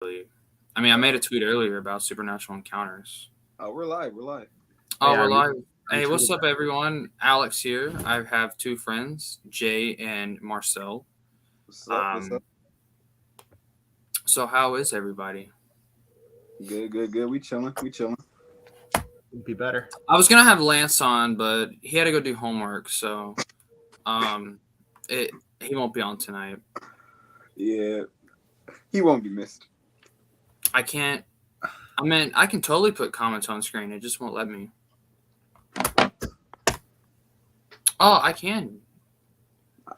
I mean, I made a tweet earlier about supernatural encounters. Oh, we're live. We're live. Oh, Yeah, we're live. we Hey, what's tweeted up, everyone? Alex here. I have two friends, Jay and Marcel. What's up? What's up? So how is everybody? Good. We chilling. Would be better. I was gonna have Lance on, but he had to go do homework, so he won't be on tonight. Yeah, he won't be missed. I can't. I mean, I can totally put comments on screen. It just won't let me. Oh, I can.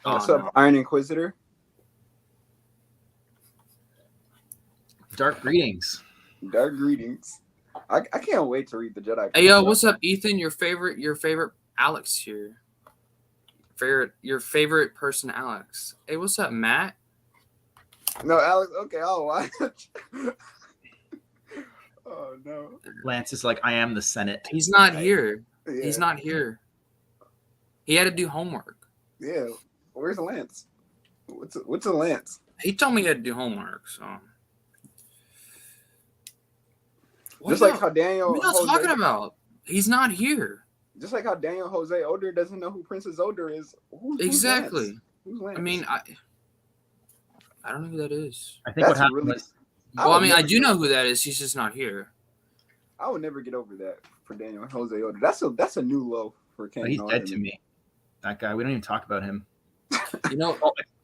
What's up, no. Iron Inquisitor? Dark greetings. Dark greetings. I can't wait to read the Jedi. Hey, yo, what's up, Ethan? Your favorite Alex here. Your favorite person, Alex. Hey, what's up, Matt? No, Alex. Okay, I'll watch. Oh no. Lance is like, I am the Senate. He's not here. Yeah. He's not here. He had to do homework. Yeah. Where's Lance? What's a Lance? He told me he had to do homework, so. Just like how Daniel. What are you talking about? He's not here. Just like how Daniel Jose Oder doesn't know who Princess Oder is. Exactly. Who's Lance? I mean, I don't know who that is. I think what happened was. Well, I mean, I do know who that is. He's just not here. I would never get over that for Daniel Jose Oder. That's a new low for Ken. He's dead to me. That guy. We don't even talk about him. You know,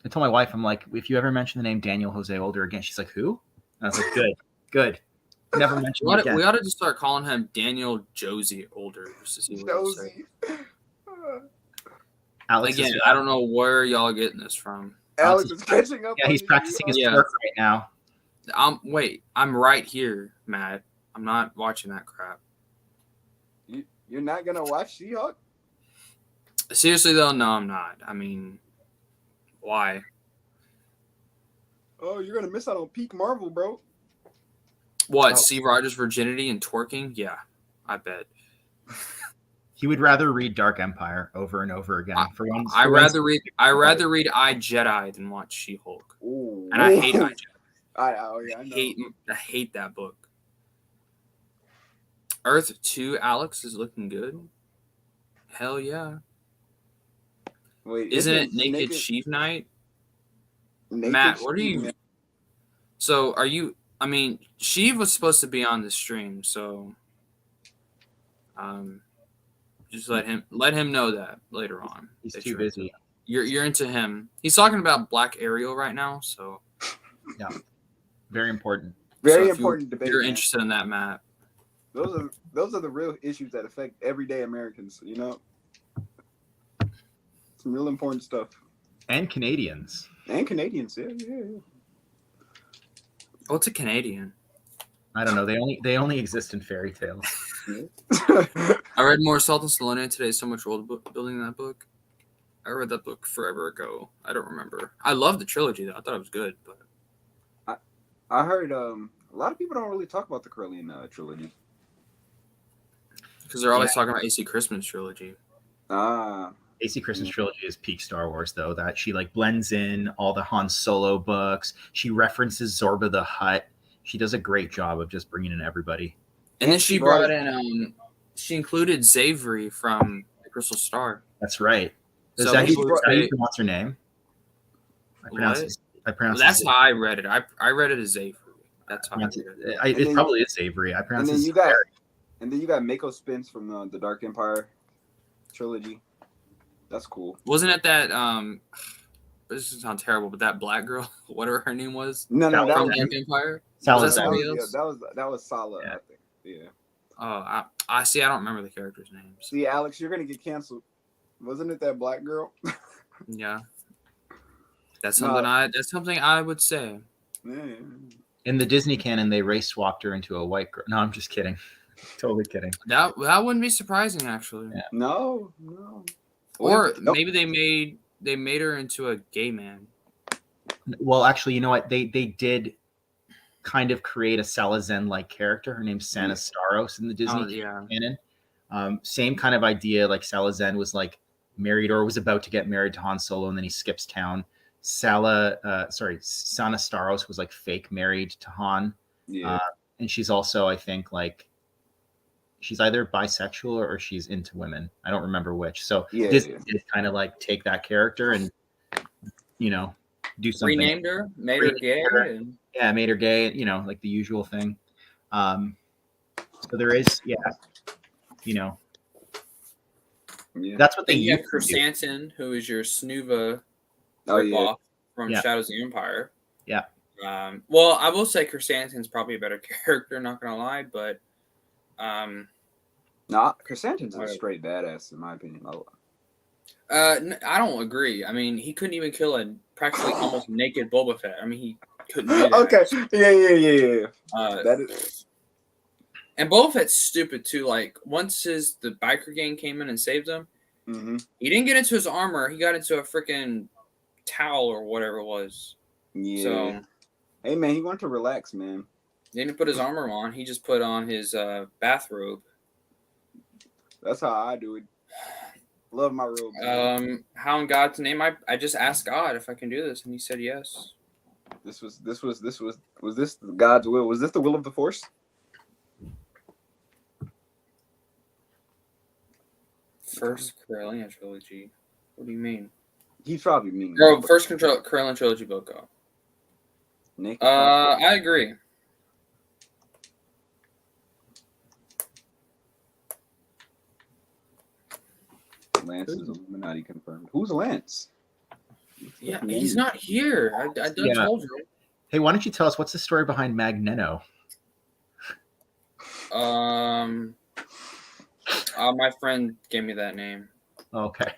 I told my wife, I'm like, if you ever mention the name Daniel Jose Older again, she's like, who? And I was like, good. Never mention it again. We ought to just start calling him Daniel Josie Older. Just to see what Josie. Alex again, I don't know where y'all are getting this from. Alex is catching up. Yeah, he's practicing his work right now. I'm right here, Matt. I'm not watching that crap. You're not gonna watch She-Hulk? Seriously though, no, I'm not. I mean, why? Oh, you're gonna miss out on peak Marvel, bro. What? Steve Rogers' virginity and twerking? Yeah, I bet. He would rather read Dark Empire over and over again. I rather read I Jedi than watch She-Hulk. Ooh. And I hate I Jedi. I hate that book. Earth 2 Alex is looking good. Hell yeah. Wait, isn't it Naked Sheev Night? Matt, what are you? So are you? I mean, Sheev was supposed to be on the stream, so just let him know that later on. He's too busy. You're into him. He's talking about Black Ariel right now, so yeah, very important. Very important debate. If you're interested in that, Matt. Those are the real issues that affect everyday Americans. You know, some real important stuff. And Canadians. Yeah. What's a Canadian? I don't know. They only exist in fairy tales. I read more Salt and Stallone today. So much world building in that book. I read that book forever ago. I don't remember. I love the trilogy though. I thought it was good, but I heard a lot of people don't really talk about the Corellian trilogy because they're always talking about AC Christmas trilogy. AC Christmas trilogy is peak Star Wars, though. That she like blends in all the Han Solo books. She references Zorba the Hutt. She does a great job of just bringing in everybody. And then she brought in, she included Xavery from the Crystal Star. That's right. Is that how you pronounce her name? I pronounce. That's how I read it. I read it as Xavery. That's how I read it. It probably is Xavery. I pronounce it. And then you got Mako Spence from the Dark Empire trilogy. That's cool. Wasn't it that this is sound terrible, but that black girl, whatever her name was? No, that from was Dark Empire. That was Sala, yeah. I think. Yeah. Oh, I see. I don't remember the characters' names. See, Alex, you're gonna get canceled. Wasn't it that black girl? Yeah. That's something I would say. Yeah. In the Disney canon, they race swapped her into a white girl. No, I'm just kidding. Totally kidding. That wouldn't be surprising, actually. Yeah. No. Or maybe they made her into a gay man. Well, actually, you know what? They did kind of create a Salazen-like character. Her name's Sana Staros in the Disney canon. Same kind of idea. Like Salazen was like married or was about to get married to Han Solo, and then he skips town Sana Staros was like fake married to Han. Yeah. And she's also, I think, like she's either bisexual or she's into women. I don't remember which. So Yeah, Disney yeah. did kind of like take that character and, you know, do something. Renamed her, made her gay. And... Yeah, made her gay, you know, like the usual thing. So there is, yeah, you know, Yeah. that's what they Then you have used to do. Chrysanthemum, who is your Snuva Oh, yeah. ripoff from Yeah. Shadows of the Empire. Yeah. Well, I will say Chrysanthemum's probably a better character, not gonna lie, but Nah, Chrysanthemum's a straight badass in my opinion. I don't agree. I mean, he couldn't even kill a practically almost naked Boba Fett. I mean, he couldn't do that. Okay. Yeah. That is. And Boba Fett's stupid too. Like once the biker gang came in and saved him, he didn't get into his armor. He got into a freaking towel or whatever it was. Yeah. So, hey man, he wanted to relax, man. He didn't put his armor on. He just put on his bathrobe. That's how I do it. Love my robe. How in God's name? I just asked God if I can do this, and He said yes. Was this God's will? Was this the will of the Force? First Corellian trilogy. What do you mean? He's probably mean. No, first Corellian trilogy book. Nick. I agree. Lance is Illuminati confirmed. Who's Lance? Yeah, he's not here. I told you. Hey, why don't you tell us what's the story behind Magneto? My friend gave me that name. Okay.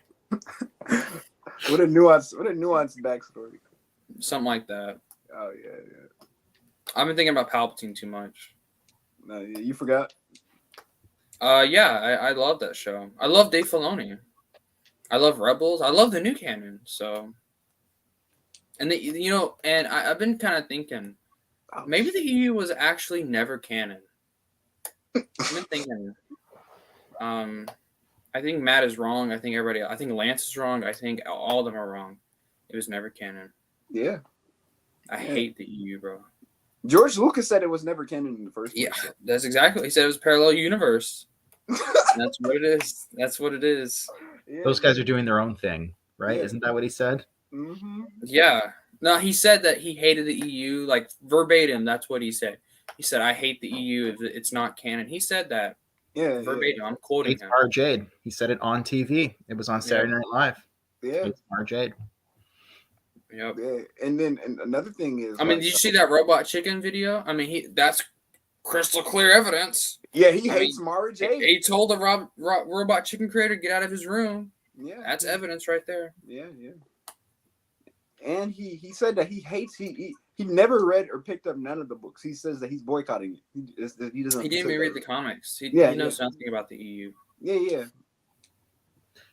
What a nuanced backstory. Something like that. Oh yeah. I've been thinking about Palpatine too much. No, you forgot. Yeah, I love that show. I love Dave Filoni. I love Rebels. I love the new canon. So, and I've been kind of thinking maybe the EU was actually never canon. I've been thinking. I think Matt is wrong. I think Lance is wrong. I think all of them are wrong. It was never canon. Yeah. I hate the EU, bro. George Lucas said it was never canon in the first place. Yeah, that's exactly what he said. It was a parallel universe. That's what it is. That's what it is. Yeah. Those guys are doing their own thing, right? Yeah. Isn't that what he said? Mm-hmm. Yeah. No, he said that he hated the EU, like verbatim. That's what he said. He said, "I hate the EU. It's not canon." He said that. Yeah. Verbatim. I'm quoting him. Mara Jade. He said it on TV. It was on Saturday Night Live. Yeah. Mara Jade. Yep. Yeah. And then another thing is, I mean, did you see that Robot Chicken video? I mean, that's crystal clear evidence. Yeah, he hates Mara Jade. He told the Robot Chicken creator get out of his room. Yeah. That's evidence right there. Yeah. And he said that he hates he never read or picked up none of the books. He says that he's boycotting it. He doesn't. He didn't even read the comics. He knows nothing about the EU. Yeah.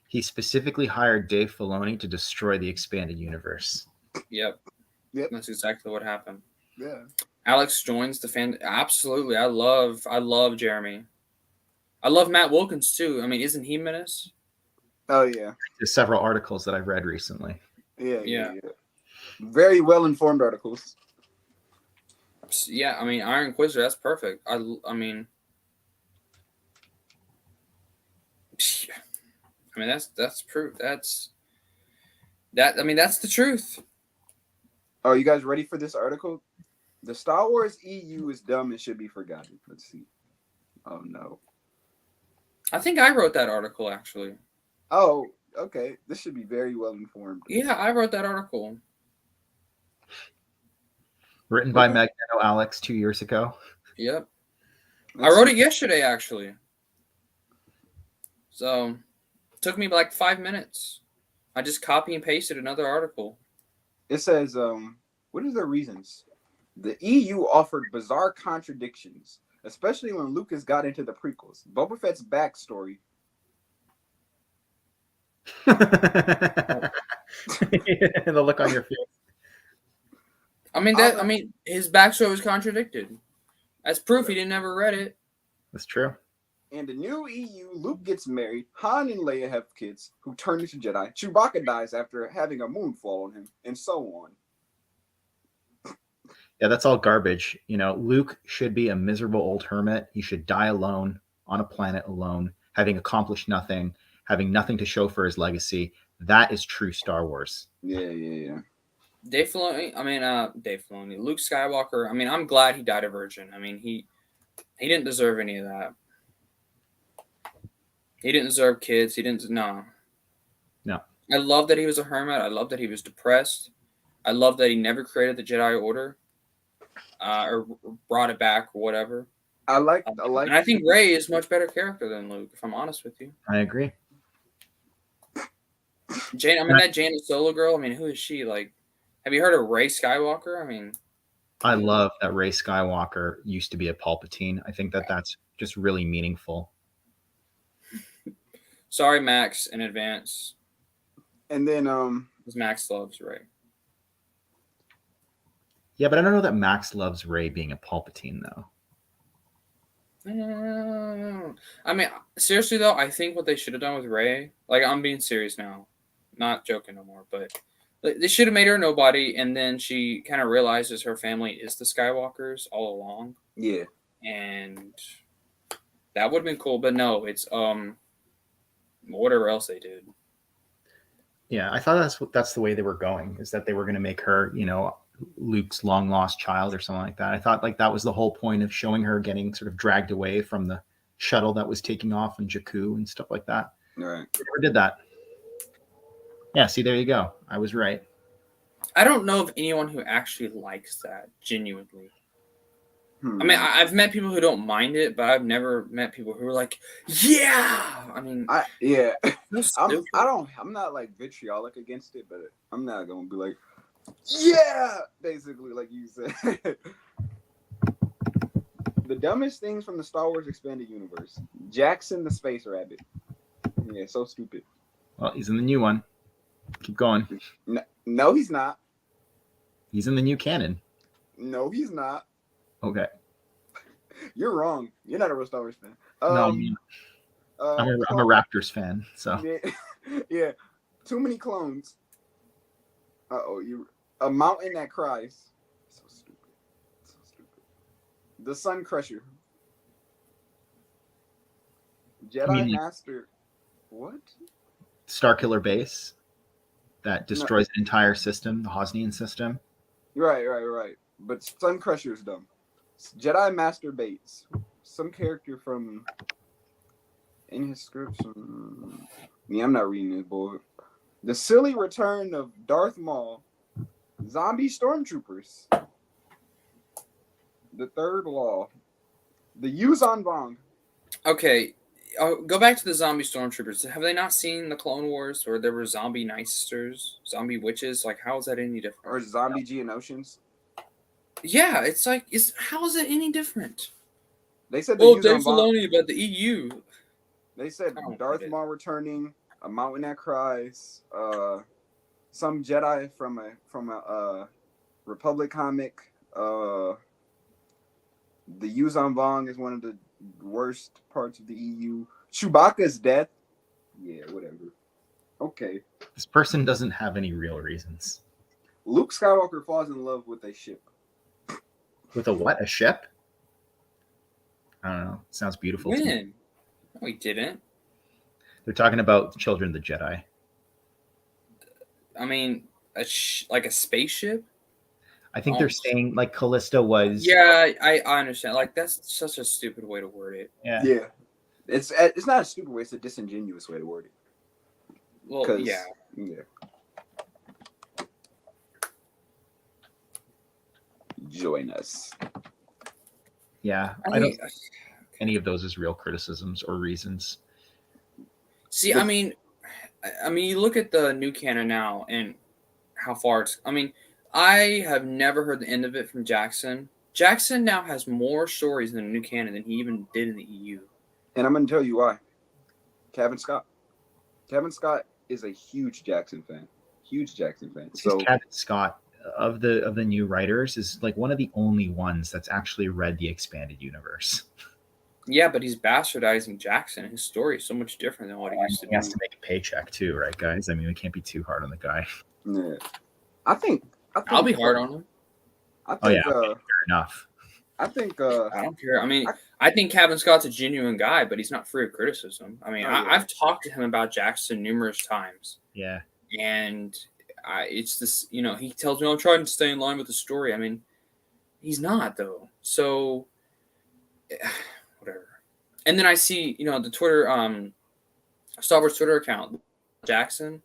He specifically hired Dave Filoni to destroy the expanded universe. Yep. That's exactly what happened. Yeah. Alex joins the fan. Absolutely. I love Jeremy. I love Matt Wilkins too. I mean, isn't he Menace? Oh yeah. There's several articles that I've read recently. Yeah. Very well informed articles. Yeah, I mean, Iron Inquisitor, that's perfect. I mean, that's proof. That's the truth. Oh, you guys ready for this article? The Star Wars EU is dumb and should be forgotten. Let's see. Oh no. I think I wrote that article actually. Oh, okay. This should be very well informed. Yeah, I wrote that article. Written by Magneto Alex 2 years ago. Yep. I wrote it yesterday, actually. So, it took me like 5 minutes. I just copy and pasted another article. It says, what are their reasons? The EU offered bizarre contradictions, especially when Lucas got into the prequels. Boba Fett's backstory. The look on your face. I mean, his backstory was contradicted. That's proof he didn't ever read it. That's true. In the new EU, Luke gets married, Han and Leia have kids who turn into Jedi, Chewbacca dies after having a moon fall on him, and so on. Yeah, that's all garbage. Luke should be a miserable old hermit. He should die alone on a planet alone, having accomplished nothing, having nothing to show for his legacy. That is true Star Wars. Yeah. Dave Filoni, Luke Skywalker. I mean, I'm glad he died a virgin. I mean, he didn't deserve any of that. He didn't deserve kids. He didn't. No. I love that he was a hermit. I love that he was depressed. I love that he never created the Jedi Order, or brought it back or whatever. I like. And I think Rey is a much better character than Luke, if I'm honest with you. I agree. Jane, that Jaina Solo girl. I mean, who is she? Like, have you heard of Rey Skywalker? I mean, I love that Rey Skywalker used to be a Palpatine. I think that's just really meaningful. Sorry, Max, in advance. And then because Max loves Rey. Yeah, but I don't know that Max loves Rey being a Palpatine, though. I mean, seriously though, I think what they should have done with Rey, like, I'm being serious now, not joking no more, but they should have made her a nobody, and then she kind of realizes her family is the Skywalkers all along. Yeah, and that would have been cool. But no, it's whatever else they did. Yeah, I thought that's the way they were going, is that they were going to make her, Luke's long lost child or something like that. I thought like that was the whole point of showing her getting sort of dragged away from the shuttle that was taking off in Jakku and stuff like that. Right. They never did that. Yeah, see, there you go. I was right. I don't know of anyone who actually likes that genuinely. I mean, I've met people who don't mind it, but I've never met people who are like, yeah. I mean, I'm not like vitriolic against it, but I'm not gonna be like, yeah, basically, like you said. The dumbest things from the Star Wars Expanded Universe: Jackson the Space Rabbit. Yeah, so stupid. Well, he's in the new one. Keep going. No, he's not. He's in the new canon. No, he's not. Okay. You're wrong. You're not a real Star Wars fan. No, I'm a Raptors fan. So yeah. Too many clones. A mountain that cries. So stupid. The Sun Crusher. Jedi Master. What? Starkiller Base that destroys the entire system, the Hosnian system. Right. But Sun Crusher is dumb. Jedi Master Bates, some character from in his scripts. Yeah, I'm not reading this, boy. The silly return of Darth Maul, zombie stormtroopers, the third law, the Yuzan Vong. Okay, go back to the zombie stormtroopers. Have they not seen the Clone Wars where there were zombie Night Sisters, zombie witches? Like, how is that any different? Or zombie Geonosians? Yeah, it's like, how is it any different? They said Dave Filoni about the EU. They said Darth Maul returning, a mountain that cries, some Jedi from a Republic comic. The Yuzan Vong is one of the worst parts of the EU. Chewbacca's death. Yeah, whatever. Okay. This person doesn't have any real reasons. Luke Skywalker falls in love with a ship. With a what? A ship? I don't know. Sounds beautiful. When? No, he didn't. They're talking about Children of the Jedi. I mean, like a spaceship? I think they're saying like Callisto was. Yeah, I understand. Like, that's such a stupid way to word it. Yeah. It's not a stupid way. It's a disingenuous way to word it. Well, yeah. Join us. Yeah, I don't think any of those is real criticisms or reasons. See, I mean, you look at the new canon now and how far it's. I mean, I have never heard the end of it from Jackson. Jackson now has more stories in the new canon than he even did in the EU. And I'm going to tell you why. Kevin Scott. Kevin Scott is a huge Jackson fan. So Kevin Scott of the new writers is like one of the only ones that's actually read the expanded universe. Yeah, but he's bastardizing Jackson. His story is so much different than what he used to He has be. to make a paycheck too, right, guys? I mean, we can't be too hard on the guy. Yeah. I think. I'll be hard on him. I Oh yeah, think. okay, fair enough. I think. I don't care. I mean, I think Kevin Scott's a genuine guy, but he's not free of criticism. I mean, Oh, yeah. I've talked to him about Jackson numerous times, Yeah, and it's this. You know, he tells me I'm trying to stay in line with the story. I mean, he's not though. So, whatever. And then I see, the Twitter, Star Wars Twitter account, Jackson.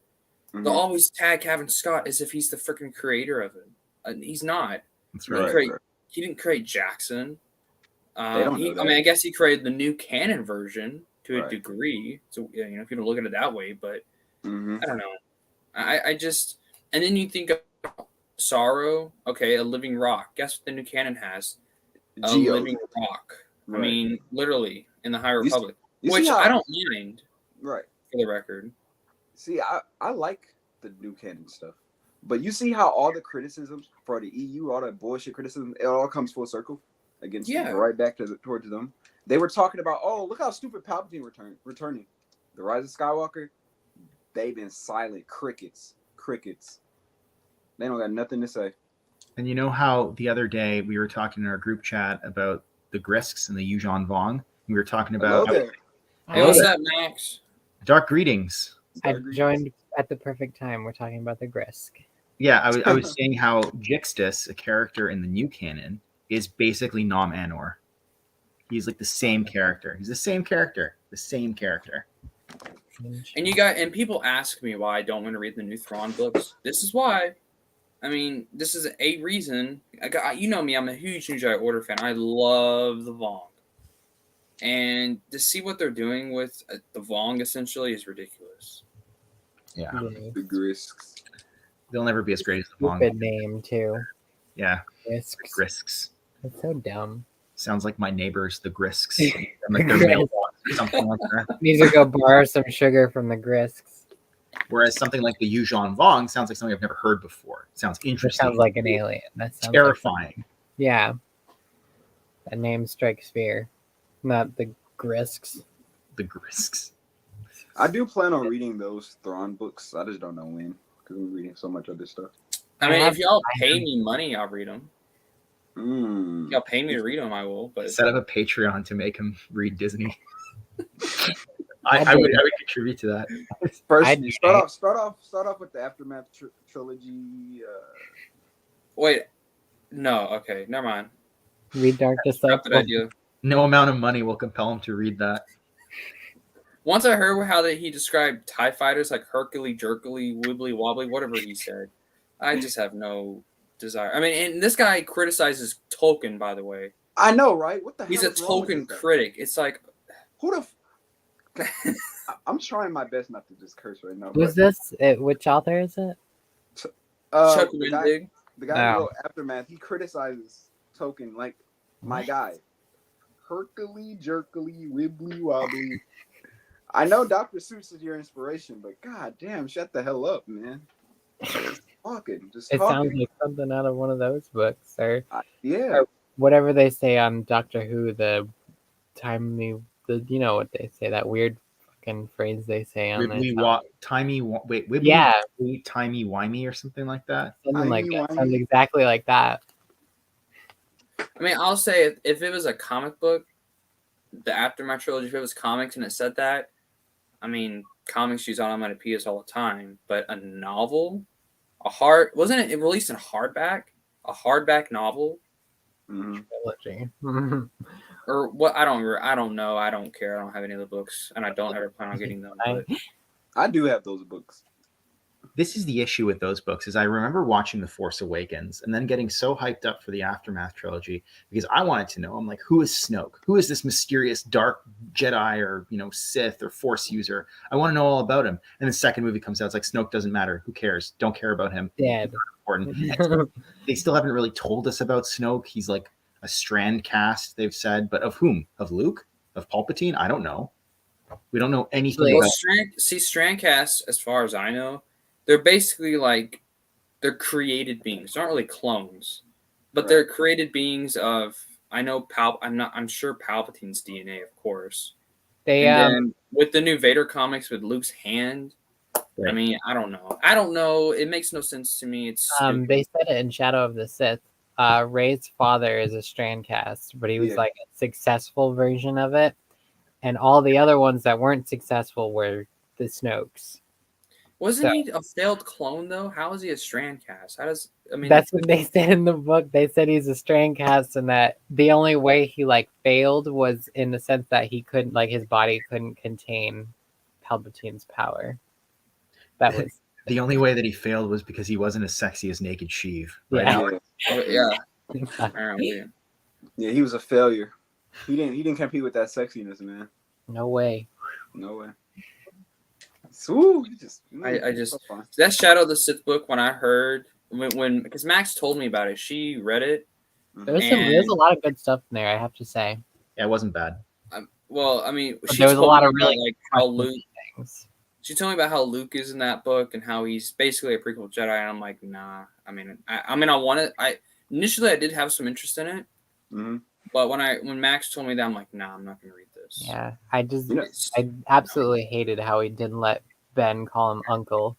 Mhm. They'll always tag Kevin Scott as if he's the freaking creator of it. He's not. that's He right. didn't create. He didn't create Jackson. They don't know that. I mean, I guess he created the new canon version to a Right. degree. So if you don't look at it that way, but Mhm. I don't know. I just and then you think of Sorrow. Okay, a living rock. Guess what the new canon has? A Geo. living rock. I Right. mean, literally in the High You s- Republic, You which see how, I don't mind Right. for the record. See, I like the new canon stuff, but you see how all the criticisms for the EU, all that bullshit criticism, it all comes full circle against right back towards them. They were talking about, oh, look how stupid Palpatine returning. The Rise of Skywalker, they've been silent. Crickets. They don't got nothing to say. And you know how the other day we were talking in our group chat about the Grisks and the Yuuzhan Vong? We were talking Hello about there. Hey, what's up, Max? Dark Greetings. I joined at the perfect time. We're talking about the Grisk. Yeah, I was saying how Jixtus, a character in the new canon, is basically Nom Anor. He's like the same character. He's the same character. And people ask me why I don't want to read the new Thrawn books. This is why. I mean, this is a reason. You know me, I'm a huge New Jedi Order fan. I love the Vong. And to see what they're doing with the Vong essentially is ridiculous. Yeah. The Grisks. They'll never be as great as the Vong. Stupid name too. Yeah. Grisks. Grisks. It's so dumb. Sounds like my neighbors, the Grisks. Like their mailbox or something like that. Need to go borrow some sugar from the Grisks. Whereas something like the Yuuzhan Vong sounds like something I've never heard before. It sounds That interesting. sounds like an alien. That sounds terrifying. Yeah. That name strikes fear. Not the Grisks. The Grisks. I do plan on reading those Thrawn books. I just don't know when because I'm reading so much other stuff. I mean, if y'all pay me money, I'll read them. Mm. If y'all pay me to read them, I will. But Set up a Patreon to make him read Disney. I would contribute to that. First, start off with the Aftermath trilogy. Wait, no, okay, never mind. Read Dark Scrap that Disciple. idea. No amount of money will compel him to read that. Once I heard how he described TIE fighters like Hercule, Jerkily, Wibbly, Wobbly, whatever he said, I just have no desire. I mean, and this guy criticizes Tolkien, by the way. I know, right? What the hell? He's a Tolkien critic. It's like, who the? I'm trying my best not to just curse right now. Who's this? Which author is it? Chuck the Wendig. guy who wrote Aftermath, he criticizes Tolkien like my guy. Hercule, Jerkily, Wibbly, Wobbly. I know Dr. Seuss is your inspiration, but god damn, shut the hell up, man. Just talking. It sounds like something out of one of those books, or or whatever they say on Doctor Who. You know what they say, that weird fucking phrase they say on Wibbly, Wibbly, yeah, timey wimey or something like that. Something like that. Sounds exactly like that. I mean, I'll say if it was a comic book, the Aftermath trilogy, if it was comics and it said that, I mean, comics use onomatopoeias all the time, but a novel, wasn't it released in hardback? A hardback novel? Trilogy. Or what? I don't know. I don't care. I don't have any of the books, and I don't ever plan on getting them. But I do have those books. This is the issue with those books is I remember watching The Force Awakens and then getting so hyped up for the Aftermath trilogy because I wanted to know, I'm like, who is Snoke? Who is this mysterious dark Jedi or, Sith or Force user? I want to know all about him. And the second movie comes out, it's like, Snoke doesn't matter. Who cares? Don't care about him. Dead. Important. They still haven't really told us about Snoke. He's like a strand cast, they've said, but of whom? Of Luke? Of Palpatine? I don't know. We don't know anything about strand casts, as far as I know, they're basically they're created beings. They're not really clones, but they're created beings of I know I'm sure Palpatine's DNA, of course. They And then with the new Vader comics with Luke's hand, I mean, I don't know. It makes no sense to me. It's stupid. they said it in Shadow of the Sith. Rey's father is a Strandcast, but he was Yeah. like a successful version of it, and all the other ones that weren't successful were the Snokes. Wasn't So- he a failed clone though? How is he a Strandcast? How does I mean? That's what they said in the book. They said he's a Strandcast, and that the only way he like failed was in the sense that he couldn't, like, his body couldn't contain Palpatine's power. That was The only way that he failed was because he wasn't as sexy as Naked Sheev. Right? Yeah. Alex? Yeah. Apparently. Yeah, he was a failure. He didn't compete with that sexiness, man. No way. No way. Ooh, I just that Shadow of the Sith book when I heard when because Max told me about it, she read it. There's And- a lot of good stuff in there, I have to say. Yeah, it wasn't bad. Well, I mean, But she there was a told lot me of really about, like how questionable Luke. things. She told me about how Luke is in that book and how he's basically a prequel Jedi, and I'm like, nah. I mean, I want it. Initially I did have some interest in it, Mm-hmm. but when Max told me that, I'm like, nah, I'm not gonna read this. Yeah, I It's- absolutely hated how he didn't let Ben call him uncle.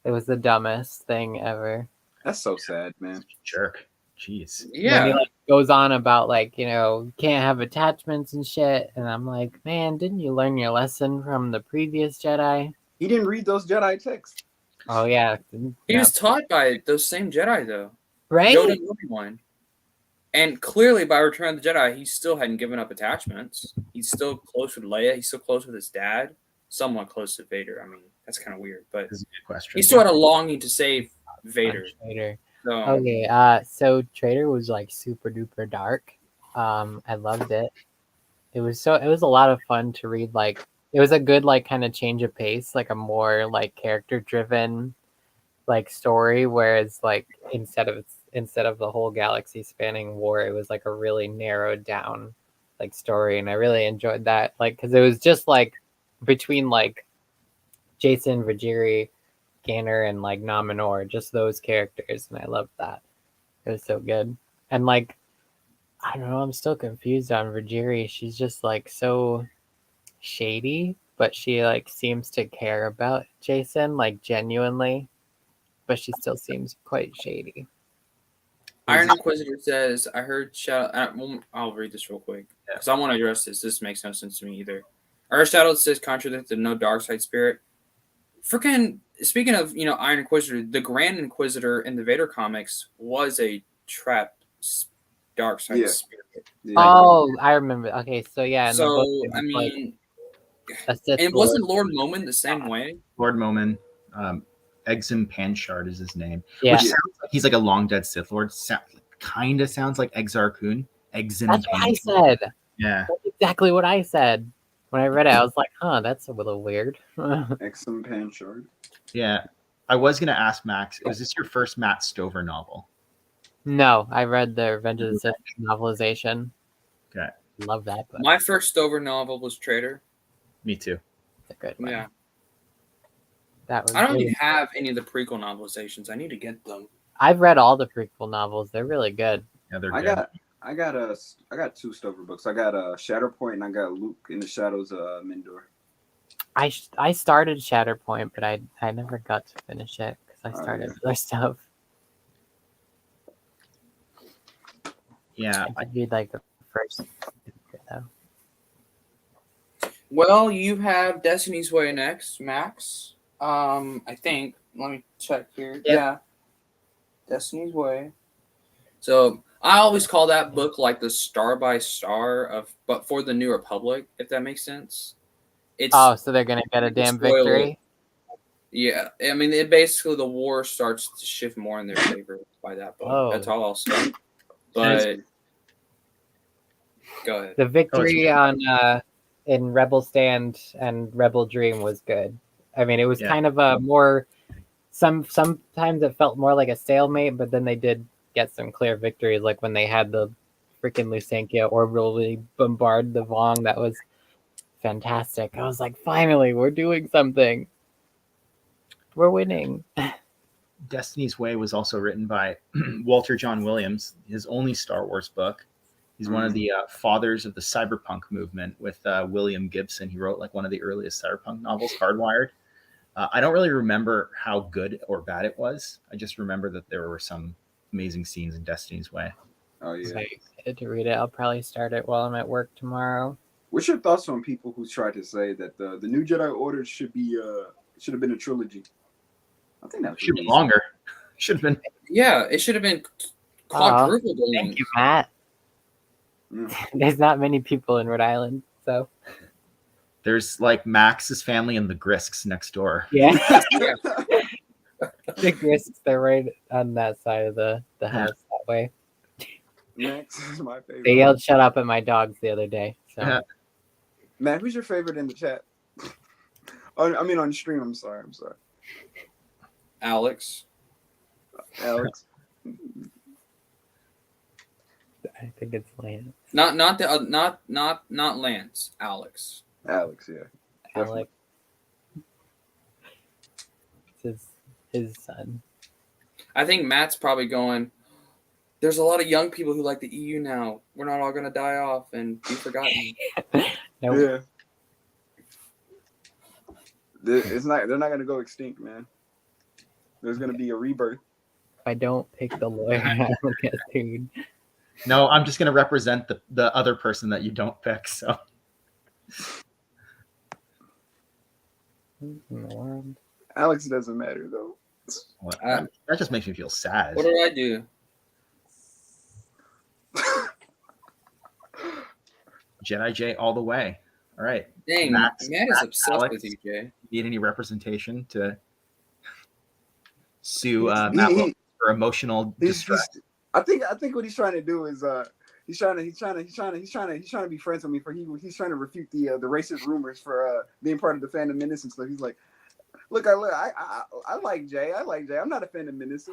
It was the dumbest thing ever. That's so sad, man. Jerk. Jeez. When yeah. he like goes on about, like, you know, can't have attachments and shit, and I'm like, man, didn't you learn your lesson from the previous Jedi? He didn't read those Jedi texts. Oh yeah, He was taught by those same Jedi though. right. Yoda and Obi-Wan. And clearly by Return of the Jedi, he still hadn't given up attachments. He's still close with Leia. He's still close with his dad. Somewhat close to Vader. I mean, that's kind of weird, but This is a good question. he still had a longing to save Vader. Traitor. So, Okay, so Traitor was like super duper dark. I loved it. It was a lot of fun to read. Like, it was a good, like, kind of change of pace, like a more like character driven like story, whereas like instead of the whole galaxy spanning war, it was like a really narrowed down like story, and I really enjoyed that, like, because it was just like between like Jason, Vajiri, Gainer, and like Nominor, just those characters, and I loved that. It was so good. And like, I don't know, I'm still confused on Vajiri. She's just like so shady, but she like seems to care about Jason, like, genuinely, but she still seems quite shady. Iron Inquisitor says, I heard I'll read this real quick because I want to address this. This makes no sense to me either. I heard Shadow says contradicted no dark side spirit. Freaking speaking of, Iron Inquisitor, the Grand Inquisitor in the Vader comics was a trapped dark side Yeah. spirit. Yeah. Oh, I remember. Okay, so yeah, in the So book, it I was, like, mean, a Sith and Lord. wasn't Lord Momin the same way? Lord Momin, Exum Panchard is his name. Yeah, Which sounds like he's like a long dead Sith Lord. Kind of sounds like Exar Kun. Exum that's what I Panchard. said. Yeah. That's exactly what I said when I read it. I was like, huh, that's a little weird. Exum Panchard. Yeah. I was going to ask Max, was this your first Matt Stover novel? No, I read the Revenge of the Sith novelization. Okay. Love that book. My first Stover novel was Traitor. Me too. It's a good one. Yeah. That was I don't really- even have any of the prequel novelizations. I need to get them. I've read all the prequel novels. They're really good. Yeah, they're I good. got two Stover books. I got Shatterpoint and I got Luke in the Shadows of Mindor. I started Shatterpoint, but I never got to finish it because I Oh, started yeah. other stuff. Yeah. I did read like the first. Though. Well, you have Destiny's Way next, Max. I think. Let me check here. Yep. Yeah. Destiny's Way. So I always call that book like the Star by Star but for the New Republic, if that makes sense. It's Oh, so they're gonna get a damn Spoiler. victory. yeah. I mean, it basically the war starts to shift more in their favor by that book. Oh. That's all I'll say. But go ahead. The victory on in Rebel Stand and Rebel Dream was good. I mean, it was Yeah. kind of a more sometimes it felt more like a stalemate, but then they did get some clear victories, like when they had the freaking Lusankia orbitally bombard the Vong. That was fantastic. I was like, finally, we're doing something. We're winning. Destiny's Way was also written by Walter John Williams, his only Star Wars book. He's one of the fathers of the cyberpunk movement with William Gibson. He wrote like one of the earliest cyberpunk novels, Hardwired. I don't really remember how good or bad it was. I just remember that there were some amazing scenes in Destiny's Way. Oh I'm yeah. very excited to read it. I'll probably start it while I'm at work tomorrow. What's your thoughts on people who try to say that the new Jedi Order should have been a trilogy? I think that Should have been longer. Should have been. Yeah, it should have been quadrupled. Thank you, Matt. There's not many people in Rhode Island, so There's like Max's family and the Grisks next door. yeah. Yeah. The Grisks, they're right on that side of the house that way. Max is my favorite. They yelled "shut up" at my dogs the other day. So Yeah. Matt, who's your favorite in the chat? I mean on the stream. I'm sorry. Alex. Alex. I think it's Lance. Not Lance. Alex. Alex, yeah. Alex. It's his son. I think Matt's probably going, there's a lot of young people who like the EU now. We're not all going to die off and be forgotten. Nope. Yeah. They're not going to go extinct, man. There's going to be a rebirth. If I don't pick the lawyer, I don't get sued. No, I'm just going to represent the other person that you don't pick. So In the world. Alex doesn't matter, though. that just makes me feel sad. What do I do? Jedi J all the way. All right. Dang, Matt is obsessed Alex, with you, Jay. Need any representation to sue Matt He- Wilson for emotional distress? I think what he's trying to do is he's trying to be friends with me he's trying to refute the racist rumors for being part of the Phantom Menace and stuff. He's like, look, I like Jay. I'm not a Phantom Menace.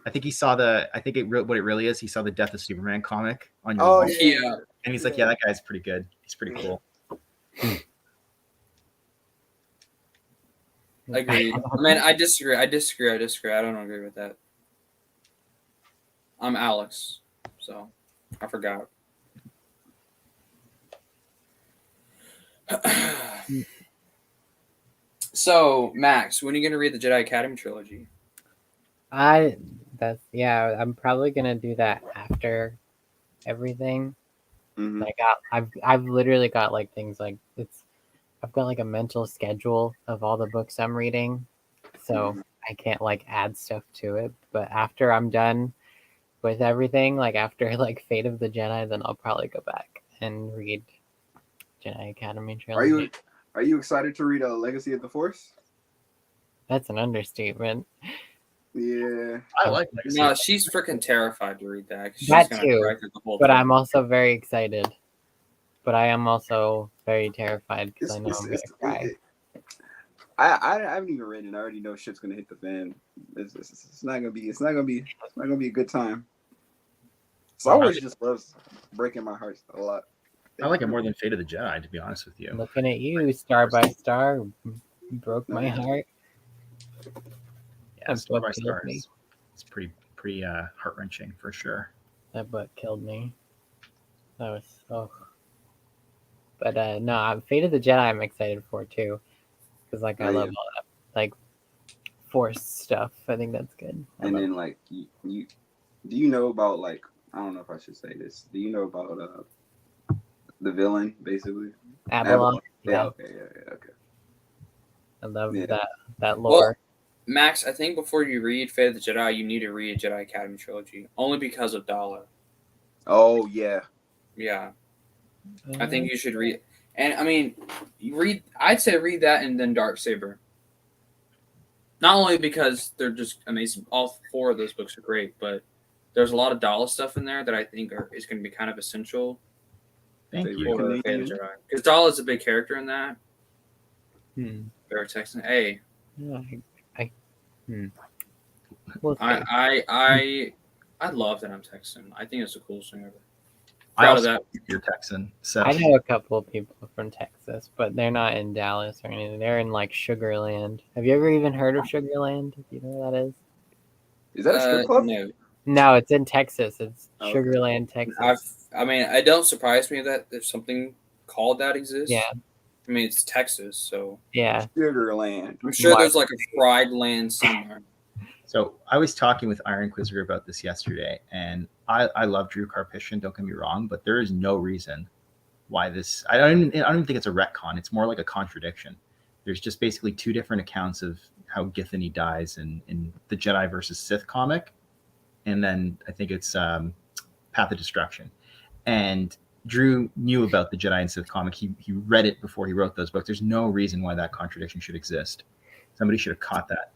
I think he saw what it really is. He saw the Death of Superman comic on your Oh wall, Yeah. and he's like, yeah, that guy's pretty good. He's pretty cool. Agreed. I mean, I disagree. I don't agree with that. I'm Alex, so I forgot. So, Max, when are you going to read the Jedi Academy trilogy? I'm probably gonna do that after everything. Mhm. I've literally got like things like I've got like a mental schedule of all the books I'm reading, so I can't like add stuff to it. But after I'm done with everything, like after like Fate of the Jedi, then I'll probably go back and read Jedi Academy trilogy. Are you excited to read Legacy of the Force? That's an understatement. Yeah. I like Legacy. No, she's freaking terrified to read that. 'Cause she's That gonna too, correct it the whole But time. I'm also very excited. But I am also very terrified because I know I'm gonna cry. I haven't even read it. And I already know shit's gonna hit the fan. It's not gonna be a good time. Star Wars just loves breaking my heart a lot. I like it more than Fate of the Jedi, to be honest with you. Looking at you, Star by Star, broke my heart. Yeah, That's Star what by killed Star me. is pretty heart wrenching for sure. That book killed me. That was But no, Fate of the Jedi I'm excited for too, because like I love all that like Force stuff. I think that's good. And then like you do you know about like I don't know if I should say this. Do you know about the villain basically? Avalon. Yeah. Okay. I love Yeah. that lore. Well, Max, I think before you read Fate of the Jedi, you need to read Jedi Academy trilogy, only because of Dollar. Oh yeah. Yeah, I think you should read. And I mean, I'd say read that and then Darksaber. Not only because they're just amazing, all four of those books are great, but there's a lot of Dollar stuff in there that I think is going to be kind of essential Thank Favorite you. for Canadian? Fate of the Jedi. Because Dollar is a big character in that. Barrett Texan. Hey, We'll see. I love that I'm Texan. I think it's the coolest thing ever. I Proud of also that. think you're Texan. So I know a couple of people from Texas, but they're not in Dallas or anything. They're in like Sugarland. Have you ever even heard of Sugarland? Do you know what that is? Is that a strip club? No. No, it's in Texas. It's Okay. Sugarland, Texas. I mean, it don't surprise me that there's something called that exists. Yeah. I mean, it's Texas, so Yeah. Sugarland. I'm sure Mark. there's like a fried land somewhere. So I was talking with Iron Inquisitor about this yesterday, and I love Drew Karpyshyn, don't get me wrong, but there is no reason why this. I don't even think it's a retcon. It's more like a contradiction. There's just basically two different accounts of how Githany dies in the Jedi versus Sith comic, and then I think it's Path of Destruction. And Drew knew about the Jedi and Sith comic. He read it before he wrote those books. There's no reason why that contradiction should exist. Somebody should have caught that.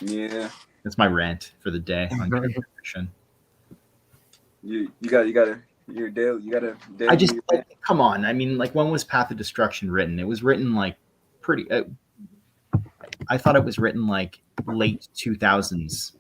Yeah. That's my rant for the day on Karpyshyn. You gotta your daily. You gotta. Daily I just come on. I mean, like, when was Path of Destruction written? It was written like pretty. I thought it was written like late 2000s.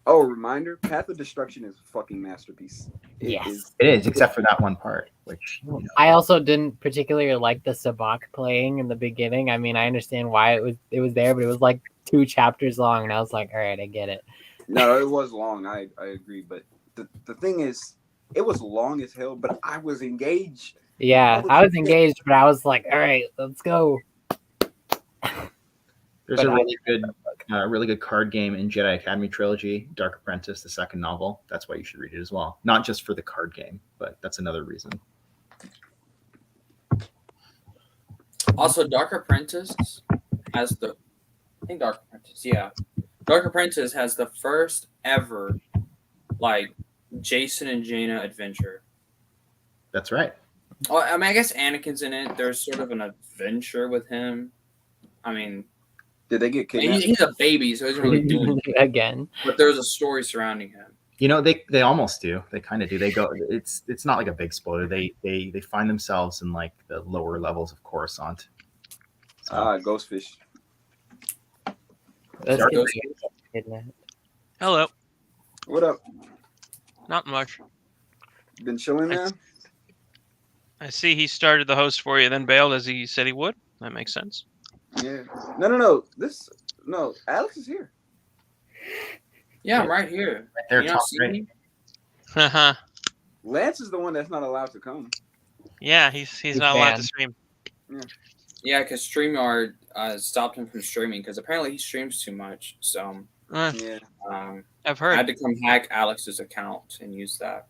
Oh, reminder: Path of Destruction is a fucking masterpiece. Yes. It is, except for that one part, which I also didn't particularly like the Sabacc playing in the beginning. I mean, I understand why it was there, but it was like 2 chapters long, and I was like, all right, I get it. No, it was long. I agree, but the thing is, it was long as hell. But I was engaged. Yeah, I was engaged, but I was like, all right, let's go. there's a really good card game in Jedi Academy trilogy, Dark Apprentice, the second novel. That's why you should read it as well. Not just for the card game, but that's another reason. Also, Dark Apprentice has the. I think Dark Apprentice, yeah. Dark Apprentice has the first ever, like, Jason and Jaina adventure. That's right. Oh, I mean, I guess Anakin's in it. There's sort of an adventure with him. I mean, Did they get kidnapped? he's a baby, so he doesn't really do anything. Again. But there's a story surrounding him. You know, they almost do. They kind of do. They go. It's not like a big spoiler. They find themselves in like the lower levels of Coruscant. So, Ghostfish. Let's Dark get Ghost- kidnapped. Hello. What up? Not much. Been chilling now? I see he started the host for you, then bailed as he said he would. That makes sense. Yeah. No. No. Alex is here. Yeah, I'm right here. right there, You don't top see right. me? Haha. Lance is the one that's not allowed to come. Yeah, he's not allowed to stream. Yeah, because StreamYard stopped him from streaming because apparently he streams too much. So Yeah. I've I heard. had to come hack Alex's account and use that.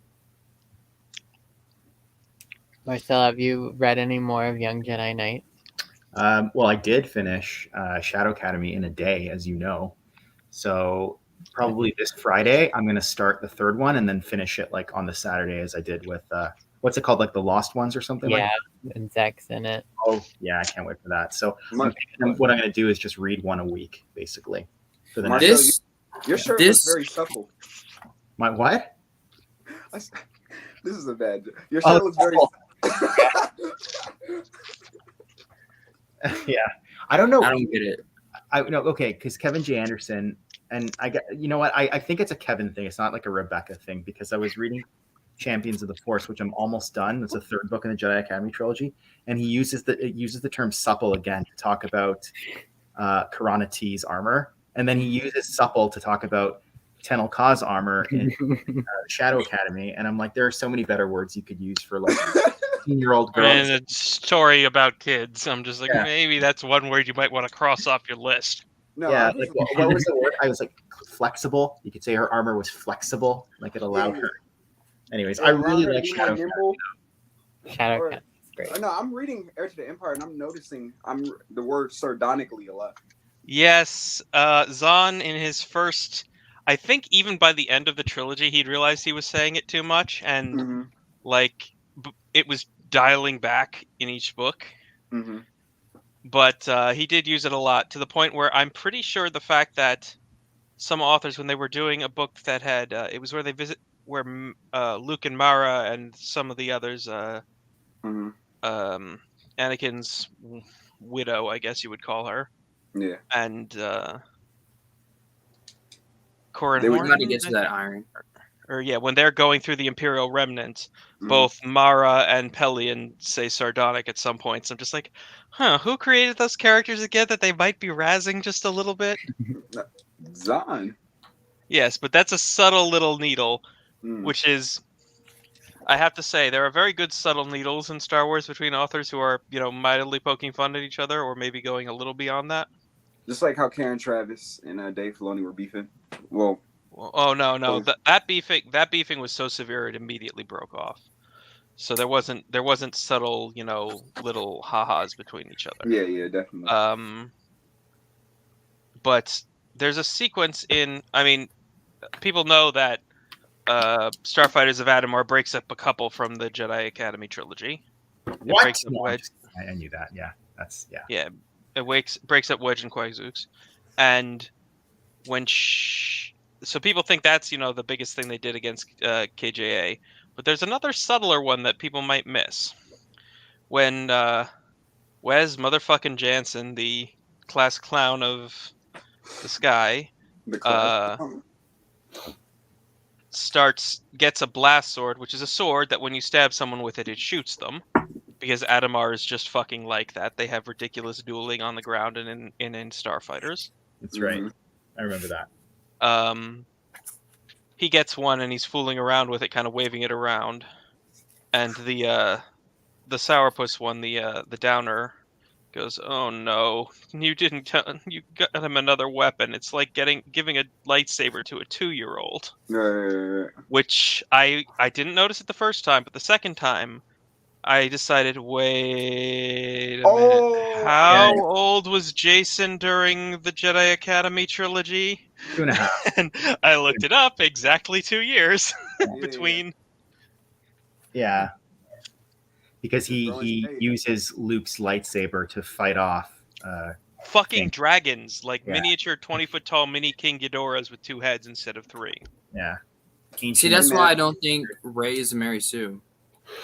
Marcel, have you read any more of Young Jedi Knight? Well, I did finish Shadow Academy in a day, as you know. So probably this Friday, I'm going to start the third one and then finish it like on the Saturday, as I did with what's it called, like the Lost Ones or something. Yeah, Like and Zach's in it. Oh, yeah, I can't wait for that. So Mar- what I'm going to do is just read one a week, basically. For the Marcel, next, This Your shirt This- looks very supple. my what? This is a bad. Your Oh, shirt looks very. Yeah, I don't know. I don't get it. I no, okay, because Kevin J. Anderson, and I get, you know what? I think it's a Kevin thing. It's not like a Rebecca thing, because I was reading Champions of the Force, which I'm almost done. It's the third book in the Jedi Academy trilogy, and it uses the term supple again to talk about Karana T's armor, and then he uses supple to talk about Tenel Ka's armor in Shadow Academy, and I'm like, there are so many better words you could use for like 15-year-old girls. And a story about kids. I'm just like, Yeah. maybe that's one word you might want to cross off your list. No, Yeah, I just- like what was the word? I was like flexible. You could say her armor was flexible, like it allowed her. Anyways, I really like Shadow Academy. Shadow Or- Cat is great. No, I'm reading Heir to the Empire, and I'm noticing the word sardonically a lot. Yes, Zahn in his first, I think even by the end of the trilogy, he'd realized he was saying it too much, and Mm-hmm. like it was dialing back in each book. Mm-hmm. But he did use it a lot, to the point where I'm pretty sure the fact that some authors, when they were doing a book that had, it was where they visit, where Luke and Mara and some of the others, Mm-hmm. Anakin's widow, I guess you would call her, Yeah. and Corin They would We're Horn, going to get to that iron. or yeah, when they're going through the Imperial remnant, Mhm. both Mara and Pelion say sardonic at some points. I'm just like, who created those characters again that they might be razzing just a little bit? Zahn. Yes, but that's a subtle little needle, Mm. which is, I have to say, there are very good subtle needles in Star Wars between authors who are, mildly poking fun at each other or maybe going a little beyond that. Just like how Karen Travis and Dave Filoni were beefing. Well, Oh no, Oh. that beefing was so severe it immediately broke off. So there wasn't subtle, little ha-has between each other. yeah, definitely. But there's a sequence people know that Starfighters of Adamar breaks up a couple from the Jedi Academy trilogy. What? breaks up No, Wedge. I knew that. Yeah, that's yeah. Yeah, it breaks up Wedge and Quaizooks, and when so people think that's the biggest thing they did against KJA, but there's another subtler one that people might miss. When Wes motherfucking Jansen, the class clown of the sky, The class. gets a blast sword, which is a sword that when you stab someone with it shoots them. Because Adamar is just fucking like that. They have ridiculous dueling on the ground and in Starfighters. That's right. I remember that. He gets one and he's fooling around with it, kind of waving it around. And the sourpuss one, the downer, goes, "Oh no, you didn't you got him another weapon. It's like giving a lightsaber to a 2-year-old." Which I didn't notice it the first time, but the second time I decided, wait a minute. How old was Jason during the Jedi Academy trilogy? 2.5. And I looked it up, exactly 2 years between. Yeah. Because he uses Luke's lightsaber to fight off fucking dragons, like miniature 20-foot tall mini King Ghidorahs with 2 heads instead of 3. Yeah. See, that's why I don't think Rey is Mary Sue.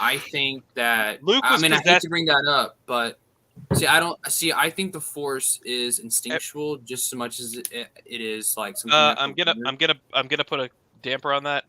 I think that I hate to bring that up, but I think the Force is instinctual just as much as it is like something. I'm gonna put a damper on that.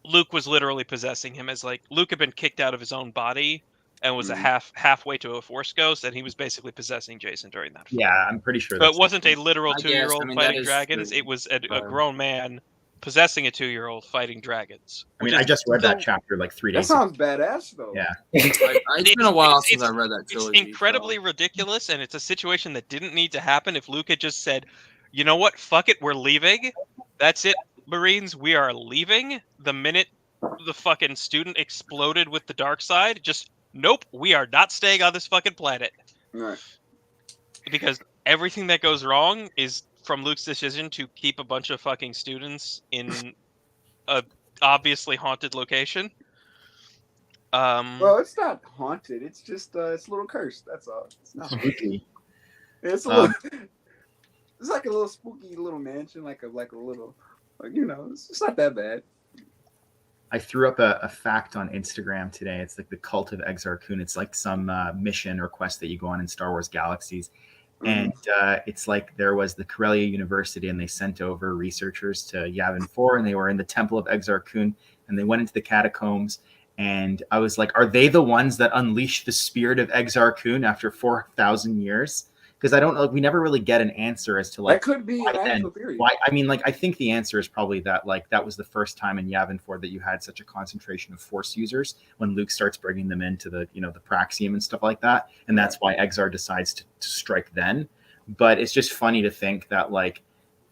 Luke was literally possessing him, as like Luke had been kicked out of his own body and was halfway to a Force ghost, and he was basically possessing Jason during that fight. Yeah, I'm pretty sure. So it wasn't a literal 2-year-old fighting dragons. It was a grown man possessing a 2-year-old fighting dragons. I just read that chapter like 3 days ago. That sounds badass, though. Yeah. It's been a while since I read that trilogy. It's incredibly ridiculous, and it's a situation that didn't need to happen if Luke had just said, "You know what? Fuck it, we're leaving. That's it, Marines. We are leaving." The minute the fucking student exploded with the dark side, just, nope, we are not staying on this fucking planet. Right. Because everything that goes wrong is from Luke's decision to keep a bunch of fucking students in a obviously haunted location. Well, it's not haunted. It's just it's a little cursed. That's all. It's not spooky. It's a little. It's like a little spooky little mansion, like a little, it's not that bad. I threw up a fact on Instagram today. It's like the cult of Exar Kun. It's like some mission or quest that you go on in Star Wars Galaxies. And it's like there was the Corellia University, and they sent over researchers to Yavin 4, and they were in the Temple of Exar Kun, and they went into the catacombs. And I was like, are they the ones that unleashed the spirit of Exar Kun after 4,000 years? Because I don't know, we never really get an answer as to like that could be an actual theory. Why? I mean, like, I think the answer is probably that like that was the first time in Yavin 4 that you had such a concentration of Force users when Luke starts bringing them into the the Praxium and stuff like that, and that's why Exar decides to strike then. But it's just funny to think that like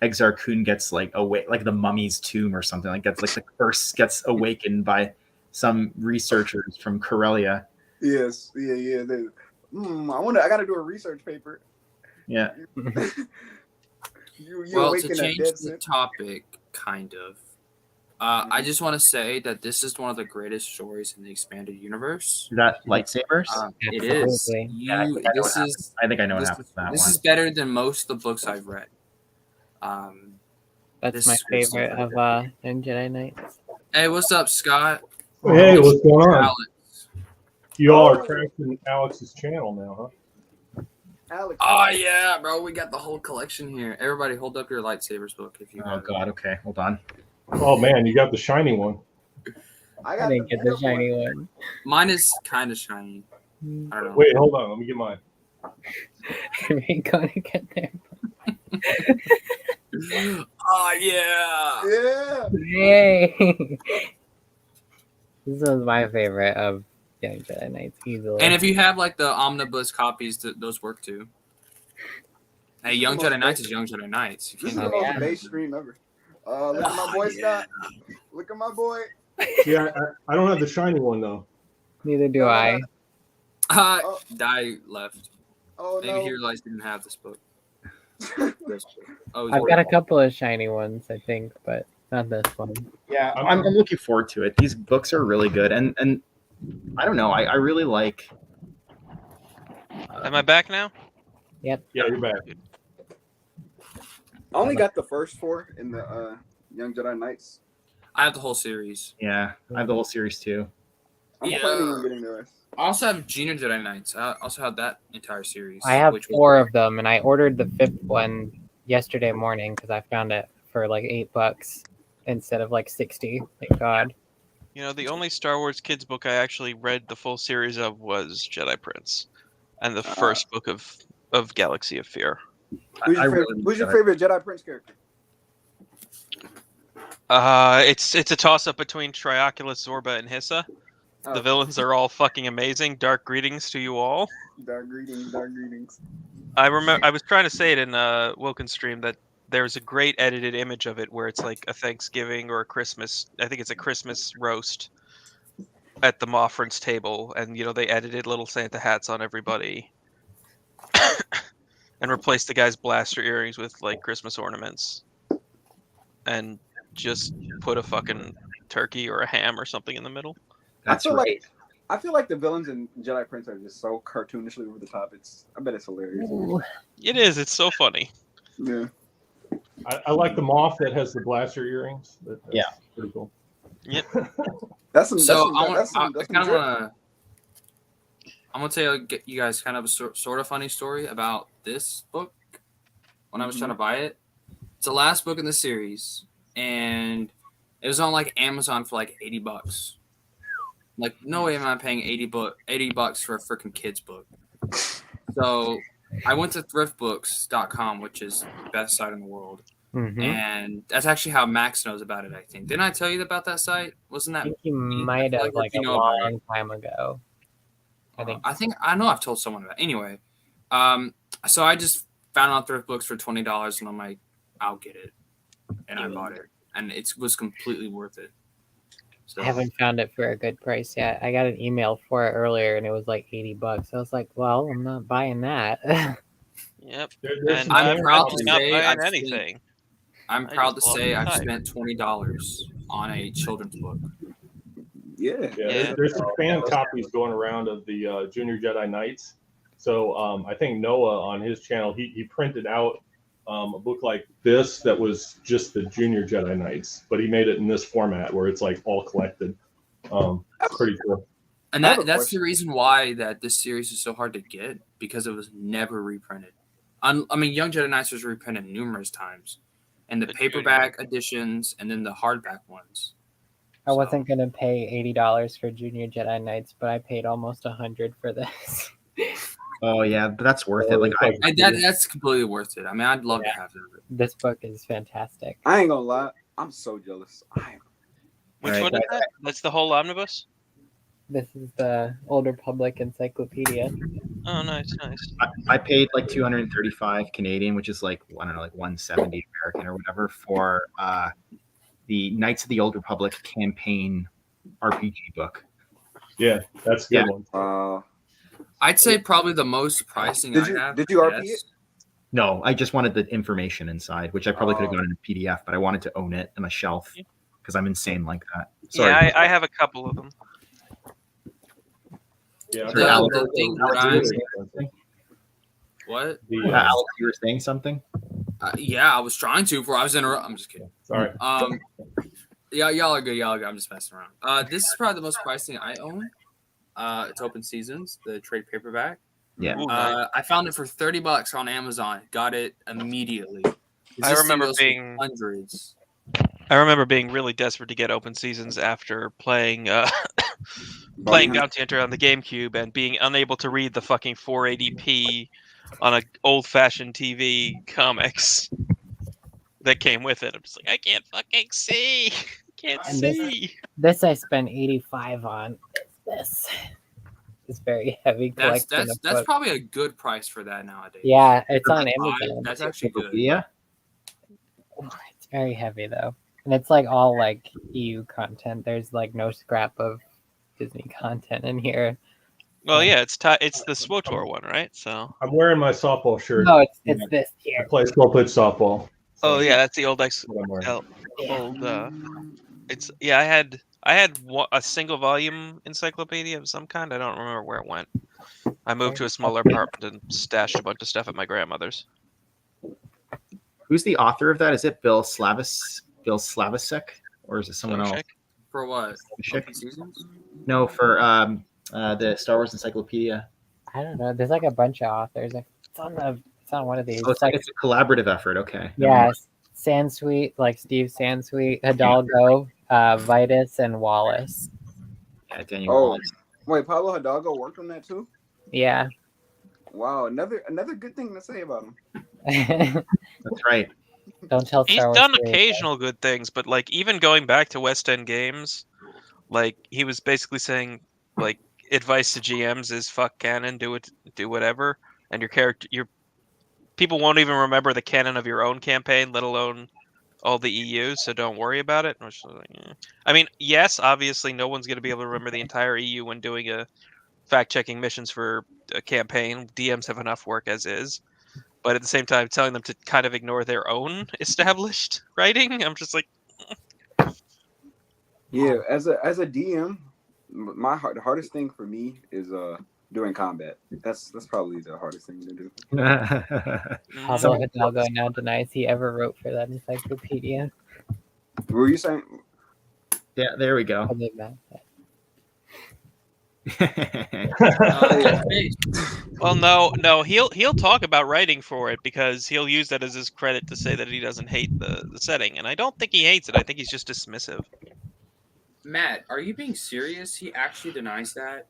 Exar Kun gets like awake, like the mummy's tomb or something like that's like the curse gets awakened by some researchers from Corellia. Yes, yeah. I got to do a research paper. Yeah. Well, to change the topic, kind of, I just want to say that this is one of the greatest stories in the expanded universe. Is that lightsabers? It is. I think I know what happens to that one. This is better than most of the books I've read. That's my favorite of Jedi Knights. Hey, what's up, Scott? Hey, what's going on? Alex. You all are tracking Alex's channel now, huh? Alex. Oh yeah, bro, we got the whole collection here. Everybody, hold up your lightsabers book if you. Oh God, okay, hold on. Oh man, you got the shiny one. I didn't get the shiny one. Mine is kind of shiny. I don't know. Wait, hold on, let me get mine. We gotta get there. Oh yeah. Yeah. Yay! This was my favorite of Young Jedi Knights easily. And if you have like the omnibus copies, those work too. Hey, Young Jedi Knights is Young Jedi Knights. You This is can't the do most that. base stream ever. Look at my boy Scott. Look at my boy. Yeah, I don't have the shiny one though. Neither do No, no, I. Oh. Di left. Oh Maybe he no. realized he didn't have this book. This book. Oh, he's I've got a working. couple of shiny ones, I think, but not this one. Yeah, I'm looking forward to it. These books are really good, and I don't know. I really like. Am I back now? Yeah, you're back. I only got the first 4 in the Young Jedi Knights. I have the whole series. Yeah, I have the whole series too. I'm Yeah. planning on getting the rest. I also have Junior Jedi Knights. I also have that entire series. I have which was 4 great. of them, and I ordered the 5th one yesterday morning because I found it for like $8 instead of like 60. Thank God. You know, the only Star Wars kids book I actually read the full series of was Jedi Prince, and the first book of Galaxy of Fear. Who's your, really who's your Jedi. favorite Jedi Prince character? It's a toss up between Trioculus, Zorba, and Hissa. The villains are all fucking amazing. Dark greetings to you all. Dark greetings, dark greetings. I remember I was trying to say it in Wilkins' stream that there's a great edited image of it where it's like a Thanksgiving or a Christmas. I think it's a Christmas roast at the Moffrin's table, and you know they edited little Santa hats on everybody, and replaced the guy's blaster earrings with like Christmas ornaments, and just put a fucking turkey or a ham or something in the middle. That's I feel right. I feel like the villains in Jedi Prince are just so cartoonishly over the top. I bet it's hilarious. It is. It's so funny. Yeah. I like the moth that has the blaster earrings. That's Yeah. pretty cool. That's some. So That's some I kind of want to. I'm gonna tell you guys kind of a sort of funny story about this book. When I was trying to buy it, it's the last book in the series, and it was on like Amazon for like $80. Like, no way am I paying $80 for a freaking kids book. So I went to thriftbooks.com, which is the best site in the world. Mm-hmm. And that's actually how Max knows about it, I think. Didn't I tell you about that site? Wasn't I that? think you might have like you a know about long time ago. I know I've told someone about it. Anyway, so I just found it on Thrift Books for $20, and I'm like, I'll get it. And I bought it. And it was completely worth it. So, I haven't found it for a good price yet. I got an email for it earlier, and it was like $80. I was like, well, I'm not buying that. Yep. There's And some I'm fan proud to copies. not say buying I've anything. I'm I proud to just love say the I've type. spent $20 on a children's book. Yeah. Yeah, Yeah. there's some fan copies going around of the Junior Jedi Knights. So I think Noah on his channel, he printed out a book like this that was just the Junior Jedi Knights, but he made it in this format where it's like all collected. It's pretty cool. And I have a that's question. the reason why that this series is so hard to get, because it was never reprinted. I mean, Young Jedi Knights was reprinted numerous times, and the The paperback editions, and then the hardback ones. I wasn't gonna pay $80 for Junior Jedi Knights, but I paid almost $100 for this. Oh yeah, but that's worth it. Like That's completely worth it. I mean, I'd love to have that. This book is fantastic. I ain't gonna lie. I'm so jealous. Which Right. one is that? That's the whole omnibus? This is the Old Republic Encyclopedia. Oh, nice, nice. I paid like 235 Canadian, which is like I don't know, like 170 American or whatever, for the Knights of the Old Republic campaign RPG book. Yeah, that's a good Yeah. one. I'd say probably the most pricing Did I you- have. did you RP yes. No, I just wanted the information inside, which I probably could have Oh. gotten in a PDF, but I wanted to own it on a shelf because I'm insane like that. Sorry. Yeah, I have a couple of them. Yeah, Sorry, The- Alex, the thing Alex, that you were I'm- saying something? What? Alex, you were saying something? Yeah, I was trying to before I was interrupted. I'm just kidding. Sorry. Yeah, y'all are good. Y'all are good. I'm just messing around. This is probably the most pricing I own. It's Open Seasons, the trade paperback. Yeah. Ooh, nice. I found it for $30 on Amazon. Got it immediately. I This thing remember goes for being- hundreds. I remember being really desperate to get Open Seasons after playing playing Bounty Hunter on the GameCube and being unable to read the fucking 480p on a old-fashioned TV comics. that came with it. I'm just like, I can't fucking see. Can't And this- see. This I spent 85 on. This is very heavy collection of That's books. probably a good price for that nowadays. Yeah, it's on 35, Amazon. That's actually good. Yeah. It's very heavy though, and it's like all like EU content. There's like no scrap of Disney content in here. Well, yeah, it's the SWOTOR one, right? So. I'm wearing my softball shirt. No, it's this I here. play slow pitch softball. Oh yeah, that's the old That's what I'm wearing. It's I had a single volume encyclopedia of some kind. I don't remember where it went. I moved to a smaller apartment and stashed a bunch of stuff at my grandmother's. Who's the author of that? Is it Bill Slavicsek, or is it someone else? For what? Slavicsek? Open Seasons? No, for the Star Wars Encyclopedia. I don't know. There's like a bunch of authors. It's on one of these. Oh, it's a collaborative effort. Okay. Yeah, Sansweet, like Steve Sansweet, Hidalgo, Vitus, and Wallace. Yeah, Daniel Oh, Wallace. wait, Pablo Hidalgo worked on that too? Yeah. Wow, another good thing to say about him. That's right. Don't tell He's Star Wars. done stories, occasional good things, but like even going back to West End Games, like he was basically saying, like advice to GMs is fuck canon, do whatever, and your people won't even remember the canon of your own campaign, let alone all the EU. So don't worry about it. I mean, yes, obviously, no one's going to be able to remember the entire EU when doing a fact-checking missions for a campaign. DMs have enough work as is. But at the same time, telling them to kind of ignore their own established writing, I'm just like, Yeah, as a DM, the hardest thing for me is doing combat. That's probably the hardest thing to do. Pablo Hidalgo now denies he ever wrote for that encyclopedia. What were you saying? Yeah, there we go. Other than that. well, no, he'll talk about writing for it because he'll use that as his credit to say that he doesn't hate the setting, and I don't think he hates it. I think he's just dismissive. Matt, are you being serious? He actually denies that?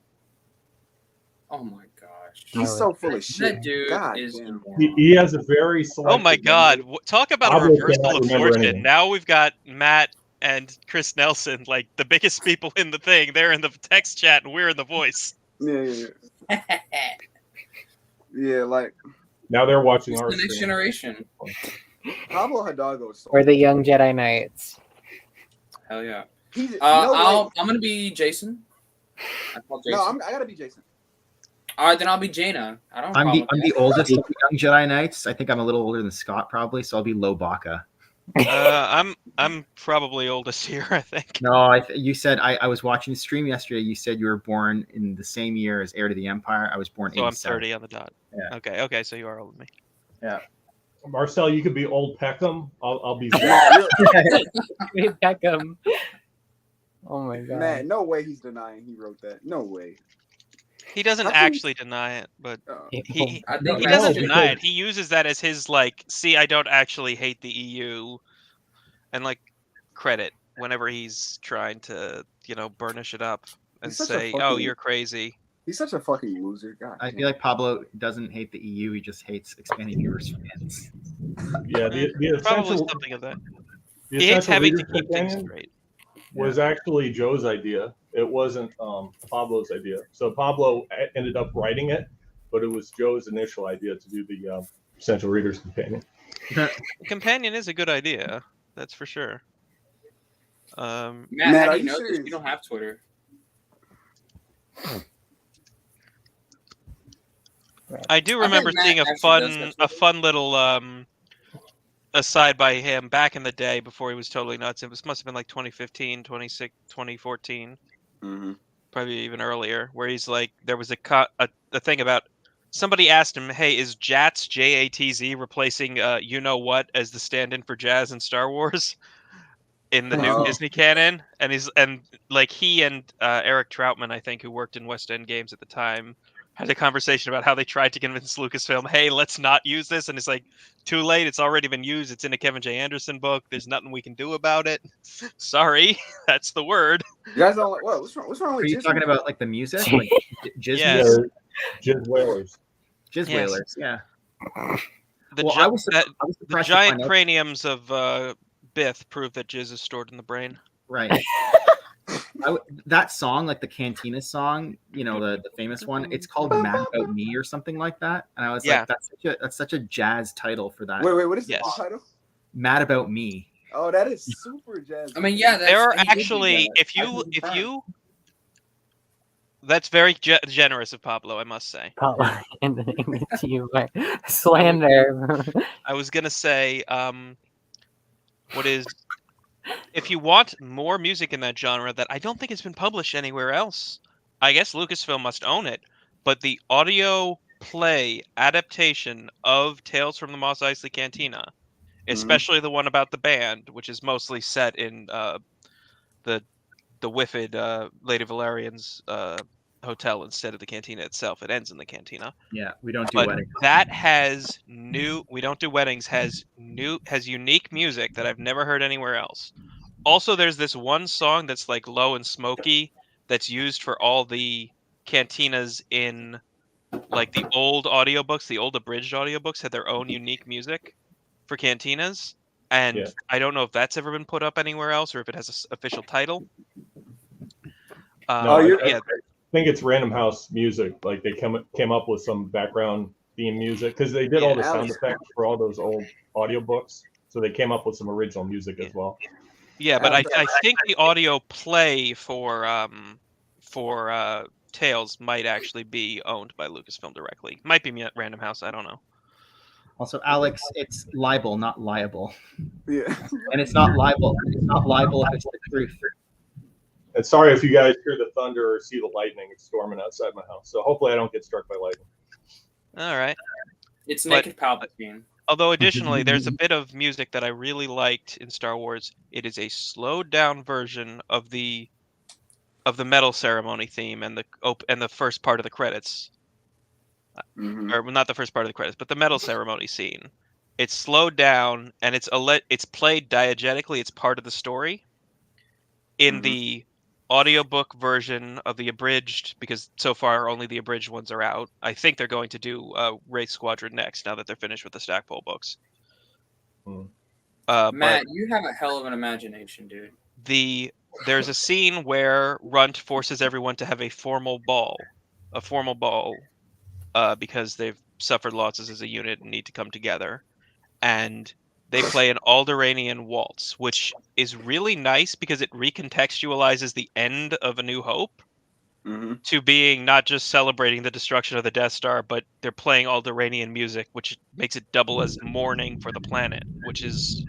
Oh my gosh. He's so full of shit. That dude God is damn. He has a very selective Oh my god, talk about a Pablo reversal cannot of remember fortune. anything. Now we've got Matt and Chris Nelson, like the biggest people in the thing. They're in the text chat and we're in the voice. Yeah. Yeah, like Now they're watching It's our the next stream. generation. Pablo Hidalgo is so Or the Young Jedi Knights. Hell yeah. He's, no way. I'm gonna be Jason. I call Jason. No, I gotta be Jason. All right, then I'll be Jaina. I don't. I'm problem with the that. oldest of the Young Jedi Knights. I think I'm a little older than Scott probably, so I'll be Lobaka. I'm probably oldest here, I think. No, you said I was watching the stream yesterday. You said you were born in the same year as Heir to the Empire. I was born. So I'm 87. 30 on the dot. Yeah. Okay, so you are older than me. Yeah. Marcel, you could be old Peckham. I'll be. Beckham. Oh my god. Man, no way he's denying he wrote that. No way. He doesn't How can actually deny it, but he I think he Matt doesn't should- deny it. He uses that as his like, see, I don't actually hate the EU, and like credit whenever he's trying to, burnish it up and He's such a say, "Oh, fucking- you're crazy." He's such a fucking loser. God. I feel like Pablo doesn't hate the EU. He just hates expanding universe fans. Yeah, the Probably essential. something of that. The He hates essential having to reader's keep things companion straight. was actually Joe's idea. It wasn't Pablo's idea. So Pablo ended up writing it, but it was Joe's initial idea to do the essential reader's companion. The companion is a good idea. That's for sure. Matt, Matt, how are do you you know this? serious? You don't have Twitter. I do I remember bet Matt seeing a actually does fun, have Twitter. little aside by him back in the day before he was totally nuts. It must have been like 2015, 2014, Mm-hmm. probably even earlier, where he's like, there was a thing about somebody asked him, "Hey, is Jats JATZ replacing you know what as the stand-in for Jazz in Star Wars in the new Oh. Disney canon?" And he and Eric Troutman, I think, who worked in West End Games at the time, had a conversation about how they tried to convince Lucasfilm, "Hey, let's not use this," and it's like, too late. It's already been used. It's in a Kevin J. Anderson book. There's nothing we can do about it. Sorry, that's the word. You guys don't like what? What's wrong Are with you Disney? talking about like the music, like Jizz Yes. music? Jizz Whalers. Jizz Yes. Whalers? Yeah. The, Well, gi- I was that, the surprised to giant find out. craniums of Bith prove that jizz is stored in the brain. Right. That song, like the Cantina song, the famous one, it's called "Mad About Me" or something like that. And I was Yeah. like, that's such a jazz title for that. Wait, what is Yes. the title? "Mad About Me." Oh, that is super jazzy. I mean, yeah, There are he did do actually, that. if you, that's very generous of Pablo, I must say. And you slander. I was gonna say, if you want more music in that genre that I don't think has been published anywhere else, I guess Lucasfilm must own it. But the audio play adaptation of Tales from the Mos Eisley Cantina, especially the one about the band, which is mostly set in the Whiffid Lady Valerian's hotel instead of the cantina itself. It ends in the cantina. Yeah, we don't do But weddings. that has we don't do weddings, has unique music that I've never heard anywhere else. Also, there's this one song that's like low and smoky that's used for all the cantinas in like the old audiobooks. The old abridged audiobooks had their own unique music for cantinas, and Yeah. I don't know if that's ever been put up anywhere else or if it has an official title. No, Yeah, I think it's Random House music. Like they came up with some background theme music because they did all the sound effects for all those old audiobooks. So they came up with some original music as well. yeah, but I think the audio play for Tales might actually be owned by Lucasfilm directly. Might be Random House. I don't know. Also, Alex, it's libel, not liable, Yeah. and it's not libel. It's not libel if it's the truth. And sorry if you guys hear the thunder or see the lightning. It's storming outside my house. So hopefully I don't get struck by lightning. All right. It's But- naked Palpatine. Although additionally, there's a bit of music that I really liked in Star Wars. It is a slowed down version of the medal ceremony theme and the first part of the credits, Mhm. or well, not the first part of the credits, but the medal ceremony scene. It's slowed down and it's played diegetically. It's part of the story. In the audiobook version of the abridged, because so far only the abridged ones are out. I think they're going to do Wraith Squadron next now that they're finished with the Stackpole books. Matt, But you have a hell of an imagination, dude. there's a scene where Runt forces everyone to have a formal ball, because they've suffered losses as a unit and need to come together. And they play an Alderanian waltz, which is really nice because it recontextualizes the end of A New Hope to being not just celebrating the destruction of the Death Star, but they're playing Alderanian music, which makes it double as mourning for the planet, which is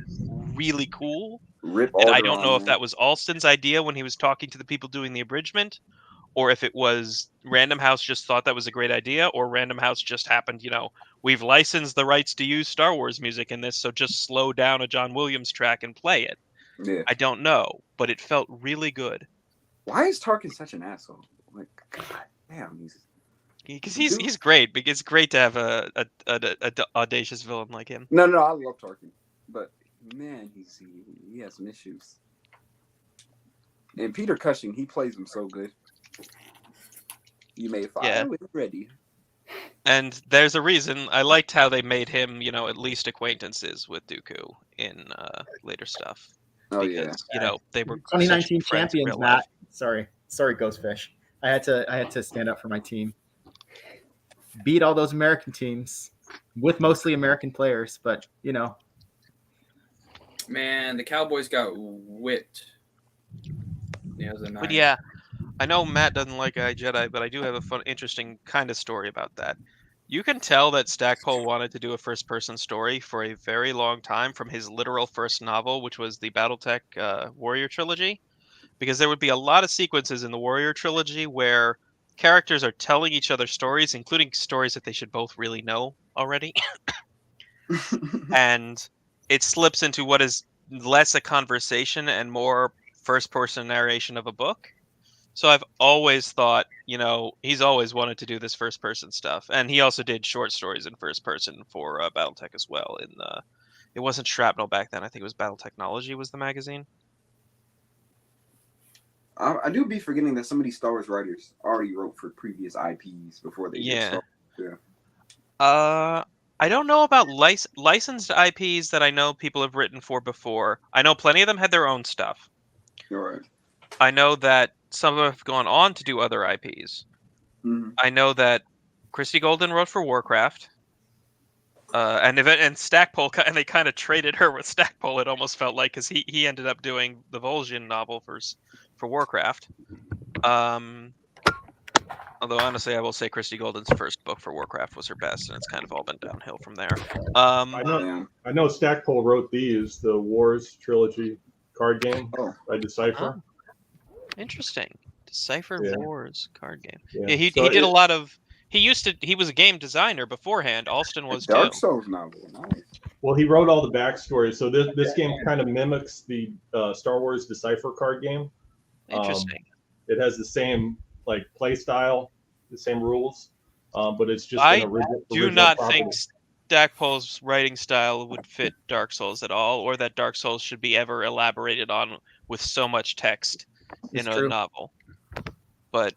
really cool. Rip And I Alderaan, don't know if man. that was Alston's idea when he was talking to the people doing the abridgment, or if it was Random House just thought that was a great idea, or Random House just happened, we've licensed the rights to use Star Wars music in this, so just slow down a John Williams track and play it. Yeah. I don't know, but it felt really good. Why is Tarkin such an asshole? Like, God damn, Because he's great. Because it's great to have a audacious villain like him. No, I love Tarkin, but man, he has some issues. And Peter Cushing, he plays him so good. You may fire when ready. And there's a reason. I liked how they made him, at least acquaintances with Dooku in later stuff. Oh Because, they were 2019 such friends in champions, real Matt. life. Sorry, Ghostfish. I had to stand up for my team. Beat all those American teams with mostly American players, but Man, the Cowboys got whipped. Yeah, it was a But night. yeah, I know Matt doesn't like iJedi, but I do have a fun, interesting kind of story about that. You can tell that Stackpole wanted to do a first-person story for a very long time from his literal first novel, which was the BattleTech Warrior Trilogy, because there would be a lot of sequences in the Warrior Trilogy where characters are telling each other stories, including stories that they should both really know already, and it slips into what is less a conversation and more first-person narration of a book. So I've always thought, he's always wanted to do this first person stuff, and he also did short stories in first person for BattleTech as well. It wasn't Shrapnel back then. I think it was Battle Technology was the magazine. I do be forgetting that some of these Star Wars writers already wrote for previous IPs before they did Yeah. Star Wars. Yeah. I I don't know about licensed IPs that I know people have written for before. I know plenty of them had their own stuff. You're right. I know that some of them have gone on to do other IPs. Mm-hmm. I know that Christy Golden wrote for Warcraft. And Stackpole, and they kind of traded her with Stackpole. It almost felt like, because he ended up doing the Vol'jin novel for Warcraft. Although honestly, I will say Christy Golden's first book for Warcraft was her best, and it's kind of all been downhill from there. Yeah. I know Stackpole wrote the Wars trilogy card game Oh. by Decipher. Interesting. Decipher Yeah. Wars card game. Yeah. Yeah, he So did a lot of. He was a game designer beforehand. Alston was Dark too. Souls novel. Nice. Well, he wrote all the backstory. So this game kind of mimics the Star Wars Decipher card game. Interesting. It has the same like play style, the same rules, but it's just I an original. do not think Stackpole's writing style would fit Dark Souls at all, or that Dark Souls should be ever elaborated on with so much text in a novel. But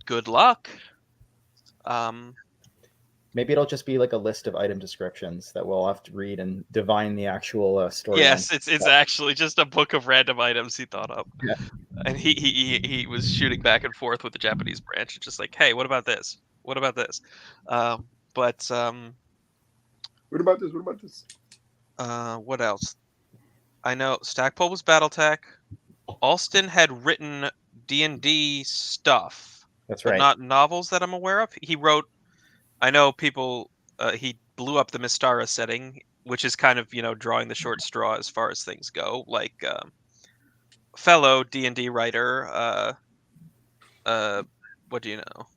good luck. Maybe it'll just be like a list of item descriptions that we'll have to read and divine the actual story. Yes, it's actually just a book of random items he thought up. Yeah. And he was shooting back and forth with the Japanese branch, just like, hey, what about this? What about this? What about this? What about this? What else? I know Stackpole was BattleTech. Alston had written D&D stuff. That's but right. not novels that I'm aware of. He wrote. I know people. He blew up the Mystara setting, which is kind of drawing the short straw as far as things go. Like fellow D&D writer. What do you know?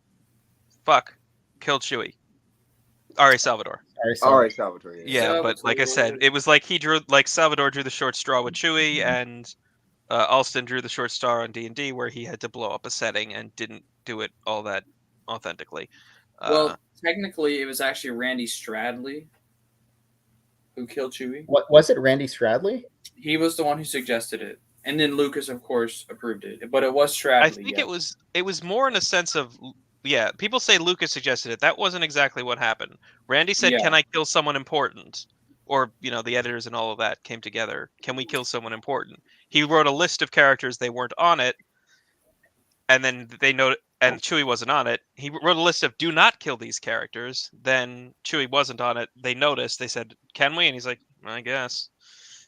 Fuck, killed Chewie. Ari Salvador. All right, Salvatore. Yeah, but like I said, it was like Salvador drew the short straw with Chewie, and Alston drew the short straw on D&D, where he had to blow up a setting and didn't do it all that authentically. Well, technically, it was actually Randy Stradley who killed Chewie. What was it, Randy Stradley? He was the one who suggested it, and then Lucas, of course, approved it. But it was Stradley. I think it was more in a sense of people say Lucas suggested it. That wasn't exactly what happened. Randy said, "Can I kill someone important?" Or the editors and all of that came together. Can we kill someone important? He wrote a list of characters. They weren't on it, and then they noted. And Chewie wasn't on it. He wrote a list of do not kill these characters. Then Chewie wasn't on it. They noticed. They said, "Can we?" And he's like, "I guess."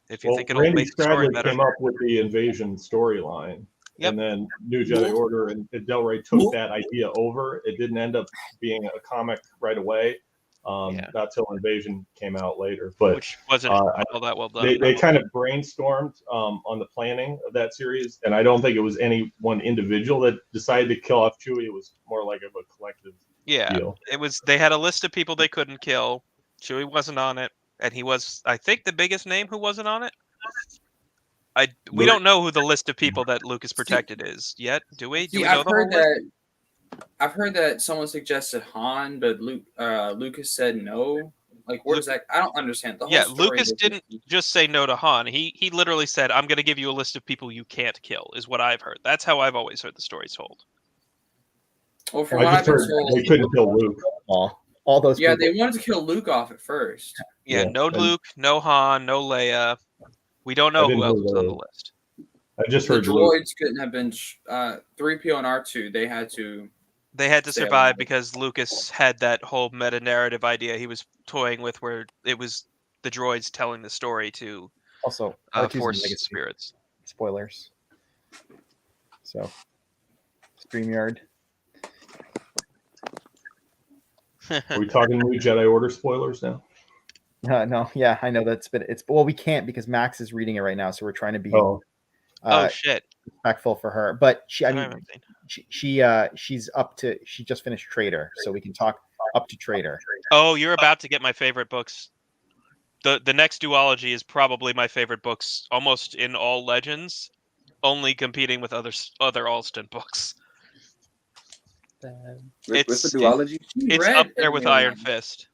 If you think it'll Randy make the story Stradley better. came up with the invasion storyline, and then New Jedi Order and Del Rey took that idea over. It didn't end up being a comic right away. Not till Invasion came out later, but which wasn't all that well done. They kind of brainstormed on the planning of that series, and I don't think it was any one individual that decided to kill off Chewie. It was more like of a collective deal. It was. They had a list of people they couldn't kill. Chewie wasn't on it, and he was, I think, the biggest name who wasn't on it. We don't know who the list of people that Lucas protected is yet, do we? Do we know the whole list? I've heard that someone suggested Han, but Lucas said no. Like, where does that? I don't understand. The whole story Lucas didn't just say no to Han. He literally said, "I'm going to give you a list of people you can't kill," is what I've heard. That's how I've always heard the story told. Well, from what I've been told, they couldn't kill Luke. All those. Yeah, people. they wanted to kill Luke off at first. No Luke, no Han, no Leia. We don't know who else was on the list. I just the heard droids couldn't have been 3PO and R2. They had to. They had to survive because Lucas had that whole meta-narrative idea he was toying with, where it was the droids telling the story to also Force spirits. Spoilers. So, StreamYard. Are we talking New Jedi Order spoilers now? No, yeah, I know that's, but we can't because Max is reading it right now, so we're trying to be shit, respectful for her. But she's up to, she just finished Traitor, so we can talk up to Traitor. Oh, you're about to get my favorite books. The next duology is probably my favorite books, almost in all Legends, only competing with other Alston books. What's the duology? It's up there with Iron Fist.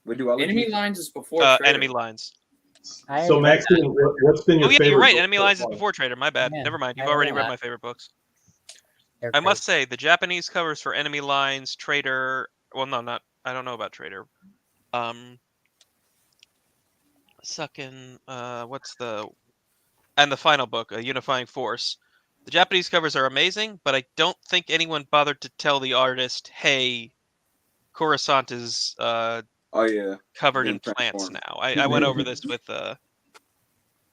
What duology? Enemy Lines is before Enemy Lines. So Maxine, what's been your favorite? You're right. Enemy Lines is before Traitor. My bad. Never mind. You've already read my favorite books. I must say the Japanese covers for Enemy Lines, Traitor. Well, no, not. I don't know about Traitor. Sucking. And the final book, A Unifying Force. The Japanese covers are amazing, but I don't think anyone bothered to tell the artist, "Hey, Coruscant is Oh yeah, covered being in plants transformed. now." I went over this with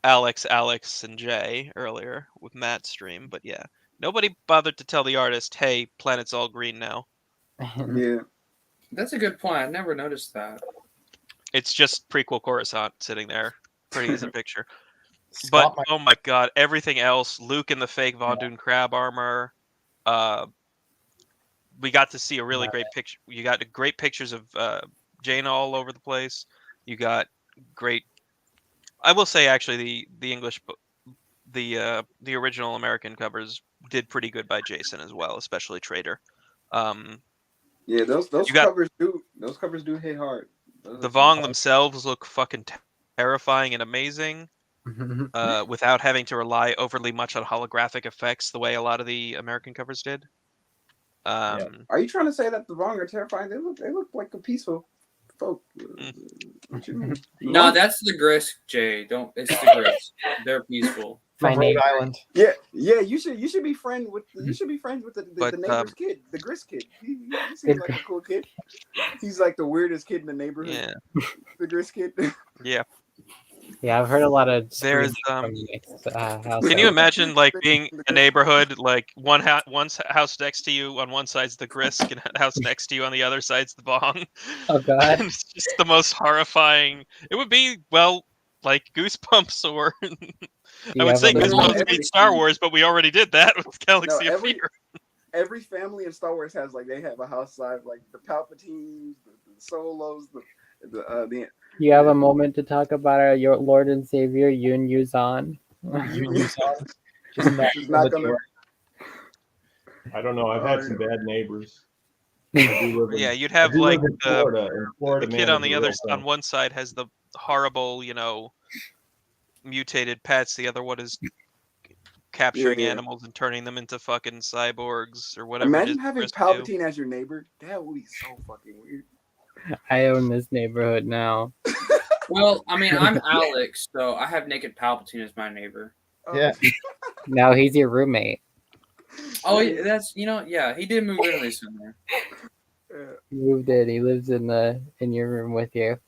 Alex, and Jay earlier with Matt's stream, but yeah, nobody bothered to tell the artist, "Hey, planet's all green now." Yeah, That's a good point. I never noticed that. It's just prequel Coruscant sitting there, pretty as a picture. Scott, But oh my god, everything else, Luke in the fake Von Dune crab armor. We got to see a really great picture. You got great pictures of Jaina all over the place. You got great. I will say actually the English the original American covers did pretty good by Jason as well, especially Trader. yeah. Those You got- covers do hit hard. Those The are some Vong hard- themselves look fucking terrifying and amazing. Without having to rely overly much on holographic effects the way a lot of the American covers did. Are you trying to say that the Vong are terrifying? They look like a peaceful folk. What you mean? No, that's the grist, Jay. It's the grist. They're peaceful. My from Rhode neighbor. Island. Yeah. You should be friends with the But, neighbor's kid, the grist kid. He seems like a cool kid. He's like the weirdest kid in the neighborhood. Yeah, The grist kid. yeah. Yeah, I've heard a lot of. There's screaming from mixed households. Can you imagine like being a neighborhood, like one house next to you on one side's the Grisk and a house next to you on the other side's the Bong? Oh god. And it's just the most horrifying. It would be like Goosebumps, or I You would have say a little- Goosebumps meets Star Wars, but we already did that with Galaxy No, of Fear. Every family in Star Wars has they have a house side, like the Palpatines, the Solos, the You have a moment to talk about your Lord and Savior Yun Yuzan. She's not gonna. I don't know. I've had some bad neighbors. I do live in- Yeah, you'd I have do like live in Florida, and Florida the man kid is on the a other real thing. on one side has the horrible, mutated pets. The other one is capturing Yeah. animals and turning them into fucking cyborgs or whatever. Imagine it is having Chris do. Palpatine as your neighbor. That would be so fucking weird. I own this neighborhood now. Well, I mean, I'm Alex, so I have Naked Palpatine as my neighbor. Yeah. Now he's your roommate. Oh, that's yeah, he did move in recently. He moved in. He lives in your room with you.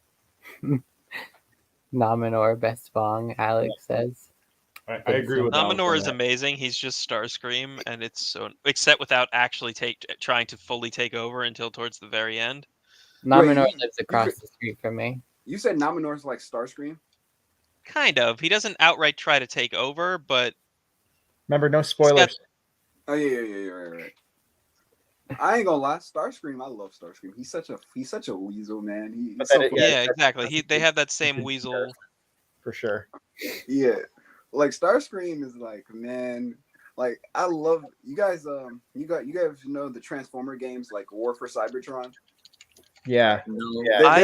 Nominor best bong, Alex says. I agree with Alex Nominor on is that. amazing. He's just Starscream, and it's so except without actually trying to fully take over until towards the very end. Nominor you- lives across the street from me. You said Nominor's like Starscream? Kind of. He doesn't outright try to take over, but Remember, no spoilers. Oh yeah, right. I ain't gonna lie, Starscream. I love Starscream. He's such a weasel, man. He's But so then funny. yeah, exactly. They have that same weasel. For sure. Yeah, like Starscream is like, man, like I love you guys. You guys know the Transformer games like War for Cybertron. Yeah. No. Yeah.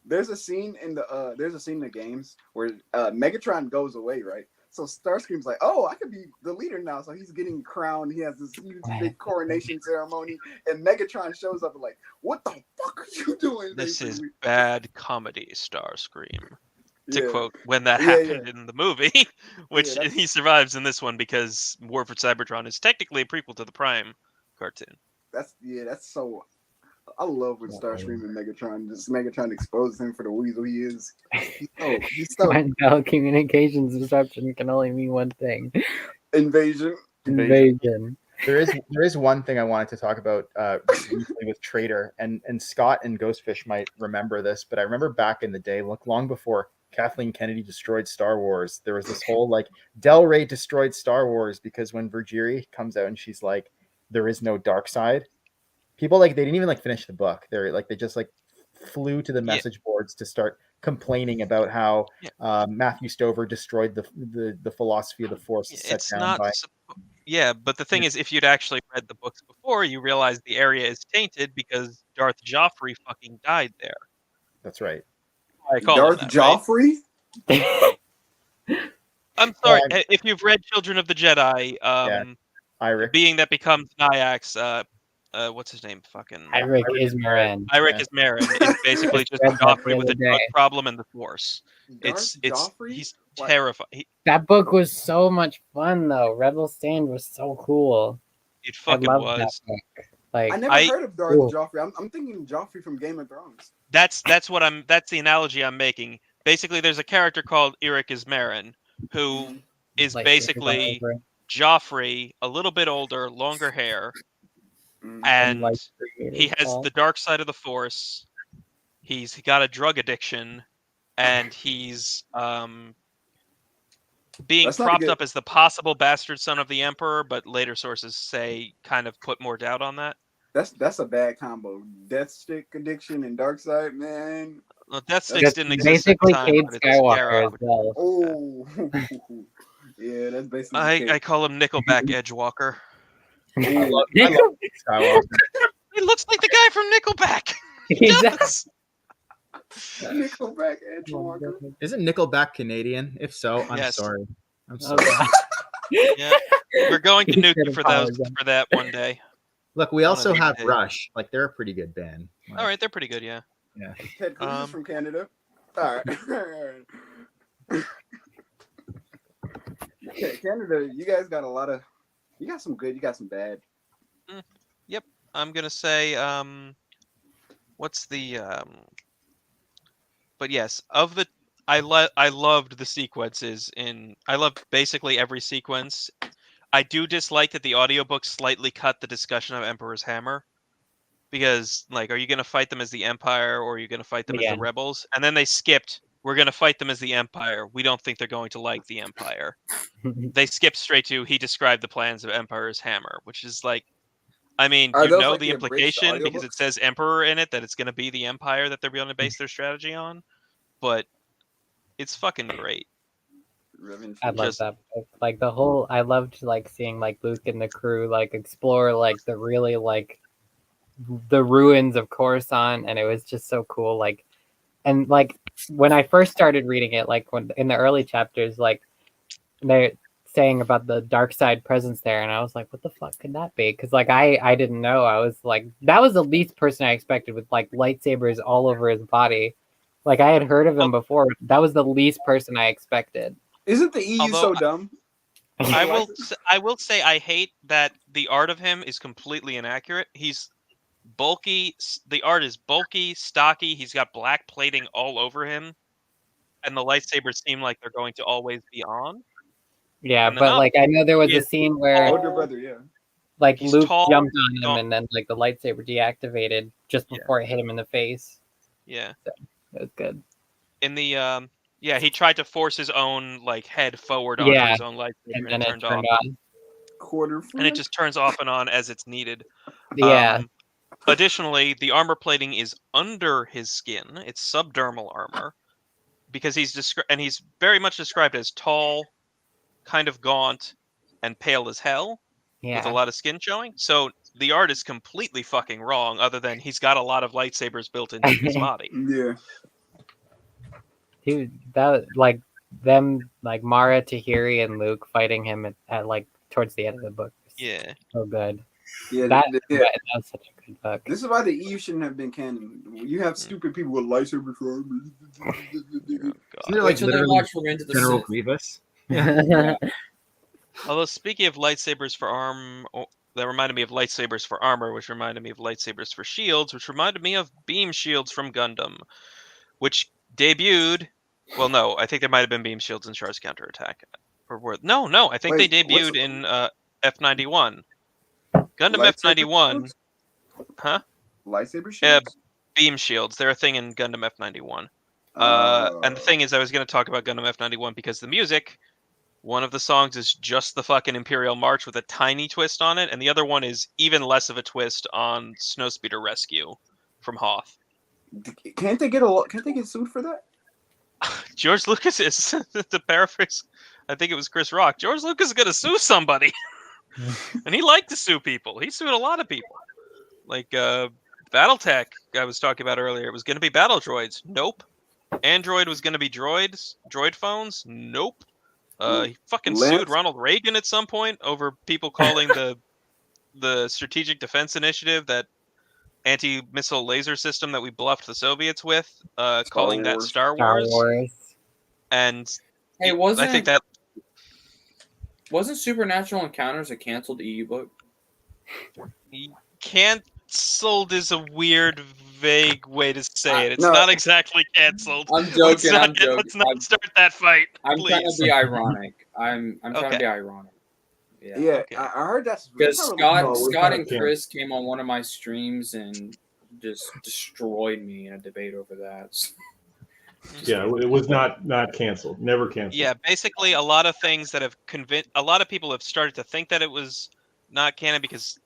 There's a scene in the games where Megatron goes away, right? So Starscream's like, oh, I could be the leader now. So he's getting crowned. He has this huge big coronation ceremony, and Megatron shows up and like, what the fuck are you doing? This is basically? bad comedy, Starscream. To Yeah. quote when that Yeah, happened in the movie, which that's- he survives in this one because War for Cybertron is technically a prequel to the Prime cartoon. That's so. I love when Starscream and Megatron exposes him for the weasel he is. He's so Mindell communications disruption can only mean one thing: invasion. invasion. There is one thing I wanted to talk about briefly with Trader, and Scott and Ghostfish might remember this, but I remember back in the day, long before Kathleen Kennedy destroyed Star Wars, there was this whole like Del Rey destroyed Star Wars because when Vergiri comes out and she's like, there is no dark side. People they didn't even finish the book. They just flew to the message boards to start complaining about how Matthew Stover destroyed the philosophy of the Force. It's not. Yeah, but the thing is, if you'd actually read the books before, you realize the area is tainted because Darth Joffrey fucking died there. That's right. I call Darth him that, Joffrey. right? I'm sorry. If you've read Children of the Jedi, Iric. being that becomes Nyax, what's his name? Fucking Eric Ismarin. Eirik Yeah. Ismarin is basically just Read that the Joffrey with other a drug day. problem and the Force. Dark It's Joffrey? he's What? terrifying. That book was so much fun though. Rebel Stand was so cool. It I fucking loved that was. book. Like I never heard of Darth Ooh. Joffrey. I'm thinking Joffrey from Game of Thrones. That's the analogy I'm making. Basically, there's a character called Eirik Ismarin who is like basically Joffrey, a little bit older, longer hair, and like he has the dark side of the Force. He's got a drug addiction, and he's being That's not propped good. up as the possible bastard son of the Emperor, but later sources say kind of put more doubt on that. That's a bad combo. Death stick addiction and dark side, man. Well, Death Sticks didn't exist basically at the time, Cade but it's Skywalker Scarab. as well. Oh, yeah, that's basically. I call him Nickelback Edgewalker. I love Luke Skywalker. He looks like the guy from Nickelback. He does. Nickelback Edgewalker. Isn't Nickelback Canadian? If so, I'm Yes. sorry. I'm Oh, sorry. God. Yeah, we're going to You nuke should you for those apologize. for that one day. Look, we One also of these have days. Rush. Like, they're a pretty good band. Like, All right, they're pretty good. Yeah. Ted Cruz is from Canada. All right. Okay, Canada, you guys got a lot of. You got some good. You got some bad. Yep. I'm gonna say what's the But yes, of the I loved the sequences in. I loved basically every sequence. I do dislike that the audiobook slightly cut the discussion of Emperor's Hammer. Because, like, are you going to fight them as the Empire or are you going to fight them as Yeah. the Rebels? And then they skipped, we're going to fight them as the Empire. We don't think they're going to like the Empire. They skipped straight to, he described the plans of Emperor's Hammer, which is like, I mean, Are you those know like the the abridged implication because audiobooks? it says Emperor in it, that it's going to be the Empire that they're going to base their strategy on. But it's fucking great. Revenge. I love Just- that book. Like the whole, I loved like seeing like Luke and the crew like explore like the really like the ruins of Coruscant, and it was just so cool. Like, and like when I first started reading it, like when in the early chapters, like they're saying about the dark side presence there, and I was like, what the fuck could that be? Because like I didn't know. I was like, that was the least person I expected with like lightsabers all over his body. Like I had heard of him before. But that was the least person I expected. Isn't the EU Although so dumb? I will say I hate that the art of him is completely inaccurate. He's bulky. The art is bulky, stocky. He's got black plating all over him, and the lightsabers seem like they're going to always be on. Yeah, And but then like I know there was he a is scene where Older brother, yeah. like He's Luke tall, jumped on him tall. and then like the lightsaber deactivated just Yeah. before it hit him in the face. Yeah. It was good. In the yeah, he tried to force his own like head forward onto Yeah, his own lightsaber, And and then it it turned turned off, on. Quarter. and it just turns off and on as it's needed. Yeah. Additionally, the armor plating is under his skin. It's subdermal armor because he's he's very much described as tall, kind of gaunt, and pale as hell with a Yeah. lot of skin showing. So the art is completely fucking wrong. Other than he's got a lot of lightsabers built into his body. Yeah. That like them like Mara, Tahiri, and Luke fighting him at like towards the end of the book. was Yeah. So good. Yeah. That yeah. was such a good book. This is why the EU shouldn't have been canon. You have stupid people with lightsabers for armor. Oh, Isn't God. there, Wait like till they literally watch Revenge of the General Sith. Grievous? Although speaking of lightsabers for arm, that reminded me of lightsabers for armor, which reminded me of lightsabers for shields, which reminded me of beam shields from Gundam, which debuted. Well, no, I think there might have been beam shields in Char's counterattack. No, I think Wait, they what's debuted in F91. Gundam Lightsaber F91, shields? huh? Lightsaber Yeah, shields? beam shields. They're a thing in Gundam F91. And the thing is, I was going to talk about Gundam F91 because the music, one of the songs is just the fucking Imperial March with a tiny twist on it, and the other one is even less of a twist on Snowspeeder Rescue from Hoth. Can't they get sued for that? George Lucas is, to paraphrase, I think it was Chris Rock, George Lucas is going to sue somebody. And he liked to sue people. He sued a lot of people. Like Battletech I was talking about earlier, it was going to be battle droids. Nope. Android was going to be droids. Droid phones. Nope. He fucking Lance- sued Ronald Reagan at some point over people calling the the Strategic Defense Initiative, that anti-missile laser system that we bluffed the Soviets with, calling that Wars. Star Star Wars. Wars. And Hey, I think that wasn't Supernatural Encounters a canceled EU book? canceled is a weird, vague way to say it. It's No. not exactly canceled. I'm joking. Let's not start that fight, I'm please. trying to be ironic. I'm trying to Okay. be ironic. Yeah. Yeah, Okay. I heard that's Because really Scott, No, it was Scott not and canceled. Chris came on one of my streams and just destroyed me in a debate over that. Yeah, it was not canceled. Never canceled. Yeah, basically, a lot of things that have a lot of people have started to think that it was not canon, because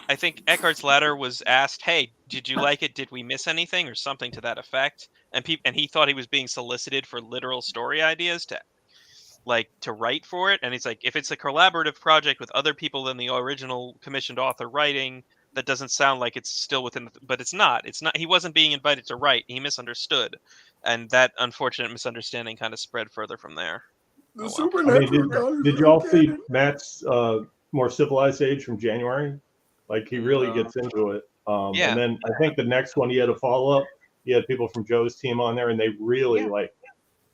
I think Eckhart's Ladder was asked, "Hey, did you like it? Did we miss anything?" or something to that effect, and he thought he was being solicited for literal story ideas to write for it, and he's like, if it's a collaborative project with other people than the original commissioned author writing, that doesn't sound like it's still within but it's not. He wasn't being invited to write. He misunderstood, and that unfortunate misunderstanding kind of spread further from there. The Oh, well. Supernatural. Did you all see Matt's More Civilized Age from January? Like, he really gets into it. Yeah. And then I think the next one, he had a follow-up. He had people from Joe's team on there, and they really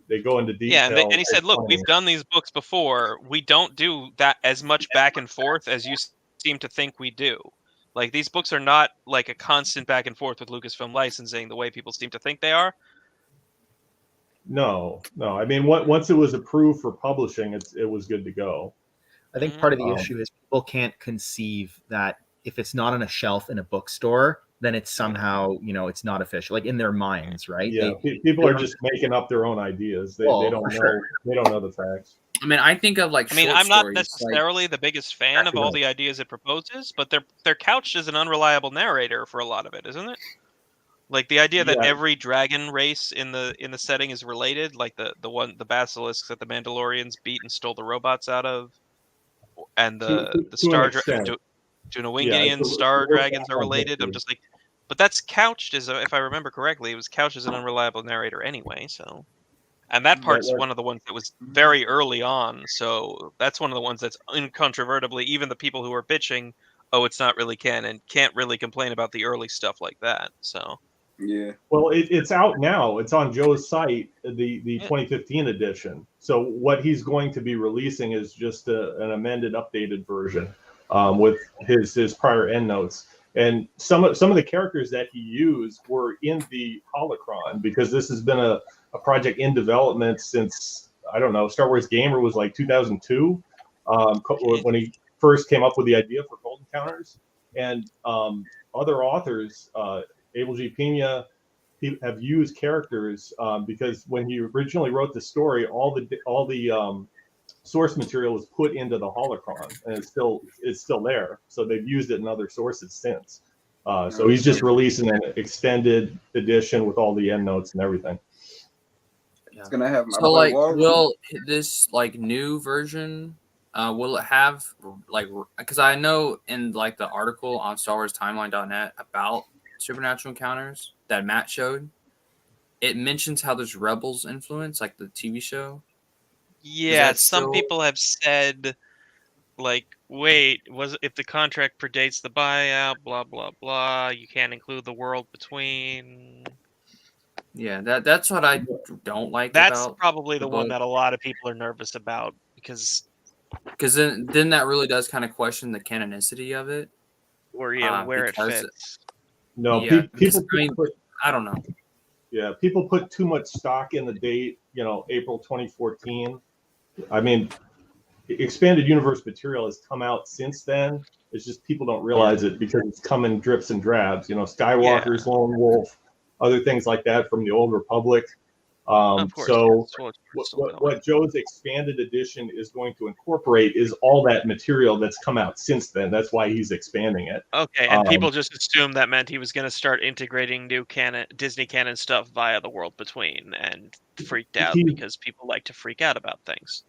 they go into detail. Yeah, and he said, look, we've done these books before. We don't do that as much back and forth as you seem to think we do. Like, these books are not like a constant back and forth with Lucasfilm licensing the way people seem to think they are. No. I mean, once it was approved for publishing, it was good to go. I think part of the issue is people can't conceive that if it's not on a shelf in a bookstore, then it's somehow, it's not official, like in their minds, right? Yeah, people are just making up their own ideas. They don't know. Sure. They don't know the facts. I mean, I think of like. I'm not stories, necessarily the biggest fan of all the ideas it proposes, but they're couched as an unreliable narrator for a lot of it, isn't it? Like the idea that every dragon race in the setting is related, like the basilisks that the Mandalorians beat and stole the robots out of, and the star Dunawinginian star dragons are related. I'm just like, but that's couched as if I remember correctly, it was couched as an unreliable narrator anyway. So, and that part's one of the ones that was very early on. So that's one of the ones that's incontrovertibly, even the people who are bitching, oh, it's not really canon, can't really complain about the early stuff like that. So. Yeah. Well, it's out now. It's on Joe's site, the 2015 edition. So what he's going to be releasing is just an amended, updated version with his prior endnotes. And some of the characters that he used were in the Holocron, because this has been a project in development since, I don't know, Star Wars Gamer was like 2002 when he first came up with the idea for Golden Counters. And other authors, Abel G. Pena, have used characters because when he originally wrote the story, all the source material was put into the Holocron, and it's still there. So they've used it in other sources since. So he's just releasing an extended edition with all the endnotes and everything. It's gonna have so like, will this like new version? Will it have like? Because I know in like the article on StarWarsTimeline.net about Supernatural Encounters that Matt showed, it mentions how there's Rebels influence, like the TV show. Yeah, some people have said, like, wait, if the contract predates the buyout, blah blah blah, you can't include the world between. Yeah, that's what I don't like. That's about probably the one that a lot of people are nervous about, because then that really does kind of question the canonicity of it, or where it fits. No, yeah, people. I don't know. Yeah, people put too much stock in the date. April 2014. I mean, expanded universe material has come out since then. It's just people don't realize it because it's come in drips and drabs. Skywalker's Lone Wolf, other things like that from the Old Republic. Of course, so what Joe's expanded edition is going to incorporate is all that material that's come out since then. That's why he's expanding it. Okay, and people just assumed that meant he was going to start integrating new canon, Disney canon stuff via the World Between, and freaked out because people like to freak out about things.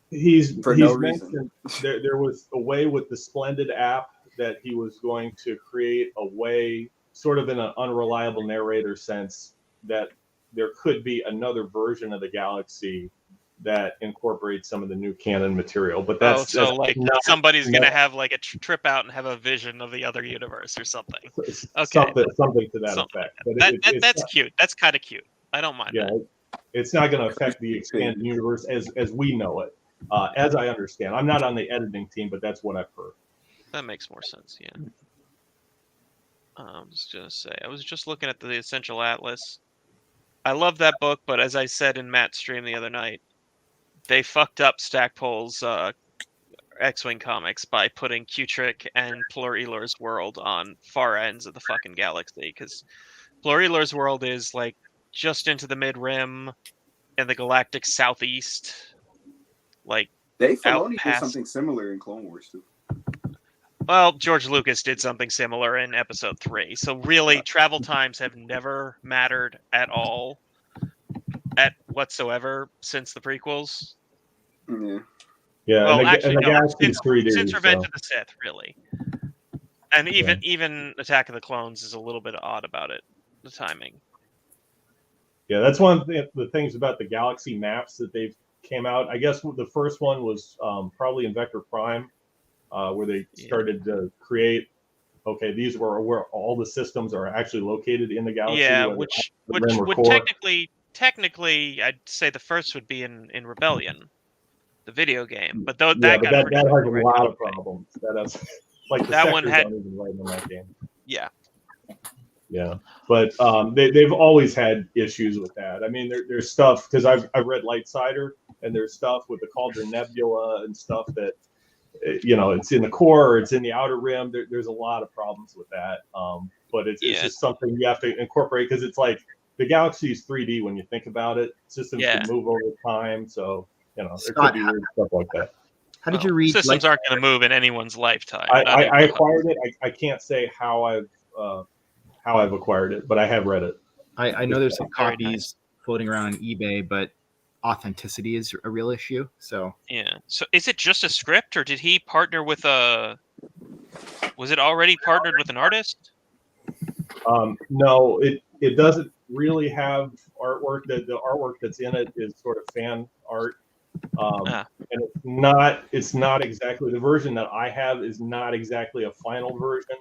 He's mentioned there was a way with the Splendid app that he was going to create a way, sort of in an unreliable narrator sense, that there could be another version of the galaxy that incorporates some of the new canon material. But that's so like not, somebody's gonna have like a trip out and have a vision of the other universe or something. Okay, something to that effect. But that's cute. That's kind of cute. I don't mind that. It's not going to affect the expanded universe as we know it, as I understand. I'm not on the editing team, but that's what I've heard. That makes more sense. Yeah. I was gonna say, I was just looking at the Essential Atlas. I love that book, but as I said in Matt's stream the other night, they fucked up Stackpole's X-Wing comics by putting Q-Trick and Plur Elor's world on far ends of the fucking galaxy, because Plur Elor's world is like just into the mid-rim in the galactic southeast, like Dave out Filoni did past. something similar in Clone Wars too. Well, George Lucas did something similar in Episode 3. So really, travel times have never mattered at all, at whatsoever, since the prequels. Yeah. Yeah, Well, and actually, the no, Galaxy's 3D. since Revenge of the Sith, really. And even Attack of the Clones is a little bit odd about it, the timing. Yeah, that's one of the things about the Galaxy maps that they've came out. I guess the first one was probably in Vector Prime, where they started to create. Okay, these were where all the systems are actually located in the galaxy. Yeah, which would technically, I'd say the first would be in Rebellion, the video game. But that has a right lot of problems. That has, like the that one sectors had aren't even right in that game. Yeah. Yeah, but they've always had issues with that. I mean, there's stuff, because I've read Lightsider, and there's stuff with the Cauldron Nebula and stuff that, it's in the core or it's in the outer rim. There's a lot of problems with that. But it's just something you have to incorporate, because it's like the galaxy is 3D when you think about it. Systems can move over time, so there could be weird stuff like that. How did you read? Systems aren't going to move in anyone's lifetime. I acquired it. I can't say how I've acquired it, but I have read it. I know there's some copies floating around on eBay, but authenticity is a real issue. So yeah. So is it just a script, or did he partner with was it already partnered with an artist? No, it doesn't really have artwork. The artwork that's in it is sort of fan art. And it's not exactly, the version that I have is not exactly a final version.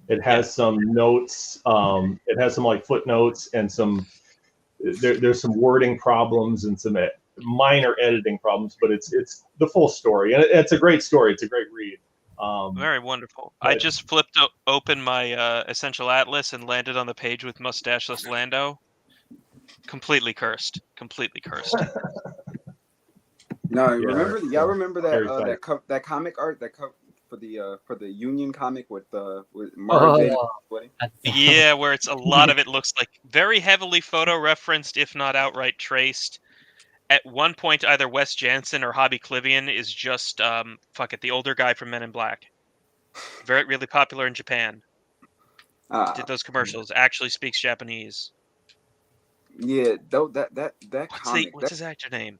It has some notes. It has some like footnotes and there's some wording problems and some minor editing problems, but it's the full story, and it's a great story. It's a great read. Very wonderful. I just flipped open my Essential Atlas and landed on the page with Mustacheless Lando. Completely cursed. No, remember that comic art for the Union comic with Mara wedding? Yeah, where it's a lot of it looks like very heavily photo referenced, if not outright traced. At one point, either Wes Jansen or Hobby Clivian is just the older guy from Men in Black. Really popular in Japan. Did those commercials? Actually speaks Japanese. Yeah, though that comic. What's his actor name?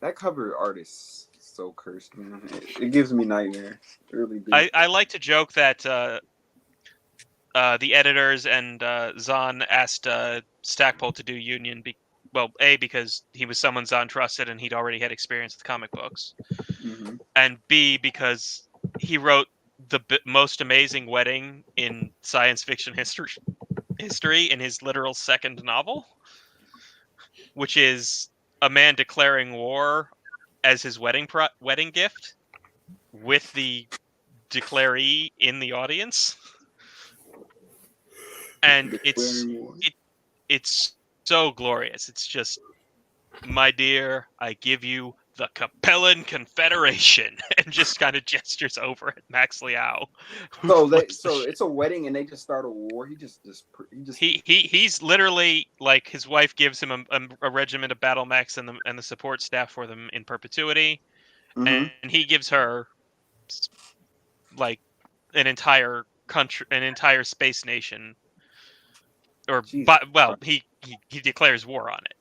That cover art is so cursed, man. It gives me nightmares. It really do. I like to joke that the editors and Zahn asked Stackpole to do Union. Because he was someone Zahn trusted and he'd already had experience with comic books, and B, because he wrote the most amazing wedding in science fiction history in his literal second novel, which is a man declaring war as his wedding gift, with the declaree in the audience, and it's so glorious. It's just, my dear, I give you the Capellan Confederation, and just kind of gestures over at Max Liao. So it's a wedding, and they just start a war. He's literally like, his wife gives him a regiment of battle mechs and the support staff for them in perpetuity, and he gives her like an entire country, an entire space nation, he declares war on it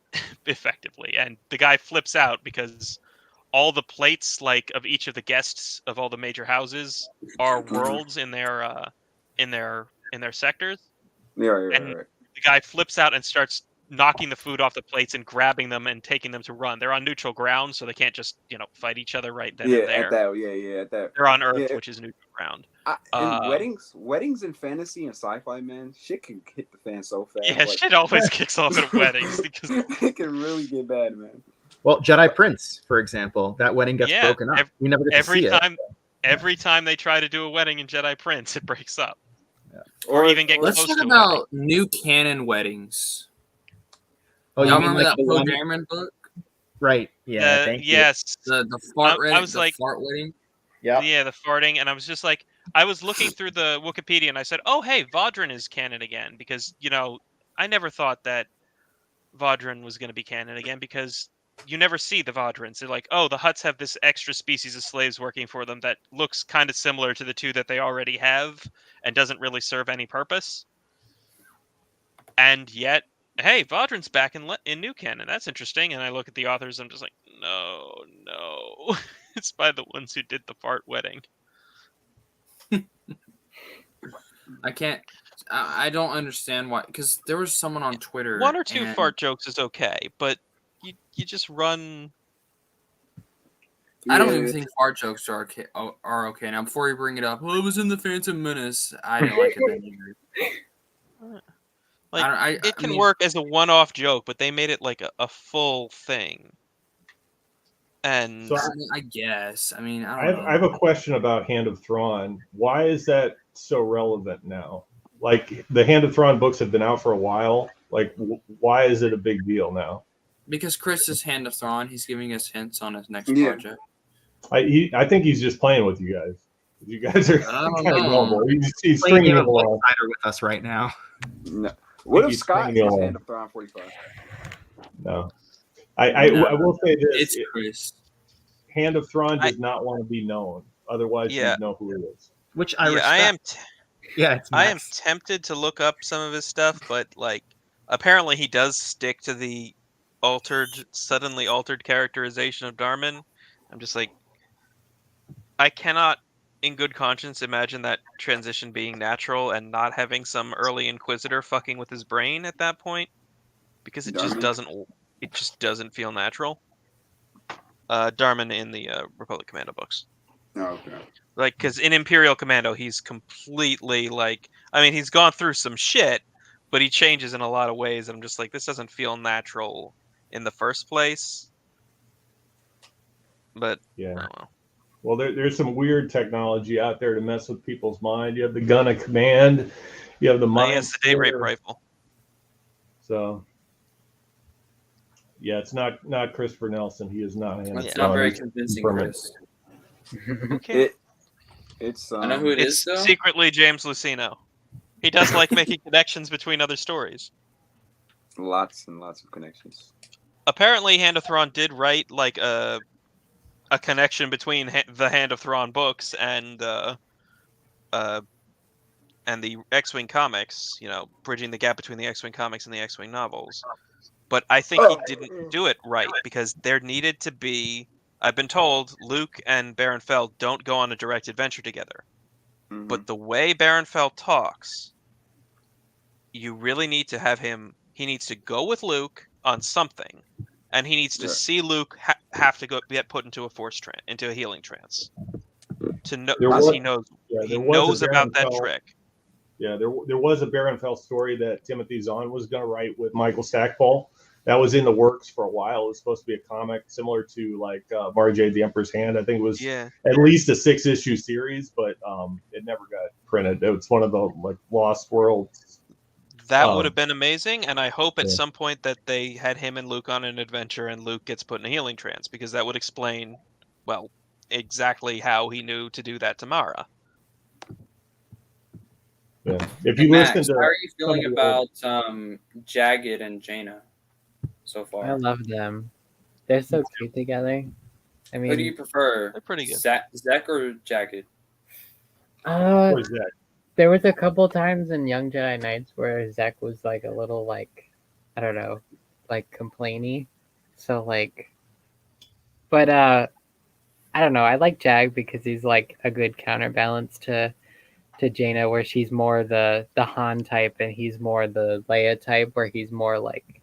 effectively, and the guy flips out because all the plates of each of the guests of all the major houses are worlds in their sectors. Yeah, The guy flips out and starts knocking the food off the plates and grabbing them and taking them to run. They're on neutral ground, so they can't just fight each other right then and there. At that, at that. They're on Earth, Yeah. which is neutral ground. And weddings in fantasy and sci-fi, man, shit can hit the fan so fast. Yeah, shit always kicks off at weddings because it can really get bad, man. Well, Jedi Prince, for example, that wedding gets broken up. We never get to see it. Every time they try to do a wedding in Jedi Prince, it breaks up. Yeah. Or even get Let's close talk to about new canon weddings. Oh, y'all you mean remember like that the Poe one? Dameron book? Right. Yeah. Thank you. Yes. The fart wedding. I was like, fart wedding. Yeah, the farting, and I was just like, I was looking through the Wikipedia, and I said, "Oh, hey, Vaudren is canon again," because I never thought that Vaudren was going to be canon again because you never see the Vaudrens. They're like, oh, the Hutts have this extra species of slaves working for them that looks kind of similar to the two that they already have and doesn't really serve any purpose. And yet, hey, Vaudren's back in new canon. That's interesting. And I look at the authors, I'm just like, no. It's by the ones who did the fart wedding. I don't understand why, because there was someone on Twitter. One or two fart jokes is okay, but you just run. I don't even think fart jokes are okay. Now, before you bring it up, it was in the Phantom Menace. I didn't like it then either. It can work as a one-off joke, but they made it like a full thing. And So I guess. I mean, I have a question about Hand of Thrawn. Why is that so relevant now? Like, the Hand of Thrawn books have been out for a while. Like, why is it a big deal now? Because Chris is Hand of Thrawn. He's giving us hints on his next project. I think he's just playing with you guys. You guys are kind of gullible. He's playing stringing a it along with us right now. No. What if Scott is Hand of Thrawn 45? No. I will say this. It's Chris. Hand of Thrawn does not want to be known. Otherwise, you know who it is. Which I respect. I am tempted to look up some of his stuff, but like, apparently he does stick to the suddenly altered characterization of Darman. I'm just like, I cannot, in good conscience, imagine that transition being natural and not having some early Inquisitor fucking with his brain at that point, because it just doesn't feel natural. Darman in the Republic Commando books. Oh, okay. Like, because in Imperial Commando, he's completely like, he's gone through some shit, but he changes in a lot of ways. And I'm just like, this doesn't feel natural in the first place. But yeah, I don't know. Well, there's some weird technology out there to mess with people's mind. You have the gun of command. You have the mind. Yes, the day rape rifle. So, yeah, it's not Christopher Nelson. He is not. That's not very convincing, Chris. Okay. I know who it is, though. Secretly James Lucino. He does like making connections between other stories. Lots and lots of connections. Apparently, Hand of Thrawn did write like a connection between the Hand of Thrawn books and the X-Wing comics. Bridging the gap between the X-Wing comics and the X-Wing novels. But I think he didn't do it right because there needed to be. I've been told Luke and Baron Fell don't go on a direct adventure together. Mm-hmm. But the way Baron Fell talks, you really need to have him. He needs to go with Luke on something, and he needs to see Luke have to get put into into a healing trance to know because he knows about that trick. Yeah, there was a Baron Fell story that Timothy Zahn was going to write with Michael Stackpole. That was in the works for a while. It was supposed to be a comic similar to like Mara Jade, the Emperor's Hand. I think it was at least a 6-issue series, but it never got printed. It's one of the like Lost Worlds. That would have been amazing, and I hope at some point that they had him and Luke on an adventure, and Luke gets put in a healing trance because that would explain, well, exactly how he knew to do that to Mara. Yeah. If you Max, listen to, how are you feeling about Jagged and Jaina so far? I love them. They're so cute together. I mean, who do you prefer? They're pretty good. Zek or Jagged? There was a couple times in Young Jedi Knights where Zek was like a little like, I don't know, like complainy. So like, but I don't know. I like Jag because he's like a good counterbalance to Jaina, where she's more the Han type and he's more the Leia type, where he's more like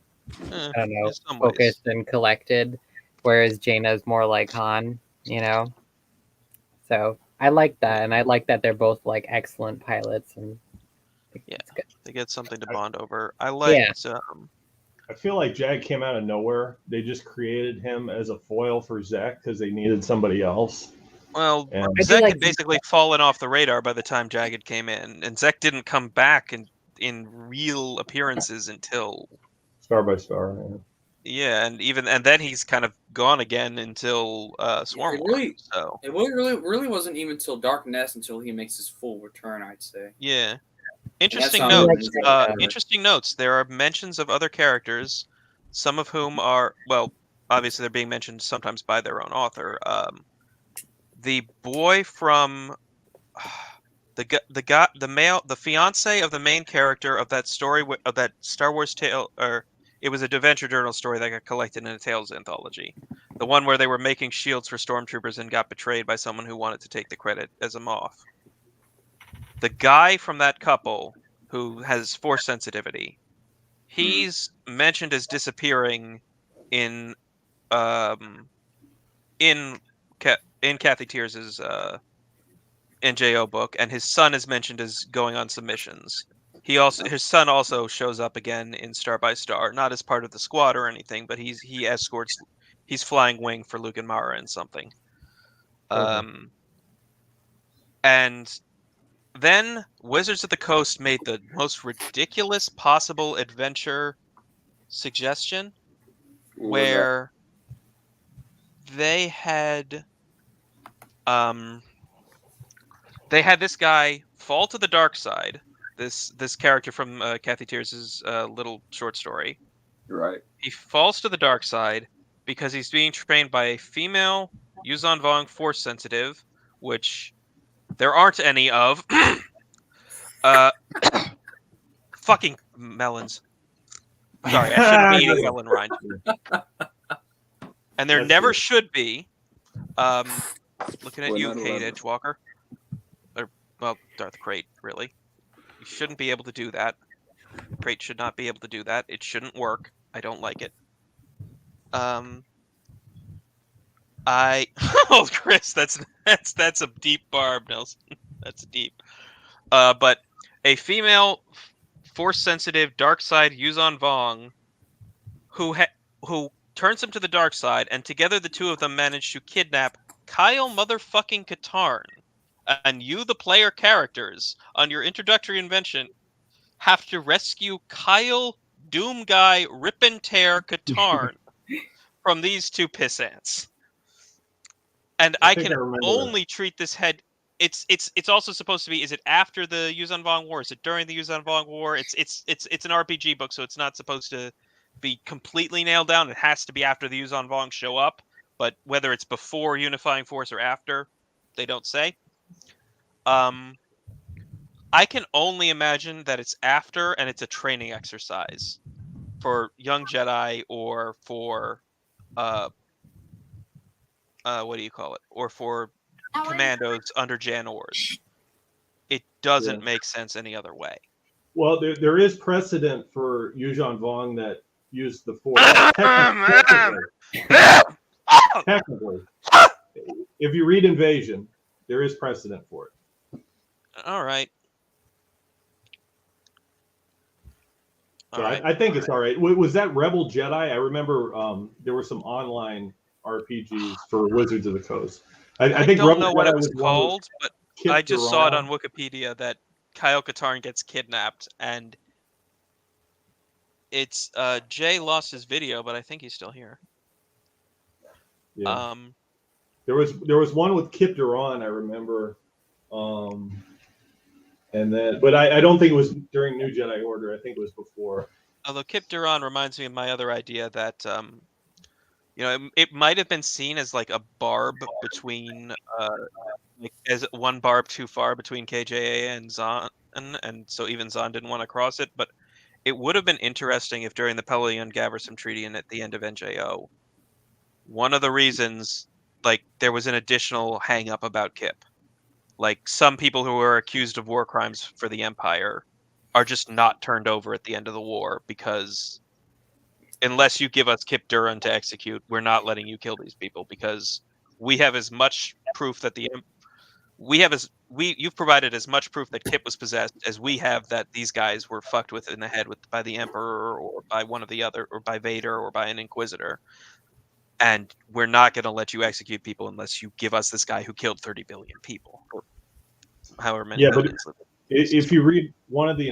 I don't know, in some ways. focused and collected, whereas Jaina's more like Han, you know. So I like that, and I like that they're both like excellent pilots, and Yeah. it's good. They get something to bond over. I liked. I feel like Jag came out of nowhere. They just created him as a foil for Zek because they needed somebody else. Well, And I do Zek like had basically fallen off the radar by the time Jagged came in, and Zek didn't come back in real appearances until Star by Star. Yeah. and then he's kind of gone again until Swarm It War. really- So It really wasn't even till Dark Nest until he makes his full return, I'd say. yeah. that's Interesting not notes. even like- Interesting notes. There are mentions of other characters, some of whom are obviously they're being mentioned sometimes by their own author. The boy from the fiance of the main character of that story of that Star Wars tale, or it was a adventure journal story that got collected in a Tales anthology. The one where they were making shields for stormtroopers and got betrayed by someone who wanted to take the credit as a Moff. The guy from that couple who has force sensitivity, he's mentioned as disappearing in in Kathy Tears's NJO book, and his son is mentioned as going on some missions. His son also shows up again in Star by Star, not as part of the squad or anything, but he's flying wing for Luke and Mara and something. And then Wizards of the Coast made the most ridiculous possible adventure suggestion, where they had this guy fall to the dark side. This character from Kathy Tears's little short story. Right. He falls to the dark side because he's being trained by a female Yuzon Vong force sensitive, which there aren't any of. Fucking melons. Sorry, I shouldn't be eating melon rind. And there never should be. Looking at you, Kate Edgewalker. Well, Darth Crate, really. You shouldn't be able to do that. Crate should not be able to do that. It shouldn't work. I don't like it. Oh, Chris, that's a deep barb, Nelson. That's deep. But a female force-sensitive dark side Yuzon Vong who turns him to the dark side, and together the two of them manage to kidnap Kyle motherfucking Katarn. And you, the player characters, on your introductory invention, have to rescue Kyle Doom Guy Rip and Tear Katarn from these two pissants. And I can only treat this head. It's also supposed to be. Is it after the Yuzon Vong War? Is it during the Yuzon Vong War? It's an RPG book, so it's not supposed to be completely nailed down. It has to be after the Yuzon Vong show up. But whether it's before Unifying Force or after, they don't say. I can only imagine that it's after, and it's a training exercise for young Jedi or for what do you call it? Or for commandos under Jan Ors. It doesn't make sense any other way. Well, there is precedent for Yuzon Vong that used the Force. Technically, if you read Invasion, there is precedent for it. All right. So I think it's all right. Was that Rebel Jedi? I remember there were some online RPGs for Wizards of the Coast. I think don't Rebel know what Jedi it was called, but I just saw it on Duran. Wikipedia that Kyle Katarn gets kidnapped, and it's Jay lost his video, but I think he's still here. Yeah. There was one with Kip Duran, I remember. And then, but I don't think it was during New Jedi Order. I think it was before. Although Kip Duran reminds me of my other idea that it might have been seen as like a barb between as one barb too far between KJA and Zahn, and so even Zahn didn't want to cross it. But it would have been interesting if during the Pelion-Gaversum Treaty and at the end of NJO, one of the reasons, like, there was an additional hang-up about Kip. Like, some people who are accused of war crimes for the Empire are just not turned over at the end of the war because unless you give us Kip Duran to execute, we're not letting you kill these people because we have as much proof that you've provided as much proof that Kip was possessed as we have that these guys were fucked with in the head by the Emperor or by one of the other or by Vader or by an Inquisitor. And we're not going to let you execute people unless you give us this guy who killed 30 billion people or however many. Yeah, but if you read one of the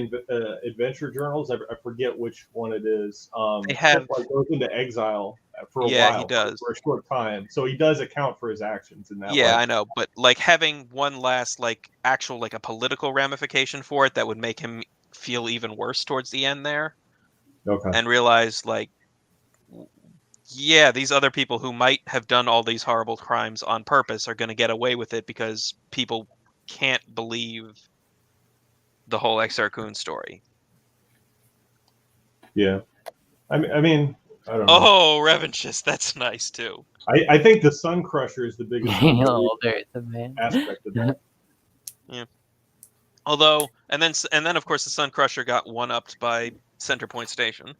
adventure journals, I forget which one it is. They have Kip, like, goes into exile for a while. Yeah, he does. For a short time, so he does account for his actions in that way. Yeah, I know, but like having one last like actual like a political ramification for it that would make him feel even worse towards the end there. Okay. And realize like, yeah, these other people who might have done all these horrible crimes on purpose are going to get away with it because people can't believe the whole Exar Kun story. Yeah, I mean, I don't know. Oh, Revanchist, that's nice too. I think the Sun Crusher is the biggest aspect of that. Yeah. Although, and then of course the Sun Crusher got one-upped by Center Point Station,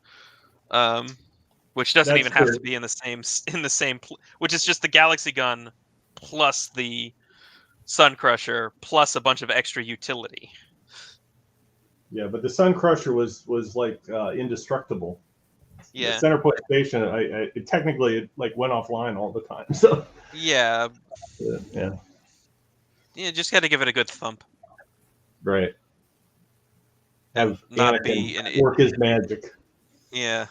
which doesn't even have to be in the same, which is just the Galaxy Gun plus the Sun Crusher plus a bunch of extra utility. Yeah, but the Sun Crusher was like indestructible. Yeah. The Center Point Station, it technically like went offline all the time. So. Yeah. Yeah. Yeah, just got to give it a good thump. Right. Have not Anakin be an work his magic. Yeah.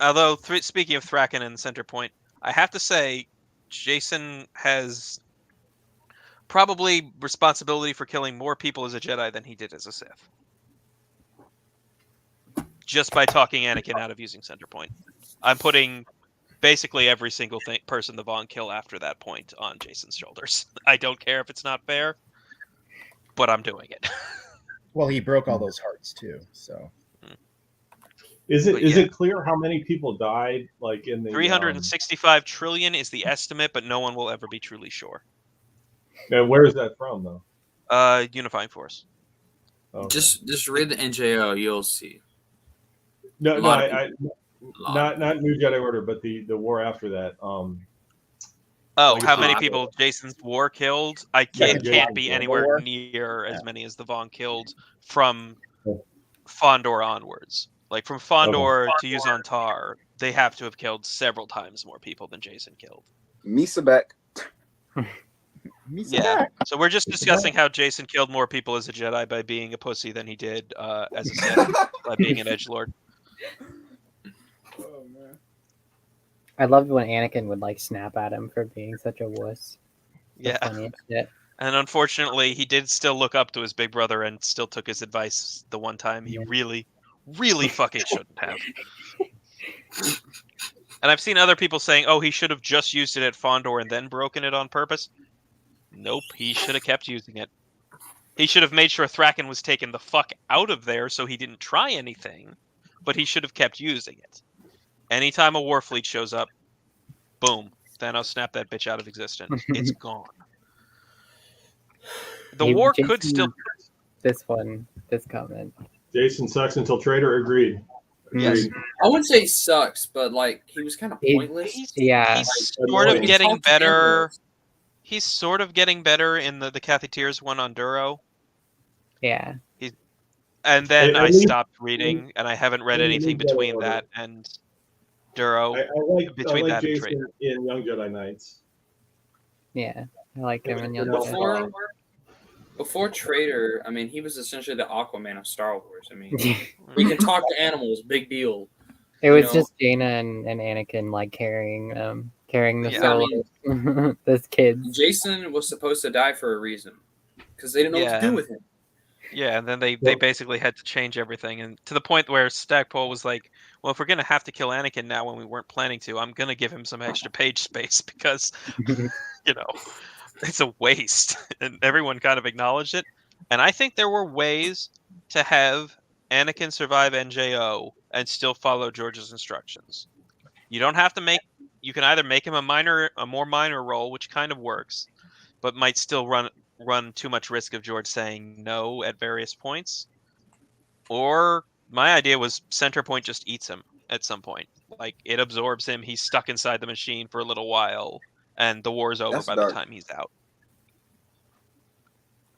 Although, speaking of Thraken and Center Point, I have to say, Jason has probably responsibility for killing more people as a Jedi than he did as a Sith. Just by talking Anakin out of using Center Point. I'm putting basically every single person the Vaughn kill after that point on Jason's shoulders. I don't care if it's not fair, but I'm doing it. Well, he broke all those hearts too, so. Is it clear how many people died? Like in the 365 trillion is the estimate, but no one will ever be truly sure. And where is that from, though? Unifying Force. Okay. Just read the NJO, you'll see. No, not New Jedi Order, but the war after that. How many people Jason's war killed? It can't be anywhere near as many as the Vaughn killed from Fondor onwards. Like from Fondor to Yuzan Tar, they have to have killed several times more people than Jason killed. Misa back. Yeah. So we're just discussing how Jason killed more people as a Jedi by being a pussy than he did as a Sith by being an edgelord. Oh man. I loved when Anakin would like snap at him for being such a wuss. Yeah. And unfortunately, he did still look up to his big brother and still took his advice the one time he really fucking shouldn't have. And I've seen other people saying, oh, he should have just used it at Fondor and then broken it on purpose. Nope, he should have kept using it. He should have made sure Thraken was taken the fuck out of there so he didn't try anything, but he should have kept using it. Anytime a Warfleet shows up, boom, Thanos snapped that bitch out of existence. It's gone. The war could still... This comment. Jason sucks until traitor. Agreed. Yes. I wouldn't say he sucks, but like he was kind of pointless. He's sort of getting better. He's sort of getting better in the Kathy Tears one on Duro. Yeah. And then I stopped reading, and I haven't read anything between that and Duro. I like Jason in Young Jedi Knights. Yeah, I like him in Young Jedi. Before Traitor, I mean, he was essentially the Aquaman of Star Wars. I mean, he can talk to animals, big deal. It was just Jaina and Anakin like carrying the soul of those kids. Jason was supposed to die for a reason because they didn't know what to do with him. Yeah, and then they basically had to change everything, and to the point where Stackpole was like, well, if we're going to have to kill Anakin now when we weren't planning to, I'm going to give him some extra page space because, it's a waste. And everyone kind of acknowledged it. And I think there were ways to have Anakin survive NJO and still follow George's instructions. You don't have to you can either make him a more minor role, which kind of works, but might still run too much risk of George saying no at various points, or my idea was Center Point just eats him at some point. Like it absorbs him. He's stuck inside the machine for a little while, and the war's over That's by dark. the time he's out.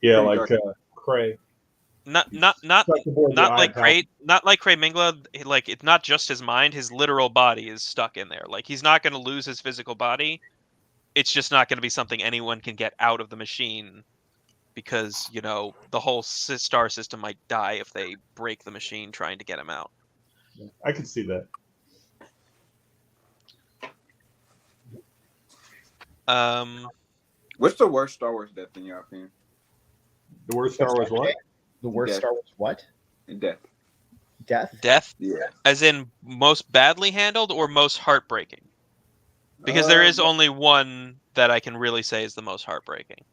Yeah, Pretty like dark. Cray. Not Stuck aboard the like Eye not like Cray Mingla. Like it's not just his mind; his literal body is stuck in there. Like he's not going to lose his physical body. It's just not going to be something anyone can get out of the machine, because the whole star system might die if they break the machine trying to get him out. I could see that. What's the worst Star Wars death in your opinion? The worst Star Wars what? The worst Death. Star Wars what? Death. Death? Yeah. As in most badly handled or most heartbreaking? Because there is only one that I can really say is the most heartbreaking.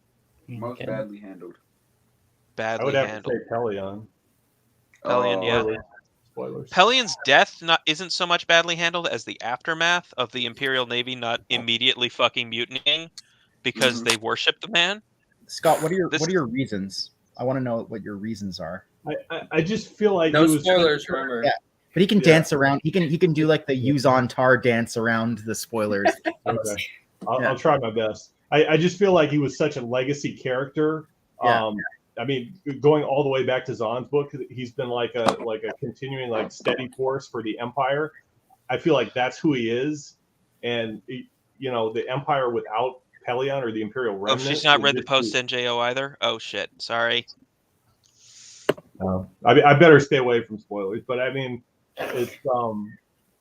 Most Okay. badly handled. I Badly would have handled. to say Pelion. Pelion, yeah. Spoilers. Pellion's death isn't so much badly handled as the aftermath of the Imperial Navy not immediately fucking mutinying because they worship the man. Scott, what are your This- what are your reasons? I want to know what your reasons are. I just feel like No it was spoilers, remember. Yeah. But he can Yeah. dance around. He can do like the use on tar dance around the spoilers. Okay. I'll, Yeah. I'll try my best. I just feel like he was such a legacy character. Yeah. I mean, going all the way back to Zahn's book, he's been like a continuing like steady force for the Empire. I feel like that's who he is, and the Empire without Pelion or the Imperial Oh, Remnant. she's not would read the just post be- NJO either? Oh, shit. Sorry. I better stay away from spoilers, but I mean, it's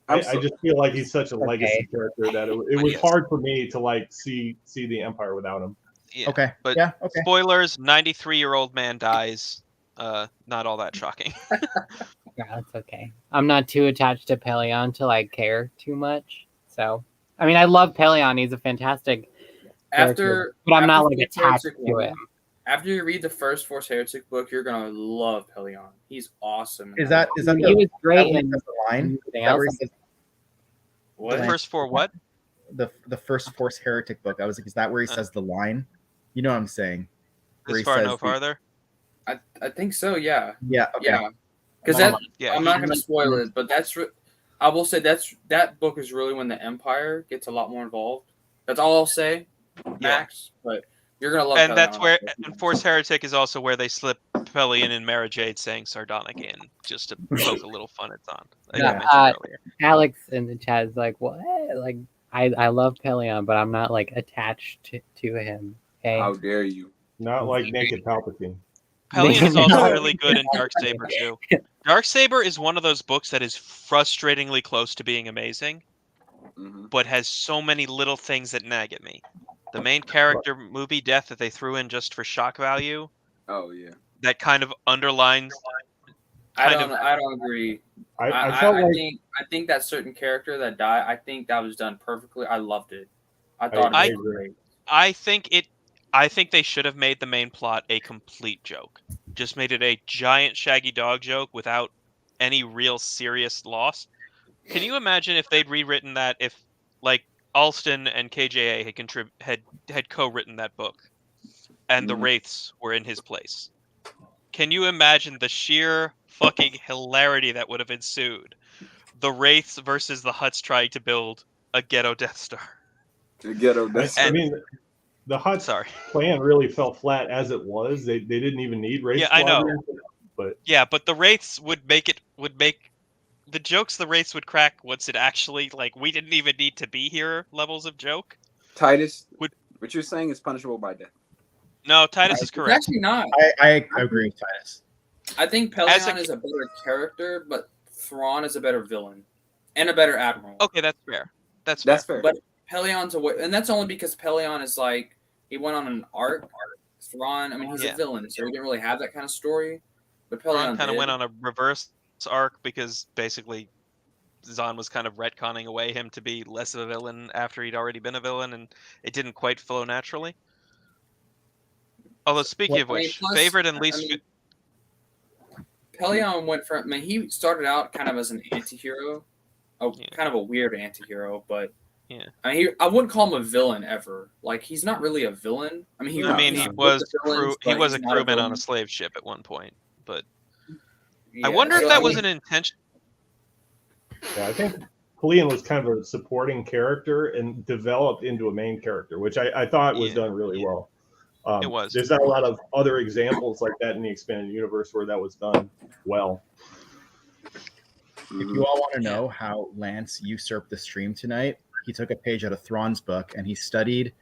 I so- just feel like he's such a legacy character that it But was yes. hard for me to like see the Empire without him. Yeah. Okay. But yeah. Okay. spoilers, 93-year-old man dies. Not all that shocking. Yeah, that's okay. I'm not too attached to Pelion to like care too much. So, I mean, I love Pelion. He's a fantastic character, but I'm not like Force attached Heretic to one, him. After you read the first Force Heretic book, you're gonna love Pelion. He's awesome. in Is that He the, was that great where he in says the line? everything Is that where he else. says what? Like- First for what? the first Force Heretic book? I was like, is that where he says the line? You know what I'm saying? Where This he far, says no the- farther? I think so. Yeah. Yeah. Okay. Yeah. Because that Yeah. I'm not gonna spoil it, but I will say that book is really when the Empire gets a lot more involved. That's all I'll say, Max. But you're gonna love. And that's Pelion. where and Force Heretic is also where they slip Pelion and Mara Jade saying sardonic in, just to poke a little fun at Zahn. Like I Yeah, mentioned earlier. Alex in the chat is like, what? Like, I love Pelion, but I'm not like attached to him. Okay. How dare you? Not like Naked Palpatine. Pelion is also No. really good in Darksaber too. Darksaber is one of those books that is frustratingly close to being amazing, Mhm. but has so many little things that nag at me. The main character movie death that they threw in just for shock value, Oh yeah. that kind of underlines. I kind don't agree. I felt like I think that certain character that died, I think that was done perfectly. I loved it. I thought I it was agree. great. I think they should have made the main plot a complete joke. Just made it a giant shaggy dog joke without any real serious loss. Can you imagine if they'd rewritten that, if like Alston and KJA had co-written that book and the Mhm. Wraiths were in his place? Can you imagine the sheer fucking hilarity that would have ensued? The Wraiths versus the Hutts trying to build a ghetto Death Star. The ghetto. That's I mean, the Hutt Sorry. plan really fell flat as it was. They didn't even need race. Yeah, I know. But Yeah, but the Wraiths would make the jokes the Wraiths would crack once it actually, like, we didn't even need to be here levels of joke. Titus. Would- What you're saying is punishable by death. No, Titus is It's correct. actually not. I agree with Titus. I think As a- Pelion is a better character, but Thrawn is a better villain and a better admiral. Okay, that's fair. That's fair. That's fair. But Pelion's and that's only because Pelion is like he went on an arc. Thrawn, I mean, he's Yeah. a villain, so he didn't really have that kind of story. But Ron Pelion kind of did. went on a reverse arc because basically Zahn was kind of retconning away him to be less of a villain after he'd already been a villain, and it didn't quite flow naturally. Although, speaking of I mean, which, plus, favorite and I least. mean, Pelion went from. I mean, he started out kind of as an anti-hero, Yeah. kind of a weird anti-hero, but Yeah. I mean, I wouldn't call him a villain ever. Like he's not really a villain. I mean, I mean, he's he with was the villains, he but was a he's not crewman on villain. a slave ship at one point, but I wonder so, if that I was mean, an intention. Yeah, I think Clean was kind of a supporting character and developed into a main character, which I thought was Yeah, done really well. it was. There's not a lot of other examples like that in the expanded universe where that was done well. If you all want to know how Lance usurped the stream tonight, he took a page out of Thrawn's book and he studied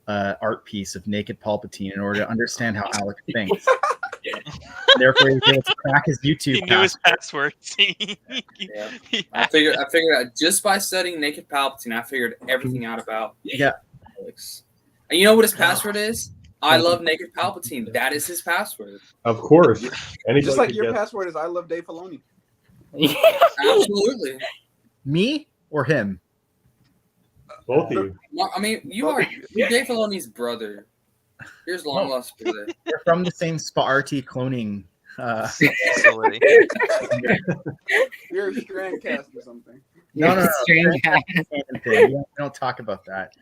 art piece of naked Palpatine in order to understand how Alec thinks. Therefore, he was able to crack his YouTube He knew his password. passwords. Yeah. I figured out just by studying Naked Palpatine, I figured everything out about Yeah. Alex. And you know what his password is? I love Naked Palpatine. That is his password. Of course. Anybody Just like could your guess. password is I love Dave Filoni. Absolutely. Me or him? Both of you. I mean, you're Dave Filoni's brother. Here's long lost brother. They're from the same Sparty cloning. Facility. You're a Strandcast or something. No. Strange guy. We don't talk about that.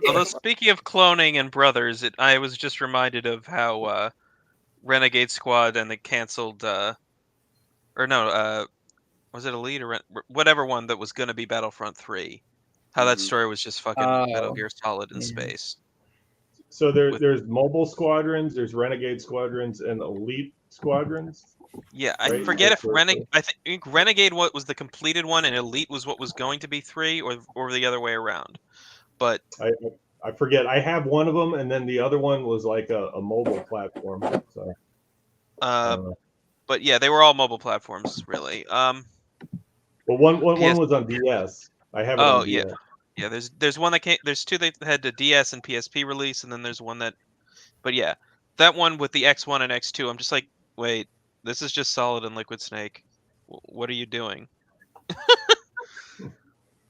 Although speaking of cloning and brothers, I was just reminded of how Renegade Squad and the canceled, was it Elite or whatever one that was going to be Battlefront 3? How that story was just fucking Metal Gear Solid in space. So there's mobile squadrons, there's renegade squadrons, and elite squadrons. Yeah, I Right, forget if that's Renegade. I think Renegade was the completed one, and Elite was what was going to be 3, or the other way around. But I forget. I have one of them, and then the other one was like a mobile platform. So, but yeah, they were all mobile platforms, really. well, one PS was on DS. I have it on DS. Yeah. There's one that came. There's two that had the DS and PSP release, and then there's one that. But yeah, that one with the X1 and X2, I'm just like, wait, this is just Solid and Liquid Snake. What are you doing?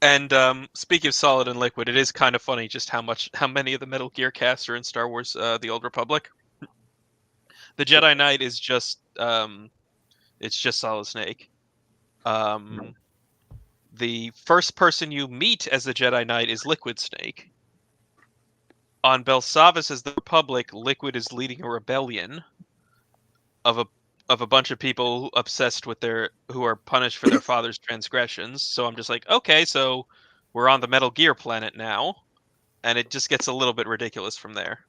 And speaking of Solid and Liquid, it is kind of funny just how many of the Metal Gear casts are in Star Wars: The Old Republic. The Jedi Knight is just it's just Solid Snake. The first person you meet as the Jedi Knight is Liquid Snake. On Belsavis as the Republic, Liquid is leading a rebellion of a bunch of people obsessed with who are punished for their father's transgressions. So I'm just like, okay, so we're on the Metal Gear planet now, and it just gets a little bit ridiculous from there.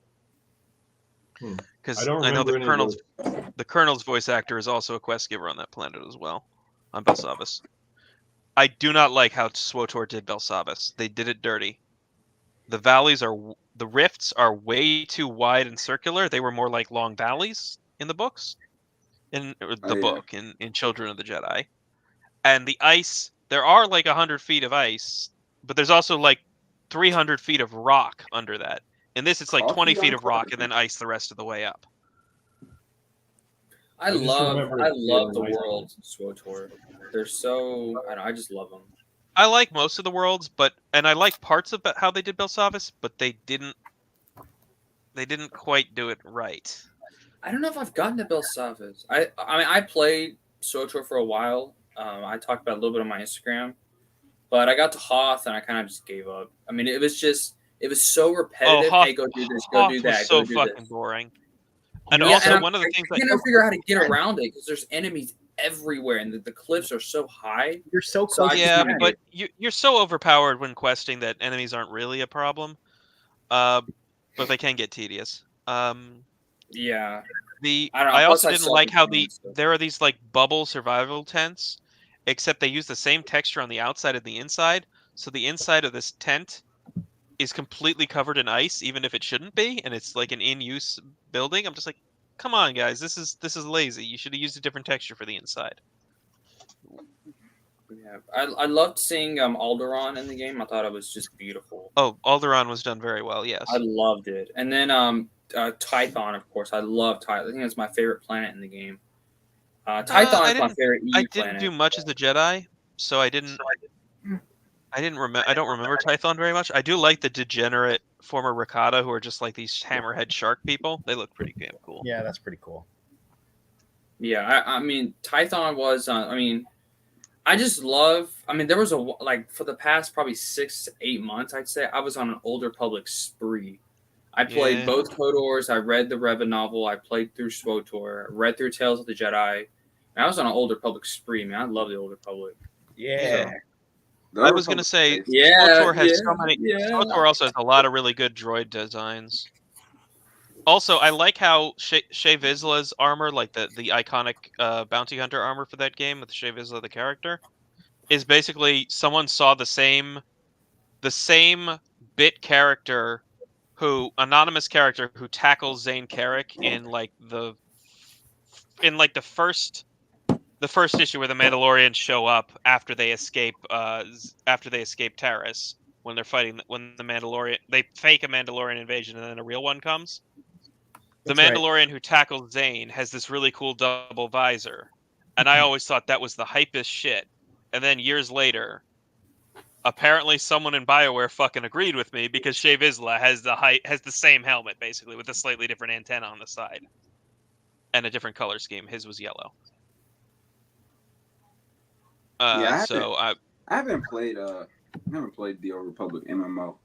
Because I know the Colonel's voice actor is also a quest giver on that planet as well, on Belsavis. I do not like how SWTOR did Belsavis. They did it dirty. The rifts are way too wide and circular. They were more like long valleys in the books. In Children of the Jedi. And the ice, there are like 100 feet of ice, but there's also like 300 feet of rock under that. In this, it's like 20 feet of rock and then ice the rest of the way up. I love the worlds in SWTOR. They're so, I just love them. I like most of the worlds, and I like parts of how they did Belsavis, but they didn't quite do it right. I don't know if I've gotten to Belsavis. I mean, I played SWTOR for a while. I talked about it a little bit on my Instagram, but I got to Hoth and I kind of just gave up. I mean, it was so repetitive. Hoth, hey, go do this, Hoth go do that. Was so go do fucking this. boring. And also, one of the things I can't figure out how to get around it because there's enemies everywhere and the cliffs are so high. You're so close. But you're so overpowered when questing that enemies aren't really a problem. But they can get tedious. Yeah. I also didn't like how there are these like bubble survival tents, except they use the same texture on the outside and the inside. So the inside of this tent is completely covered in ice, even if it shouldn't be, and it's like an in-use building. I'm just like, come on, guys, this is lazy. You should have used a different texture for the inside. Yeah, I loved seeing Alderaan in the game. I thought it was just beautiful. Oh, Alderaan was done very well. Yes, I loved it. And then Tython, of course, I love Tython. I think that's my favorite planet in the game. Tython is my favorite EU planet. I didn't do much as a Jedi, so I don't remember Tython very much. I do like the degenerate former Rakata who are just like these hammerhead shark people. They look pretty damn cool. Yeah, that's pretty cool. Yeah, I mean, Tython was. I just love. I mean, there was for the past probably 6 to 8 months, I'd say I was on an Old Republic spree. I played both KOTORs. I read the Revan novel. I played through SWTOR. Read through Tales of the Jedi. I was on an Old Republic spree, man. I love the Old Republic. Yeah. The I Old was gonna Republic's say tasty. Yeah, SWTOR has so yeah, many. yeah. SWTOR also has a lot of really good droid designs. Also, I like how Shea Vizsla's armor, like the iconic bounty hunter armor for that game with Shea Vizsla the character, is basically someone saw the same bit character anonymous character who tackles Zane Carrick in like the first issue where the Mandalorians show up after they escape Taris when they're fighting when the Mandalorian they fake a Mandalorian invasion and then a real one comes. The That's right. Mandalorian who tackles Zane has this really cool double visor, and I always thought that was the hypest shit. And then years later, apparently someone in BioWare fucking agreed with me because Shea Vizsla has the same helmet basically with a slightly different antenna on the side and a different color scheme. His was yellow. Yeah, I I haven't played the Old Republic MMO,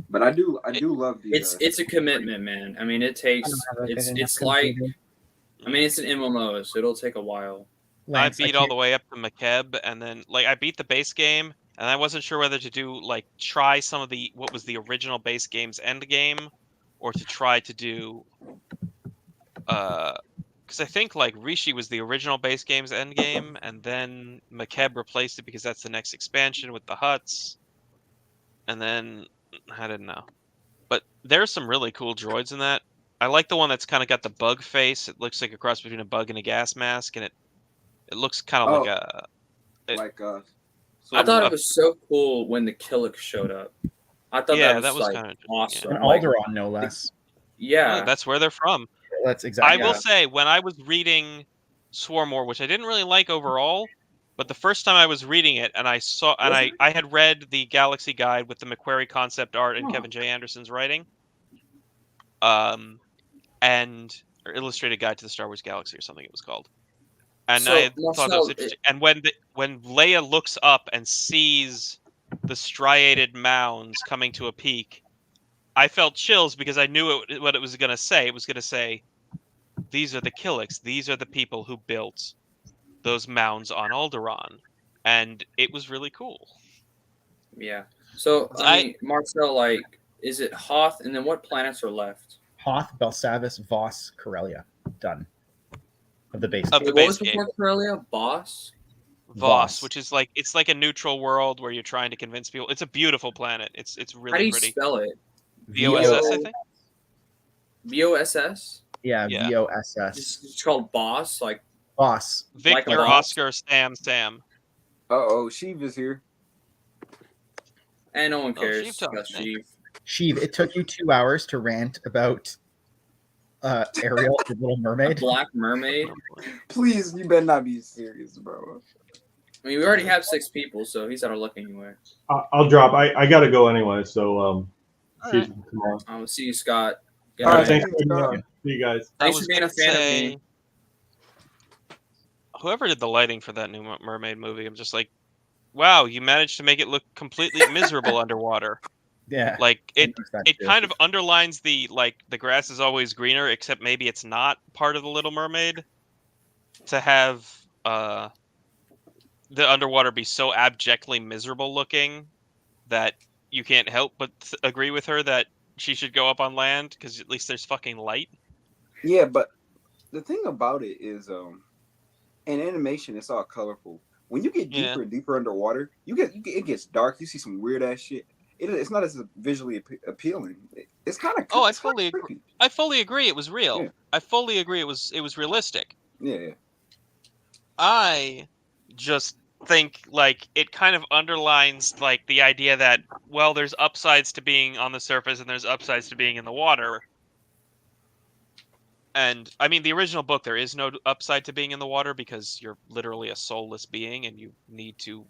but I do love the. It's a commitment, man. I mean, it takes. I don't have a good enough It's like. computer. I mean, it's an MMO, so it'll take a while. Lance, I beat all the way up to McKeb, and then I beat the base game, and I wasn't sure whether to do try some of what was the original base game's end game, or to try to do because I think Rishi was the original base game's end game, and then McKeb replaced it because that's the next expansion with the huts, and then I didn't know, but there's some really cool droids in that. I like the one that's kind of got the bug face. It looks like a cross between a bug and a gas mask, and it looks kind of like a. I thought it was so cool when the Killick showed up. I thought that was kind of awesome. And Alderaan, no less. Yeah, that's where they're from. That's exactly. I will say, when I was reading Swarmore, which I didn't really like overall, but the first time I was reading it, and I saw, and I had read the Galaxy Guide with the McQuarrie concept art and Kevin J. Anderson's writing, and or Illustrated Guide to the Star Wars Galaxy or something it was called. And So, I thought that was Marcel, interesting. And when Leia looks up and sees the striated mounds coming to a peak, I felt chills because I knew what it was going to say. It was going to say, "These are the Killicks. These are the people who built those mounds on Alderaan," and it was really cool. Yeah. So Marcel, is it Hoth, and then what planets are left? Hoth, Belsavis, Voss, Corellia. Done. Of the base. Of the What base was game. before Corellia? Voss, Voss, which is it's like a neutral world where you're trying to convince people. It's a beautiful planet. It's really how do you pretty. spell it? VOSS, I think. VOSS. Yeah, Yeah. VOSS. It's called Boss. Voss. Victor, Boss. Oscar, Sam. Sheev is here. And no one Oh, cares Sheev about talks, Sheev. Sheev, it took you 2 hours to rant about Ariel, the Little Mermaid. Black Mermaid. Please, you better not be serious, bro. I mean, we already have 6 people, so he's out of luck anyway. I'll drop. I gotta go anyway. So see you tomorrow. I'll see you, Scott. All right, Thanks thanks, for Scott. See you guys. Thanks for being a fan of me. Whoever did the lighting for that new Mermaid movie, I'm just like, wow, you managed to make it look completely miserable underwater. Yeah. It kind of underlines the grass is always greener, except maybe it's not part of the Little Mermaid. To have the underwater be so abjectly miserable looking that you can't help but agree with her that she should go up on land because at least there's fucking light. Yeah, but the thing about it is, in animation, it's all colorful. When you get deeper and deeper underwater, it gets dark. You see some weird ass shit. It's not as visually appealing. It's kind of I fully agree. I fully agree. It was real. Yeah. I fully agree. It was realistic. Yeah. I just think it kind of underlines the idea that there's upsides to being on the surface and there's upsides to being in the water. And I mean, the original book, there is no upside to being in the water because you're literally a soulless being and you need to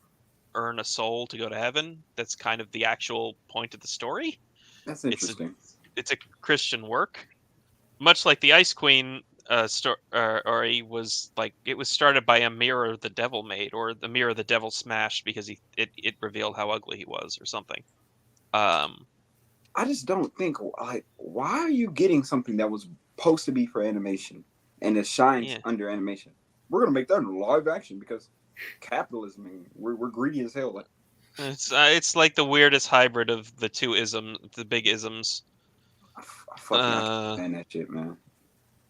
earn a soul to go to heaven. That's kind of the actual point of the story. That's interesting. It's a Christian work, much like the Ice Queen story was it was started by a mirror the devil made, or the mirror the devil smashed because it revealed how ugly he was, or something. I just don't think why are you getting something that was supposed to be for animation and it shines under animation? we're gonna make that in live action because capitalism and we're greedy as hell. Like, It's like the weirdest hybrid of the two the big isms. I fucking understand that shit, man.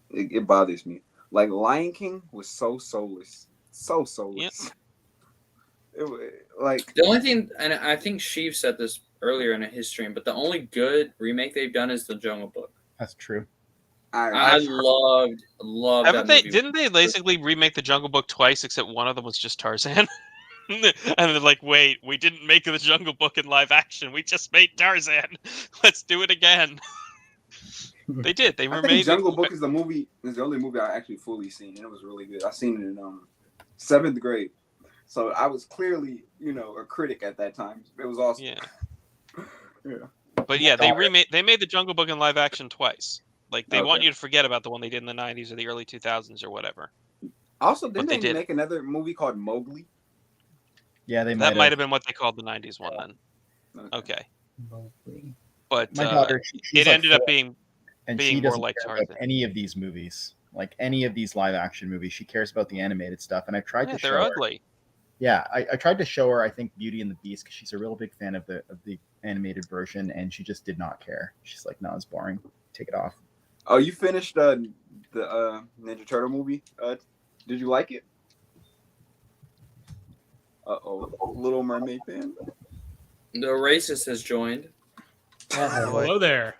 It bothers me. Like Lion King was so soulless, so soulless. It was like The only thing, and I think Sheev said this earlier in his stream, but the only good remake they've done is the Jungle Book. That's true. I loved Haven't that they? movie. Didn't they basically remake the Jungle Book twice? Except one of them was just Tarzan. And they're like, "Wait, we didn't make the Jungle Book in live action. We just made Tarzan. Let's do it again." They did. They I remade think Jungle it. Book is the only movie I actually fully seen, and it was really good. I seen it in 7th grade, so I was clearly a critic at that time. It was awesome. Yeah. Yeah. But yeah, they made the Jungle Book in live action twice. Like they want you to forget about the one they did in the 90s or the early 2000s or whatever. Also, didn't But they make another movie called Mowgli? Yeah, That might have been what they called the 90s one then. Okay. But My daughter, she's it like ended up 4, being and she more doesn't like care Tarzan. about any of these movies, like any of these live action movies. She cares about the animated stuff, and I tried to show they're her. ugly. Yeah, I tried to show her. I think Beauty and the Beast because she's a real big fan of the animated version, and she just did not care. She's like, "No, it's boring. Take it off." Oh, you finished the Ninja Turtle movie? Did you like it? Little Mermaid fan. The racist has joined. Hello there.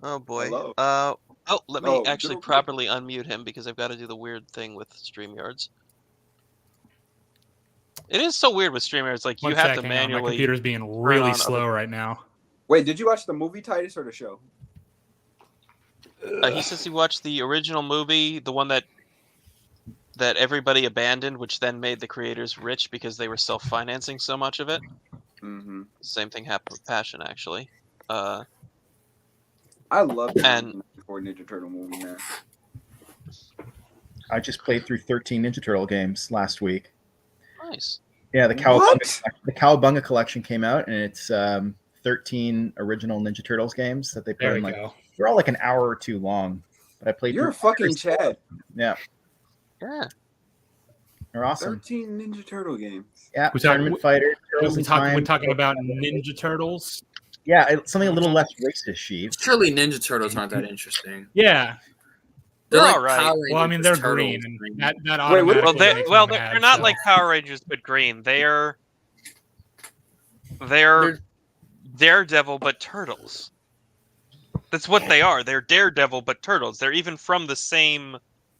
Oh boy. Hello. Let me Oh, actually good. properly unmute him because I've got to do the weird thing with StreamYards. It is so weird with StreamYards. Like you One have second, to my manually. computer's being turn really on slow other- right now. Wait, did you watch the movie, Titus, or the show? He says he watched the original movie, the one that everybody abandoned, which then made the creators rich because they were self-financing so much of it. Mm-hmm. Same thing happened with Passion, actually. I love the And- Ninja Turtle movie, man. I just played through 13 Ninja Turtle games last week. Nice. Yeah, the What? Cowabunga collection came out, and it's 13 original Ninja Turtles games that they put There we in. Like go. they're all like an hour or two long, but I played. You're a through fucking Chad. Yeah, Yeah. they're awesome. 13 Ninja Turtle games. Yeah, Was that- Tournament Fighter. Turtles in We're Time. talking about Ninja Turtles. Yeah, something a little less racist, Sheev. Surely Ninja Turtles aren't that interesting. Yeah. They're They're like alright. Power Well, I mean, Rangers, they're turtles, green, and green. that Wait, what- automatically makes me mad, they're not so. like Power Rangers, but green. They're Daredevil, but turtles. That's what they are. They're Daredevil, but turtles. They're even from the same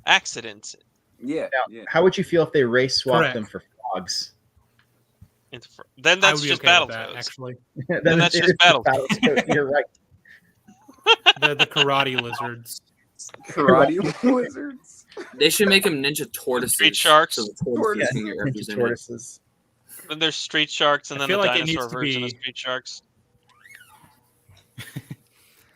accident. Yeah, Now, yeah. how would you feel if they race swapped Correct. them for frogs? Then I that's would be just okay with that, Battletoads. actually. Then that's it just is Battletoads. You're right. The karate lizards. Karate Wizards. They should make them Ninja Tortoises. Street Sharks. So the tortoises Yeah, can get Ninja represented. tortoises. Then there's Street Sharks, and I then the feel like it dinosaur needs to version of be- Street Sharks.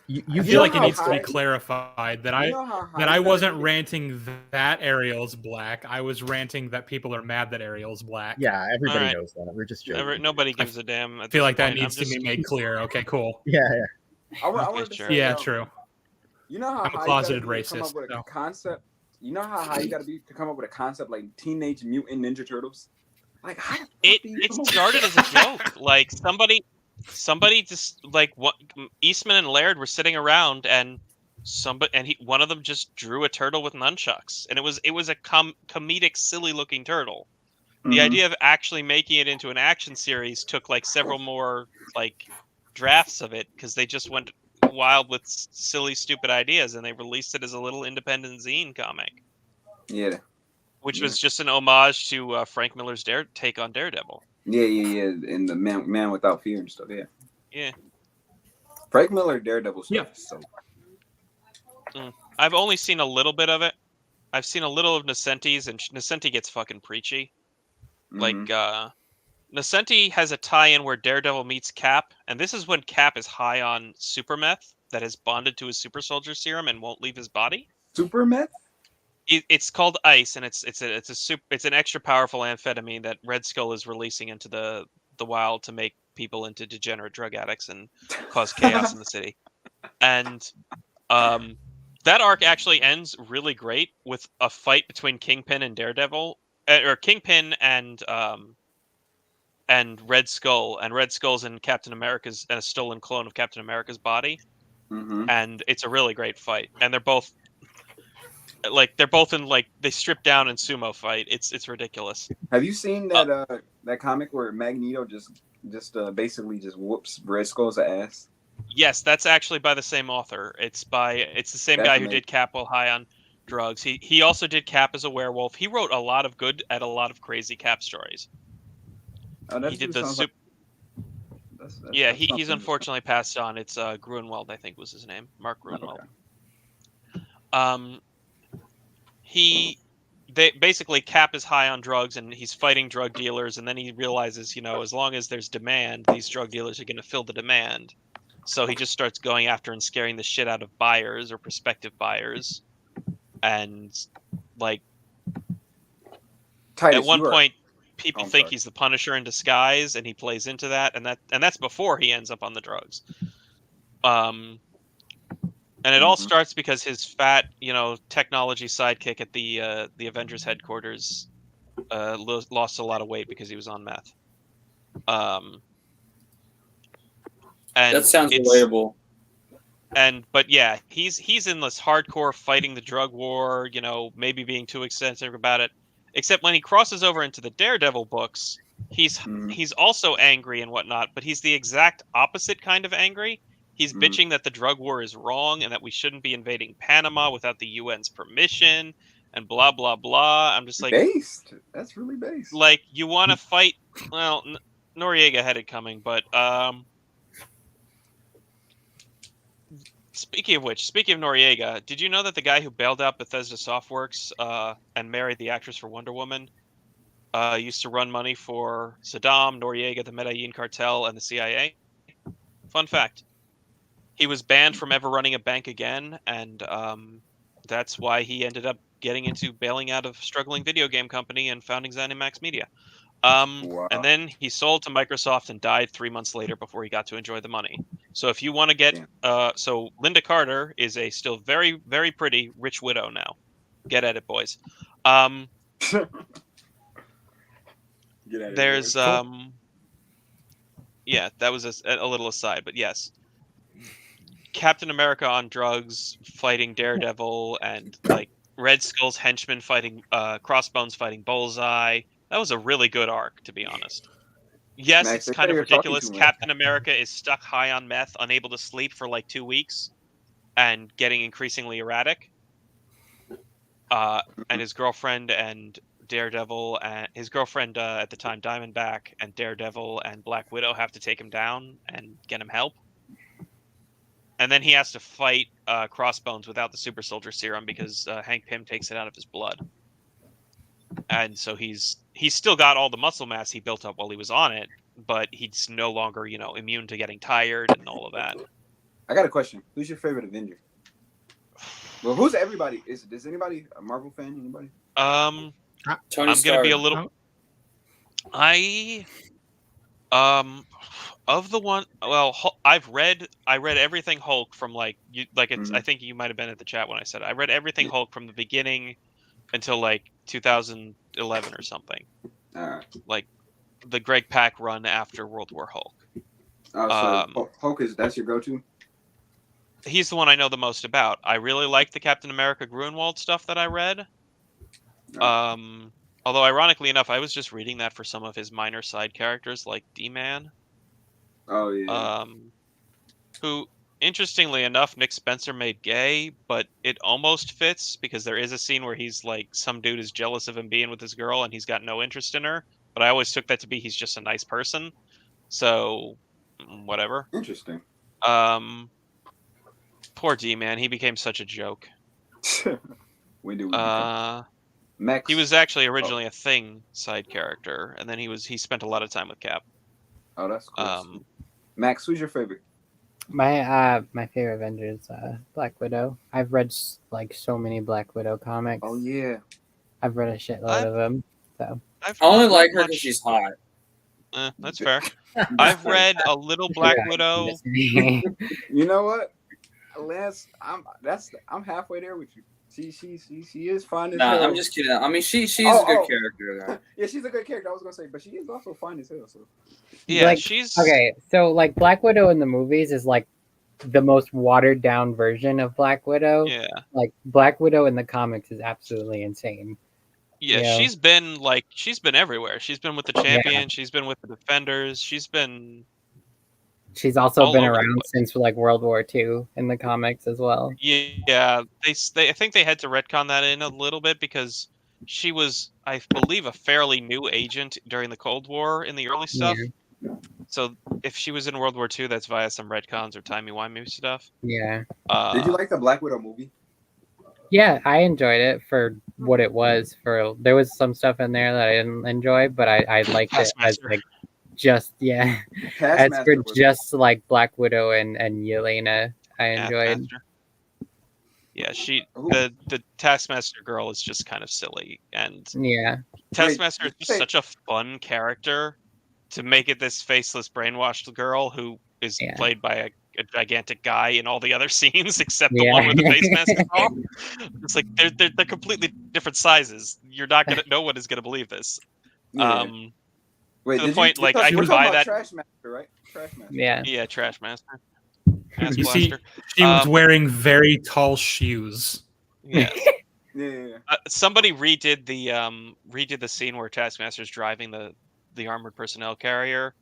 You I feel feel like how it needs to be high- clarified that You I know how high that you I gotta wasn't be? ranting that Ariel's black. I was ranting that people are mad that Ariel's black. Yeah, everybody Alright. knows that. We're just joking. Nobody gives a damn. I feel like that needs to be made clear. Okay, cool. Yeah, I wanted to sure. say, Yeah, true. You know how I'm a high closeted you gotta be to come racist, up with a so. concept. You know how high you gotta be to come up with a concept like Teenage Mutant Ninja Turtles. Like how the fuck do you It come up with started as a joke. Like somebody just like what Eastman and Laird were sitting around and one of them just drew a turtle with nunchucks, and it was a comedic, silly looking turtle. The Mhm. idea of actually making it into an action series took like several more like drafts of it because they just went wild with silly, stupid ideas, and they released it as a little independent zine comic, Yeah, which was just an homage to Frank Miller's take on Daredevil. yeah, and the man without fear and stuff. Yeah, Yeah. Frank Miller Daredevil stuff. Yeah. Is so I've only seen a little bit of it. I've seen a little of Nascenti's, and Nascenti gets fucking preachy. Like, Mhm. Nascenti has a tie-in where Daredevil meets Cap, and this is when Cap is high on super meth that has bonded to his super soldier serum and won't leave his body. Super Meth. It's called Ice, and it's an extra powerful amphetamine that Red Skull is releasing into the wild to make people into degenerate drug addicts and cause chaos in the city. And That arc actually ends really great with a fight between Kingpin and Daredevil, or Kingpin and Red Skull, and Red Skull's in Captain America's a stolen clone of Captain America's body, Mm-hmm. and it's a really great fight. And they're both in like they strip down and sumo fight. It's ridiculous. Have you seen that comic where Magneto just basically just whoops Red Skull's ass? Yes, that's actually by the same author. It's the same That's guy who amazing. did Cap while high on drugs. He also did Cap as a werewolf. He wrote a lot of good and a lot of crazy Cap stories. Oh, that He did dude the sounds soup. that's Yeah, something he's interesting. unfortunately passed on. It's Gruenwald, I think was his name, Mark Gruenwald. Okay. They basically Cap is high on drugs and he's fighting drug dealers, and then he realizes, as long as there's demand, these drug dealers are going to fill the demand. So he just starts going after and scaring the shit out of buyers or prospective buyers. And like Titus, at one you are- point people I'm think sorry. he's the Punisher in disguise, and he plays into that, and that's before he ends up on the drugs. And it all Mhm. starts because his fat, technology sidekick at the Avengers headquarters lost a lot of weight because he was on meth. And That sounds it's relatable. but yeah, he's in this hardcore fighting the drug war, maybe being too extensive about it. Except when he crosses over into the Daredevil books, Mhm. he's also angry and whatnot, but he's the exact opposite kind of angry. He's Mhm. bitching that the drug war is wrong and that we shouldn't be invading Panama without the UN's permission and blah blah blah. I'm just like, Based. That's really based. like you want to fight? Well, Noriega had it coming, but speaking of Noriega, did you know that the guy who bailed out Bethesda Softworks and married the actress for Wonder Woman used to run money for Saddam, Noriega, the Medellin cartel, and the CIA? Fun fact. He was banned from ever running a bank again, and that's why he ended up getting into bailing out of struggling video game company and founding ZeniMax Media. Wow. And then he sold to Microsoft and died 3 months later before he got to enjoy the money. So if you want to get, so Linda Carter is a still very, very pretty rich widow now. Get at it, boys. Get out of There's, here. yeah, that was a little aside, but yes. Captain America on drugs, fighting Daredevil, and like Red Skull's henchman fighting, Crossbones fighting Bullseye. That was a really good arc, to be honest. Yes, Max, it's they kind say of you're talking ridiculous. too much. Captain America is stuck high on meth, unable to sleep for like 2 weeks, and getting increasingly erratic. And his girlfriend and Daredevil, and his girlfriend at the time, Diamondback, and Daredevil and Black Widow have to take him down and get him help. And then he has to fight Crossbones without the super soldier serum because Hank Pym takes it out of his blood. And so he's still got all the muscle mass he built up while he was on it, but he's no longer, immune to getting tired and all of that. I got a question. Who's your favorite Avenger? Well, who's everybody? Is anybody a Marvel fan? Anybody? Tony I'm Stark. gonna be a little. Of the one, well, I read everything Hulk from like it's. I think you might have been at the chat when I said it. I read everything Hulk from the beginning until like 2011 or something. All right. Like the Greg Pak run after World War Hulk. Oh, so Hulk that's your go-to? He's the one I know the most about. I really like the Captain America Gruenwald stuff that I read. Right. Although ironically enough, I was just reading that for some of his minor side characters like D-Man. Oh yeah. Who, interestingly enough, Nick Spencer made gay, but it almost fits because there is a scene where he's like, some dude is jealous of him being with his girl and he's got no interest in her. But I always took that to be he's just a nice person. So, whatever. Interesting. Poor D-Man, he became such a joke. When do we? Max. He was actually originally a Thing side character, and then he spent a lot of time with Cap. Oh, that's cool. Max, who's your favorite? My favorite Avenger is Black Widow. I've read like so many Black Widow comics. Oh yeah. I've read a shitload of them. So I only like her because she's hot. That's fair. I've read a little Black Widow. You know what? Lance, I'm halfway there with you. She is fine as Nah, hell. I'm just kidding. I mean, she's Oh, a good oh. character. Though. Yeah, she's a good character. I was gonna say, but she is also fine as hell. So Yeah, Like, she's okay. So like Black Widow in the movies is like the most watered down version of Black Widow. Yeah, Like Black Widow in the comics is absolutely insane. yeah. You know? She's been everywhere. She's been with the champion. She's been with the defenders. She's been She's also all been over the around place. since like World War II in the comics as well. Yeah. They I think they had to retcon that in a little bit because she was, I believe, a fairly new agent during the Cold War in the early stuff. Yeah. So if she was in World War II, that's via some retcons or timey-wimey stuff. Yeah. did you like the Black Widow movie? Yeah, I enjoyed it for what it was. There was some stuff in there that I didn't enjoy, but I liked it as Taskmaster. like just as Taskmaster for was just like Black Widow and Yelena, I enjoyed. Taskmaster. Yeah, Who- the Taskmaster girl is just kind of silly, and Yeah. Taskmaster is did you just say- such a fun character to make it this faceless, brainwashed girl who is Yeah. played by a gigantic guy in all the other scenes except the Yeah. one with the face mask is off. It's like they're completely different sizes. You're not gonna. No one is gonna believe this. Yeah. Wait, to the did point, you, like, I we're could talking buy about that- Trash Master, right? Trash Master. Yeah. Yeah, Trash Master. You see, Blaster. she was Um, wearing very tall shoes. Yes. Yeah. Somebody redid the scene where Taskmaster's driving the armored personnel carrier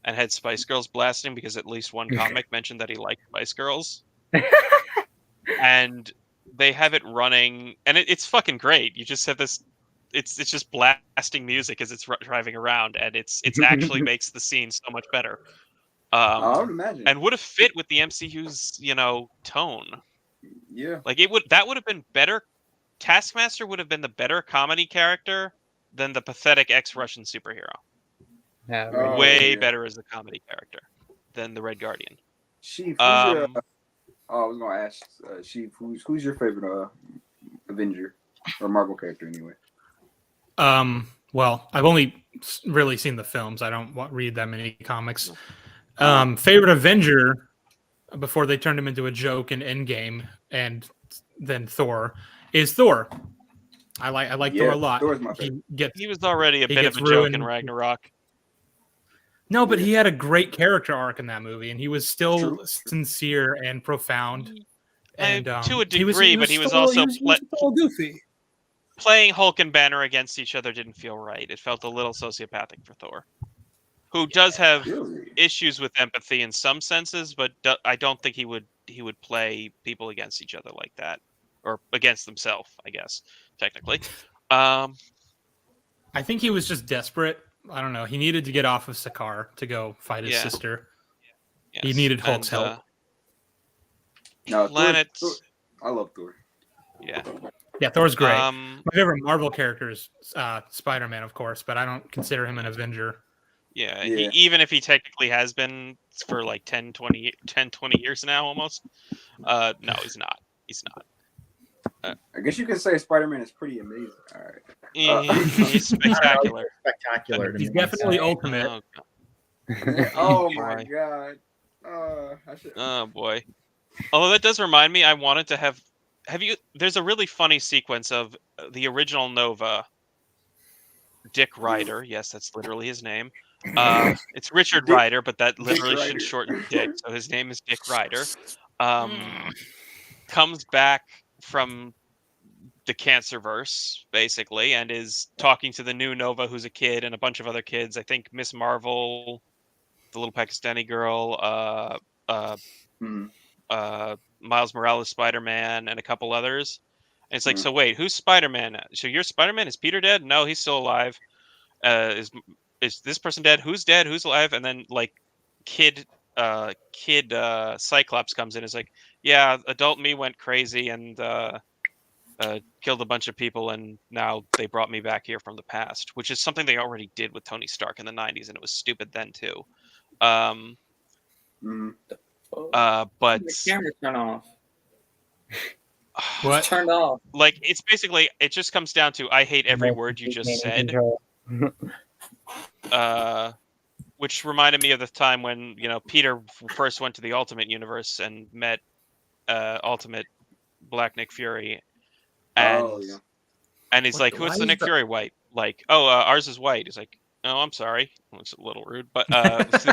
and had Spice Girls blasting because at least one comic mentioned that he liked Spice Girls. And they have it running, and it's fucking great. You just have this, it's just blasting music as it's driving around, and it's actually makes the scene so much better. I would imagine. And would have fit with the MCU's tone. Yeah. Like that would have been better. Taskmaster would have been the better comedy character than the pathetic ex-Russian superhero. Yeah, Oh, right. Way yeah. better as a comedy character than the Red Guardian. Sheep, who's your? Um, I was gonna ask Sheep, who's your favorite Avenger or Marvel character anyway? Well, I've only really seen the films. I don't read that many comics. Favorite Avenger before they turned him into a joke in Endgame and then Thor is Thor. I like Thor a lot. Thor's my favorite. he was already a He bit of gets a joke in ruined. Ragnarok. No, but he had a great character arc in that movie, and he was still True. sincere and profound. And To a he was degree, but he was still- also he was still goofy. playing Hulk and Banner against each other didn't feel right. It felt a little sociopathic for Thor, who does have Really? issues with empathy in some senses, but I don't think he would play people against each other like that, or against himself, I guess technically. I think he was just desperate. I don't know. He needed to get off of Sakaar to go fight his Yeah. sister. Yes. He needed Hulk's And, help. No, Planet. I love Thor. Yeah. Yeah, Thor's great. Um, My favorite Marvel character is Spider-Man, of course, but I don't consider him an Avenger. yeah. Yeah. Even if he technically has been for like 10, 20 years now, almost. No, he's not. He's not. I guess you could say Spider-Man is pretty amazing. All right. He's spectacular. Spectacular. to He's me. definitely ultimate. Oh, God. Oh You're my right. god. I should. Oh boy. Although that does remind me, I wanted to have you. There's a really funny sequence of the original Nova. Dick Ryder, yes, that's literally his name. It's Richard Dick- Ryder, but that Dick literally Ryder. should shorten Dick, so his name is Dick Ryder. Comes back from the Cancerverse, basically, and is talking to the new Nova, who's a kid, and a bunch of other kids. I think Miss Marvel, the little Pakistani girl, Hmm. Miles Morales, Spider-Man, and a couple others. And it's like, Mhm. so wait, who's Spider-Man? So you're Spider-Man? Is Peter dead? No, he's still alive. Is this person dead? Who's dead? Who's alive? And then like kid Cyclops comes in and is like, yeah, adult me went crazy and killed a bunch of people, and now they brought me back here from the past, which is something they already did with Tony Stark in the 90s, and it was stupid then too. Mhm. But The camera turned off. What? It's turned off. like it's basically, it just comes down to I hate every Remote word you just maintaining said. control. Which reminded me of the time when Peter first went to the Ultimate Universe and met Ultimate Black Nick Fury, Oh, and yeah. and he's What like, the- "Who is why the is Nick the- Fury white?" Like, "Oh, ours is white." He's like, "Oh, I'm sorry." Looks a little rude, but that's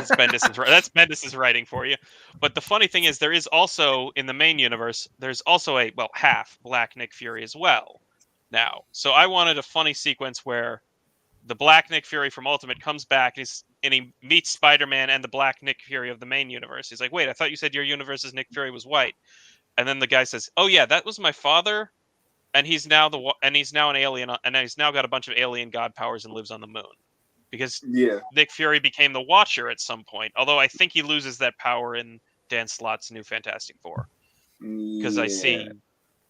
Bendis's writing for you. But the funny thing is, there is also in the main universe, there's also a half Black Nick Fury as well. Now, so I wanted a funny sequence where the Black Nick Fury from Ultimate comes back and he meets Spider-Man and the Black Nick Fury of the main universe. He's like, "Wait, I thought you said your universe's Nick Fury was white." And then the guy says, "Oh yeah, that was my father, and he's now an alien, and he's now got a bunch of alien god powers and lives on the moon." Because Yeah. Nick Fury became the Watcher at some point, although I think he loses that power in Dan Slott's new Fantastic Four. Because Yeah.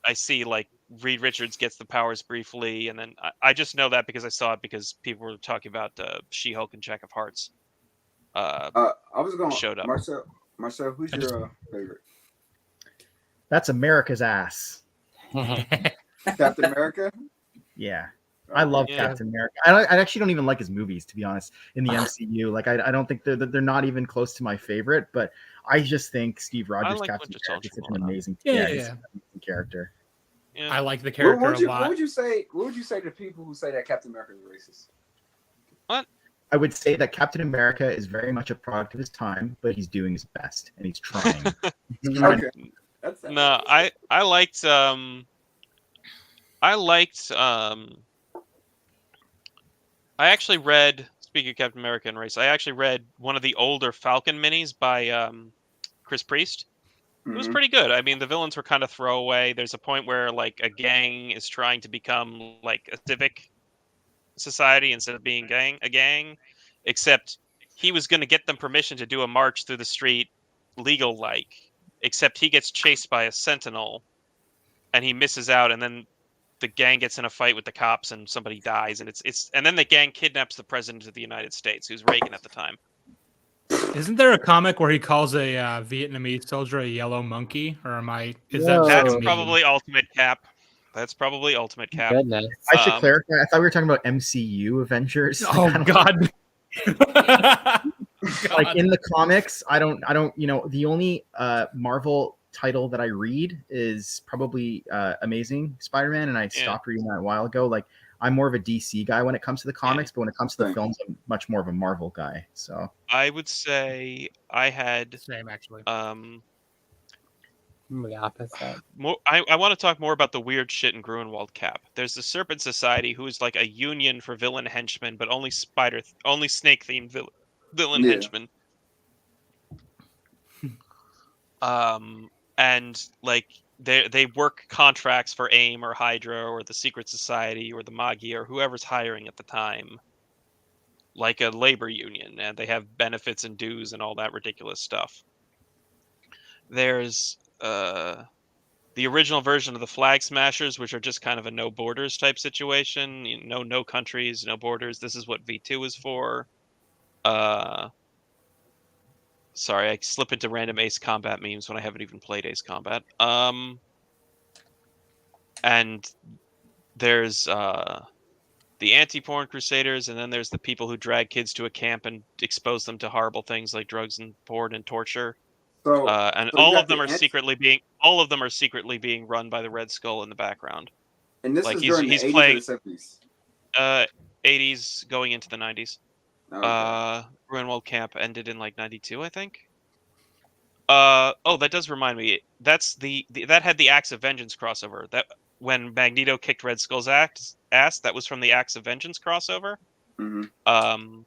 I see like Reed Richards gets the powers briefly, and then I just know that because I saw it because people were talking about She-Hulk and Jack of Hearts. I was going Showed up. Marcel, who's your favorite? That's America's ass. Captain America? Yeah. I love Yeah. Captain America. I actually don't even like his movies, to be honest, in the MCU. Like, I don't think they're not even close to my favorite, but I just think Steve Rogers' like Captain Winter America is Soldier such an a lot. amazing, Yeah, he's yeah. an amazing character. Yeah. I like the What character would you a lot. What would you say to people who say that Captain America is racist? I would say that Captain America is very much a product of his time, but he's doing his best and he's trying. He's trying. Okay. That's No, I liked I actually read, speaking of Captain America and race, I actually read one of the older Falcon minis by Chris Priest. It was Mhm. pretty good. I mean, the villains were kind of throwaway. There's a point where like a gang is trying to become like a civic society instead of being a gang, except he was going to get them permission to do a march through the street legal like, except he gets chased by a sentinel and he misses out, and then the gang gets in a fight with the cops and somebody dies, and and then the gang kidnaps the president of the United States, who's Reagan at the time. Isn't there a comic where he calls a Vietnamese soldier a yellow monkey? Or am I? Is Whoa. that That's just me? probably Ultimate Cap. That's probably Ultimate Cap. Goodness. I should Um, clarify. I thought we were talking about MCU Avengers. Oh God. Like in the comics, I don't, the only Marvel title that I read is probably Amazing Spider-Man, and I stopped reading that a while ago. Like, I'm more of a DC guy when it comes to the comics, but when it comes to the films, I'm much more of a Marvel guy. So I would say I had Same actually. The opposite. I want to talk more about the weird shit in Grunwald Cap. There's the Serpent Society, who is like a union for villain henchmen, but only snake themed villain henchmen. And like they work contracts for AIM or Hydra or the Secret Society or the Magi or whoever's hiring at the time, like a labor union, and they have benefits and dues and all that ridiculous stuff. There's the original version of the Flag Smashers, which are just kind of a no borders type situation. No countries, no borders. This is what V2 is for. Sorry, I slip into random Ace Combat memes when I haven't even played Ace Combat. And there's the anti-porn crusaders, and then there's the people who drag kids to a camp and expose them to horrible things like drugs and porn and torture. So, And all of them are secretly being run by the Red Skull in the background. And this like is he's during the 80s playing or the 70s? 80s going into the 90s. Okay. Grunwald Camp ended in like 92, I think. That does remind me. That's that had the Axe of Vengeance crossover. That when Magneto kicked Red Skull's ass, that was from the Axe of Vengeance crossover. Mm-hmm.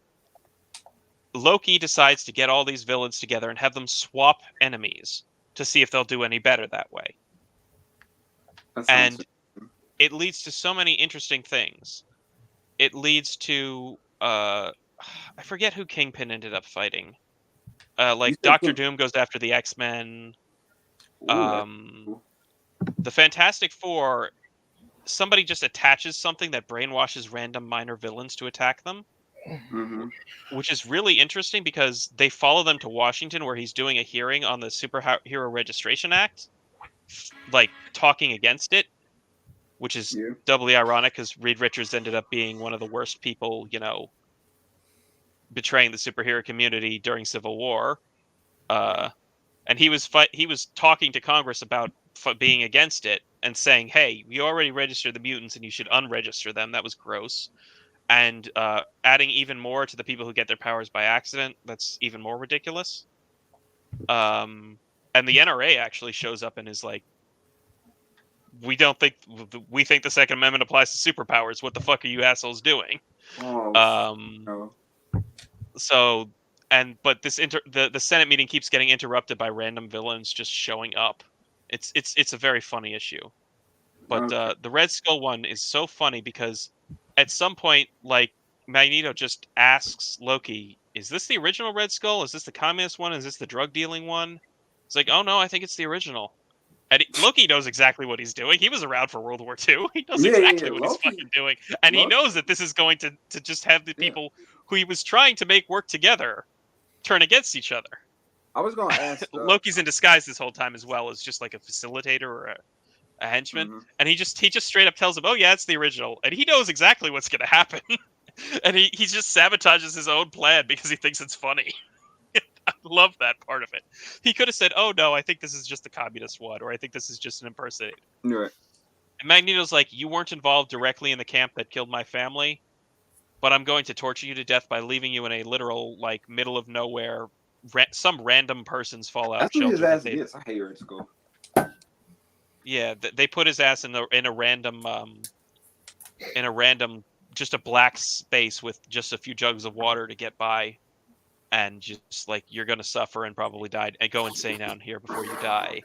Loki decides to get all these villains together and have them swap enemies to see if they'll do any better that way. And it leads to so many interesting things. It leads to I forget who Kingpin ended up fighting. Like Doctor Doom goes after the X-Men. The Fantastic Four, somebody just attaches something that brainwashes random minor villains to attack them. Mm-hmm. Which is really interesting because they follow them to Washington where he's doing a hearing on the Superhero Registration Act, like talking against it, which is doubly ironic because Reed Richards ended up being one of the worst people, betraying the superhero community during Civil War. and he was talking to Congress about being against it and saying, "Hey, you already registered the mutants, and you should unregister them. That was gross." And adding even more to the people who get their powers by accident, that's even more ridiculous. And the NRA actually shows up and is like, we think the Second Amendment applies to superpowers. What the fuck are you assholes doing? Oh, So, but the Senate meeting keeps getting interrupted by random villains just showing up. It's a very funny issue. But the Red Skull one is so funny because at some point, like, Magneto just asks Loki, "Is this the original Red Skull? Is this the communist one? Is this the drug dealing one?" It's like, "Oh no, I think it's the original." And Loki knows exactly what he's doing. He was around for World War II. He knows exactly what he's fucking doing. And he knows that this is going to just have the people who he was trying to make work together turn against each other. I was going to ask. Loki's in disguise this whole time as well as just like a facilitator or a henchman. And he just straight up tells him, "Oh yeah, it's the original." And he knows exactly what's going to happen. And he just sabotages his own plan because he thinks it's funny. I love that part of it. He could have said, "Oh no, I think this is just the communist one," or "I think this is just an impersonator." Right. And Magneto's like, "You weren't involved directly in the camp that killed my family, but I'm going to torture you to death by leaving you in a literal, like, middle of nowhere, some random person's fallout That's what shelter." his ass gets. I hate Red Skull. Yeah, they put his ass in a random, just a black space with just a few jugs of water to get by. And just like, "You're gonna suffer and probably die and go insane down here before you die."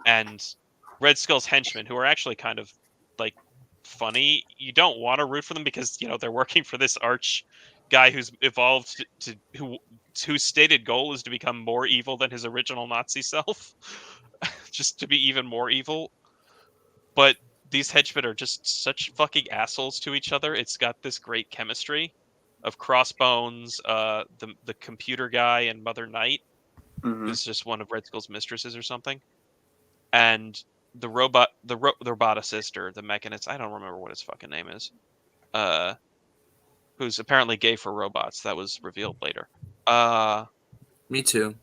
And Red Skull's henchmen, who are actually kind of like funny, you don't want to root for them because they're working for this arch guy who's evolved whose stated goal is to become more evil than his original Nazi self, just to be even more evil. But these henchmen are just such fucking assholes to each other. It's got this great chemistry of Crossbones, the computer guy, and Mother Knight, who's just one of Red Skull's mistresses or something, and the roboticist or the mechanist, I don't remember what his fucking name is, who's apparently gay for robots. That was revealed later. Me too.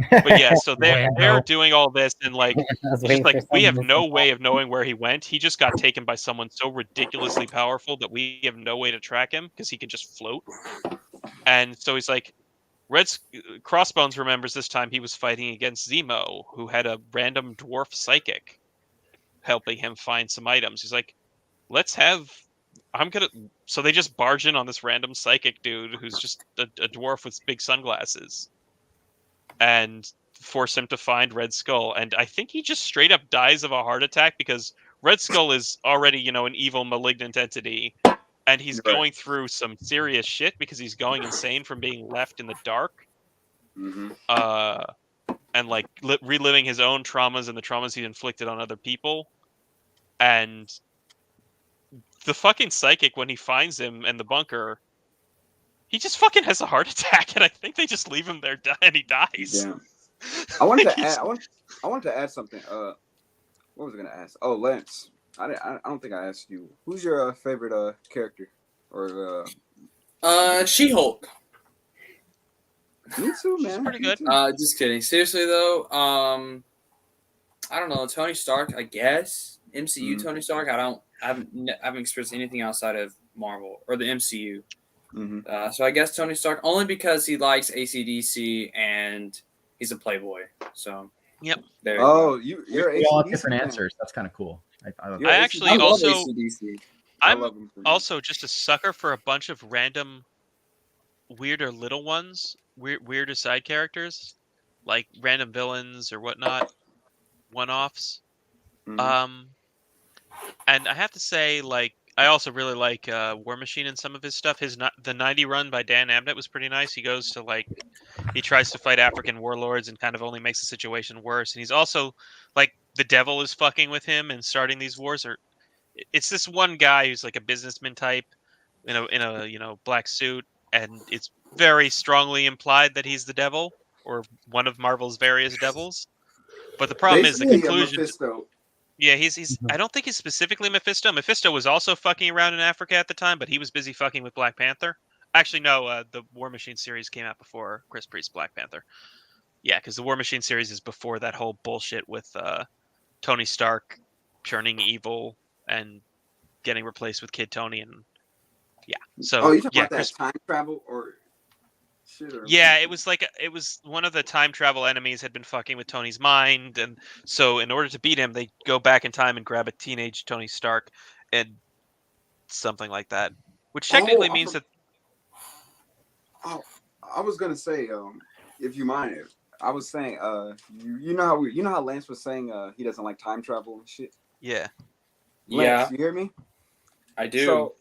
But yeah, so they're doing all this, and like, just like, we have no way of knowing where he went. He just got taken by someone so ridiculously powerful that we have no way to track him because he can just float. And so he's like, Crossbones remembers this time he was fighting against Zemo, who had a random dwarf psychic helping him find some items. He's like, so they just barge in on this random psychic dude who's just a dwarf with big sunglasses, and force him to find Red Skull. And I think he just straight up dies of a heart attack because Red Skull is already, an evil, malignant entity. And he's going through some serious shit because he's going insane from being left in the dark. And like reliving his own traumas and the traumas he inflicted on other people. And the fucking psychic, when he finds him in the bunker, he just fucking has a heart attack, and I think they just leave him there and he dies. Damn. I wanted to add something. What was I gonna ask? Oh, Lance. I don't think I asked you. Who's your favorite character? Or She-Hulk. Me too, man. She's pretty good. Just kidding. Seriously though, I don't know. Tony Stark, I guess. MCU Tony Stark. I haven't experienced anything outside of Marvel or the MCU. So I guess Tony Stark, only because he likes AC/DC and he's a playboy. So yep. You're all have different answers. That's kind of cool. I actually also AC/DC. I'm also just a sucker for a bunch of random weirder little ones, weirder side characters, like random villains or whatnot, one-offs. And I have to say, like, I also really like War Machine and some of his stuff. The 90 run by Dan Abnett was pretty nice. He goes to, like, he tries to fight African warlords and kind of only makes the situation worse. And he's also, like, the devil is fucking with him and starting these wars. Or it's this one guy who's like a businessman type in a black suit, and it's very strongly implied that he's the devil or one of Marvel's various devils. But the problem is the conclusion. Yeah, he's. I don't think he's specifically Mephisto. Mephisto was also fucking around in Africa at the time, but he was busy fucking with Black Panther. Actually, no. The War Machine series came out before Chris Priest's Black Panther. Yeah, because the War Machine series is before that whole bullshit with Tony Stark turning evil and getting replaced with Kid Tony, and yeah. So Oh, you talking yeah, about that time travel or shit? Or yeah, it was one of the time travel enemies had been fucking with Tony's mind, and so in order to beat him, they go back in time and grab a teenage Tony Stark and something like that, which technically means that. Oh, I was gonna say, if you mind, I was saying, you know how Lance was saying, he doesn't like time travel and shit. Yeah. Lance, Yeah, you hear me? I do.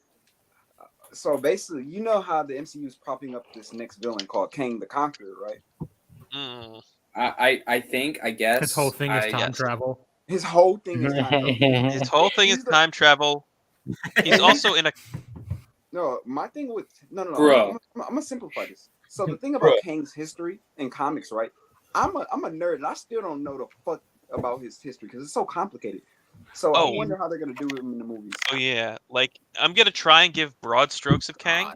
So basically, you know how the MCU is propping up this next villain called Kang the Conqueror, right? Mm. I think, I guess. His whole thing is time travel. His whole thing is time travel. His whole thing is time travel. He's also in a. No, my thing with Bro. I'm gonna simplify this. So the thing about Kang's history in comics, right? I'm a nerd and I still don't know the fuck about his history because it's so complicated. So I wonder how they're gonna do him in the movies. Oh yeah, like I'm gonna try and give broad strokes of Kang.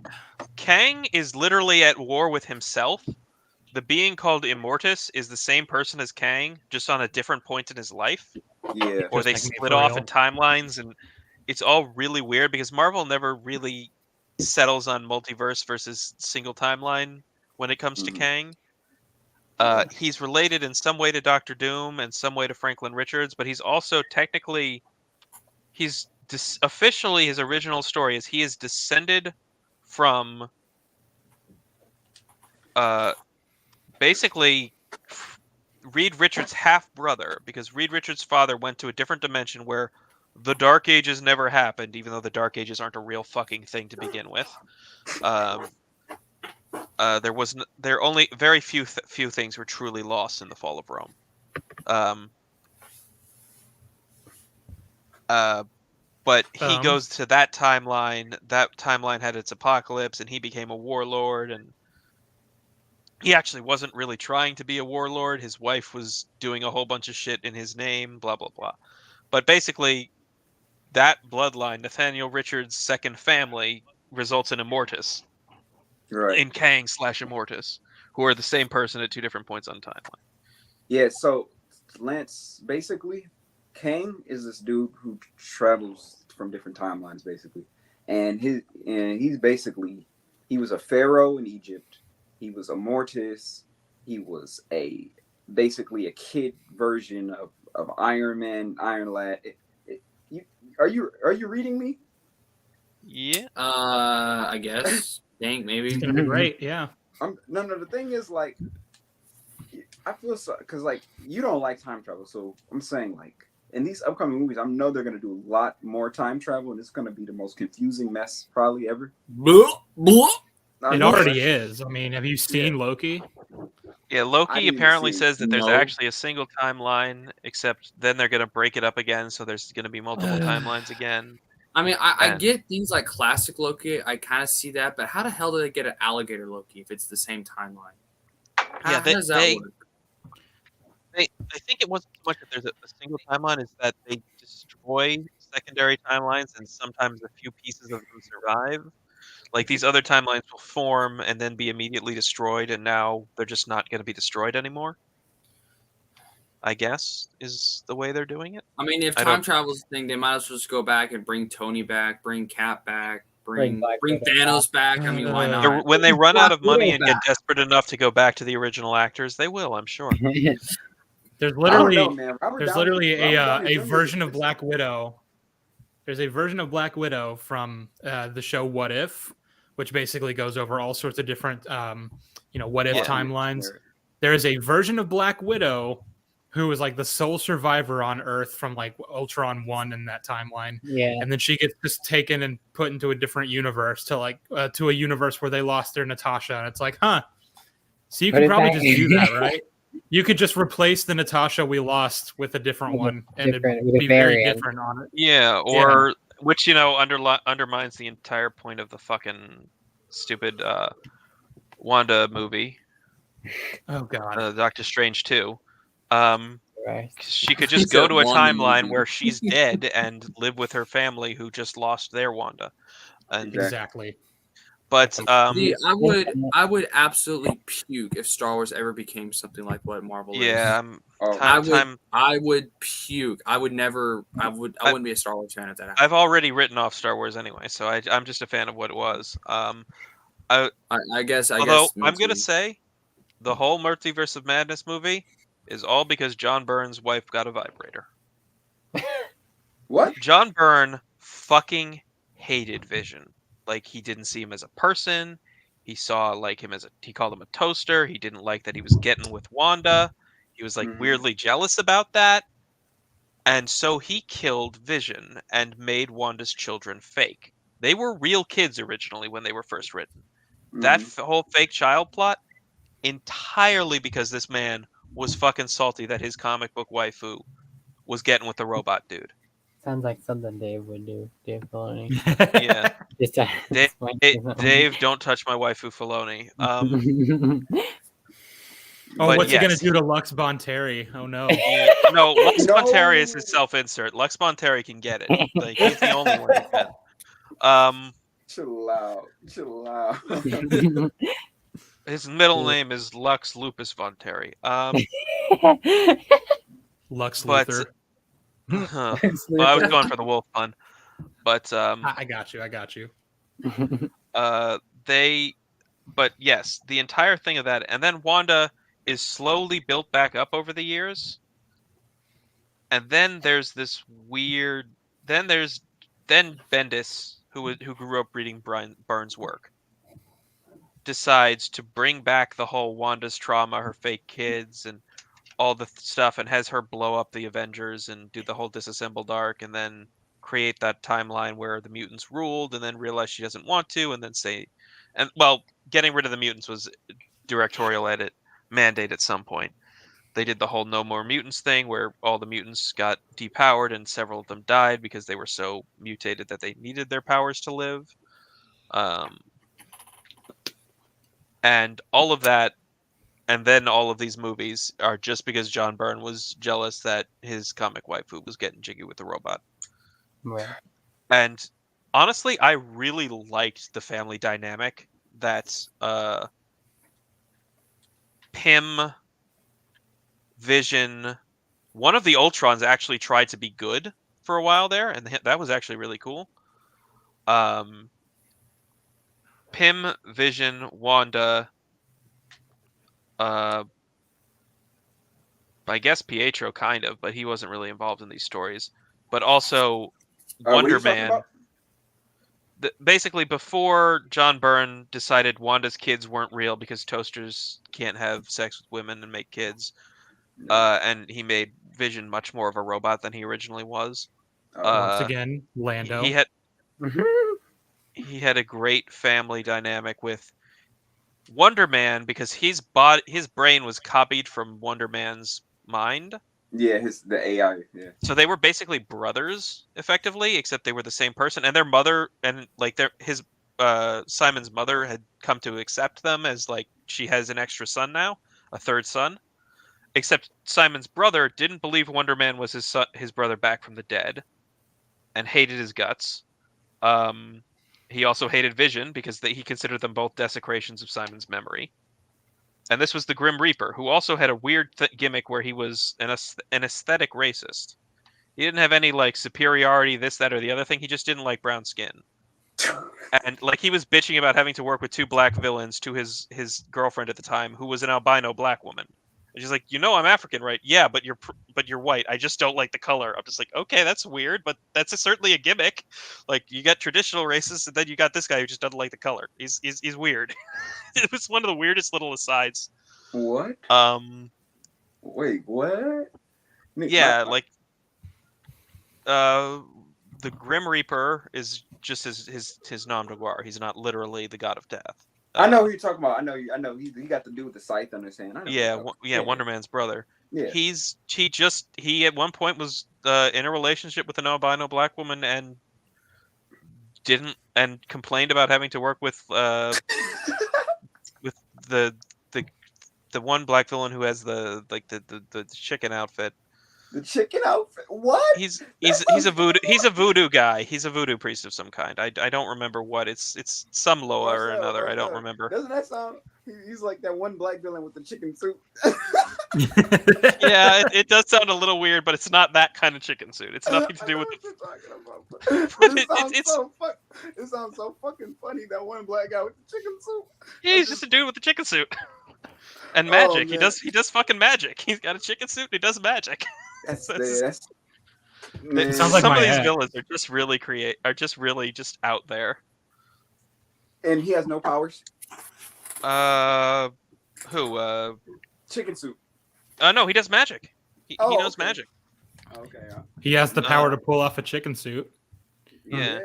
Kang is literally at war with himself. The being called Immortus is the same person as Kang, just on a different point in his life. Yeah. Or they split off in timelines, and it's all really weird because Marvel never really settles on multiverse versus single timeline when it comes to Kang. He's related in some way to Doctor Doom and some way to Franklin Richards, but he's also technically, officially his original story is he is descended from basically Reed Richards' half brother, because Reed Richards' father went to a different dimension where the Dark Ages never happened, even though the Dark Ages aren't a real fucking thing to begin with. There only very few things were truly lost in the fall of Rome. But he goes to that timeline. That timeline had its apocalypse, and he became a warlord. And he actually wasn't really trying to be a warlord. His wife was doing a whole bunch of shit in his name. Blah blah blah. But basically, that bloodline, Nathaniel Richards' second family, results in Immortus. Right. In Kang / Immortus, who are the same person at two different points on the timeline. Yeah, so Lance, basically, Kang is this dude who travels from different timelines, basically, and he's basically, he was a pharaoh in Egypt. He was a Mortis. He was basically a kid version of Iron Man, Iron Lad. Are you reading me? Yeah. I guess. Dang, maybe. It's gonna be great. Yeah. No. The thing is, like, I feel so because like you don't like time travel, so I'm saying like in these upcoming movies, I know they're gonna do a lot more time travel, and it's gonna be the most confusing mess probably ever. It already is. I mean, have you seen Loki? Yeah, Loki apparently says that there's actually a single timeline, except then they're gonna break it up again, so there's gonna be multiple timelines again. I mean, I get things like classic Loki. I kind of see that, but how the hell do they get an alligator Loki if it's the same timeline? How does that work? I think it wasn't so much that there's a single timeline, is that they destroy secondary timelines, and sometimes a few pieces of them survive. Like these other timelines will form and then be immediately destroyed, and now they're just not going to be destroyed anymore. I guess is the way they're doing it. I mean, if time travel is a thing, they might as well just go back and bring Tony back, bring Cap back, bring Thanos back. I mean, why not? When they run out of money and get desperate enough to go back to the original actors, they will, I'm sure. There's literally a version of Black Widow. There's a version of Black Widow from the show What If, which basically goes over all sorts of different, what if timelines. There is a version of Black Widow who was like the sole survivor on Earth from like Ultron 1 in that timeline. Yeah. And then she gets just taken and put into a different universe to to a universe where they lost their Natasha. And it's like, huh. So you could probably just do that, right? You could just replace the Natasha we lost with a different one, and it'd be very different on it. Yeah, or which undermines the entire point of the fucking stupid Wanda movie. Oh god, Doctor Strange 2. She could just go to a timeline where she's dead and live with her family who just lost their Wanda. And exactly. But See, I would absolutely puke if Star Wars ever became something like what Marvel yeah, is. Oh, I would puke. I wouldn't be a Star Wars fan if that happened. I've already written off Star Wars anyway, so I'm just a fan of what it was. I guess Although me I'm gonna too. say, the whole Multiverse of Madness movie is all because John Byrne's wife got a vibrator. what? John Byrne fucking hated Vision. Like, he didn't see him as a person. He saw like him as he called him a toaster. He didn't like that he was getting with Wanda. He was like Mhm. weirdly jealous about that. And so he killed Vision and made Wanda's children fake. They were real kids originally when they were first written. That whole fake child plot, entirely because this man was fucking salty that his comic book waifu was getting with the robot dude. Sounds like something Dave would do. Dave Filoni. Yeah. Just to Dave, don't touch my waifu Filoni. Oh, But what's he gonna yes, do to Lux Bonteri? Oh no. yeah, no, Lux No. Bonteri is his self-insert. Lux Bonteri can get it. Like, he's the only one who can. Chill out. Chill out. His middle name is Lux Lupus Bonteri. Lux But Luthor. well, I was going for the wolf pun. But I got you. but yes, the entire thing of that, and then Wanda is slowly built back up over the years. And then there's this weird. Then Bendis, who grew up reading Byrne's work, decides to bring back the whole Wanda's trauma, her fake kids, and all the stuff, and has her blow up the Avengers and do the whole disassembled arc, and then create that timeline where the mutants ruled, and then realize she doesn't want to, and then say, and well, getting rid of the mutants was directorial mandate at some point. They did the whole no more mutants thing where all the mutants got depowered and several of them died because they were so mutated that they needed their powers to live. And all of that, and then all of these movies are just because John Byrne was jealous that his comic waifu was getting jiggy with the robot. Right. And honestly, I really liked the family dynamic that Pym, Vision, one of the Ultrons actually tried to be good for a while there, and that was actually really cool. Pym, Vision, Wanda, I guess Pietro kind of, but he wasn't really involved in these stories. But also What are Wonder you talking Man. about? Basically, before John Byrne decided Wanda's kids weren't real because toasters can't have sex with women and make kids, and he made Vision much more of a robot than he originally was. Once again, Lando. He had a great family dynamic with Wonder Man because his brain was copied from Wonder Man's mind. Yeah, the AI. Yeah. So they were basically brothers, effectively, except they were the same person. And their mother, and like Simon's mother had come to accept them as like she has an extra son now, a third son. Except Simon's brother didn't believe Wonder Man was his brother back from the dead, and hated his guts. He also hated Vision because he considered them both desecrations of Simon's memory. And this was the Grim Reaper, who also had a weird gimmick where he was an aesthetic racist. He didn't have any like superiority, this, that, or the other thing. He just didn't like brown skin. And like he was bitching about having to work with two black villains to his girlfriend at the time, who was an albino black woman. And she's like, I'm African, right? Yeah, but you're white. I just don't like the color. I'm just like, okay, that's weird, but that's certainly a gimmick. Like, you got traditional racists, and then you got this guy who just doesn't like the color. He's weird. It was one of the weirdest little asides. What? Wait, what? Yeah, like the Grim Reaper is just his nom de guerre. He's not literally the god of death. I know who you're talking about. I know. He got to do with the scythe on his hand. Yeah, Wonder Man's brother. Yeah. He at one point was in a relationship with an albino black woman and complained about having to work with with the one black villain who has the chicken outfit. The chicken outfit. What? He's a voodoo guy. He's a voodoo priest of some kind. I don't remember what. It's some Loa or another. I don't remember. Doesn't that sound? He's like that one black villain with the chicken suit. Yeah, it does sound a little weird, but it's not that kind of chicken suit. It's nothing to do with what the. you're talking about. But It sounds so fucking funny. That one black guy with the chicken suit. Yeah, he's just a dude with a chicken suit. And magic. Oh, he does fucking magic. He's got a chicken suit and he does magic. That's It sounds like Some my of these head. villains are just really just out there. And he has no powers. Who? Chicken suit. No, he does magic. He knows okay. magic. Okay. He has the power to pull off a chicken suit. Yeah.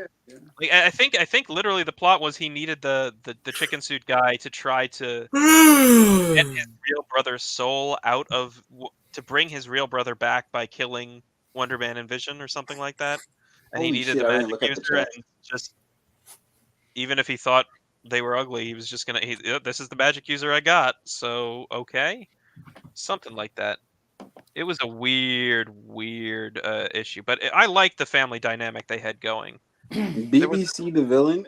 Like, I think literally the plot was he needed the chicken suit guy to try to get his real brother's soul out of to bring his real brother back by killing Wonder Man and Vision or something like that. And he Holy needed shit, the I didn't magic look at the user, chat. and just even if he thought they were ugly, he was just gonna. This is the magic user I got. So okay, something like that. It was a weird issue, but I liked the family dynamic they had going. BBC the villain.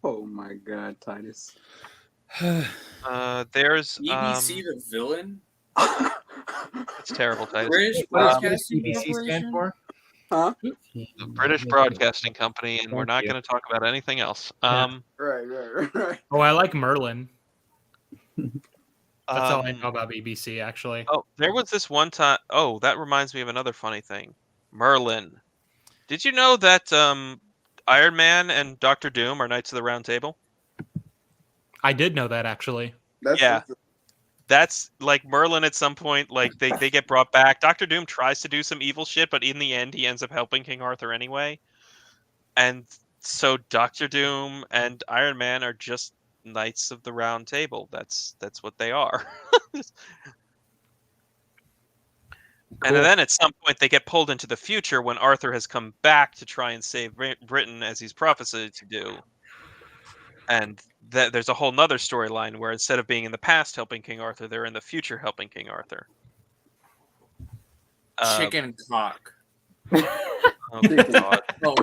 Oh my god, Titus. There's BBC the villain. it's terrible, Titus. British What does Broadcasting BBC stand Corporation? for? Huh? The British Broadcasting Company, and we're not Thank you. going to talk about anything else. Right. Oh, I like Merlin. That's all I Um, know about BBC, actually. Oh, there was this one time. Oh, that reminds me of another funny thing. Merlin. Did you know that Iron Man and Doctor Doom are Knights of the Round Table? I did know that, actually. That's like Merlin at some point, like they get brought back. Doctor Doom tries to do some evil shit, but in the end he ends up helping King Arthur anyway. And so Doctor Doom and Iron Man are just Knights of the Round Table. That's what they are. And then at some point they get pulled into the future when Arthur has come back to try and save Britain as he's prophesied to do. And there's a whole nother storyline where instead of being in the past helping King Arthur, they're in the future helping King Arthur. Chicken cock. Oh, God. Oh,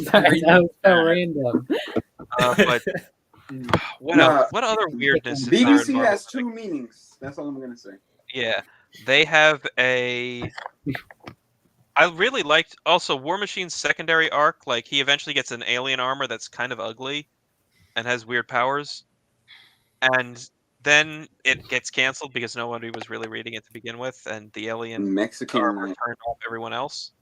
Sorry, that was so random. But what other weirdness is there BBC in Marvel? has two meanings. That's all I'm gonna say. Yeah, they have a. I really liked also War Machine's secondary arc. Like he eventually gets an alien armor that's kind of ugly, and has weird powers, and then it gets canceled because nobody was really reading it to begin with, and the alien Mexican armor turned off everyone else.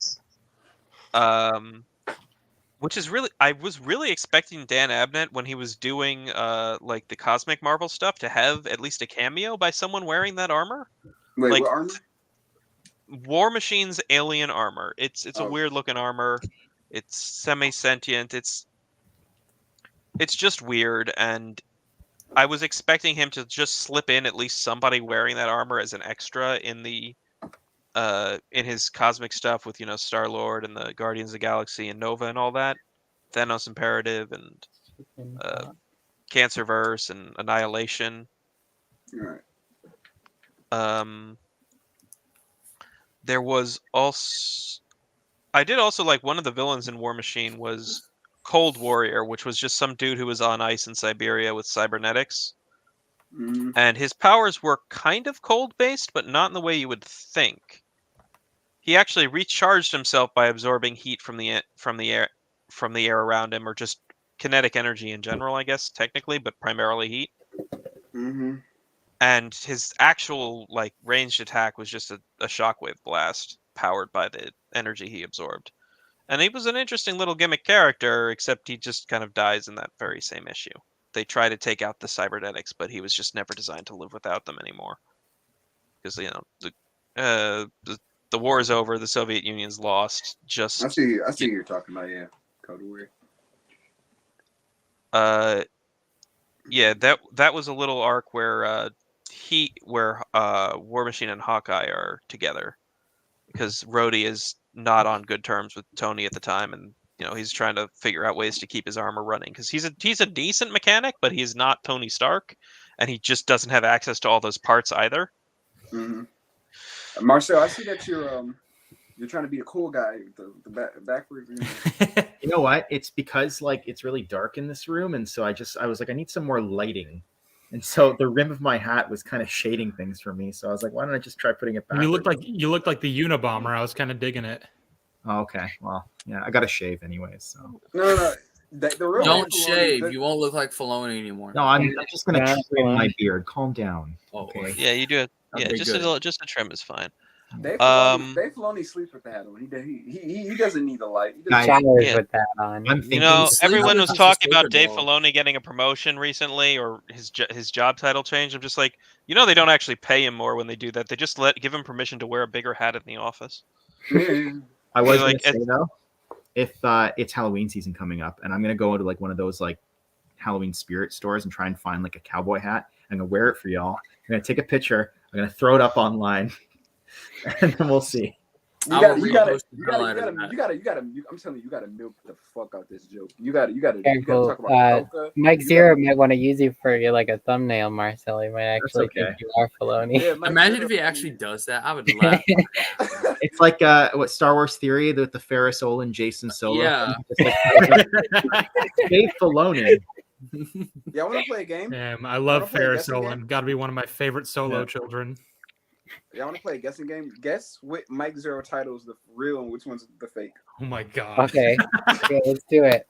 Which is really, I was really expecting Dan Abnett when he was doing like the Cosmic Marvel stuff to have at least a cameo by someone wearing that armor. Wait, like, what armor? War Machine's alien armor. It's a Oh. weird looking armor. It's semi-sentient. It's just weird, and I was expecting him to just slip in at least somebody wearing that armor as an extra in the in his cosmic stuff with Star-Lord and the Guardians of the Galaxy and Nova and all that, Thanos Imperative and Cancerverse and Annihilation. All right. There was also I did also like one of the villains in War Machine was Cold Warrior, which was just some dude who was on ice in Siberia with cybernetics. Mm-hmm. And his powers were kind of cold-based, but not in the way you would think. He actually recharged himself by absorbing heat from the air around him, or just kinetic energy in general, I guess, technically, but primarily heat. Mm-hmm. And his actual ranged attack was just a shockwave blast powered by the energy he absorbed. And he was an interesting little gimmick character, except he just kind of dies in that very same issue. They try to take out the cybernetics, but he was just never designed to live without them anymore. Because the war is over, the Soviet Union's lost. I see what you're talking about. Yeah, Cold Warrior. Yeah, that was a little arc where War Machine and Hawkeye are together, because Rhodey is not on good terms with Tony at the time, and he's trying to figure out ways to keep his armor running, because he's a decent mechanic, but he's not Tony Stark, and he just doesn't have access to all those parts either. Mm-hmm. Marcel, I see that you're trying to be a cool guy. The backwards. You know what? It's because like it's really dark in this room, and so I was like, I need some more lighting. And so the rim of my hat was kind of shading things for me. So I was like, why don't I just try putting it back? You looked like the Unabomber. I was kind of digging it. Oh, okay. Well, yeah, I got to shave anyways. So No. The real Don't Filoni, shave. You won't look like Filoni anymore. no, I'm just gonna Yeah, trim my Filoni. beard. Calm down. Oh, Okay. Yeah, you do it. Yeah, Okay, just good. just a trim is fine. Dave Um, Filoni sleeps with the hat on. He doesn't need the light. He Guys, doesn't, Showers Yeah. with that on. I'm You thinking. know, sleeps everyone with was his talking about paper Dave doll. Filoni getting a promotion recently, or his job title change. I'm just like, they don't actually pay him more when they do that. They just give him permission to wear a bigger hat in the office. I was like, gonna say though, if it's Halloween season coming up, and I'm gonna go into like one of those like Halloween spirit stores and try and find like a cowboy hat. I'm gonna wear it for y'all. I'm gonna take a picture. I'm gonna throw it up online, and then we'll see. I'm telling you, you gotta milk the fuck out this joke. You gotta Careful. talk about Coca. Mike Zero might want to use you for like a thumbnail, Marcel. He might actually okay. think you are Filoni. Yeah, Mike Imagine Zero- if he actually does that. I would laugh. It's like what Star Wars Theory with the Ferris Olin, Jason Solo. Yeah. It's like, Dave Filoni. Yeah, I want to play a game. Damn, I Wanna love play a Ferris guessing Olin. game? Got to be one of my favorite solo Yeah. children. Yeah, I want to play a guessing game. Guess what Mike Zero title is the real and which one's the fake. Oh my god. Okay. Okay, let's do it.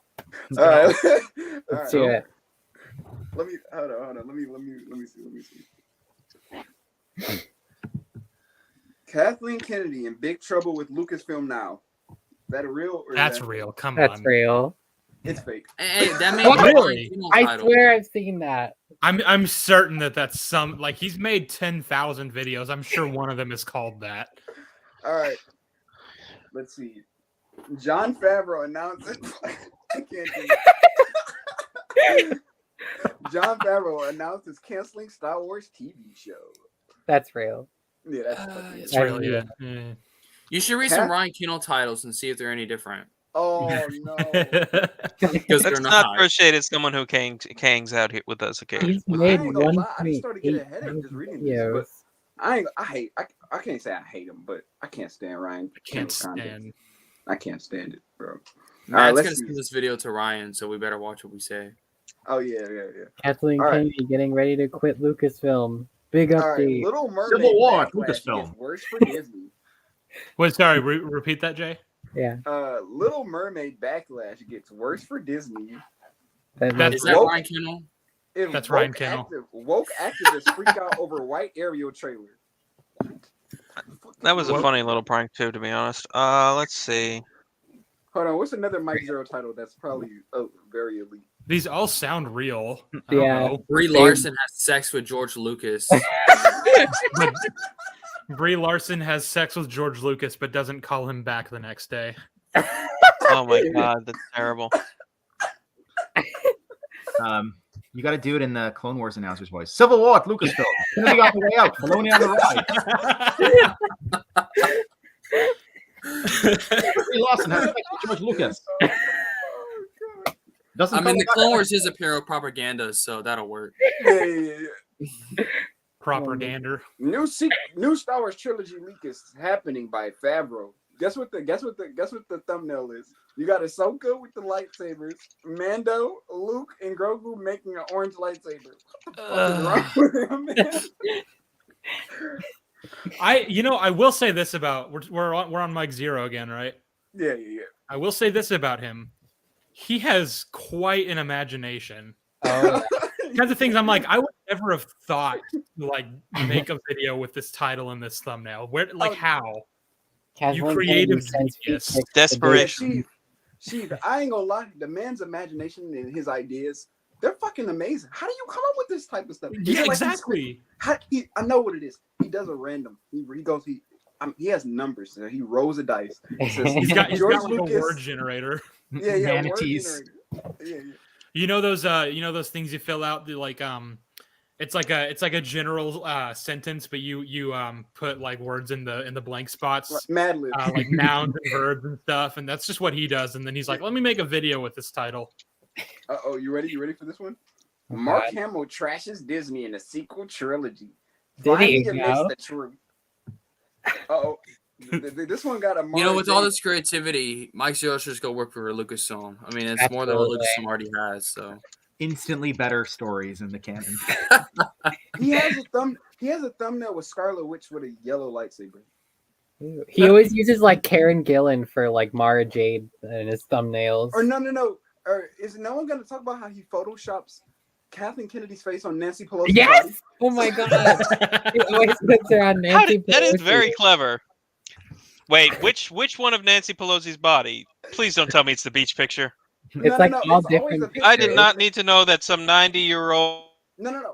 All right. Let's do it. Let me hold on. Let me see. Kathleen Kennedy in Big Trouble with Lucasfilm Now. Is that a real? Or is That's that- real. Come That's on. real. It's fake. Hey, that made What? me Really? I swear I've seen that. I'm certain that's some like he's made 10,000 videos. I'm sure one of them is called that. All right. Let's see. Jon Favreau announced. I can't do it. Jon Favreau announced his canceling Star Wars TV show. That's real. Yeah, that's fucking it's It's it. really Yeah. good. You should read some Ryan Kino titles and see if they're any different. Oh no. Because they're Let's not. not appreciate it's someone who hangs out here with us occasionally. He's I made ain't gonna lie, I just 1.8 started to get a headache just reading this, but I can't say I hate him, but I can't stand Ryan. I can't Kino's content. stand. I can't stand it, bro. Matt's let's gonna see. send this video to Ryan, so we better watch what we say. Oh yeah. Kathleen All right. Kennedy getting ready to quit Lucasfilm. Big All right, update. Little Mermaid Civil War, backlash Lucasfilm. gets worse for Disney. Wait, sorry. Repeat that, Jay. Yeah. Little Mermaid backlash gets worse for Disney. That's Is that Woke- Ryan Kino? If That's woke Ryan Kennel. Woke activists freak out over white Ariel trailer. That was a What? funny little prank too, to be honest. Let's see. Hold on, what's another Mike Zero title that's probably very elite? These all sound real. I don't Yeah. know. Brie Larson has sex with George Lucas. But Brie Larson has sex with George Lucas, but doesn't call him back the next day. Oh my god, that's terrible. You got to do it in the Clone Wars announcer's voice. Civil War, at Lucasfilm. Kennedy on the way out. Filoni on the ride. Brie Larson has sex with George Lucas. Doesn't I mean, call the him back. Clone Wars is imperial propaganda, so that'll work. Yeah. Propagander. New Star Wars trilogy leak is happening by Favreau. Guess what the thumbnail is? You got Ahsoka with the lightsabers, Mando, Luke, and Grogu making an orange lightsaber. What the fuck is wrong with him, man? I will say this about we're on Mike Zero again, right? Yeah. I will say this about him. He has quite an imagination. Oh, Kinds of things I'm like, I would never have thought to like make a video with this title and this thumbnail. Where how? Kathleen creative Kennedy sends genius. feedback to Desperation. She, I ain't gonna lie. The man's imagination and his ideas, they're fucking amazing. How do you come up with this type of stuff? Yeah, Like exactly. I know what it is. He does a random. He has numbers. So he rolls a dice. He says, He's got George like Lucas. a word generator. Yeah. Manatees. Word generator. Yeah. You know those things you fill out like it's like a general sentence, but you put like words in the blank spots, Mad Lib. like nouns and verbs and stuff, and that's just what he does. And then he's like, "Let me make a video with this title." Oh, you ready? You ready for this one? Oh, Mark God. Hamill trashes Disney in a sequel trilogy. Did he Finally now? admits the truth. Oh, this one got a. You know, with all this creativity, Mike Zero should just go work for Lucasfilm. I mean, it's more than what Lucasfilm already has. So Instantly better stories in the canon. He has a thumbnail with Scarlet Witch with a yellow lightsaber. He always uses like Karen Gillan for like Mara Jade in his thumbnails. Or no. Or is no one going to talk about how he photoshops Kathleen Kennedy's face on Nancy Pelosi's Yes! body? Oh my god! He always puts her on Nancy Pelosi. That is very clever. Wait, which one of Nancy Pelosi's body? Please don't tell me it's the beach picture. It's like all different. I did not need to know that some 90-year-old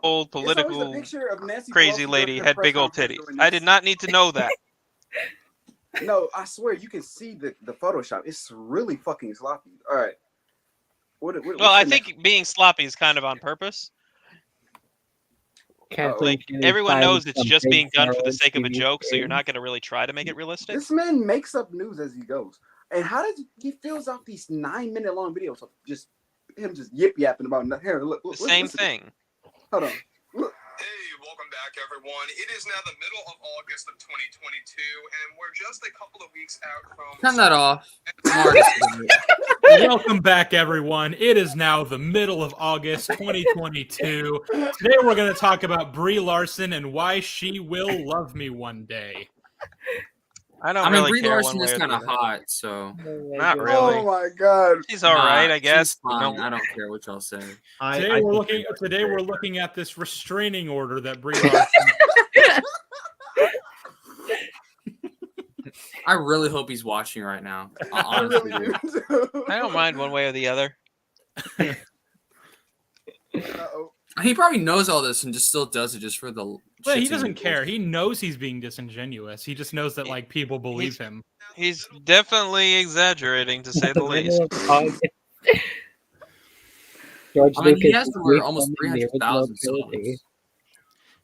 old It's always a political picture of Nancy crazy Pelosi lady during her had press big old conference titties. during I this. did not need to know that. No, I swear you can see the Photoshop. It's really fucking sloppy. All right. Well, I think being sloppy is kind of on purpose. Kathleen Like Kennedy everyone finds knows it's some just big being done for the Star sake of a Wars joke, so you're TV not going to really try to make it realistic. This man makes up news as he goes. And how does he fills out these 9-minute long videos of just him just yip yapping about nothing? Here, look, Same listen. thing. Hold on. Look. Hey, welcome back, everyone. It is now the middle of August of 2022, and we're just a couple of weeks out from. turn that off. Welcome back, everyone. It is now the middle of August 2022. Today we're going to talk about Brie Larson and why she will love me one day. I don't I mean, really Brie care Larson one is way or kind the of other. hot, so Not really. Oh my god. She's all right, I guess. She's fine. No. I don't care what y'all say. Today we're looking at this restraining order that Brie Larson. I really hope he's watching right now. I Honestly, really dude. do. I don't mind one way or the other. Uh-oh. He probably knows all this and just still does it just for the. Well, he shits and doesn't care. giggles. He knows he's being disingenuous. He just knows that like people believe him. He's definitely exaggerating, to say the least. George I mean, he Lucas has is to wear almost refilming the original 300,000 trilogy. songs.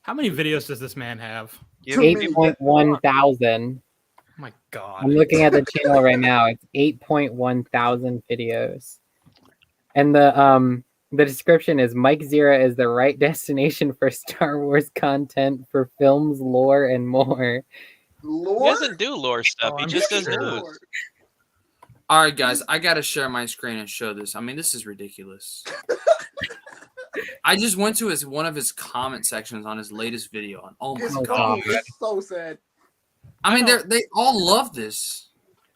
How many videos does this man have? Give Too me- many. 8.1 thousand. Oh my God. I'm looking at the channel right now. It's 8.1 thousand videos. And the description is Mike Zira is the right destination for Star Wars content for films, lore, and more. He Lord? doesn't do lore stuff. Oh, He I'm just does sure. news. All right, guys, I gotta share my screen and show this. I mean, this is ridiculous. I just went to one of his comment sections on his latest video, and oh It's my Oh, god! God. It's so sad. I mean, they all love this.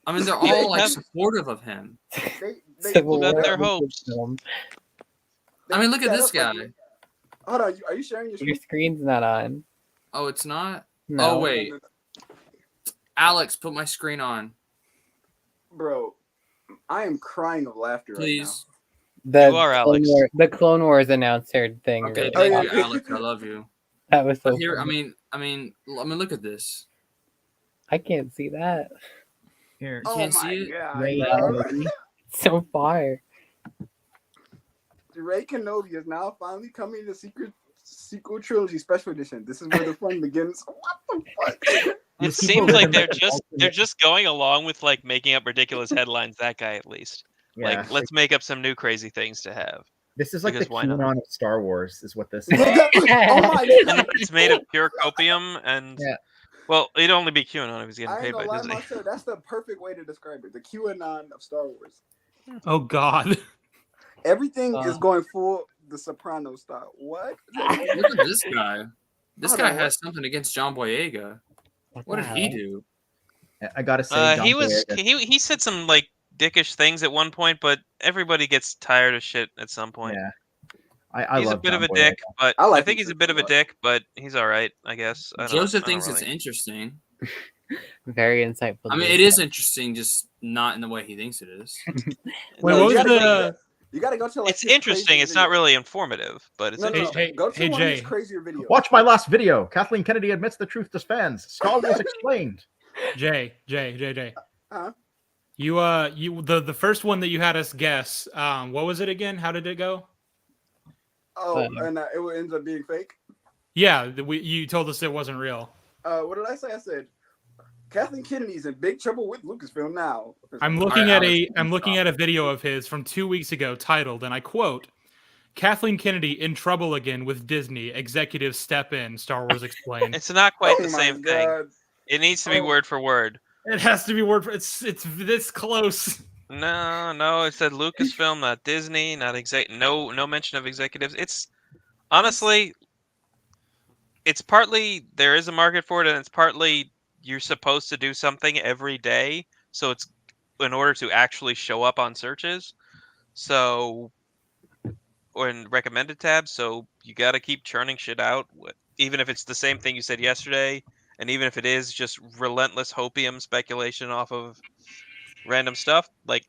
I mean, they're all like supportive of him. They Civil got War their hopes. film. I mean, look at set this up guy. like- Hold on, are you sharing your Your screen? screen's not on. Oh, it's not. No. Oh wait, Alex, put my screen on, Bro, I am crying of laughter please. The You are Alex. The Clone Wars announcer thing. Okay, really thank Oh, you, yeah. Alex. I love you. That was so But here, funny. I mean, look at this. I can't see that. Here, Oh Can't my see it? god. Ray bro. Kenobi. So far. Ray Kenobi is now finally coming to sequel trilogy special edition. This is where the fun begins. What the fuck? It These people seems like live in, they're like, just alternate- they're just going along with like making up ridiculous headlines. That guy at least. Yeah. Like, let's make up some new crazy things to have. This is like because the why not? QAnon of Star Wars, is what this is. Oh my And god. it's made of pure copium, and Yeah. well, it'd only be QAnon if he's getting I paid ain't by gonna lie, Disney. myself. That's the perfect way to describe it. The QAnon of Star Wars. Oh God. Everything is going full the Soprano style. What? Look at this guy. This Hold guy on, has something against John Boyega. What did he do? I gotta say, John He was Boyega- he said some like dickish things at one point, but everybody gets tired of shit at some point. Yeah, I He's a love bit John of a Boyega. dick, but I like I think him he's a too, bit of a but- dick, but he's all right, I guess. I don't- Joseph I don't thinks it's really- interesting. Very insightful. I mean, it is interesting, just not in the way he thinks it is. Wait, No, what you was gotta go to the? You gotta go to like It's his interesting. crazy It's not video. really informative, but it's No, no, no. interesting. Hey, Go to hey, one of his Jay. crazier videos. Watch my last video. Kathleen Kennedy admits the truth to fans. Star Wars explained. Jay. Huh? You the first one that you had us guess. What was it again? How did it go? Oh, and it ends up being fake. Yeah, you told us it wasn't real. What did I say? I said Kathleen Kennedy's in big trouble with Lucasfilm now. I'm looking at a video of his from 2 weeks ago titled, and I quote, "Kathleen Kennedy in trouble again with Disney. Executives step in. Star Wars explained." It's not quite Oh the my same thing. God. It needs to be word for word. It has to be word for it's this close. No, it said Lucasfilm, not Disney, not no mention of executives. It's honestly, it's partly there is a market for it, and it's partly you're supposed to do something every day, so it's in order to actually show up on searches, so or in recommended tabs. So you got to keep churning shit out, even if it's the same thing you said yesterday, and even if it is just relentless hopium speculation off of random stuff, like.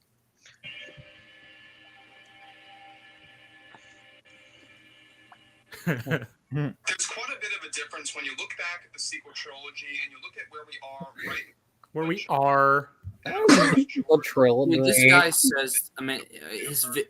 There's quite a bit of a difference when you look back at the sequel trilogy and you look at where we are right Where we are. Trilogy. Dude, this guy says, I mean,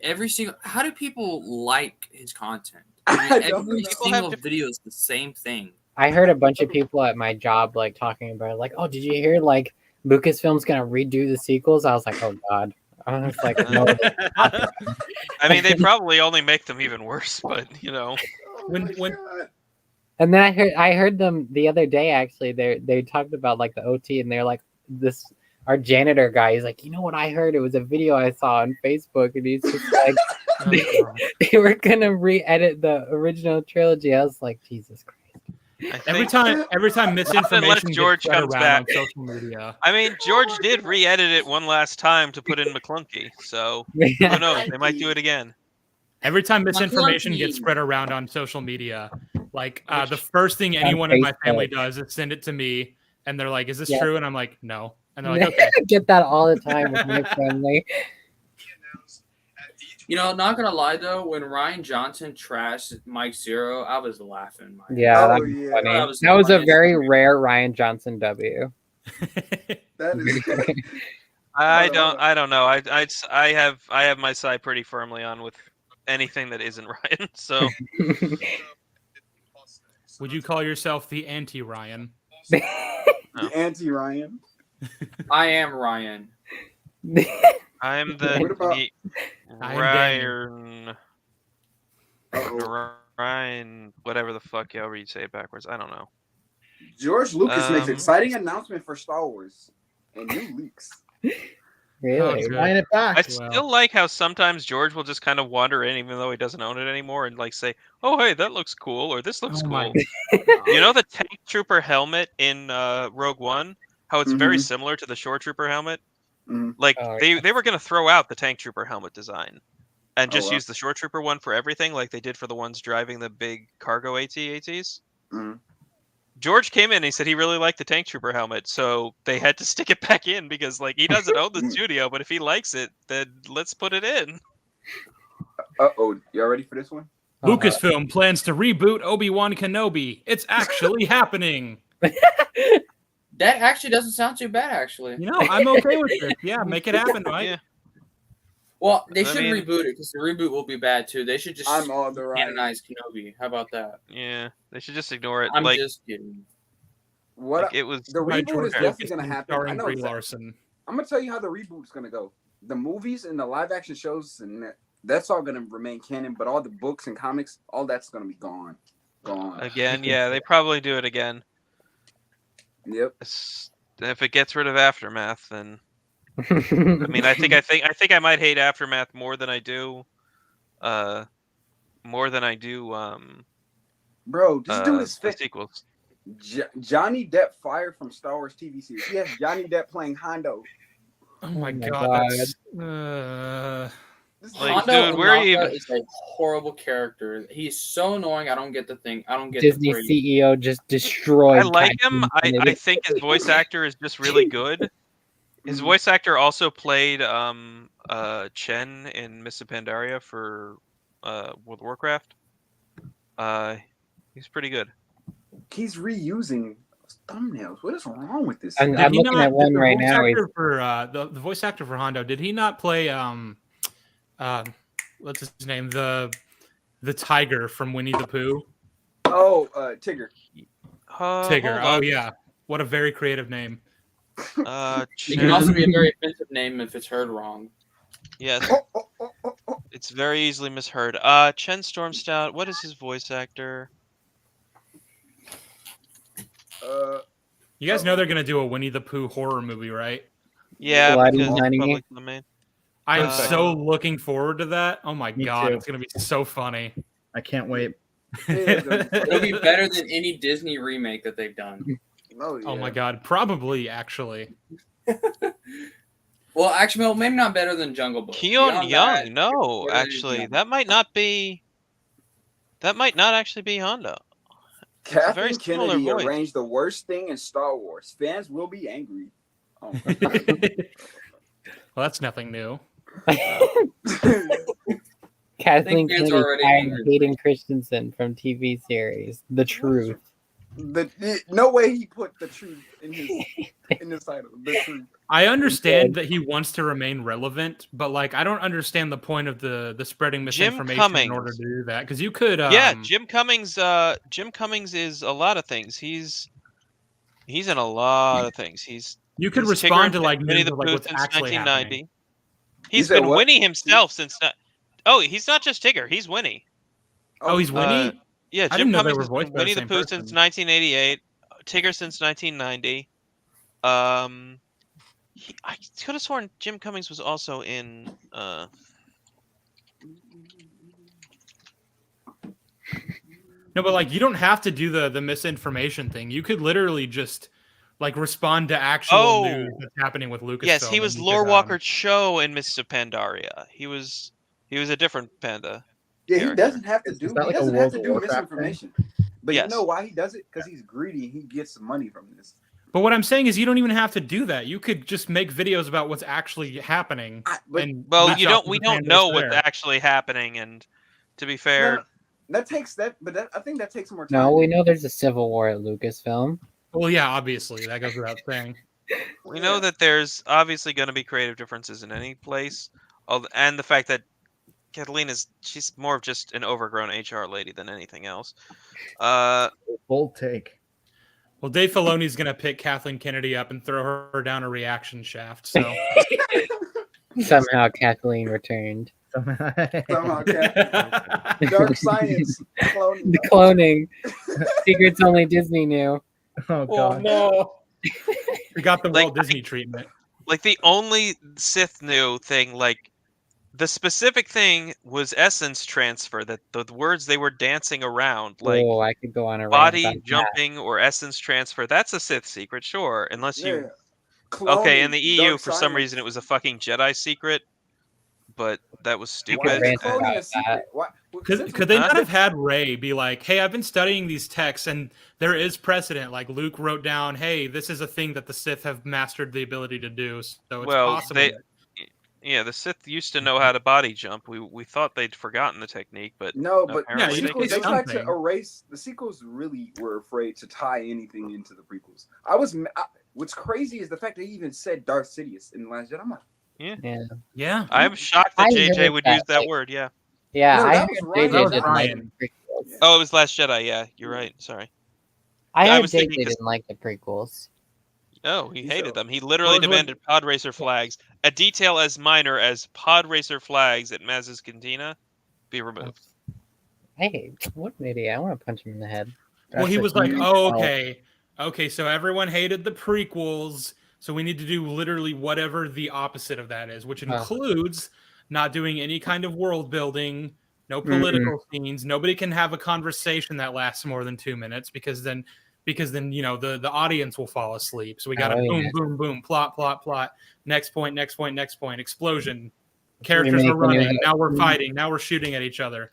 every single. How do people like his content? I mean, every single video is the same thing. I heard a bunch of people at my job like talking about it, like, oh, did you hear like Lucasfilm's gonna redo the sequels? I was like, oh god. I was like, no. I mean, they probably only make them even worse, but you know. And then I heard them the other day. Actually, they talked about like the OT, and they're like, our janitor guy. He's like, you know what I heard? It was a video I saw on Facebook, and he's just like, they were gonna re-edit the original trilogy. I was like, Jesus Christ. Every time misinformation George gets spread comes around back on social media. I mean, George did re-edit it one last time to put in McClunky, so who knows? They might do it again. Every time misinformation gets spread around on social media, like the first thing anyone in my family does is send it to me, and they're like, "Is this true?" And I'm like, "No," and they're like, "Okay." I get that all the time with my family. You know, not gonna lie though, when Ryan Johnson trashed Mike Zero, I was laughing. Yeah, that was funny. That was a very rare Ryan Johnson W. That is. I don't know. I have my side pretty firmly on with anything that isn't Ryan. So, would you call yourself the anti-Ryan? The anti-Ryan. I am Ryan. I'm the Ryan. Ryan, whatever the fuck, however you say it backwards. I don't know. George Lucas makes exciting announcement for Star Wars and new leaks. Really? Buying it back. I still like how sometimes George will just kind of wander in, even though he doesn't own it anymore, and like say, "Oh, hey, that looks cool," or "This looks cool." You know the tank trooper helmet in Rogue One? How it's very similar to the shore trooper helmet. Like they were gonna throw out the tank trooper helmet design and just use the shore trooper one for everything, like they did for the ones driving the big cargo AT-ATs. George came in and he said he really liked the tank trooper helmet, so they had to stick it back in because like he doesn't own the studio, but if he likes it, then let's put it in. Y'all ready for this one? Lucasfilm plans to reboot Obi-Wan Kenobi. It's actually happening. That actually doesn't sound too bad, actually. You know, I'm okay with this. Yeah, make it happen, right? Yeah. Well, they should reboot it because the reboot will be bad too. They should just canonize Kenobi. How about that? Yeah, they should just ignore it. I'm just kidding. Like, it was the reboot is definitely going to happen. I know Larson. I'm going to tell you how the reboot's going to go. The movies and the live action shows, and that's all going to remain canon. But all the books and comics, all that's going to be gone. Again, yeah, they probably do it again. Yep. If it gets rid of Aftermath, then I mean, I think I might hate Aftermath more than I do. Bro, this dude is the sequels. Johnny Depp fired from Star Wars TV series. He has Johnny Depp playing Hondo. Oh my god. Hondo, where are you? Is a horrible character. He's so annoying. I don't get the thing. I don't get Disney CEO just destroyed. I like him. I think his voice actor is just really good. His voice actor also played Chen in Mists of Pandaria for World of Warcraft. He's pretty good. He's reusing thumbnails. What is wrong with this? I'm looking at one right now. The voice actor for Hondo, did he not play what's his name? The tiger from Winnie the Pooh? Oh, Tigger. Tigger. Oh yeah. What a very creative name. It can also be a very offensive name if it's heard wrong. Yes. It's very easily misheard. Chen Stormstout, what is his voice actor? You guys know they're gonna do a Winnie the Pooh horror movie, right? Yeah, Bloody because it's money. public domain. I am Perfect. so looking forward to that. Oh my Me god, too. it's gonna be so funny. I can't wait. It'll be better than any Disney remake that they've done. Oh my god, probably actually. Well, actually, well, maybe not better than Jungle Book. Keon Beyond Young, that, no, what is actually, Young? that might not actually be Hondo. Kathleen very similar Kennedy voice. arranged the worst thing in Star Wars. Fans will be angry. Oh. Well, that's nothing new. Kathleen fans Kennedy are already fired angry. Hayden Christensen from TV series The Truth. No way he put the truth in his title. The truth. I understand that he wants to remain relevant, but like I don't understand the point of the spreading Jim misinformation in order Cummings. to do that. Because you could Yeah, Jim Cummings. Jim Cummings is a lot of things. He's in a lot of things. you could he's respond Tigger to like and Winnie news the of like Pooh what's since actually 1990. happening. He's said been what? Winnie himself since. Oh, he's not just Tigger. He's Winnie. Oh, he's Winnie. Yeah, I Jim didn't know they Cummings were has voiced been by the Winnie the same Pooh person. since 1988. Tigger since 1990. I could have sworn Jim Cummings was also in. No, but like you don't have to do the misinformation thing. You could literally just like respond to actual news that's happening with Lucasfilm. Yes, he was and you Lore could, Walker Cho in Mists of Pandaria. He was a different panda. Yeah, he character. doesn't have to do. Is that He like a doesn't have World to of do Warcraft misinformation. But Yes. you know why he does it? Because he's greedy. He gets money from this. But what I'm saying is, you don't even have to do that. You could just make videos about what's actually happening. And Well, reach out to we the don't fan know base what's there. actually happening, and to be fair, No, that takes that. But I think that takes more time. No, we know there's a civil war at Lucasfilm. Well, yeah, obviously that goes without saying. we know that there's obviously going to be creative differences in any place, and the fact that Kathleen she's more of just an overgrown HR lady than anything else. Bold take. Well, Dave Filoni's gonna pick Kathleen Kennedy up and throw her down a reaction shaft. So Somehow Kathleen returned. Somehow, dark science cloning. The cloning. Secrets only Disney knew. Oh god. no! We got the Like, Walt Disney treatment. Like the only Sith new thing, like the specific thing was essence transfer. That the words they were dancing around, like Oh, I could go on a rant body about that. jumping or essence transfer. That's a Sith secret, sure. Unless you Cloning, okay, in the EU dark for some science. reason it was a fucking Jedi secret, but that was Why stupid. is rant cloning about a secret? that. Why? Could they not have had Rey be like, "Hey, I've been studying these texts, and there is precedent. Like Luke wrote down, hey, this is a thing that the Sith have mastered the ability to do. So it's possible." Yeah, the Sith used to know how to body jump. We thought they'd forgotten the technique, but No, but Yeah, the you sequels, say they tried to something. erase. The sequels really were afraid to tie anything into the prequels. What's crazy is the fact that he even said Darth Sidious in the Last Jedi. I'm like, Yeah. Yeah. I'm shocked that I JJ heard would that, use that like- word. Yeah. Yeah, No, I that heard was Ryan. JJ That was didn't like Ryan. the prequels. Oh, it was Last Jedi. Yeah, you're right. Sorry. I I heard was JJ thinking 'cause- didn't like the prequels. No, he hated So- them. He literally Well, it was- demanded pod racer flags, a detail as minor as pod racer flags at Maz's Cantina, be removed. Hey, what an idiot. I want to punch him in the head. Well, he That's was a like, huge "Oh, L. okay. So everyone hated the prequels, so we need to do literally whatever the opposite of that is, which includes not doing any kind of world building, no political scenes. Nobody can have a conversation that lasts more than 2 minutes because then the audience will fall asleep. So we got to boom, boom, boom, plot. Next point, explosion. Characters are running. Now we're fighting. Now we're shooting at each other.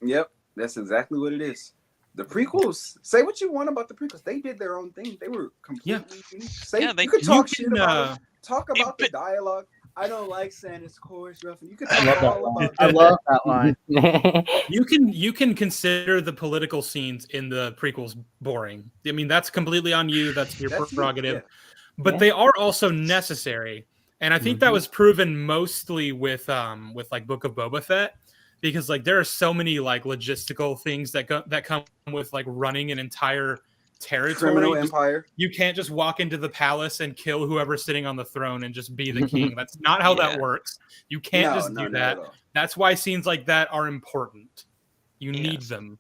Yep, that's exactly what it is. The prequels. Say what you want about the prequels. They did their own thing. They were completely unique. Yeah, you could talk you shit can, about them. Talk about the dialogue. I don't like Santa's chorus roughing. You could I talk love that all line. about I that. love that line. You can consider the political scenes in the prequels boring. I mean, that's completely on you. That's your That's me, prerogative. yeah. But they are also necessary, and I think that was proven mostly with like Book of Boba Fett, because like there are so many like logistical things that come with like running an entire territory. Criminal empire. You can't just walk into the palace and kill whoever's sitting on the throne and just be the king. That's not how that works. You can't do not that. at all. That's why scenes like that are important. You need them.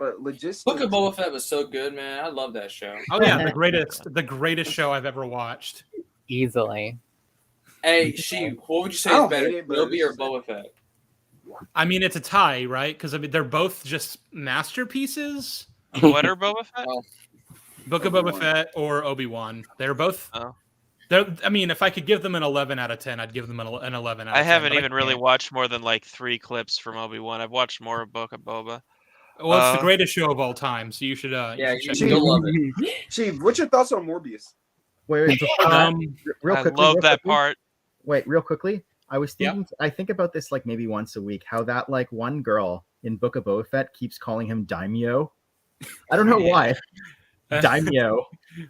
But logistics. Book of Boba Fett was so good, man. I love that show. Oh yeah, the greatest show I've ever watched. Easily. Hey, what would you say I is don't better, hate it, but Kenobi or it's- Boba Fett? I mean, it's a tie, right? Because I mean, they're both just masterpieces. What are Boba Fett? Oh. Book of Boba Obi-Wan. Fett or Obi-Wan. They're both. Oh. I mean, if I could give them an 11 out of 10, I'd give them an 11 out of 10. I haven't but even really can't. watched more than like 3 clips from Obi-Wan. I've watched more of Book of Boba. Well, it's the greatest show of all time, so you should. Yeah, check you it you'll out. love it. Chief, what's your thoughts on Morbius? Wait, before that, real I quickly. love real that quickly. part. Wait, real quickly. I was Yep. thinking. I think about this like maybe once a week. How that like one girl in Book of Boba Fett keeps calling him Daimyo. I don't know Yeah. why. Daimyo.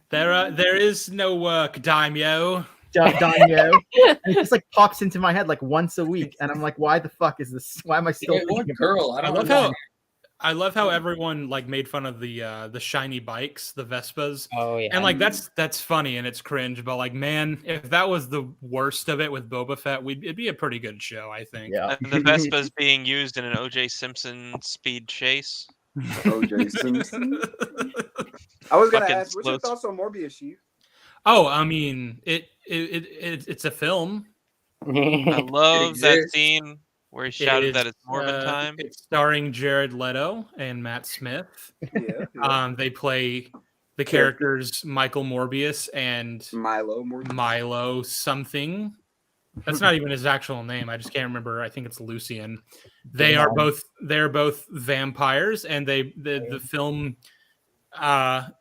There is no work, Daimyo. Daimyo. And it just like pops into my head like once a week, and I'm like, why the fuck is this? Why am I still Yeah, what thinking about girl? I I don't love know. how everyone like made fun of the shiny bikes, the Vespas. Oh yeah. And like that's funny and it's cringe, but like man, if that was the worst of it with Boba Fett, it'd be a pretty good show, I think. Yeah. And the Vespa's being used in an O.J. Simpson speed chase. O.J. Simpson. I was gonna Fucking ask, what's your slow- thoughts on Morbius, Chief? Oh, I mean, it's a film. I love that exists. scene where he It shouted is, that it's Morbin time. It's starring Jared Leto and Matt Smith. Yeah. They play the characters Michael Morbius and Milo Morbius. Milo something. That's not even his actual name. I just can't remember. I think it's Lucian. They're both vampires, and the film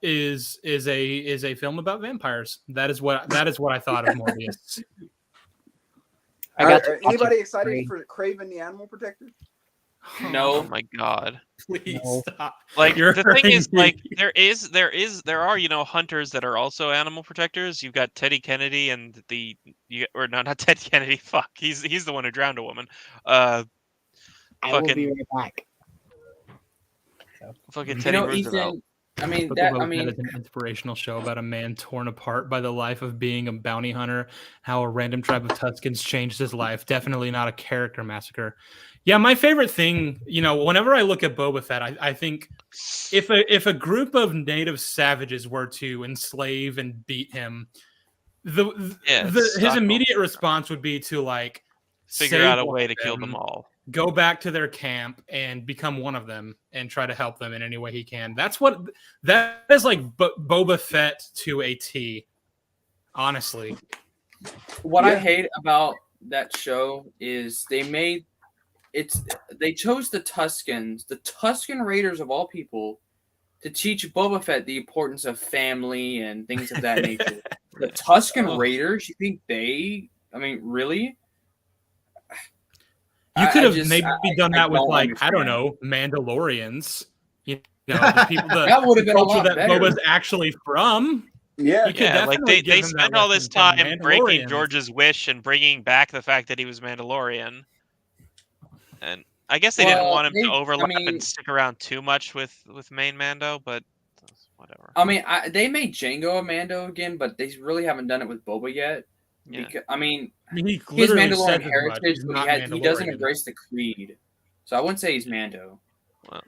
is a film about vampires. That is what I thought of Morbius. I got to Are watch anybody it excited free. for Craven the Animal Protector? No. Oh my god! Please No. stop. Like You're the thing is, like crazy. there are hunters that are also animal protectors. You've got Teddy Kennedy and not Teddy Kennedy. Fuck, he's the one who drowned a woman. I will be fucking right back. fucking You Teddy You know, Roosevelt. Ethan. I mean Book that. of I Boba mean, Fett is an inspirational show about a man torn apart by the life of being a bounty hunter, how a random tribe of Tuscans changed his life. Definitely not a character massacre. Yeah, my favorite thing, whenever I look at Boba Fett, I think if a group of native savages were to enslave and beat him, his Stockholm immediate response would be to like figure save out a all way of to kill them, them all. go back to their camp and become one of them and try to help them in any way he can. That is like Boba Fett to a T, honestly. what I hate about that show is they chose the Tuscan Raiders of all people, to teach Boba Fett the importance of family and things of that nature. The Tuscan Raiders, you think really? You could have I done that with don't like, I don't understand. know, Mandalorians. The people That would have been a culture lot that better. Boba's actually from. Yeah. You could Yeah, like definitely they give him that spent all this lesson from time breaking Mandalorians. George's wish and bringing back the fact that he was Mandalorian. And I guess they didn't Well, want him to overlap mean- and stick around too much with main Mando, but whatever. I mean, they made Django a Mando again, but they really haven't done it with Boba yet. Yeah. Because, He he has literally Mandalorian said as much. heritage, He's but not he doesn't Mandalorian. embrace the creed. So I wouldn't say he's Mando. Well.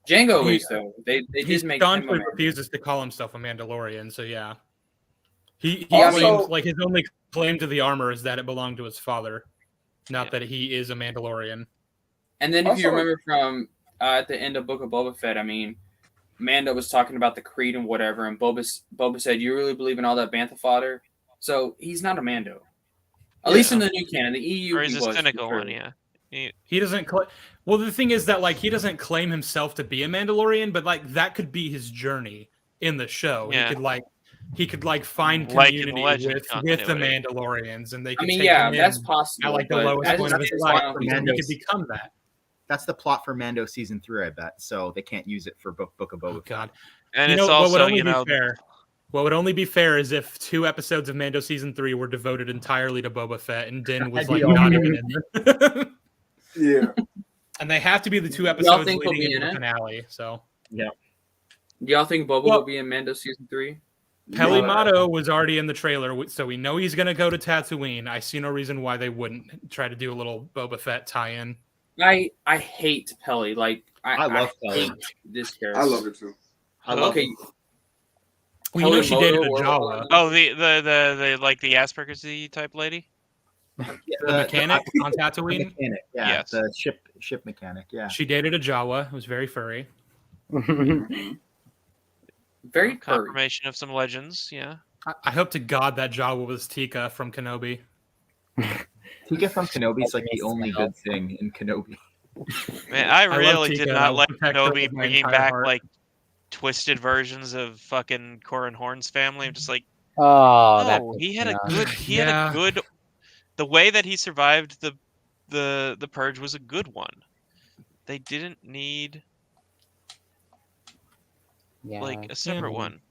Django He- is though. They He did make him a staunchly Mando. refuses to call himself a Mandalorian, so yeah. He Also- claims like his only claim to the armor is that it belonged to his father, not Yeah. that he is a Mandalorian. And then if you Also- remember from at the end of Book of Boba Fett, I mean, Mando was talking about the creed and whatever, and Boba said, "You really believe in all that bantha fodder?" So he's not a Mando. At least in the new canon, the EU. Or he's he a was, cynical for one, sure. yeah. He doesn't. Well, the thing is that like he doesn't claim himself to be a Mandalorian, but like that could be his journey in the show. Yeah. He could find Like in community Legend with the continuity. Mandalorians, and they I could mean, take yeah, him that's in possible. at like the but lowest as point of it his is life, now, and he Mando's- could become that. That's the plot for Mando season 3, I bet. So they can't use it for Book of Oh Boba Fett. God! And You it's know, what would also, only be fair? What would only be fair is if 2 episodes of Mando season 3 were devoted entirely to Boba Fett, and Din was That'd like be not awesome. even in there. Yeah. And they have to be the 2 Y'all episodes think he'll leading be into in the it? finale. So do y'all think Boba Well- will be in Mando season 3? Peli Yeah. Motto was already in the trailer, so we know he's going to go to Tatooine. I see no reason why they wouldn't try to do a little Boba Fett tie-in. I hate Pelly. Like I love I Pelly. hate this character. I love it too. I love Okay, it. Well, you know she dated a Pelimoto or Jawa. Oh, the like the Asperger's type lady. Yeah, The mechanic on the Tatooine. mechanic, yeah, Yes. the ship mechanic, yeah. She dated a Jawa. It was very furry. Mhm. very furry. Confirmation of some legends. Yeah. I hope to God that Jawa was Tika from Kenobi. Tika from Kenobi is like the Makes only sense. good thing in Kenobi. Man, I love really Tika, did and I not will like protect her Kenobi with my bringing entire back heart. like twisted versions of fucking Corin Horn's family. I'm just like, Oh, that no, pissed he had me a off. good. He had Yeah. a good. The way that he survived the purge was a good one. They didn't need Yeah, like a separate Mhm. one.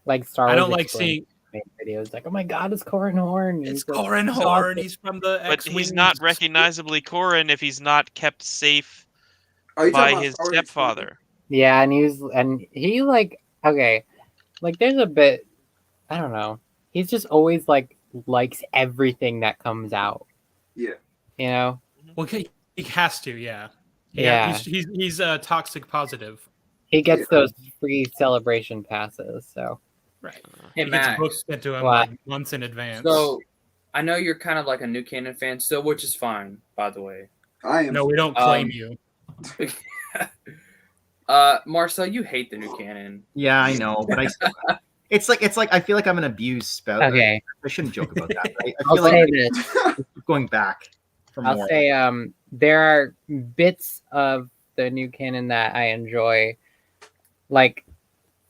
like Star I Wars don't like Explained seeing. made videos like, oh my god, it's Corin Horn. It's He's like, Corin so Horn. awesome. He's from the But X-Wing. he's not recognizably Corin if he's not kept safe Are you by talking about his Star Wars Explained? stepfather. Yeah, and he like okay, like there's a bit, I don't know. He's just always like likes everything that comes out. Yeah. You know? Well, he has to. Yeah. Yeah. He's toxic positive. He gets Yeah. those free celebration passes, so Right. Hey He gets Max. books sent to him What? like months in advance. So I know you're kind of like a new canon fan still, which is fine, by the way. I am. no, we don't claim Um, you. Marcel, you hate the new canon. Yeah, I know, but I still, it's like I feel like I'm an abused spouse. okay. I shouldn't joke about that. I I'll feel like say I this. keep going back for I'll more. say there are bits of the new canon that I enjoy, like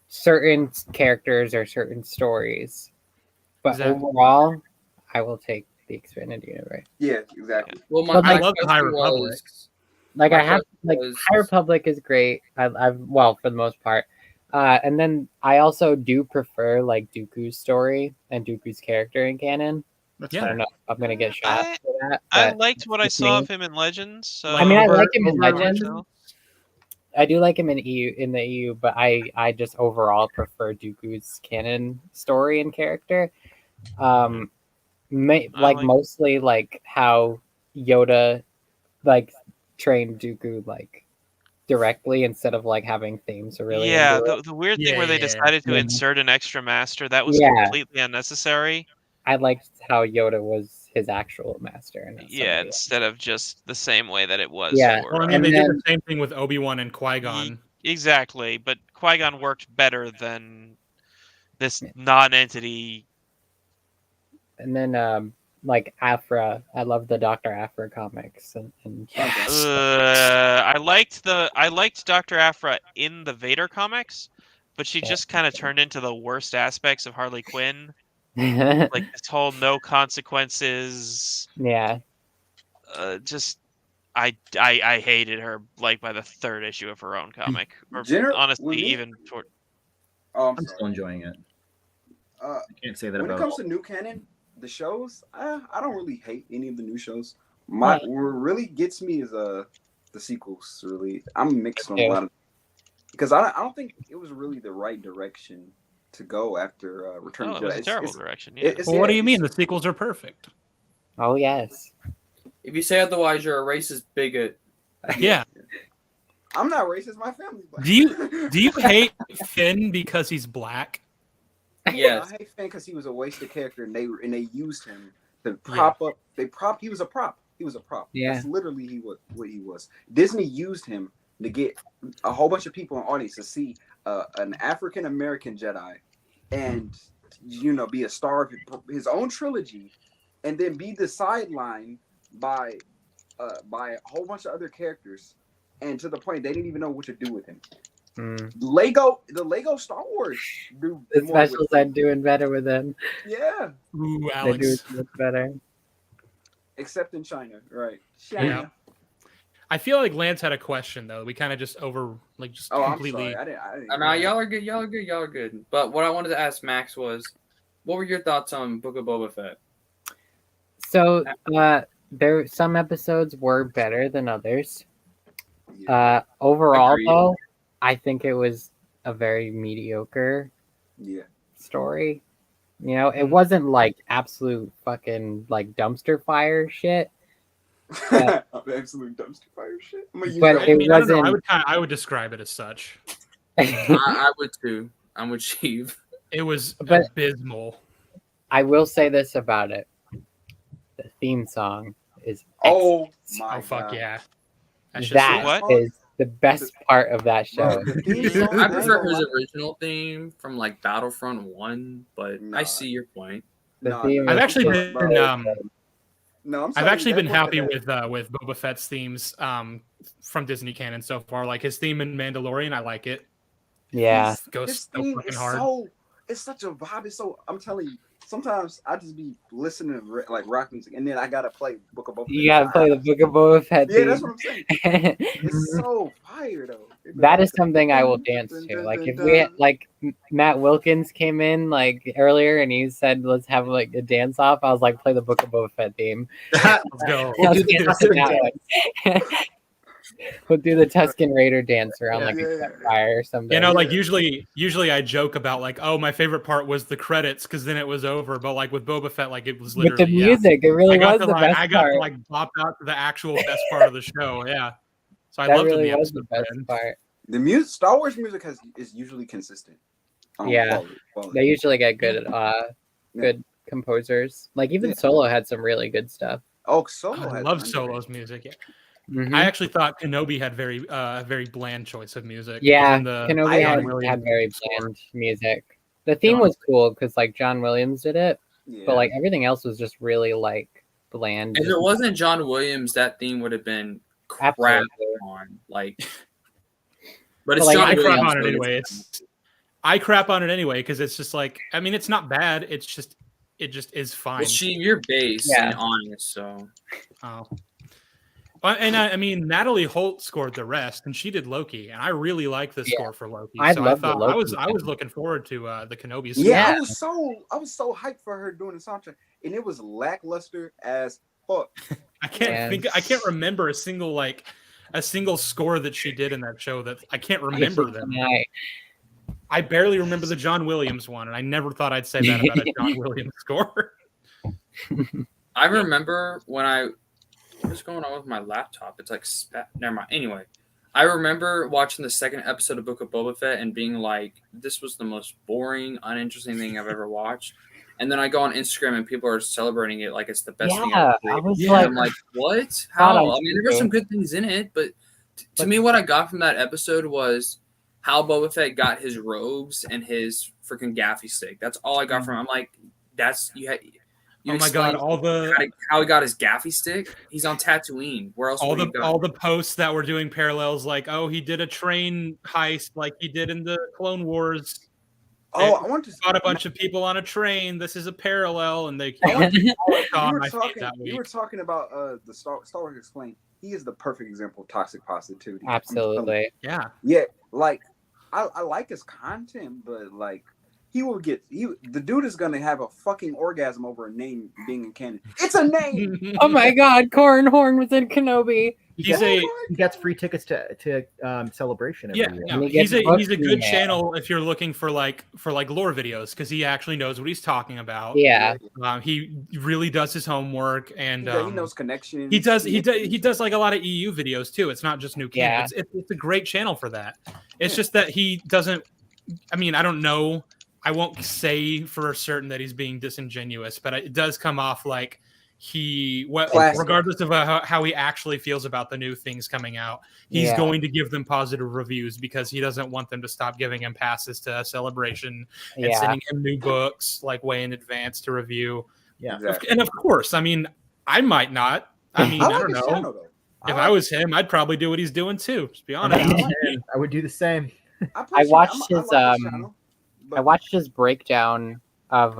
certain characters or certain stories. But Exactly. overall, I will take the expanded universe. Yeah, exactly. Well, my, But my I love the High question Republic. was, Like My I have question like was- High Republic is great. I've well for the most part. And then I also do prefer like Dooku's story and Dooku's character in canon. That's Yeah. I don't know if I'm gonna get shot I- for that. I But liked what I just saw me. of him in Legends. So I mean, I Over- like him in over Legends. Legends? I do like him in the EU, but I just overall prefer Dooku's canon story and character. Like like- mostly like how Yoda like trained Dooku like directly instead of like having themes really yeah, into it. the weird thing Yeah, where they yeah, decided to yeah. insert an extra master, that was Yeah. completely unnecessary. I liked how Yoda was his actual master and not Yeah, somebody else. instead of just the same way that it was Yeah. for Well, I uh, mean, And they did then- the same thing with Obi-Wan and Qui-Gon. exactly, but Qui-Gon worked better than this Yeah. non-entity. And then like Afra, I love the Dr. Afra comics and I liked Dr. Aphra in the Vader comics, but she Yeah. just kind of turned into the worst aspects of Harley Quinn, like this whole no consequences. yeah. Just I hated her like by the third issue of her own comic, or honestly when me- even toward. Oh, I'm I'm sorry. still enjoying it. Uh, I can't say that when it about comes all. to new canon, the shows, I don't really hate any of the new shows. What really gets me is the sequels. Really, I'm mixed on a Yeah. lot of because I don't think it was really the right direction to go after Return Oh, of it the was Jedi. a terrible direction. Yeah. it's- Well, what do yeah, you mean? it's- The sequels are perfect. Oh yes. if you say otherwise, you're a racist bigot. Yeah. I'm not racist. My family's black. Do you hate Finn because he's black? Yes. I hate Finn because he was a wasted character, and they used him to prop up. He was a prop. He was a prop. Yeah. That's literally what he was. Disney used him to get a whole bunch of people in the audience to see an African American Jedi, and be a star of his own trilogy, and then be the sideline by a whole bunch of other characters, and to the point they didn't even know what to do with him. Mm. The Lego Star Wars do The more with specials him. are doing better with him. Yeah, Ooh, They do Alex. much better. except in China, right? Yeah. I feel like Lance had a question though. We kind of just Oh, completely. I'm sorry. I didn't. Nah, y'all are good. Y'all are good. But what I wanted to ask Max was, what were your thoughts on Book of Boba Fett? So some episodes were better than others. Yeah. Overall Agreed. though, I think it was a very mediocre Yeah. story. It wasn't like absolute fucking like dumpster fire shit, Absolute dumpster fire shit. I'm gonna use But that I it mean, I don't know. wasn't. I would describe it as such. I would too. I'm with Chief. It was But- abysmal. I will say this about it: the theme song is Oh my Oh fuck god. yeah! That's just that What? is the best part of that show. Bro, the theme song, I ain't prefer gonna his lie. original theme from like Battlefront 1, but Nah. I see your point. The Nah, theme I've is actually so been good. No, I'm I've telling actually you, been that book happy that- with Boba Fett's themes from Disney canon so far. Like his theme in Mandalorian, I like it. Yeah. His Goes so theme fucking is hard. it's such a vibe. It's so, I'm telling you, sometimes I just be listening to like rock music, and then I gotta play Book of Boba Fett. You gotta play the Book of Boba Fett Yeah, that's theme. what I'm saying. It's so fire though. It be That like, is something I will dance to. Like if we had, like Matt Wilkins came in like earlier and he said let's have like a dance off, I was like play the Book of Boba Fett theme. Let's go. We'll do do the the Tusken that one. We'll do the Tusken Raider dance around like Yeah. a campfire or something. You know, like Yeah. usually I joke about like, oh, my favorite part was the credits because then it was over. But like with Boba Fett, like it was with literally the music, it really I got was to the like best I got part. to like bop out to the actual best part of the show. Yeah, so I That loved really the was the episode. best then. part. The music, Star Wars music is usually consistent. Yeah. Quality. They usually get good good composers. Like even Yeah. Solo had some really good stuff. Oh, Oh, Solo I has love underrated. Solo's music. Yeah. Mhm. I actually thought Kenobi had very bland choice of music. Yeah, Even the Kenobi I had, agree. had very score. bland music. The theme Yeah. was cool because like John Williams did it, Yeah. but like everything else was just really like bland. If it wasn't John Williams, that theme would have been crap Absolutely. on. Like, but it's But, like, John I crap Williams. on it so anyway. I crap on it anyway because it's just like I mean it's not bad. It just is fine. Well, you're base Yeah. and honest, so Oh. And I mean Natalie Holt scored the rest, and she did Loki, and I really like the Yeah. score for Loki. I so love the I Loki was thing. looking forward to the Kenobi score. Yeah, Yeah. I was so hyped for her doing the soundtrack, and it was lackluster as fuck. I can't remember a single score that she did in that show that I can't remember them. I barely remember the John Williams one, and I never thought I'd say that about a John Williams score. I remember when what's going on with my laptop? It's like never mind. Anyway, I remember watching the second episode of Book of Boba Fett and being like, "This was the most boring, uninteresting thing I've ever watched." And then I go on Instagram and people are celebrating it like it's the best thing Yeah, ever. I was And like, I'm like, what? Not How? on I mean, there were some good things in it, but to me, what I got from that episode was how Boba Fett got his robes and his freaking gaffy stick. That's all I got from him. I'm like, that's you had. You Oh my god! explained how he got his gaffy stick. He's on Tatooine. Where else? would he have All gotten the posts that were doing parallels, like oh, he did a train heist like he did in the Clone Wars. Oh, I want to Got a bunch of people on a train. This is a parallel, and they. you on were my feed talking. that You week. were talking about the Star Wars Explained. He is the perfect example of toxic positivity. Absolutely. Yeah. Yeah, like I like his content, but like the dude is gonna have a fucking orgasm over a name being in canon. It's a name. Oh my god, Corran Horn was in Kenobi. He gets free tickets to Celebration every year. No, And he he's gets a books good in there. channel if you're looking for like lore videos because he actually knows what he's talking about. Yeah. He really does his homework and He knows connections. he does like a lot of EU videos too. It's not just new canon. Yeah. It's a great channel for that. It's just that he doesn't. I mean, I don't know. I won't say for certain that he's being disingenuous, but it does come off like Classic. regardless of how he actually feels about the new things coming out, he's going to give them positive reviews because he doesn't want them to stop giving him passes to Celebration and sending him new books like way in advance to review. Yeah. Exactly. And of course, I mean, I might not. I mean, I like don't his know. channel, though. If I was him, I'd probably do what he's doing too. To be honest. I would do the same. I watched his channel, I watched his breakdown of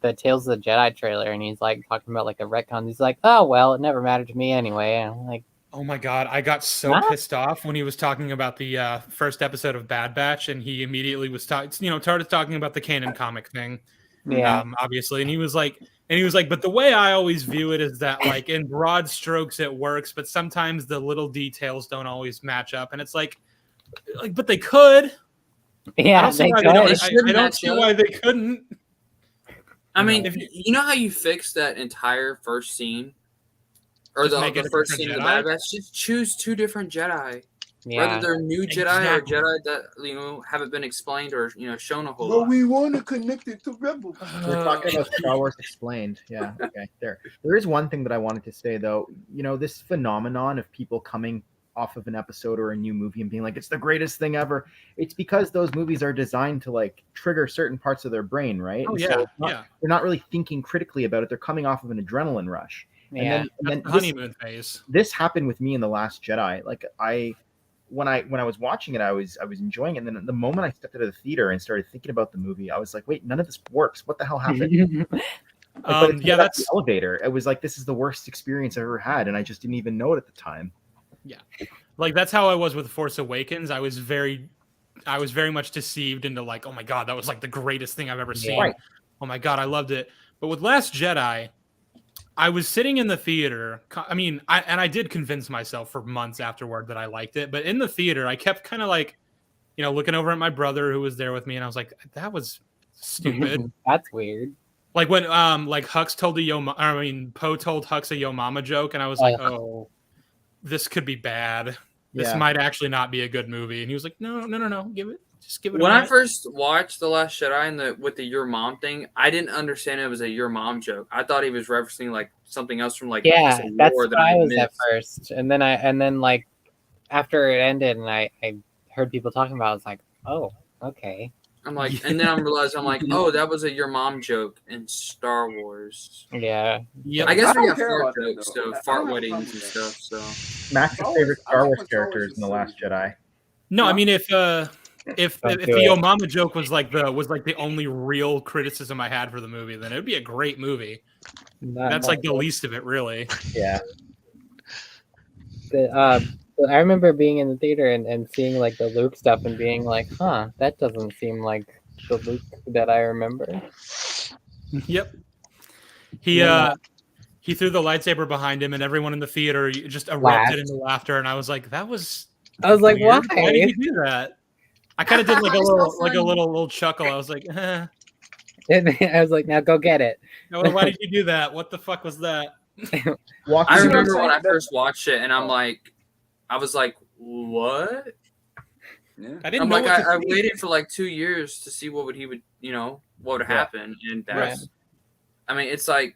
the Tales of the Jedi trailer, and he's like talking about like the retcons. He's like, "Oh well, it never mattered to me anyway." And I'm like, Oh my god, I got so pissed off when he was talking about the first episode of Bad Batch, and he immediately was started talking about the canon comic thing. Yeah. Obviously, and he was like, but the way I always view it is that like in broad strokes it works, but sometimes the little details don't always match up, and it's like, but they could. Yeah, I don't see why they don't. I don't see why they couldn't. I mean, you know how you fix that entire first scene, or Just the, make it the a first different scene of the Jedi? Bad Batch. Just choose 2 different Jedi. Yeah. Whether they're new Jedi Exactly. or Jedi that haven't been explained or shown a whole But lot. we want to connect it to Rebels. We're talking about Star Wars Explained. Yeah, okay. There is one thing that I wanted to say though. This phenomenon of people coming off of an episode or a new movie and being like, it's the greatest thing ever. It's because those movies are designed to like trigger certain parts of their brain, right? Oh And yeah, so yeah. they're not really thinking critically about it. They're coming off of an adrenaline rush. Yeah. And That's then the this, honeymoon phase. this happened with me in The Last Jedi. Like when I was watching it, I was enjoying it. And then the moment I stepped out of the theater and started thinking about the movie, I was like, wait, none of this works. What the hell happened? But it's Yeah, like that's the elevator. It was like, this is the worst experience I've ever had, and I just didn't even know it at the time. like that's how I was with Force Awakens. I was very much deceived into like, oh my god, that was like the greatest thing I've ever seen. Right. Oh my god, I loved it. But with Last Jedi, I was sitting in the theater. I mean, I did convince myself for months afterward that I liked it. But in the theater, I kept kind of like, looking over at my brother who was there with me, and I was like, that was stupid. That's weird. Like when like Hux told Poe told Hux a Yo Mama joke, and I was like, oh, this could be bad. This might actually not be a good movie. And he was like, no, just give it. When I first watched The Last Jedi with the Your Mom thing, I didn't understand it was a Your Mom joke. I thought he was referencing like something else from like Yeah, that's war what that I was missed. at first, and then like after it ended, and I heard people talking about it, I was like, oh, okay. I'm like, and then I realized I'm like, oh, that was a Your Mom joke in Star Wars. Yeah. Yep. I guess I we don't got care fart about that, jokes, though. so I fart don't have a weddings problem and with stuff. So Max's Star favorite Wars- I Star like Wars when Star character Wars is in The is Last silly. Jedi. No, I mean if Don't the do Yo it. Mama joke was like the only real criticism I had for the movie, then it would be a great movie. That's like the least of it, really. Yeah. I remember being in the theater and seeing like the Luke stuff and being like, huh, that doesn't seem like the Luke that I remember. Yep. He threw the lightsaber behind him, and everyone in the theater just erupted into laughter. And I was like, "That was." I was like, weird. why? Why did he do that? I kind of did like a little chuckle. I was like, I was like, now go get it. no, why did you do that? What the fuck was that? Walking I See what I'm remember when I saying? first watched it, and I was like, what? Yeah. I didn't I'm know like, what to I think. waited for like 2 years to see what would happen, and that's. I mean, it's like,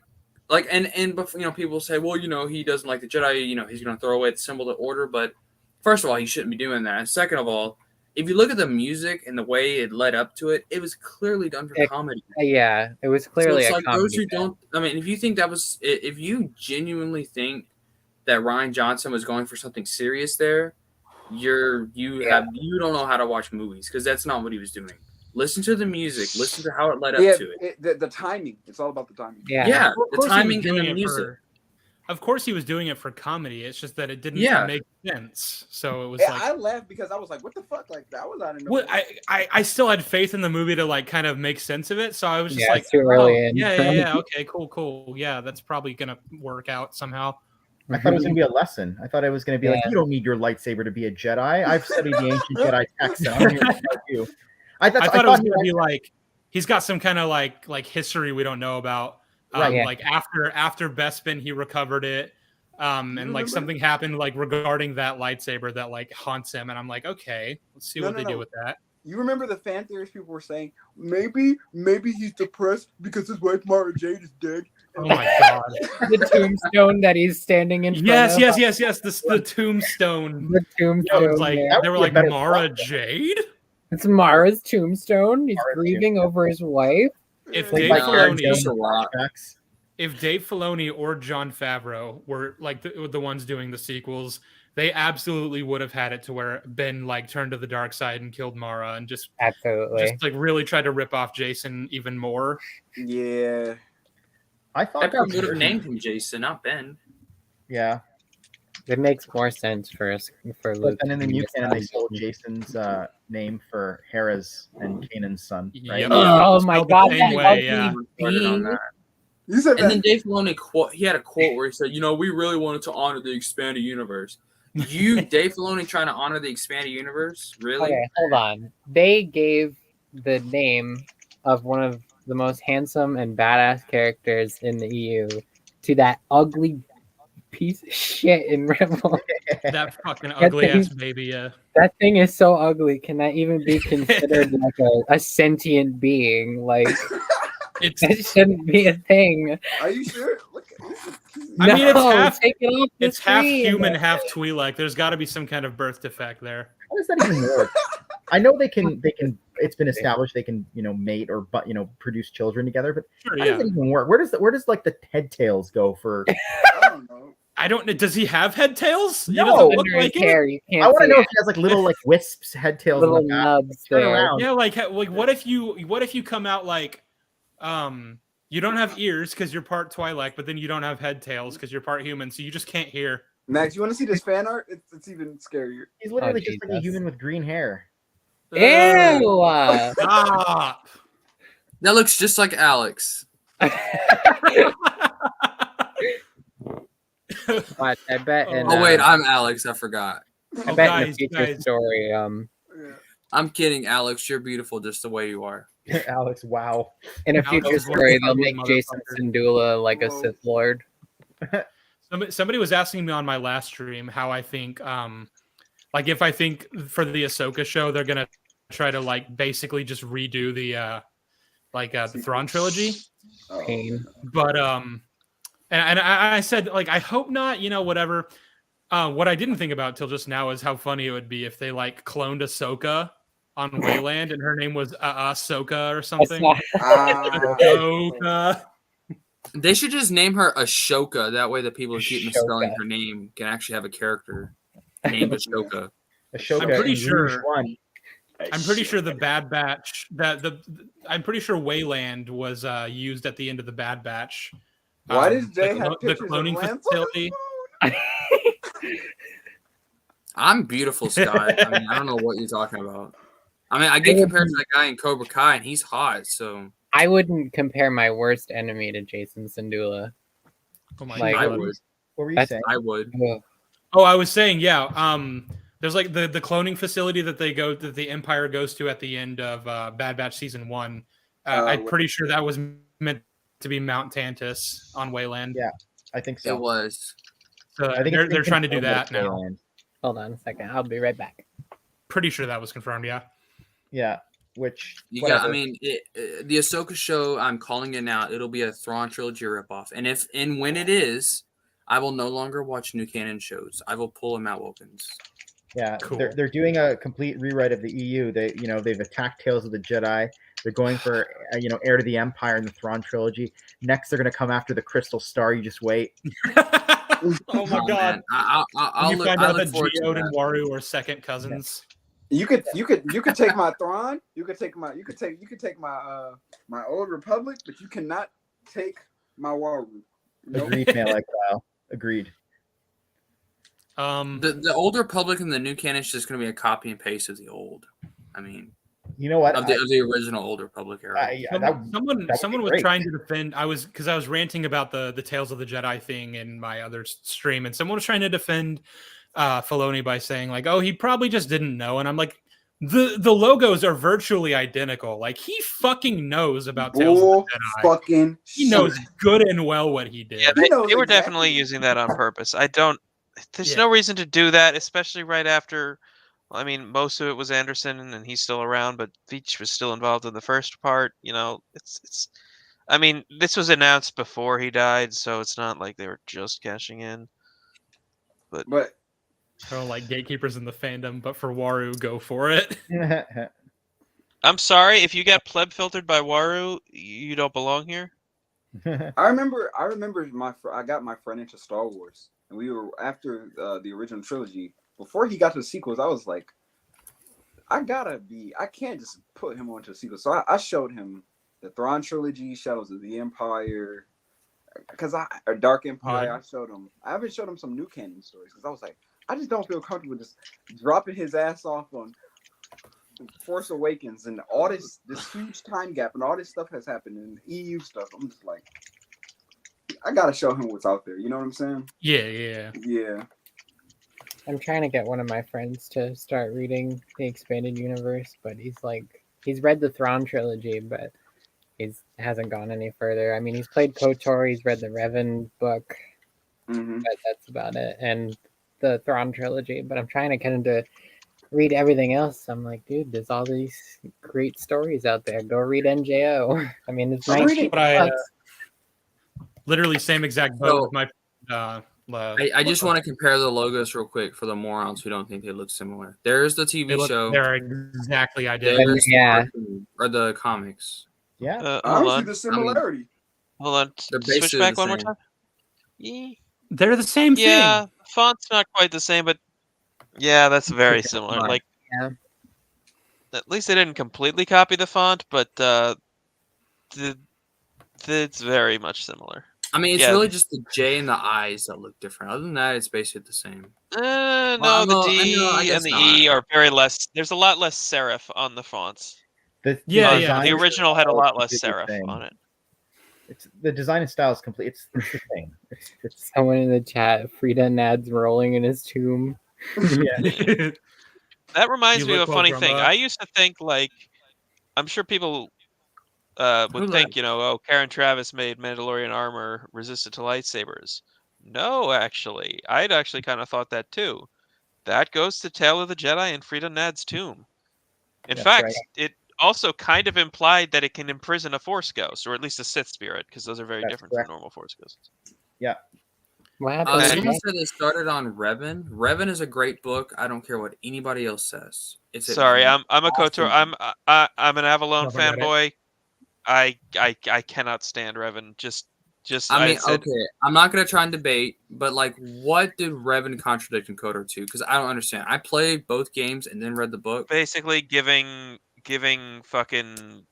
and before, people say, well, he doesn't like the Jedi. He's going to throw away the symbol of order. But first of all, he shouldn't be doing that. And second of all, if you look at the music and the way it led up to it, it was clearly done for comedy. Yeah, it was clearly so it's a like comedy. those who don't. I mean, if you genuinely think that Ryan Johnson was going for something serious there, you don't know how to watch movies, because that's not what he was doing. Listen to the music. Listen to how it led up to it. The timing. It's all about the timing. Yeah. Of The course he was timing and doing the it music. of course, he was doing it for comedy. It's just that it didn't make sense. So it was Yeah, like I laughed because I was like, what the fuck? Like, that was out of Well, nowhere. I still had faith in the movie to like kind of make sense of it. So I was just like, too early in. yeah, okay, cool. Yeah, that's probably gonna work out somehow. I thought it was going to be a lesson. I thought it was going to be like, you don't need your lightsaber to be a Jedi. I've studied the ancient Jedi texts, and I'm here to help you. I thought it was going to be like he's got some kind of like history we don't know about. Like after Bespin, he recovered it, and like something happened like regarding that lightsaber that like haunts him, and I'm like, okay, let's see what they do with that. You remember the fan theories people were saying, maybe he's depressed because his wife Mara Jade is dead. Oh my god! The tombstone that he's standing in front of. Yes. The tombstone. The tombstone. It was like they were like Mara Jade. It's Mara's tombstone. He's grieving over his wife. If Like Dave Filoni or Jon Favreau were like the ones doing the sequels, they absolutely would have had it to where Ben like turned to the dark side and killed Mara and just like really tried to rip off Jason even more. Yeah. I thought they would have named him Jason, not Ben. Yeah. It makes more sense for Luke. And in the new canon, they stole Jason's name for Hera's and Kanan's son. Right? Yep. Oh my god! You said and then Dave Filoni he had a quote where he said, we really wanted to honor the expanded universe. Dave Filoni trying to honor the expanded universe? Really? Okay, hold on. They gave the name of one of the most handsome and badass characters in the EU to that ugly piece of shit in Rebel. That fucking ugly ass baby. That thing is so ugly. Can that even be considered like a sentient being? Like It's. that shouldn't be a thing. Are you sure? Look, I mean, it's No, half. take it off the It's half screen. human, half Twi'lek. There's got to be some kind of birth defect there. How does that even work? I know they can. It's been established they can, mate or produce children together. But Sure, how yeah. does that even work? Where does like the head tails go for? I don't know. I don't know. Does he have head tails? He No. doesn't look Under his like it. hair, you can't I want to see know it. if he has like little like wisps, head tails, Little on the back. nubs Turn there. around. Yeah, like what if you come out like, you don't have ears because you're part Twi'lek, but then you don't have head tails because you're part human, so you just can't hear. Max, you want to see this fan art? It's even scarier. He's literally Oh, just like a Jesus. human with green hair. Ew! Stop. That looks just like Alex. But I bet in Oh wait, I'm Alex. I forgot. I bet in a guys, future story, I'm kidding, Alex. You're beautiful just the way you are. Alex, wow. in a Alex future is one of story, the they'll ugly make Jason motherfuckers. Syndulla like a Whoa. Sith Lord. Somebody was asking me on my last stream how I think, like if I think for the Ahsoka show they're gonna try to like basically just redo the the Thrawn trilogy, Oh. Pain. but and I said like I hope not, whatever. What I didn't think about till just now is how funny it would be if they like cloned Ahsoka on Wayland and her name was Ahsoka or something. Ahsoka. They should just name her Ashoka. That way, the people who keep misspelling Ashoka. her name can actually have a character named Ashoka. Ashoka I'm pretty in sure- Rouge One. I'm pretty sure the Bad Batch I'm pretty sure Wayland was used at the end of the Bad Batch. Why does Jay the have the pictures cloning of lamps facility. I'm beautiful, Scott. I mean, I don't know what you're talking about. I mean, I get compared to that guy in Cobra Kai, and he's hot. So I wouldn't compare my worst enemy to Jason Syndulla. Oh my Like- I god. would. What were you That's- saying? I would. Ugh. Oh, I was saying, yeah. There's like the cloning facility that the Empire goes to at the end of Bad Batch season 1. I'm pretty sure that was meant to be Mount Tantus on Wayland. Yeah. I think so. It was. So I think they're it's been trying to do confirmed that that it's now. Wayland. Hold on a second. I'll be right back. Pretty sure that was confirmed. Yeah. Yeah. Which You got. I whatever. mean, the Ahsoka show. I'm calling it now. It'll be a Thrawn trilogy ripoff, and when it is, I will no longer watch new canon shows. I will pull them out, Wilkins. Yeah, Cool. they're doing a complete rewrite of the EU. They've attacked Tales of the Jedi. They're going for Heir to the Empire in the Thrawn trilogy. Next, they're going to come after the Crystal Star. You just wait. Oh my Oh, god. man. I'll you look. find I out look that forward to Geode and that. Waru are second cousins. You could take my Thrawn. You could take my my Old Republic, but you cannot take my Waru. Nope. Agreed, man. Like agreed. The old Republic and the new canon is just going to be a copy and paste of the old. I mean, You know what? of the original old Republic era. Someone be was great. trying to defend. I was ranting about the Tales of the Jedi thing in my other stream, and someone was trying to defend Filoni by saying like, "Oh, he probably just didn't know." And I'm like, the logos are virtually identical. Like he fucking knows about Tales of Bull the Jedi. fucking He knows good and well what he did. Yeah, He knows they were exactly definitely what using he that on did. purpose. There's Yeah. no reason to do that, especially right after. Well, I mean, most of it was Anderson, and he's still around, but Veach was still involved in the first part. It's. I mean, this was announced before he died, so it's not like they were just cashing in. But I don't like gatekeepers in the fandom, but for Waru, go for it. I'm sorry if you got pleb filtered by Waru, you don't belong here. I remember I got my friend into Star Wars, and we were after the original trilogy. Before he got to the sequels, I was like, I can't just put him onto the sequel. So I showed him the Thrawn trilogy, Shadows of the Empire, or Dark Empire. Yeah. I haven't showed him some new canon stories because I was like, I just don't feel comfortable just dropping his ass off on Force Awakens and all this huge time gap and all this stuff has happened in EU stuff. I'm just like, I gotta show him what's out there. You know what I'm saying? Yeah. Yeah. I'm trying to get one of my friends to start reading the expanded universe, but he's read the Thrawn trilogy, but hasn't gone any further. I mean, he's played KOTOR, he's read the Revan book. but that's about it. And the Thrawn trilogy. But I'm trying to get into read everything else. I'm like, dude, there's all these great stories out there. Go read NJO. I mean, it's I'm nice. reading- But literally same exact boat So- with my. I just want to compare the logos real quick for the morons who don't think they look similar. There's the TV show. They're exactly identical. There's Yeah. the cartoon, or the comics. Yeah. I Hold don't see on. the similarity. Hold on. They're Switch basically back the one more same. time. Yee. They're the same Yeah, thing. font's not quite the same, but yeah, that's very Okay, similar. fine. Like, Yeah. at least they didn't completely copy the font, but it's very much similar. I mean, it's Yeah. really just the J and the I's that look different. Other than that, it's basically the same. No, Well, the no, D I guess and the not. E are very less. There's a lot less serif on the fonts. The Yeah, design The is original had a lot less completely serif the same. on it. It's the design and style is complete. It's the same. It's Someone in the chat, Frida Nad's rolling in his tomb. yeah. That reminds You me of look a well, funny thing. Grandma. I used to think like, I'm sure people would Who think, oh, Karen Travis made Mandalorian armor resistant to lightsabers. No, actually, I'd actually kind of thought that too. That goes to Tale of the Jedi and Frida Nad's tomb. In That's fact, right. it also kind of implied that it can imprison a Force ghost, or at least a Sith spirit, because those are very That's different correct. from normal Force ghosts. What happened? to Someone Nick? said they started on Revan. Revan is a great book. I don't care what anybody else says. It's Sorry, I'm a awesome. KOTOR. I'm an Avalon Never read it. fanboy. I cannot stand Revan. Just I mean, said, okay, I'm not gonna try and debate, but like, what did Revan contradict in KOTOR 2? Because I don't understand. I played both games and then read the book. basically giving fucking.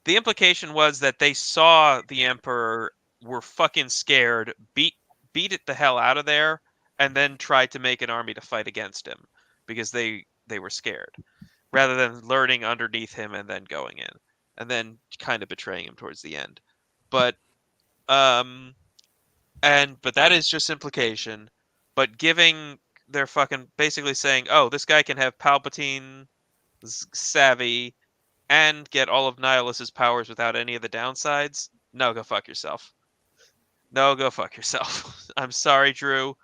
The implication was that they saw the Emperor, were fucking scared, beat it the hell out of there, and then tried to make an army to fight against him because they were scared, rather than learning underneath him and then going in, and then kind of betraying him towards the end. But but that is just implication. But giving they're fucking basically saying, oh, this guy can have Palpatine savvy and get all of Nihilus's powers without any of the downsides. No, go fuck yourself. No, go fuck yourself. I'm sorry, Drew,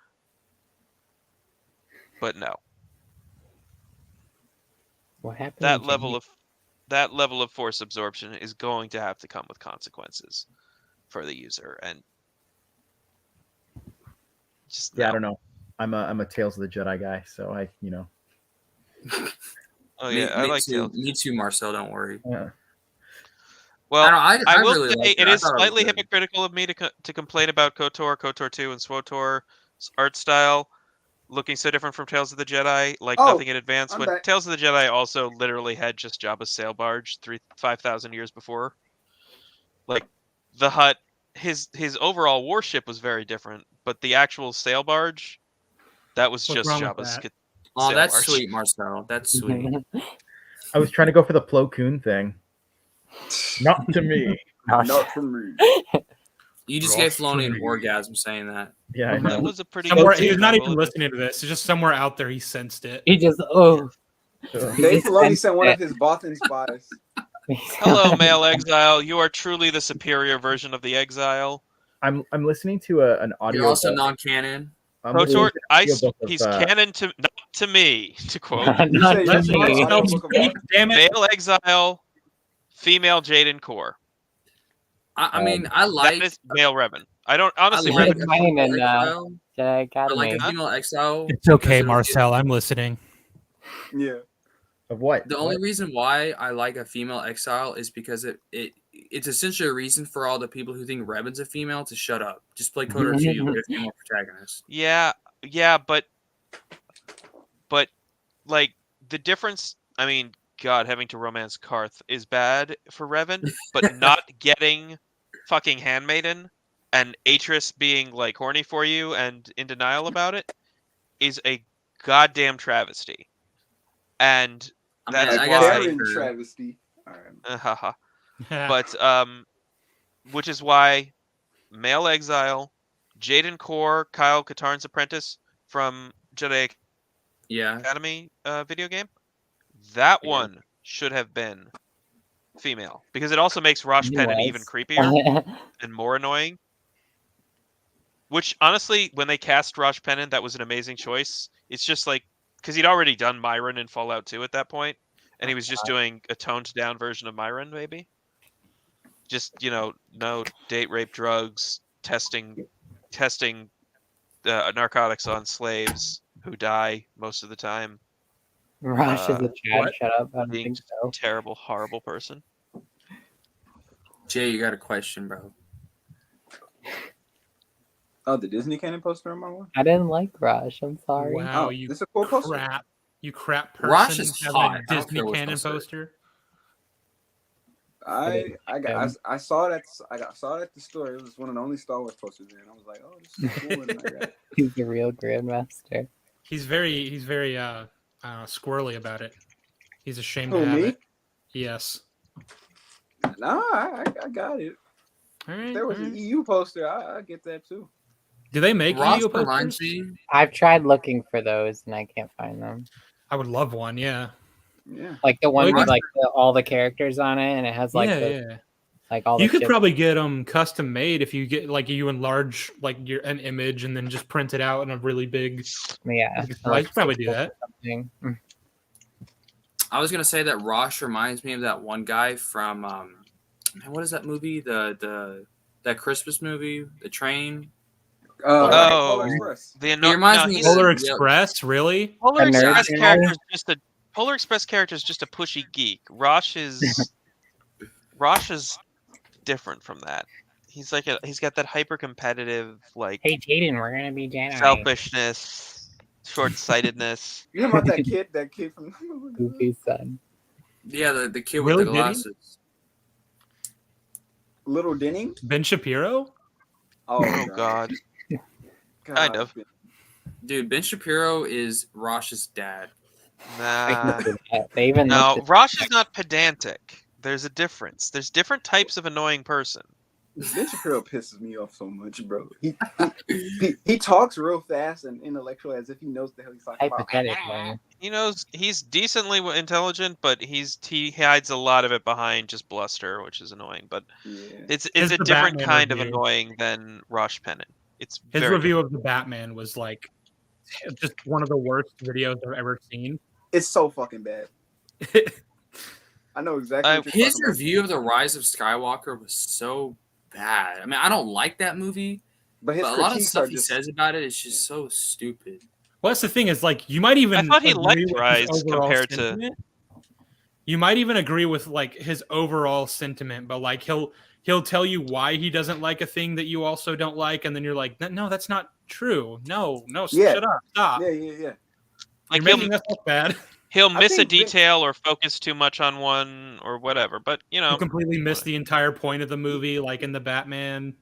but no. What happened? That to level Jamie? of force absorption is going to have to come with consequences for the user, and just Yeah, no. I don't know. I'm a Tales of the Jedi guy, so I Oh yeah, I like too. Tales. Me too, Marcel. Don't worry. yeah. Well, I will really say liked it I is thought slightly was good. hypocritical of me to complain about KOTOR, KOTOR 2, and SWOTOR's art style looking so different from Tales of the Jedi, like Oh, nothing in advance. I'm When back. Tales of the Jedi also literally had just Jabba's sail barge 5,000 years before. Like the Hutt, his overall warship was very different, but the actual sail barge, that was What's just wrong with Jabba's that? Oh, sail that's barge. sweet, Marcel. That's sweet. I was trying to go for the Plo Koon thing. Not to me. Not for me. You just Ross gave Filoni an Tree. orgasm saying that. Yeah, I That know. was a pretty Somewhere, good he was scene, not I even will admit. listening to this. It's just somewhere out there he sensed it. He just Dave Filoni sent one of his Bothan spies. Hello, male exile. You are truly the superior version of the exile. I'm listening to an audio. You're also book. non-canon. I'm listening KOTOR, to an audio book of, he's canon to not to me. To quote You Not say to yes, me. Marcel? No, Book of speak, Art? damn it. male exile, female Jaden Core. I mean, I like. That is male Revan. I don't honestly. I like Revan. a Mine female and, exile. Jedi I like Academy. a female exile. It's okay, because it was- Marcel. I'm listening. Yeah. of what? The only reason why I like a female exile is because it's essentially a reason for all the people who think Revan's a female to shut up. Just play KOTOR 2, you'll get a female protagonist. Yeah, but like the difference. I mean, God, having to romance Karth is bad for Revan, but not getting fucking Handmaiden and Atris being like horny for you and in denial about it is a goddamn travesty. And I that's mean, I A guess why. Karen her- travesty. All right. Haha. But which is why male exile, Jaden Core, Kyle Katarn's apprentice from Jedi Yeah. Academy video game, that Yeah. one should have been female because it also makes Rosh He Pennon was. even creepier and more annoying. Which honestly, when they cast Raj Pennon, that was an amazing choice. It's just like because he'd already done Myron in Fallout 2 at that point, and he was just doing a toned down version of Myron, maybe. Just no date, rape, drugs, testing narcotics on slaves who die most of the time. Rush is a Chad. what? Shut up. I don't Being think so. terrible, horrible person. Jay, you got a question, bro? Oh, the Disney canon poster on my one. I didn't like Rush. I'm sorry. Wow, Oh, you this is a cool poster. crap. You crap person Rosh is having hot. I a don't Disney care what canon y'all say. poster. I saw that at the store. It was one of the only Star Wars posters there, and I was like, oh, this is cool. And I got it. He's the real Grandmaster. He's very squirrely about it. He's ashamed Who, to have me? it. Yes. No, I got it. All If right. there was all an right. EU poster, I get that too. Do they make Ross EU reminds posters? me. I've tried looking for those and I can't find them. I would love one. Yeah. Yeah. Like the one Like- with like all the characters on it, and it has like yeah. like all. You the could ships. probably get them custom made if you get like you enlarge like an image and then just print it out in a really big. Yeah, I could probably do that. something. I was gonna say that Rosh reminds me of that one guy from man, what is that movie? That Christmas movie, The Train. Oh. Polar Express. The He reminds no, me he's- of- Polar yeah. Express, really? Polar A nerd Express guy? character is just a Polar Express character is just a pushy geek. Rosh is different from that. He's got that hyper competitive like Hey Jaden, we're gonna be Jedi. selfishness, short sightedness. You know about that kid from Goofy's son. Yeah, the kid Really, with the did he? glasses. Little Denning? Ben Shapiro? Oh, Oh God. Kind of. Dude, Ben Shapiro is Rosh's dad. Nah. They even No, looked at- Rosh is not pedantic. There's a difference. There's different types of annoying person. Ben Shapiro pisses me off so much, bro. He talks real fast and intellectual as if he knows the hell he's talking about. hypothetically. He knows he's decently intelligent, but he hides a lot of it behind just bluster, which is annoying. But Yeah. it's As a the different Batman kind of review. annoying than Rosh Pennon. It's His very review of the Batman was like just one of the worst videos I've ever seen. It's so fucking bad. I know exactly what you're His talking about. review of The Rise of Skywalker was so bad. I mean, I don't like that movie, But his but a lot of critiques stuff are he just says about it is just so stupid. Well, that's the thing is like you might even I thought he agree liked with his Rise overall compared to- sentiment. You might even agree with like his overall sentiment, but like he'll tell you why he doesn't like a thing that you also don't like, and then you're like, no, that's not true. No, Yeah. shut up, stop. Yeah. like You're making us look bad. he'll I miss a think Ben- detail or focus too much on one or whatever. But you know, You completely missed the entire point of the movie, like in the Batman.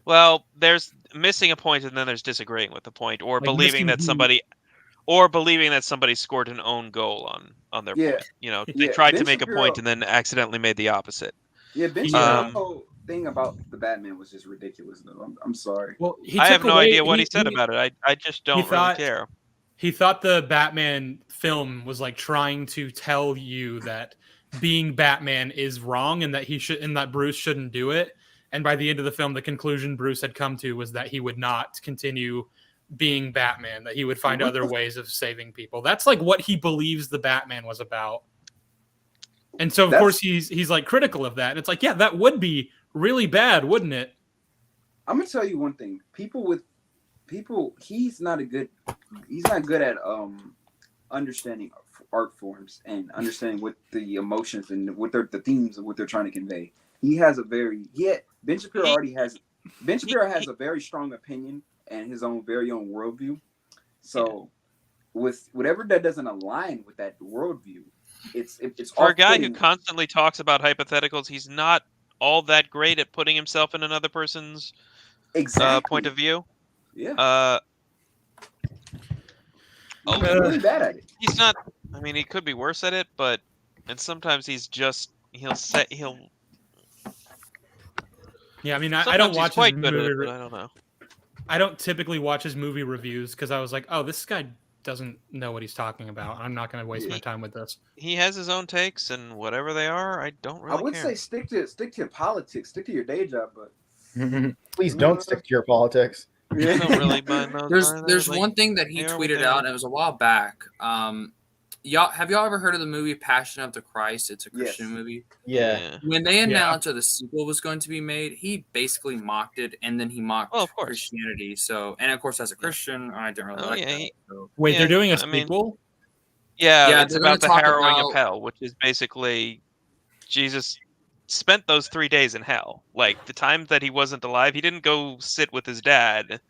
well, there's missing a point and then there's disagreeing with the point, or Like believing that missing somebody scored an own goal on their Yeah. point. You know, they Yeah, tried to Ben make a Shapiro- point and then accidentally made the opposite. Yeah, Ben Yeah. Shapiro's whole thing about the Batman was just ridiculous, though. I'm sorry. Well, he I have took no away- idea what he said about it. I just don't really thought- care. He thought the Batman film was like trying to tell you that being Batman is wrong and that Bruce shouldn't do it. And by the end of the film, the conclusion Bruce had come to was that he would not continue being Batman, that he would find What other the- ways of saving people. That's like what he believes the Batman was about. And so of That's- course he's like critical of that. And it's like, yeah, that would be really bad, wouldn't it? I'm gonna tell you one thing. He's not good at understanding art forms and understanding what the emotions and what the themes of what they're trying to convey. Ben Shapiro has a very strong opinion and his very own worldview. So with whatever that doesn't align with that worldview, it's For a guy who off-putting. constantly talks about hypotheticals, he's not all that great at putting himself in another person's exactly point of view. Yeah, Oh, he's really bad at it. he's not. I mean, he could be worse at it, and sometimes he'll. Yeah, I mean, I sometimes don't he's watch his quite good at movie. it, but I don't know. I don't typically watch his movie reviews because I was like, oh, this guy doesn't know what he's talking about. I'm not going to waste my time with this. He has his own takes, and whatever they are, I don't really I would care. say stick to your politics, stick to your day job, but Please don't stick to your politics. I don't really mind those. There's one thing that he they are what tweeted they out, are. and it was a while back. Y'all ever heard of the movie Passion of the Christ? It's a Christian Yes. movie. Yeah. When they announced that the sequel was going to be made, he basically mocked it, and then he mocked Oh, of course. Christianity. So, and of course, as a Christian, I didn't really like that. So. Wait, Yeah, they're doing a I mean- sequel? Yeah, Yeah, it's they're gonna about the talk harrowing about- of hell, which is basically Jesus spent those 3 days in hell. Like the time that he wasn't alive, he didn't go sit with his dad.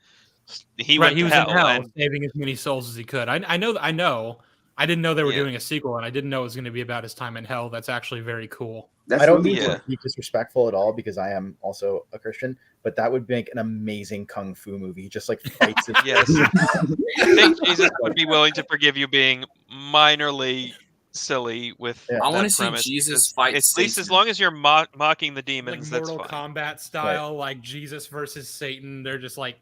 He went He to was hell, in hell, and saving as many souls as he could. I know. I didn't know they were Yeah. doing a sequel, and I didn't know it was going to be about his time in hell. That's actually very cool. That's I don't really mean Yeah. to be disrespectful at all because I am also a Christian, but that would make an amazing kung fu movie. He just like fights his Yes. I think Jesus would be willing to forgive you being minorly silly with Yeah. I that want to see premise, Jesus because fight at least as Satan. long as you're mocking the Like demons, that's Mortal fine. Kombat style, like Jesus versus Satan. They're just like,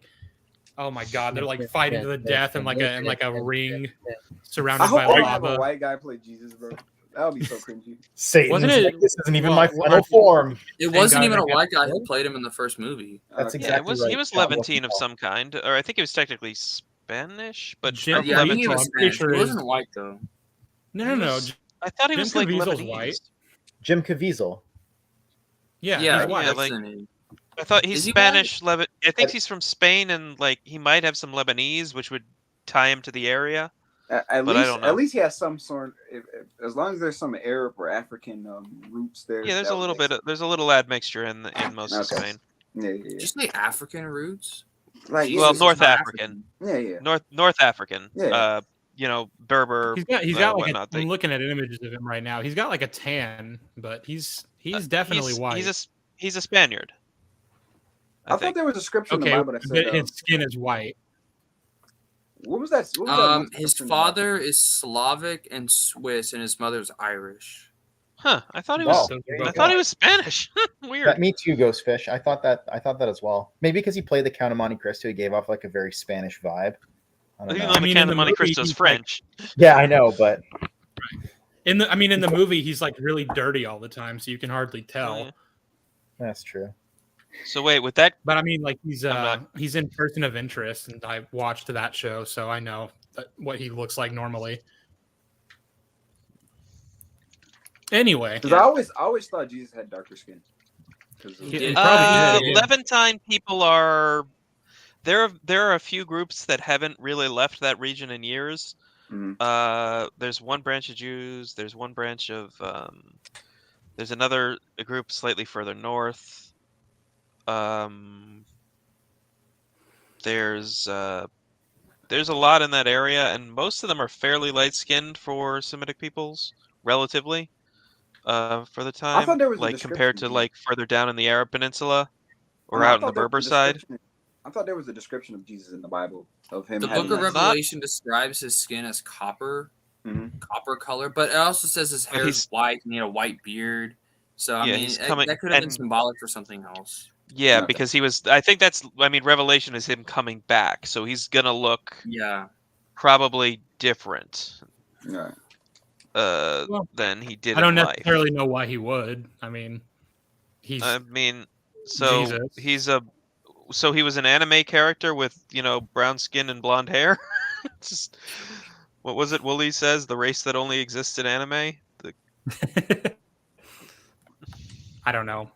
oh my god, they're like fighting to the death in like a ring I surrounded hope by they have a lava. white guy play Jesus, bro. That would be so cringy. Satan. Wasn't it- This isn't even well, my final form. It Thank wasn't God even they a got white guy who killed. played him in the first movie. That's Okay. Yeah, exactly he was right. That Levantine of wasn't some kind, or I think he was technically Spanish, but Jim of Yeah, I think Levantine. he was I'm pretty Spanish. sure He it wasn't is- white though. No. I thought he Jim was like Caviezel's Lebanese. white. Jim Caviezel. Yeah, Yeah, he's white. yeah, that's like- the name. I thought he's Is he Spanish. I think I- he's from Spain, and like he might have some Lebanese, which would tie him to the area. At But I least, don't know. at least he has some sort. As long as there's some Arab or African roots there. Yeah, there's that a would little make bit. There's a little admixture in most of Okay. Spain. sense. Yeah, Did you say African roots? Like, Jesus Well, is North not African. yeah. North African. Yeah. Berber. He's got like whatnot. I'm looking at images of him right now. He's got like a tan, but he's definitely white. He's a Spaniard. I thought think. there was a scripture in the Okay, Bible that said. his skin is white. What was that? What was that one His scripture in the Bible? father is Slavic and Swiss, and his mother's Irish. Huh? I thought he Oh, was. Those are there both I thought he white. was Spanish. Weird. That me too, Ghostfish. I thought that as well. Maybe because he played the Count of Monte Cristo, he gave off like a very Spanish vibe. I don't Even know. though I mean, the in Count the of Monte movie, Cristo's he's like- French. Yeah, I know, but In the movie, he's like really dirty all the time, so you can hardly tell. Oh, yeah. that's true. So wait, with that, But I mean, like he's not- he's in Person of Interest, and I watched that show, so I know what he looks like normally. Anyway, Because I always thought Jesus had darker skin. 'Cause of- He did. Probably did, yeah. Levantine people are. There are a few groups that haven't really left that region in years. Mhm. There's one branch of Jews. There's one branch of. There's another group slightly further north. There's a lot in that area, and most of them are fairly light-skinned for Semitic peoples, relatively, for the time. thought there was a like compared to description. like further down in the Arab Peninsula, or I out in the thought there Berber was a side. description- I thought there was a description of Jesus in the Bible of him. The having Book of like- Not- Revelation describes his skin as copper color, but it also says his hair is he's- white and he had a white beard. So I Yeah, mean, he's coming- that could have been and- symbolic for something else. Yeah, Okay. because he was. I think that's. I mean, Revelation is him coming back, so he's gonna look Yeah, probably different Right. than he did I don't in life. necessarily know why he would. I mean, he's I mean, so Jesus. so he was an anime character with brown skin and blonde hair. Just what was it? Wooly says the race that only exists in anime. I don't know.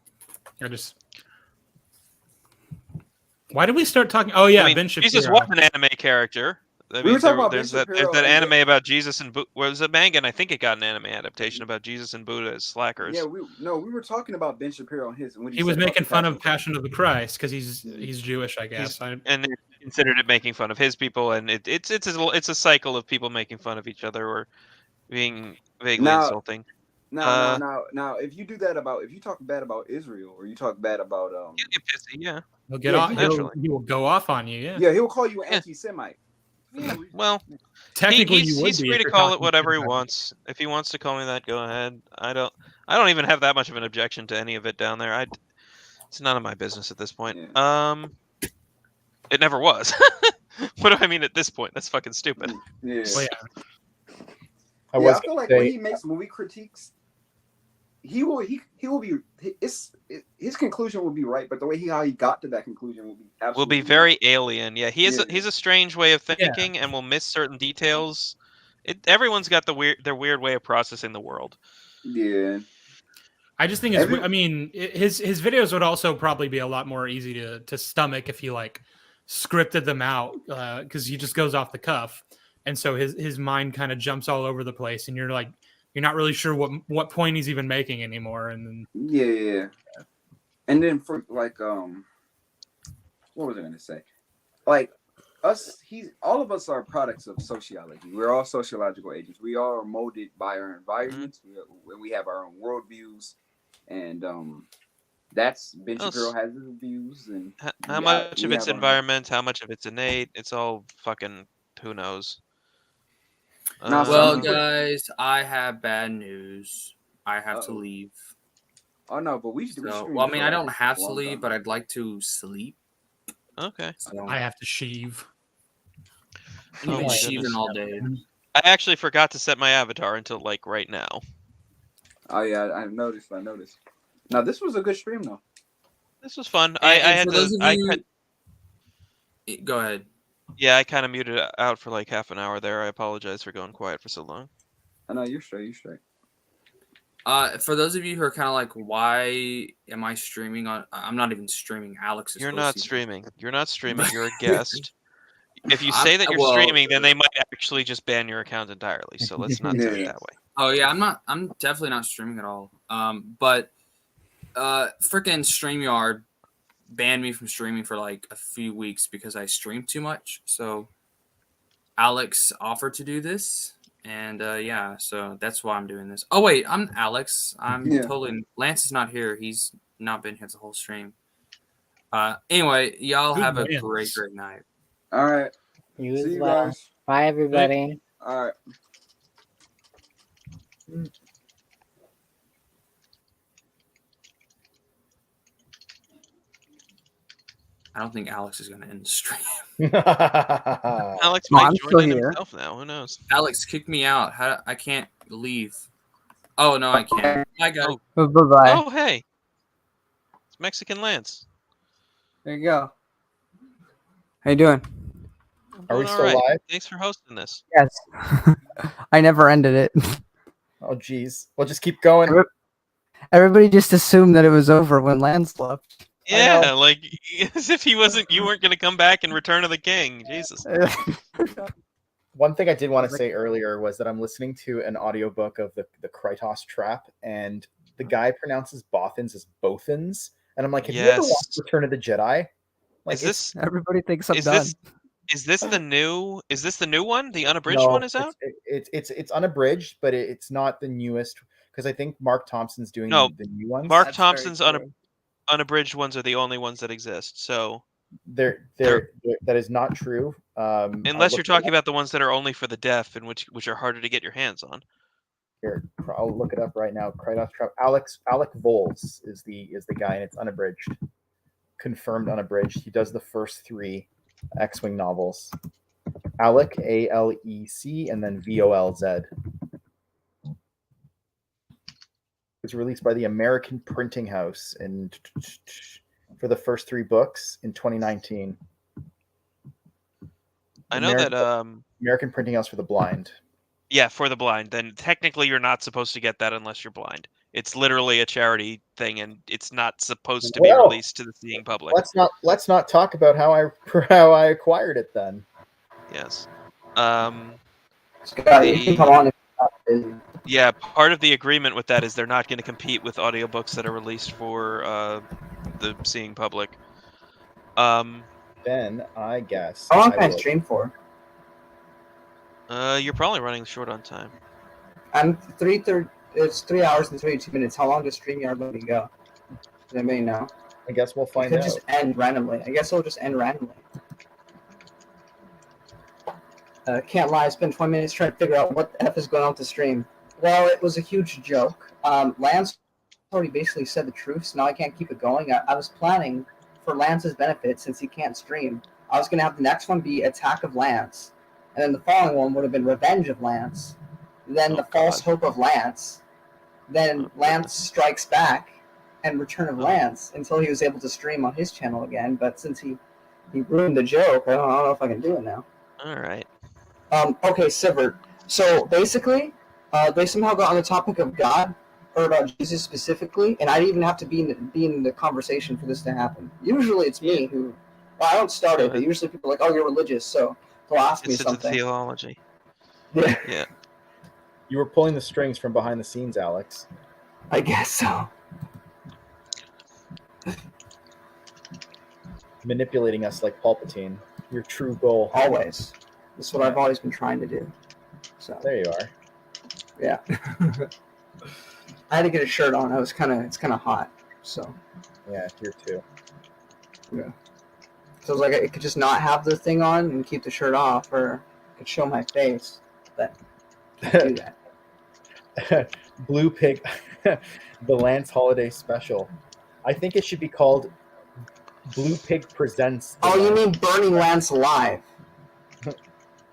Why did we start talking? Oh yeah, I mean, Ben Shapiro. Jesus was an anime character. I We were talking about there's Ben there's Shapiro that and anime about Jesus and was it manga? And I think it got an anime adaptation about Jesus and Buddha as slackers. Yeah, we were talking about Ben Shapiro and his. When He was said about making the fun of Passion of the Christ because he's Jewish, I guess. and they considered it making fun of his people, and it's a cycle of people making fun of each other or being vaguely Now- insulting. Now, if you do that if you talk bad about Israel or you talk bad about You get pissy, yeah. He'll get Yeah, off. naturally. He will go off on you. Yeah. yeah, he'll call you an Yeah. anti-Semite. Yeah, well, Technically, he's you would he's be free if to you're call it talking whatever he about- wants. If he wants to call me that, go ahead. I don't even have that much of an objection to any of it down there. It's none of my business at this point. It never was. What do I mean at this point? That's fucking stupid. Yeah. Well, yeah. I I was feel like gonna when say, he makes movie critiques, he will be his conclusion will be right, but the way how he got to that conclusion will be absolutely Will be very alien. Yeah, he's a strange way of Yeah. thinking and will miss certain details. Everyone's got their weird way of processing the world. yeah. I just think I mean, his videos would also probably be a lot more easy to stomach if he like scripted them out, because he just goes off the cuff, and so his mind kind of jumps all over the place, and you're not really sure what point he's even making anymore. And then Yeah. And then for like what was I gonna say? Like all of us are products of sociology. We're all sociological agents. We all are molded by our environments. We have our own worldviews, and that's Benji Girl has his views, and how much of it's environment, how much of it's innate. It's all fucking who knows. Well, guys, I have bad news. I have to leave. Oh no, but well, I mean, I don't have to leave, but I'd like to sleep. Okay. So I have to sheave. You've been sheaving all day. I actually forgot to set my avatar until like right now. Oh yeah, I noticed. Now this was a good stream though. This was fun. Go ahead. Yeah, I kind of muted it out for like half an hour there. I apologize for going quiet for so long. I know you're straight. For those of you who are kind of like, why am I streaming on? I'm not even streaming. Alex is. You're not streaming. You're not streaming. You're a guest. If you say that you're streaming, then they might actually just ban your account entirely. So let's not do it that way. Oh yeah, I'm definitely not streaming at all. But freaking StreamYard banned me from streaming for like a few weeks because I streamed too much. So Alex offered to do this, and yeah, so that's why I'm doing this. Oh wait, I'm Alex. Totally. Lance is not here. He's not been here the whole stream. Anyway, y'all have a great night. All right. You as well. Guys. Bye, everybody. All right. I don't think Alex is going to end the stream. Alex might join himself now. Who knows? Alex kicked me out. I can't leave. Oh, no, I can't. Bye, guys. Bye-bye. Oh, hey. It's Mexican Lance. There you go. How you doing? Are we still live? Thanks for hosting this. Yes. I never ended it. Oh, geez. We'll just keep going. Everybody just assumed that it was over when Lance left. Yeah, like as if you weren't going to come back and Return of the King. Jesus. One thing I did want to say earlier was that I'm listening to an audiobook of the Krytos Trap, and the guy pronounces Bothans as Bothans, and I'm like, have you ever watched Return of the Jedi? Like, everybody thinks I'm done. Is this the new one? The unabridged one is out? It's unabridged, but it's not the newest, because I think Mark Thompson's doing the new ones. Mark Thompson's unabridged ones are the only ones that exist. So that is not true. Unless you're talking about the ones that are only for the deaf and which are harder to get your hands on. Here, I'll look it up right now. Krytos Trap. Alec Voles is the guy, and it's unabridged. Confirmed unabridged. He does the first 3 X-Wing novels. Alec, ALEC, and then VOLZ. It was released by the American Printing House for the first 3 books in 2019. I know that American Printing House for the blind. Yeah, for the blind. Then technically you're not supposed to get that unless you're blind. It's literally a charity thing, and it's not supposed to be released to the seeing public. Let's not talk about how I acquired it then. Yes. Scott, you can come on if you're not busy. Yeah, part of the agreement with that is they're not going to compete with audiobooks that are released for the seeing public. Then I guess. How long can I stream for? You're probably running short on time. I'm 3:30. It's 3 hours and 32 minutes. How long does StreamYard let me go? Does anybody know? I guess we'll find out. It could just end randomly. I guess it'll just end randomly. Can't lie. I spent 20 minutes trying to figure out what the F is going on with the stream. Well, it was a huge joke. Lance already basically said the truth, so now I can't keep it going. I was planning for Lance's benefit since he can't stream. I was going to have the next one be Attack of Lance, and then the following one would have been Revenge of Lance, then the False Hope of Lance, then Lance Strikes Back and Return of Lance until he was able to stream on his channel again. But since he ruined the joke, I don't know if I can do it now. All right. Okay, Sivert. So basically, they somehow got on the topic of God or about Jesus specifically, and I didn't even have to be in the conversation for this to happen. Usually, it's me who. Well, I don't start it, but usually people are like, "Oh, you're religious," so they'll ask me It's into something. theology. Yeah, Yeah. You were pulling the strings from behind the scenes, Alex. I guess so. Manipulating us like Palpatine. Your true goal. Always. That's what I've always been trying to do. So There you are. yeah. I had to get a shirt on. It's kind of hot. So Yeah, here too. yeah. So I was like, I could just not have the thing on and keep the shirt off, or I could show my face. But I can't do that. Blue Pig, the Lance Holiday Special. I think it should be called Blue Pig Presents. Oh, you mean Burning Lance Live?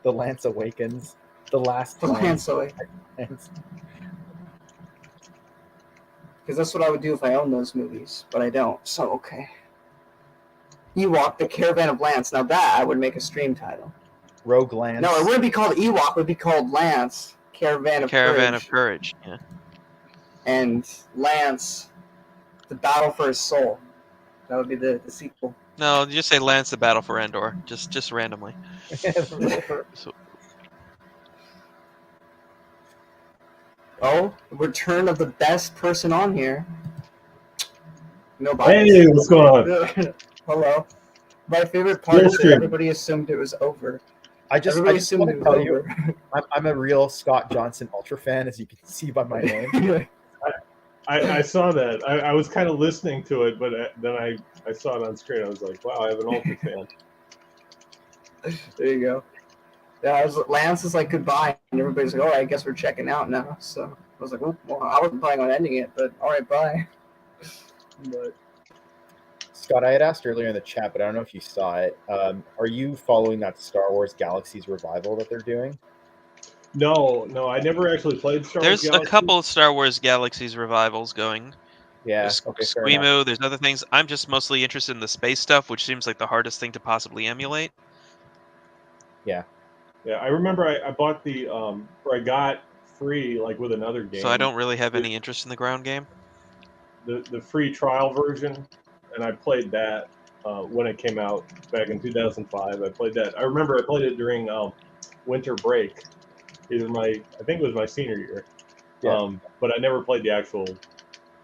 The Lance Awakens. The Last Lance Awakens. Because that's what I would do if I owned those movies, but I don't. So okay. Ewok, the Caravan of Lance. Now that I would make a stream title. Rogue Lance. No, it wouldn't be called Ewok. It would be called Lance, Caravan of Courage. Yeah. And Lance, the Battle for His Soul. That would be the sequel. No, just say Lance the Battle for Endor. Just randomly. So, oh, return of the best person on here. Nobody. Hey, what's going on? Hello. My favorite part is that everybody assumed it was over. I just Everybody want assumed to it was tell you, over. I'm a real Scott Johnson ultra fan, as you can see by my name. I saw that. I was kind of listening to it, but then I saw it on screen. I was like, wow, I have an ultra fan. There you go. Yeah, Lance is like goodbye, and everybody's like, "All right, I guess we're checking out now." So I was like, "Well, I wasn't planning on ending it, but all right, bye." But Scott, I had asked earlier in the chat, but I don't know if you saw it. Are you following that Star Wars Galaxies revival that they're doing? No, I never actually played Star Wars there's Galaxy. a couple of Star Wars Galaxies revivals going. Yeah, There's okay, fair enough. Squeemo, there's other things. I'm just mostly interested in the space stuff, which seems like the hardest thing to possibly emulate. Yeah. Yeah, I remember I bought the or I got free like with another game. So I don't really have any interest in the ground game. The free trial version, and I played that when it came out back in 2005. I played that. I remember I played it during winter break. I think it was my senior year. Yeah. But I never played the actual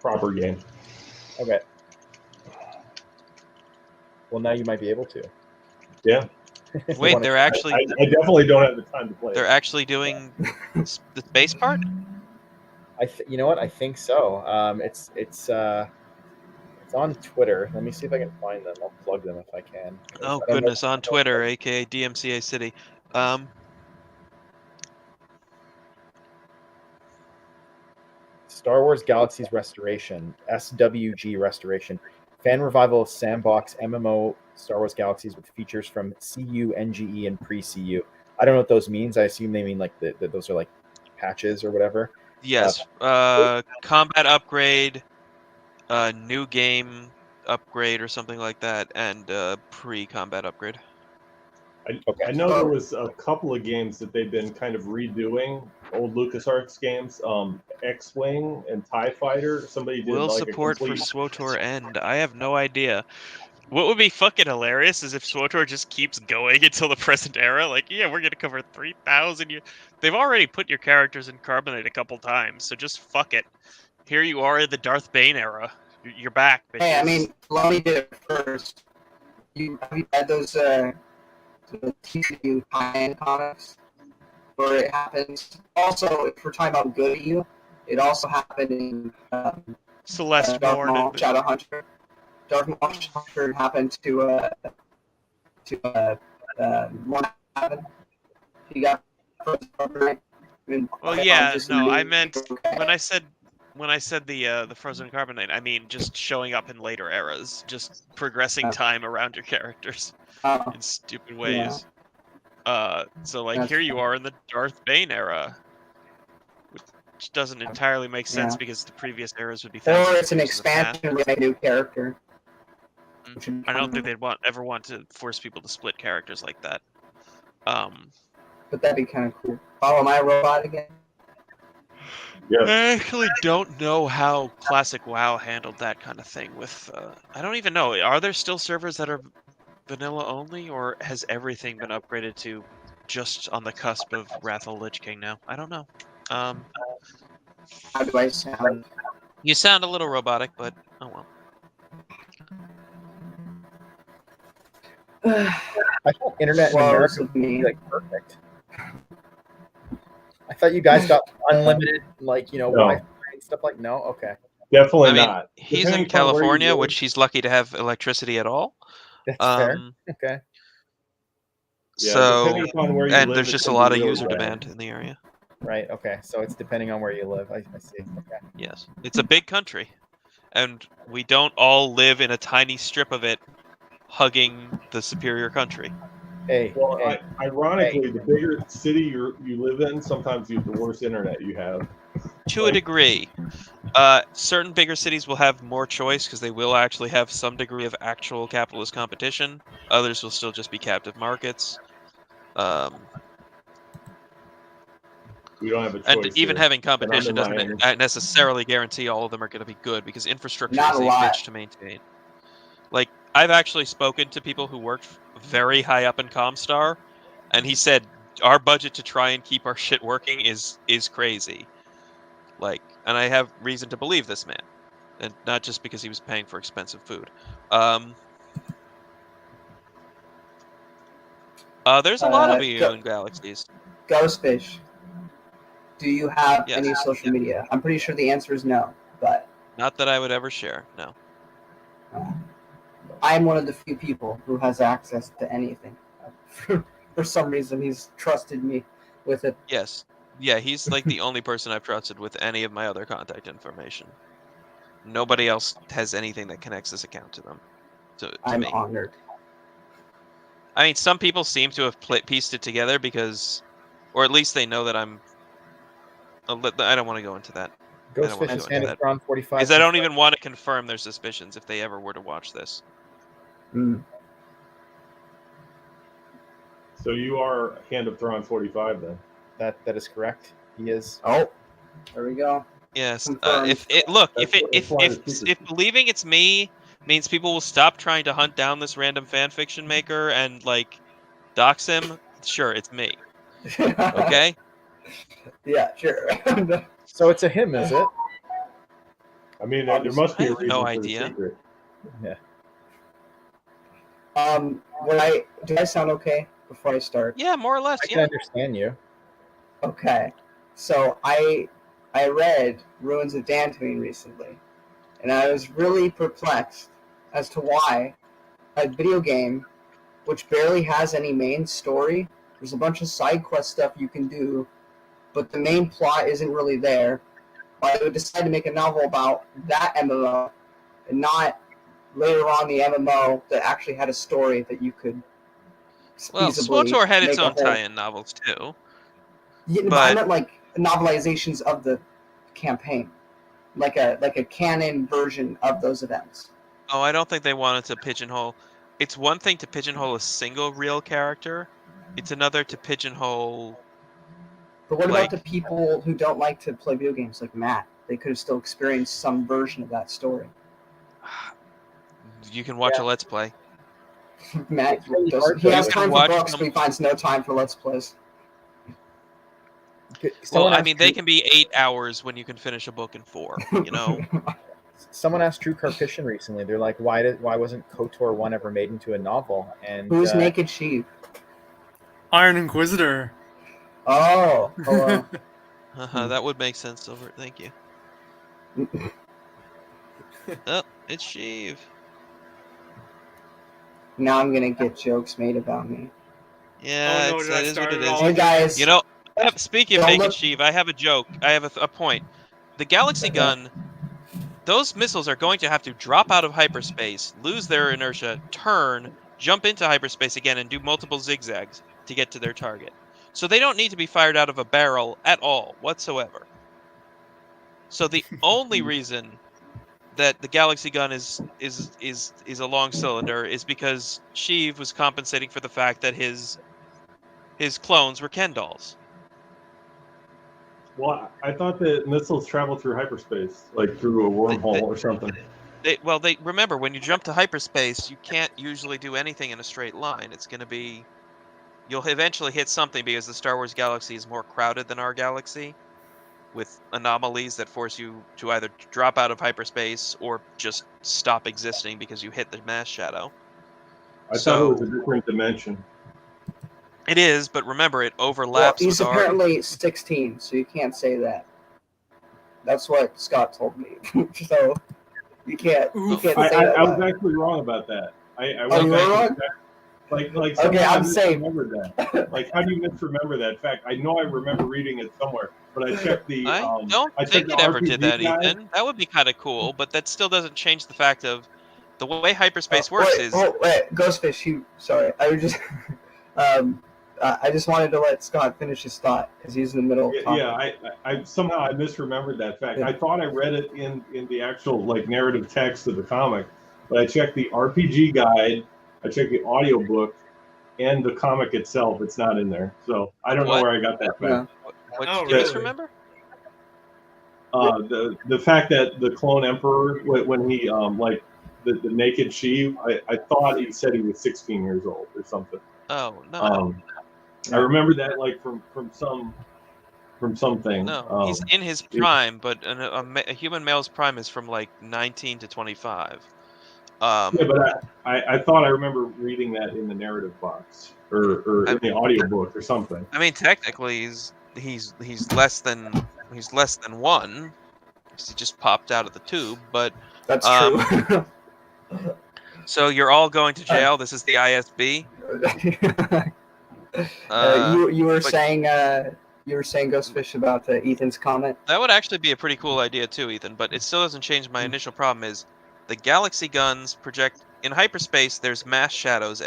proper game. Okay. Well, now you might be able to. Yeah. Wait, they're actually I definitely don't have the time to play. they're actually doing the space part? You know what? I think so. It's on Twitter. Let me see if I can find them. I'll plug them if I can. Oh goodness, on Twitter, aka DMCA City. Star Wars Galaxies Restoration, SWG Restoration, fan revival of sandbox MMO Star Wars Galaxies with features from CU, NGE, and pre-CU. I don't know what those means. I assume they mean like those are like patches or whatever. Yes, combat upgrade, new game upgrade or something like that, and pre-combat upgrade. I know there was a couple of games that they've been kind of redoing, old LucasArts games, X-Wing and TIE Fighter. Somebody did Will like support a complete... for SWTOR end? I have no idea. What would be fucking hilarious is if SWTOR just keeps going until the present era. Like, yeah, we're gonna cover 3,000 years. They've already put your characters in Carbonite a couple times, so just fuck it. Here you are in the Darth Bane era. You're back, bitches. hey, I mean, let me do it first. Have you read those TCU tie-in comics where it happens? Also, if we're talking about good you, it also happened in Celeste Darth Morn Maul, and Shadow Hunter. Darth Maul Hunter happened to Morn Haven. He got well, yeah, no, I meant when I said the Frozen Carbonite, I mean just showing up in later eras, just progressing time around your characters in stupid ways. So like That's here you are in the Darth Bane era, with which doesn't entirely make sense Yeah. because the previous eras would be Or thousands it's of an years in the past. expansion with a new character. which would be I don't fun. think they'd ever want to force people to split characters like that. But that'd be kind of cool. Follow my robot again. Yes. I actually don't know how Classic WoW handled that kind of thing with. I don't even know. Are there still servers that are vanilla only, or has everything been upgraded to just on the cusp of Wrath of the Lich King now? I don't know. How do I sound? You sound a little robotic, but oh well. I thought internet in Woes America of would me. be like perfect. I thought you guys got unlimited, like, No. Wi-Fi and stuff like. No, okay, Definitely I mean, not. he's Depending in upon where you California, live- which he's lucky to have electricity at all. that's fair. Okay, Yeah, So, depending upon where you and live, there's it just a can be lot of really user bad. demand in the area. right. Okay, so it's depending on where you live. I see. Okay. Yes, it's a big country, and we don't all live in a tiny strip of it, hugging the superior country. Hey, Well, hey, ironically, the bigger city you live in, sometimes the worse internet you have. To a Like- degree, certain bigger cities will have more choice because they will actually have some degree of actual capitalist competition. Others will still just be captive markets. We don't have a choice. And even here. having And I'm competition in doesn't Miami. necessarily guarantee all of them are going to be good because infrastructure Not is a a lot. bitch to maintain. Like, I've actually spoken to people who worked very high up in Comstar, and he said our budget to try and keep our shit working is crazy. Like, and I have reason to believe this man, and not just because he was paying for expensive food. There's a lot of you in Galaxies. Ghostfish. Do you have Yes. any social media? I'm pretty sure the answer is no, but Not that I would ever share. No. I'm one of the few people who has access to anything. For some reason, he's trusted me with it. Yes. Yeah, he's like the only person I've trusted with any of my other contact information. Nobody else has anything that connects this account to them. To I'm me. honored. I mean, some people seem to have pieced it together because, or at least they know that I'm. I don't want to go into that. don't wanna Ghostfish go is into handed that. Tron 45. Because I don't even want to confirm their suspicions if they ever were to watch this. Mm. So you are Hand of Thrawn 45 then. That is correct. He is. Oh, there we go. Yes. Confirmed. If believing it's me means people will stop trying to hunt down this random fan fiction maker and like dox him, sure, it's me. Okay. Yeah, sure. So it's a him, is it? I mean, there must be I a have reason no for idea. the secret. Yeah. Do I sound okay before I start? Yeah, more or less. I can Yeah. understand you. Okay. So I read Ruins of Dantooine recently, and I was really perplexed as to why a video game which barely has any main story, there's a bunch of side quest stuff you can do, but the main plot isn't really there, why they would decide to make a novel about that MMO and not later on the MMO that actually had a story that you could Well, feasibly SWTOR had its make a own whole- tie-in novels too. Yeah, but I meant like novelizations of the campaign, like a canon version of those events. Oh, I don't think they wanted to pigeonhole. It's one thing to pigeonhole a single real character. It's another to pigeonhole. But what Like- about the people who don't like to play video games, like Matt? They could have still experienced some version of that story. You can watch a Let's Play. Matt, It's really hard he to- has You can time for watch books, them- but he finds no time for Let's Plays. Well, Someone I asked mean, they Drew- can be 8 hours when you can finish a book in 4. You know. Someone asked Drew Karpyshyn recently. They're like, why wasn't KOTOR 1 ever made into a novel? And Who's Naked Sheep? Iron Inquisitor. Oh, hello. That would make sense, Silver. Thank you. Oh, it's Sheev. Now I'm gonna get jokes made about me. Yeah, Oh, no, did I that is what start it it is. all? Hey guys, You know, speaking of Don't Naked look- Sheev, I have a joke. I have a point. The Galaxy Gun, those missiles are going to have to drop out of hyperspace, lose their inertia, turn, jump into hyperspace again, and do multiple zigzags to get to their target. So they don't need to be fired out of a barrel at all, whatsoever. So the only reason that the galaxy gun is a long cylinder is because Sheev was compensating for the fact that his clones were Ken dolls. Well, I thought that missiles travel through hyperspace, like through a wormhole or something. They remember, when you jump to hyperspace, you can't usually do anything in a straight line. It's going to be, you'll eventually hit something because the Star Wars galaxy is more crowded than our galaxy, with anomalies that force you to either drop out of hyperspace or just stop existing because you hit the mass shadow. I thought it was a different dimension. It is, but remember, it Well, overlaps he's with our. apparently 16, so you can't say that. That's what Scott told me. So you can't say that. I was actually wrong about that. I Oh, you went were back wrong? like Okay, somehow I I'm safe. misremembered that. Like, how do you misremember that fact? I know I remember reading it somewhere, but I checked the. I don't I checked think the it ever RPG did that, guide. Ethan. That would be kind of cool, but that still doesn't change the fact of the way hyperspace works is. Wait, Ghostfish. Sorry, I was just. I just wanted to let Scott finish his thought because he's in the middle of talking. Yeah, I somehow I misremembered that fact. Yeah. I thought I read it in the actual like narrative text of the comic, but I checked the RPG guide, I checked the audiobook, and the comic itself. It's not in there, so I don't know What? where I got that fact. What Oh, did you really? misremember? The fact that the clone emperor when he like the naked Sheev, I thought he said he was 16 years old or something. Oh no, I remember that like from something. no, he's in his prime, but a human male's prime is from like 19 to 25. Yeah, but I thought I remember reading that in the narrative box or in the audiobook or something. I mean, technically, he's less than one. He just popped out of the tube, but That's true. so you're all going to jail. This is the ISB. You were saying Ghostfish about Ethan's comment. That would actually be a pretty cool idea too, Ethan. But it still doesn't change my initial problem. Is the galaxy guns project in hyperspace? There's mass shadows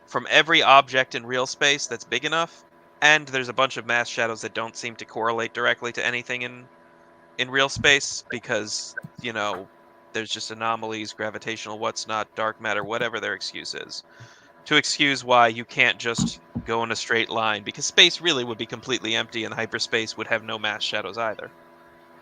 from every object in real space that's big enough, and there's a bunch of mass shadows that don't seem to correlate directly to anything in real space because there's just anomalies, gravitational, what's not, dark matter, whatever their excuse is, to excuse why you can't just go in a straight line, because space really would be completely empty and hyperspace would have no mass shadows either.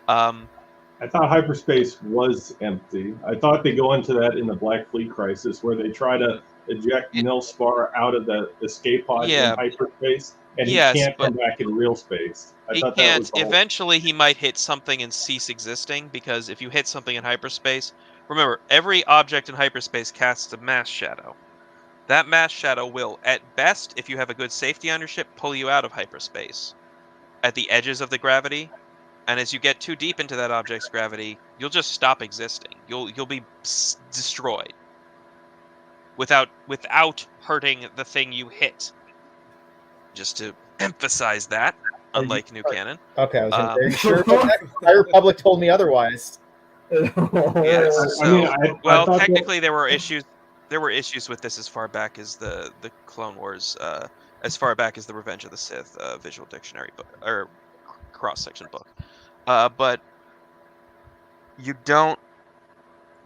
I thought hyperspace was empty. I thought they go into that in the Black Fleet Crisis, where they try to eject Milspar out of the escape pod in hyperspace, and he can't come back in real space. He can't. Eventually, he might hit something and cease existing, because if you hit something in hyperspace, remember, every object in hyperspace casts a mass shadow. That mass shadow will, at best, if you have a good safety on your ship, pull you out of hyperspace at the edges of the gravity. And as you get too deep into that object's gravity, you'll just stop existing. You'll be destroyed without hurting the thing you hit. Just to emphasize that, unlike New Canon. Okay, I was are you sure about that? My Republic told me otherwise. Yes. So, technically, there were issues. There were issues with this as far back as the Clone Wars, as far back as the Revenge of the Sith visual dictionary book or cross-section book. But you don't.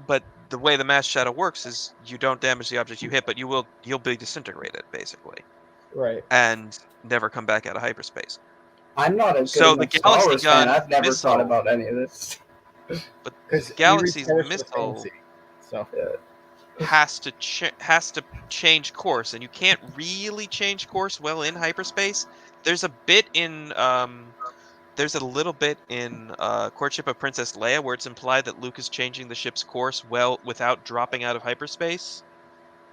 But the way the mass shadow works is you don't damage the object you hit, but you'll be disintegrated basically. Right. And never come back out of hyperspace. I'm not a good the Star Wars fan. I've never missile, thought about any of this. But the Galaxy's missile has to change course, and you can't really change course well in hyperspace. There's a little bit in Courtship of Princess Leia where it's implied that Luke is changing the ship's course well without dropping out of hyperspace,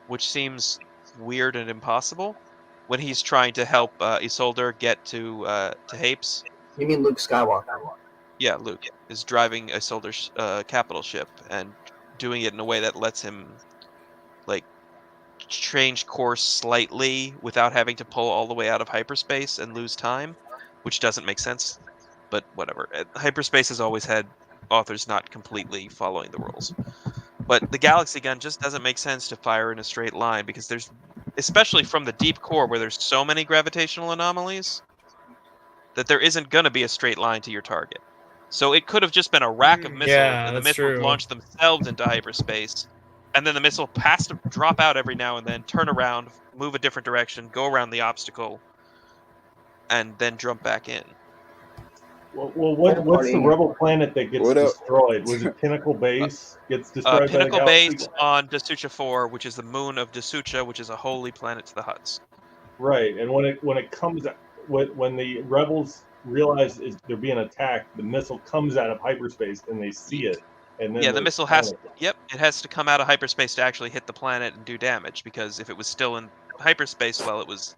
which seems weird and impossible when he's trying to help Isolde get to Hapes. You mean Luke Skywalker? Yeah, Luke is driving Isolde's capital ship and doing it in a way that lets him change course slightly without having to pull all the way out of hyperspace and lose time, which doesn't make sense, but whatever. Hyperspace has always had authors not completely following the rules. But the Galaxy Gun just doesn't make sense to fire in a straight line, because there's, especially from the deep core where there's so many gravitational anomalies, that there isn't going to be a straight line to your target. So it could have just been a rack of missiles, Yeah, and the that's missiles true. launched themselves into hyperspace, and then the missile has to drop out every now and then, turn around, move a different direction, go around the obstacle, and then jump back in. Well, what's the rebel planet that gets What up? destroyed? Was it Pinnacle Base gets destroyed by the Pinnacle galaxy? Base on Dasucha 4, which is the moon of Dasucha, which is a holy planet to the Hutts. Right, and when it comes when the rebels realize they're being attacked, the missile comes out of hyperspace and they see it, and then Yeah, the they missile has panic. it has to come out of hyperspace to actually hit the planet and do damage, because if it was still in hyperspace while it was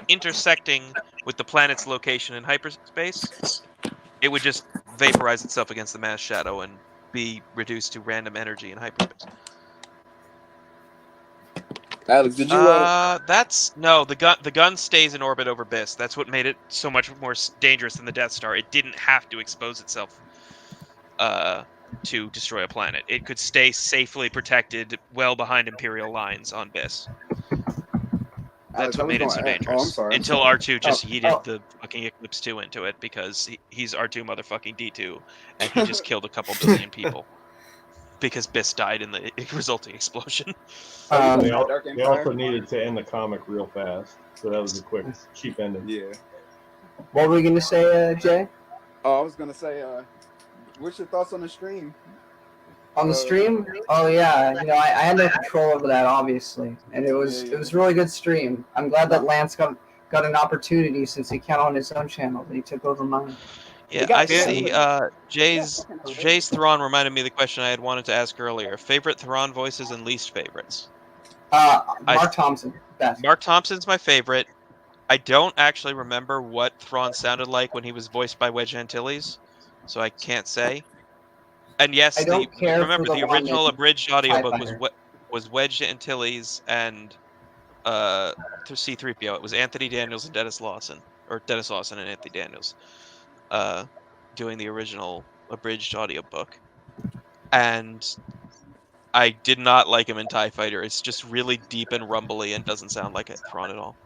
intersecting with the planet's location in hyperspace, it would just vaporize itself against the mass shadow and be reduced to random energy in hyperspace. Alex, did you? The gun stays in orbit over BIS. That's what made it so much more dangerous than the Death Star. It didn't have to expose itself to destroy a planet. It could stay safely protected well behind Imperial lines on BIS. That's what made it so dangerous. I'm sorry. Until R2 just yeeted the fucking Eclipse 2 into it, because he's R2 motherfucking D2, and he just killed a couple billion people. Because BIS died in the resulting explosion. They also needed to end the comic real fast, so that was a quick, cheap ending. Yeah. What were you gonna say, Jay? Oh, I was gonna say, what's your thoughts on the stream? On the stream? Oh yeah, I had no control over that, obviously, and it was a really good stream. I'm glad that Lance got an opportunity, since he can't on his own channel, but he took over mine. Yeah, I see. Jay's Thrawn reminded me of the question I had wanted to ask earlier. Favorite Thrawn voices and least favorites? Mark Thompson. Best. Mark Thompson's my favorite. I don't actually remember what Thrawn sounded like when he was voiced by Wedge Antilles, so I can't say. And yes, remember the original abridged audiobook was Wedge Antilles and C-3PO. It was Anthony Daniels and Dennis Lawson, or Dennis Lawson and Anthony Daniels, doing the original abridged audiobook. And I did not like him in TIE Fighter. It's just really deep and rumbly and doesn't sound like a Thrawn at all.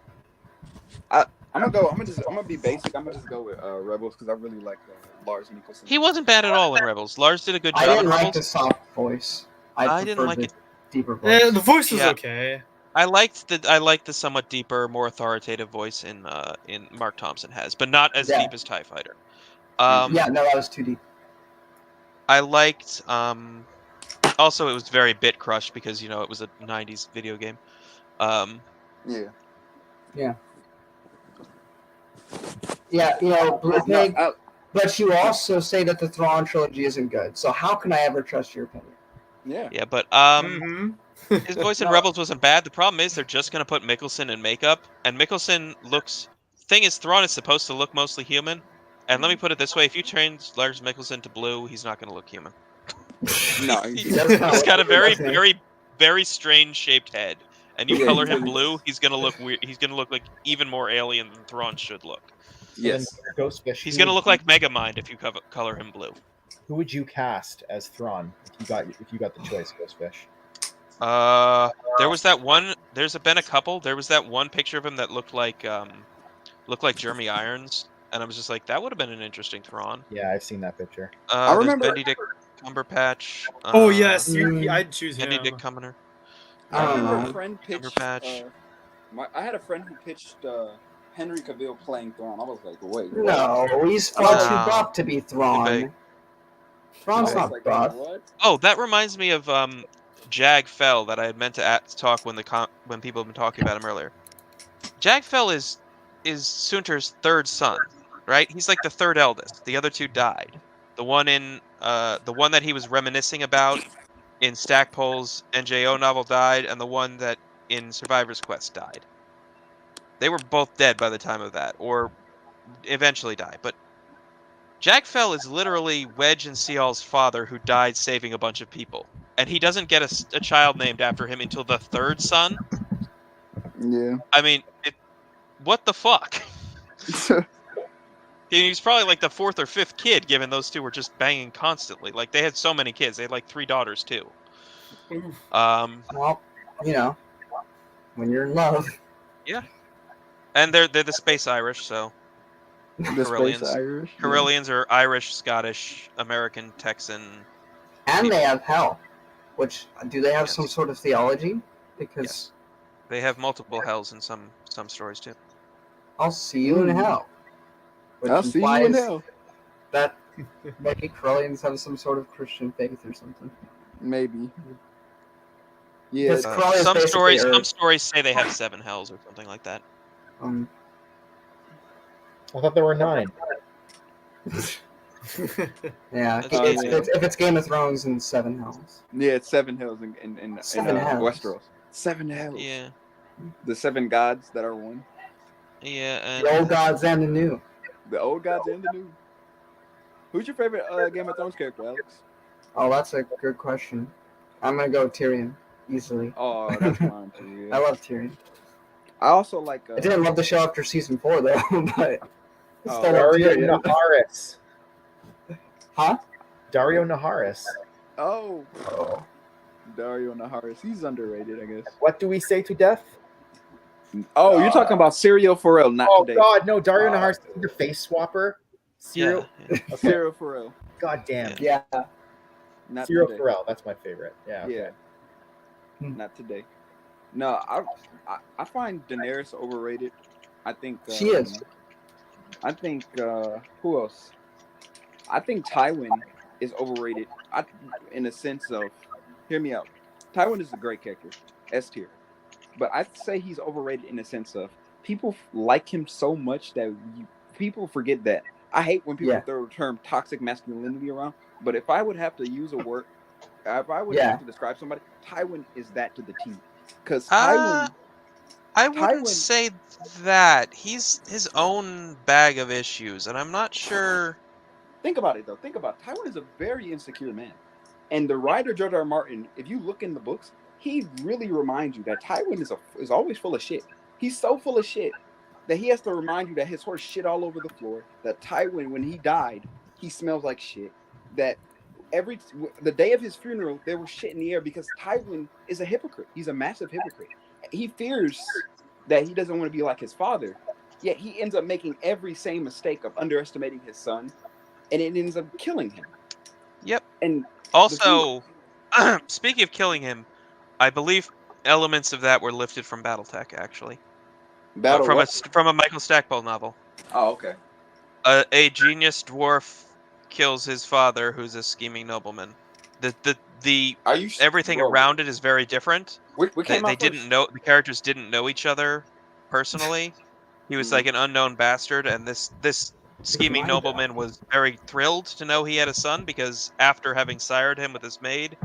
I'm gonna be basic. I'm gonna just go with Rebels, because I really like Lars Mikkelsen. He wasn't bad at all in Rebels. Lars did a good job. I didn't in like Rebels. the soft voice. I didn't like it. Deeper voice. Yeah, the voice was okay. I liked the somewhat deeper, more authoritative voice in Mark Thompson has, but not as deep as TIE Fighter. No, that was too deep. I liked also it was very bit crushed because it was a 90s video game. Blue Pig, but you also say that the Thrawn trilogy isn't good. So how can I ever trust your opinion? Yeah, but his voice in Rebels wasn't bad. The problem is they're just gonna put Mikkelsen in makeup, and Mikkelsen looks. Thing is, Thrawn is supposed to look mostly human, and let me put it this way: if you change Lars Mikkelsen to blue, he's not gonna look human. No, he's got a very, very, very strange shaped head, and you color him blue, he's gonna look weird. He's gonna look like even more alien than Thrawn should look. Yes. Ghostfish. He's gonna look like Megamind if you color him blue. Who would you cast as Thrawn if you got the choice, Ghostfish? There was that one. There's been a couple. There was that one picture of him that looked like Jeremy Irons, and I was just like, that would have been an interesting Thrawn. Yeah, I've seen that picture. I remember Benedict Cumberpatch. Oh yes, I'd choose him. Benedict Cumberbatch. I remember a friend pitched. Cumberbatch. I had a friend who pitched Henry Cavill playing Thrawn. I was like, wait. No, he's far too buff to be Thrawn. Thrawn's not buff. Oh, that reminds me of Jag Fell that I had meant to talk when people have been talking about him earlier. Jag Fell is Sunter's third son, right? He's like the third eldest. The other two died. The one that he was reminiscing about in Stackpole's NJO novel died, and the one that in Survivor's Quest died. They were both dead by the time of that, or eventually died. But Jag Fell is literally Wedge and Seal's father, who died saving a bunch of people. And he doesn't get a child named after him until the third son. Yeah. I mean, what the fuck? He's probably like the fourth or fifth kid, given those two were just banging constantly. Like, they had so many kids. They had like 3 daughters, too. Well, when you're in love. Yeah. And they're the Space Irish, so... Displaced Carillions. Irish. Yeah. Carillions are Irish, Scottish, American, Texan. And people. they have hell. Which do they have Yes. some sort of theology? Because Yes. They have multiple hells in some stories too. I'll see you in hell. Which I'll see you in implies hell. that maybe Corellians have some sort of Christian faith or something. Maybe. Yeah. Because Corellia is Some basically stories Earth. say they have 7 hells or something like that. I thought there were 9. Yeah, That's if it's Game of Thrones and 7 hells. Yeah, it's 7 hills in 7 hells. Westeros. 7 hells. Yeah. The 7 gods that are one. Yeah, and The old gods and the new. The old gods and the new. Who's your favorite Game of Thrones character, Alex? Oh, that's a good question. I'm gonna go Tyrion easily. Oh, that's mine too. Yeah. I love Tyrion. I also like. I didn't love the show after season 4 though, but I still love Dario Tyrion. Naharis. Huh? Dario Naharis. Oh. Dario Naharis. He's underrated, I guess. What do we say to death? Oh, you're talking about Serial Pharrell, not Oh today. God, no! Dario Naharis, the face swapper. Serial. Yeah. Serial Pharrell. God damn. Yeah. Not Serial today. Pharrell. That's my favorite. Yeah. Yeah. Not today. No, I find Daenerys overrated. I think She is. I think who else? I think Tywin is overrated. In the sense of, hear me out. Tywin is a great character, S tier, but I'd say he's overrated in the sense of people like him so much that people forget that. I hate when people throw the term toxic masculinity around, but if I would have to use a word, if I would have to describe somebody, Tywin is that to the T. Because Tywin, I wouldn't say that. He's his own bag of issues, and I'm not sure. Think about it, though. Think about it. Tywin is a very insecure man. And the writer, George R. R. Martin, if you look in the books, he really reminds you that Tywin is always full of shit. He's so full of shit that he has to remind you that his horse shit all over the floor, that Tywin, when he died, he smells like shit, that the day of his funeral, there was shit in the air because Tywin is a hypocrite. He's a massive hypocrite. He fears that he doesn't want to be like his father, yet he ends up making every same mistake of underestimating his son, and it ends up killing him. Yep. And also, speaking of killing him, I believe elements of that were lifted from BattleTech, actually. From a Michael Stackpole novel. Oh, okay. A genius dwarf kills his father, who's a scheming nobleman. Everything around it is very different. They didn't know, the characters didn't know each other personally. He was like an unknown bastard, and this scheming nobleman was very thrilled to know he had a son, because after having sired him with his maid,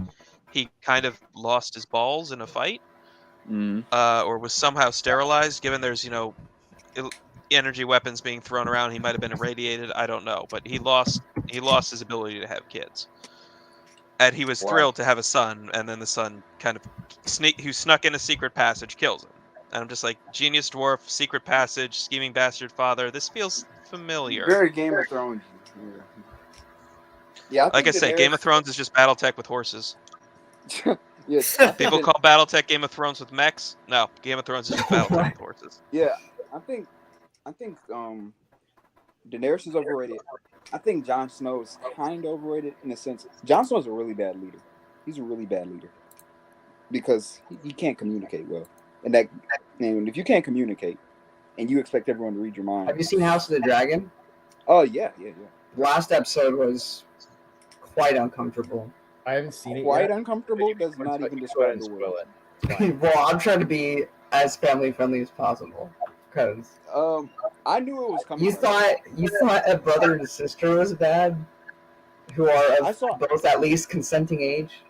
he kind of lost his balls in a fight, or was somehow sterilized. Given there's energy weapons being thrown around, he might have been irradiated. I don't know, but he lost his ability to have kids, and he was thrilled to have a son. And then the son kind of who snuck in a secret passage kills him. And I'm just like, genius dwarf, secret passage, scheming bastard father. This feels familiar. Very Game of Thrones. Yeah. Like I say, Game of Thrones is just BattleTech with horses. Yes. People call BattleTech Game of Thrones with mechs. No, Game of Thrones is just BattleTech with horses. Yeah, I think Daenerys is overrated. I think Jon Snow is kind of overrated in a sense. Jon Snow is a really bad leader. He's a really bad leader because he can't communicate well. And if you can't communicate and you expect everyone to read your mind. Have you seen House of the Dragon? Oh yeah. Last episode was quite uncomfortable. I haven't seen it yet. Quite uncomfortable does not even describe the word. Well, I'm trying to be as family friendly as possible because I knew it was coming. You thought a brother and a sister was bad, who are of both at least consenting age.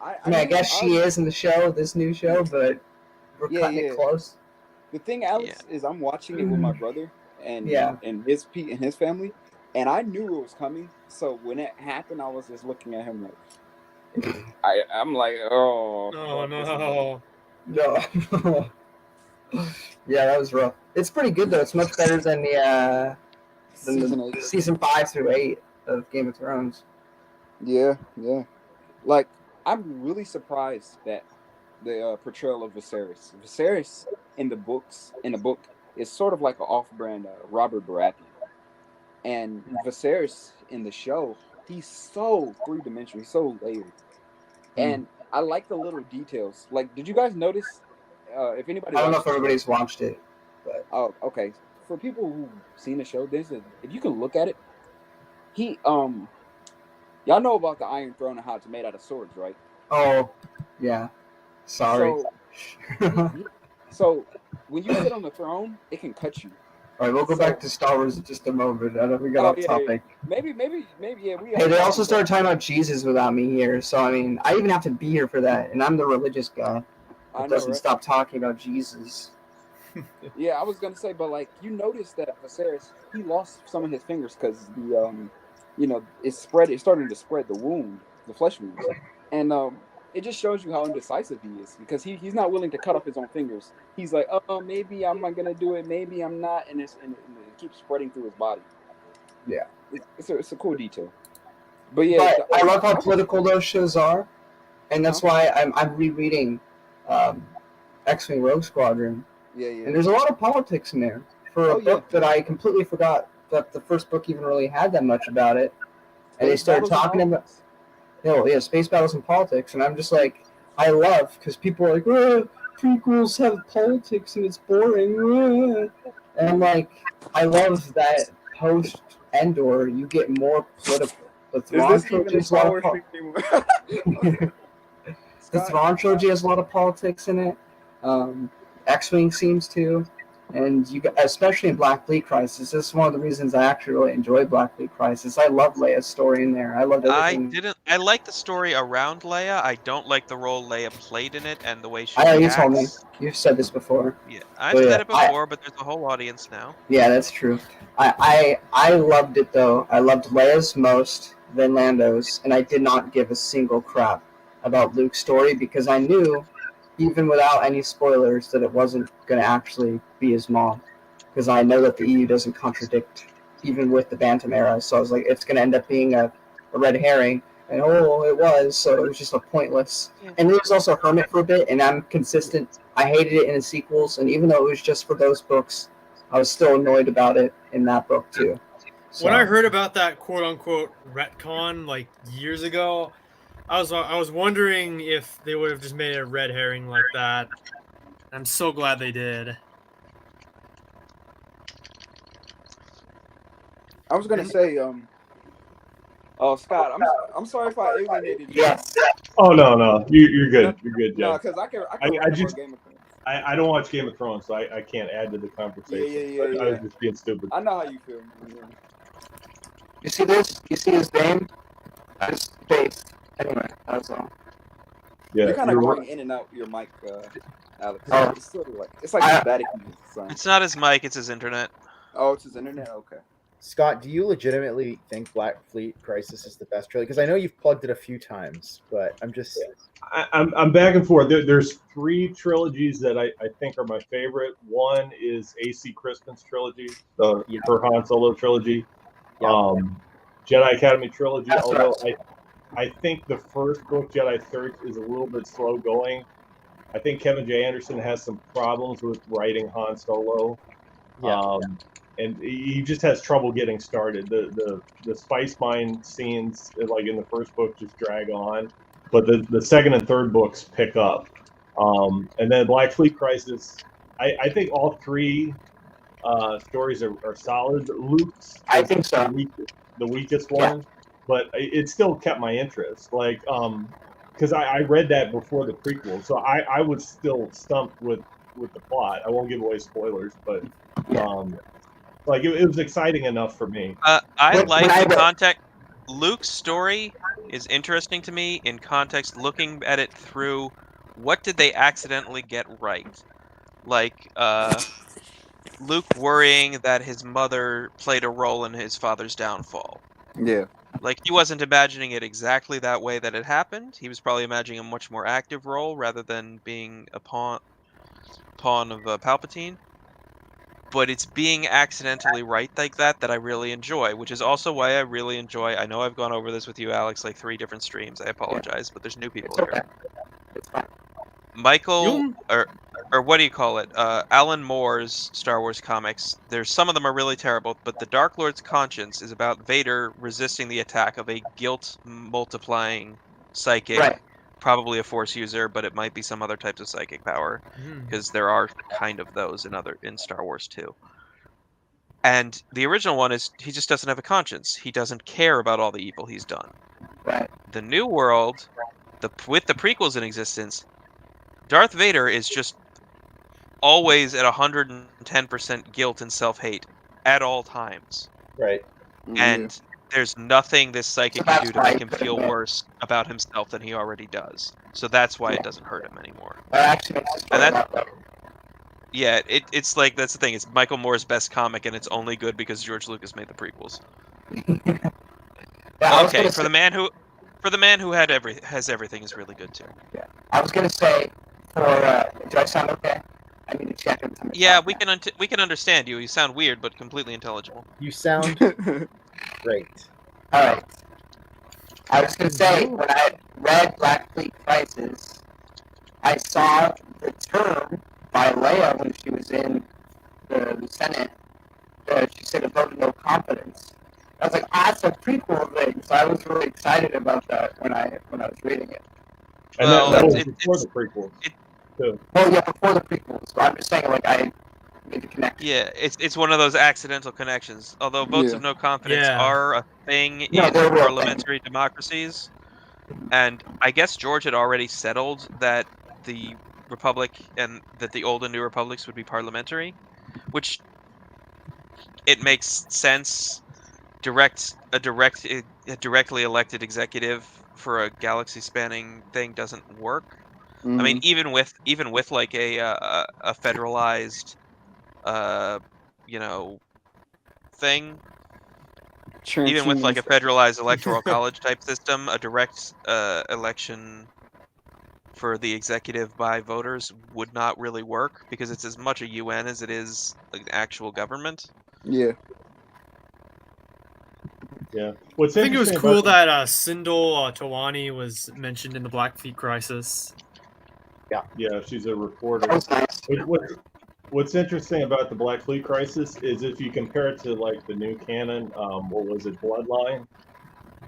I guess she is in the show, this new show, but we're cutting it close. The thing, Alex, is I'm watching it with my brother and his family, and I knew it was coming. So when it happened, I was just looking at him like, I'm like, oh no. Yeah, that was rough. It's pretty good though. It's much better than the season 5 through 8 of Game of Thrones. Yeah. Like, I'm really surprised that the portrayal of Viserys in the book is sort of like an off-brand Robert Baratheon. And Viserys in the show, he's so three-dimensional, he's so layered. And I like the little details. Like, did you guys notice? If anybody I don't know watched if the show, everybody's watched it, but oh, okay. For people who've seen the show, if you can look at it, he y'all know about the Iron Throne and how it's made out of swords, right? oh, yeah. Sorry. So when you sit on the throne, it can cut you. All right, we'll go back to Star Wars in just a moment. I know we got off topic. Yeah. Maybe, yeah. Hey, they also started talking about Jesus without me here, so I mean, I even have to be here for that, and I'm the religious guy that doesn't stop talking about Jesus. Yeah, I was gonna say, but like you notice that Viserys, he lost some of his fingers because the it's starting to spread the wound, the flesh wound, and it just shows you how indecisive he is because he's not willing to cut off his own fingers. He's like, oh, maybe I'm not gonna do it, maybe I'm not, and it keeps spreading through his body. Yeah, it's a cool detail. But yeah, I love how political those shows are, and that's why I'm rereading X-Wing Rogue Squadron. Yeah. And there's a lot of politics in there for a book that I completely forgot that the first book even really had that much about it. And they started talking about, space battles and politics, and I'm just like, I love, because people are like, prequels have politics and it's boring. And I'm like, I love that post Endor you get more political. The Thrawn trilogy has a lot of The Thrawn trilogy has a lot of politics in it. X-Wing seems to, and especially in Black Fleet Crisis. This is one of the reasons I actually really enjoy Black Fleet Crisis. I love Leia's story in there. I loved everything. I like the story around Leia. I don't like the role Leia played in it and the way she I know reacts. you told me. You've said this before. Yeah, I've said it before, but there's a whole audience now. Yeah, that's true. I loved it though. I loved Leia's most, then Lando's, and I did not give a single crap about Luke's story because I knew, even without any spoilers, that it wasn't going to actually be his mom. Because I know that the EU doesn't contradict, even with the Bantam era. So I was like, it's going to end up being a red herring. And it was. So it was just a pointless. Yeah. And there was also Hermit for a bit, and I'm consistent. I hated it in the sequels, and even though it was just for those books, I was still annoyed about it in that book too. So. When I heard about that quote-unquote retcon like years ago, I was wondering if they would have just made a red herring like that. I'm so glad they did. I was gonna say, Scott, I'm sorry if I alienated you. Yes. Oh no, you're good. You're good, Jeff. No, because I don't watch Game of Thrones, so I can't add to the conversation. Yeah. I was just being stupid. I know how you feel. You see this? You see his name? His face. Anyway, that's all. Yeah, you're kind of going in and out your mic, Alex. It's sort of like static. It's not his mic; it's his internet. Oh, it's his internet. Okay. Scott, do you legitimately think Black Fleet Crisis is the best trilogy? Because I know you've plugged it a few times, but I'm just... I'm back and forth. There's 3 trilogies that I think are my favorite. One is A.C. Crispin's trilogy, her Han Solo trilogy. Jedi Academy trilogy, although I think the first book, Jedi Search, is a little bit slow going. I think Kevin J. Anderson has some problems with writing Han Solo. And he just has trouble getting started. The Spice Mine scenes, like in the first book, just drag on, but the second and third books pick up. And then Black Fleet Crisis, I think all 3 stories are solid. Luke's, I think so, the weakest one, but it still kept my interest. Like, because I read that before the prequel, so I was still stumped with the plot. I won't give away spoilers, but. Like it was exciting enough for me. I like the context. Luke's story is interesting to me in context, looking at it through what did they accidentally get right, like Luke worrying that his mother played a role in his father's downfall. Yeah. Like he wasn't imagining it exactly that way that it happened. He was probably imagining a much more active role rather than being a pawn of Palpatine. But it's being accidentally right like that I really enjoy, which is also why I really enjoy. I know I've gone over this with you, Alex, like 3 different streams. I apologize, but there's new people here. Michael, or or what do you call it? Alan Moore's Star Wars comics. There's some of them are really terrible, but the Dark Lord's Conscience is about Vader resisting the attack of a guilt multiplying psychic, Right. probably a Force user, but it might be some other types of psychic power, because there are kind of those in Star Wars too. And the original one is he just doesn't have a conscience. He doesn't care about all the evil he's done. Right. The New World, with the prequels in existence, Darth Vader is just always at 110% guilt and self-hate at all times. Right. And there's nothing this psychic So can that's do to why make he him couldn't feel win. worse about himself than he already does. So that's why it doesn't hurt him anymore. That actually makes the story And a lot better. Yeah, it's like, that's the thing. It's Michael Moore's best comic, and it's only good because George Lucas made the prequels. Yeah, I was Okay, gonna for say- the man who has everything is really good too. Yeah, I was gonna say do I sound okay? I need to check every time. Yeah, we can understand you. You sound weird, but completely intelligible. You sound great. All right. I was gonna say when I read Black Fleet Crisis, I saw the term by Leia when she was in the Senate. She said a vote of no confidence. I was like, that's a prequel thing. So I was really excited about that when I was reading it. And Well, that was it- before the prequel. too. Well, yeah, before the prequels. So I'm just saying, like, I made the connection. Yeah, it's one of those accidental connections. Although votes Yeah. of no confidence Yeah. are a thing No, in they're a real parliamentary democracies, and I guess George had already settled that the Republic and that the old and new republics would be parliamentary, which it makes sense. A directly elected executive for a galaxy-spanning thing doesn't work. I mean, even with like a federalized, you know, thing, even with like a federalized electoral college type system, a direct election for the executive by voters would not really work because it's as much a UN as it is an actual government. Yeah. Yeah. What's I think it was interesting cool about that Sindel Tawani was mentioned in the Black Fleet Crisis. yeah, she's a reporter. That was nice. What's interesting about the Black Fleet Crisis is if you compare it to like the new canon, what was it, Bloodline?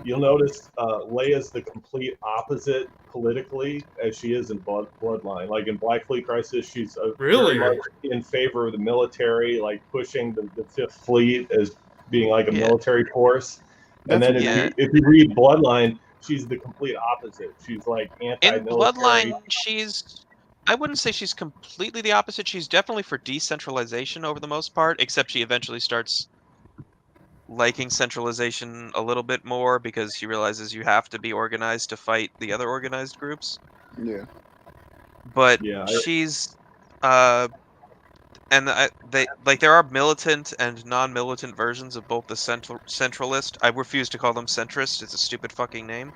You'll notice Leia's the complete opposite politically as she is in Bloodline. Like in Black Fleet Crisis, she's Really? very much in favor of the military, like pushing the Fifth Fleet as being like a Yeah. military force. And then Yeah. if you read Bloodline, she's the complete opposite. She's like In anti-military. Bloodline, I wouldn't say she's completely the opposite. She's definitely for decentralization over the most part, except she eventually starts liking centralization a little bit more because she realizes you have to be organized to fight the other organized groups. Yeah. But Yeah, she's there are militant and non-militant versions of both the centralist. I refuse to call them centrist. It's a stupid fucking name.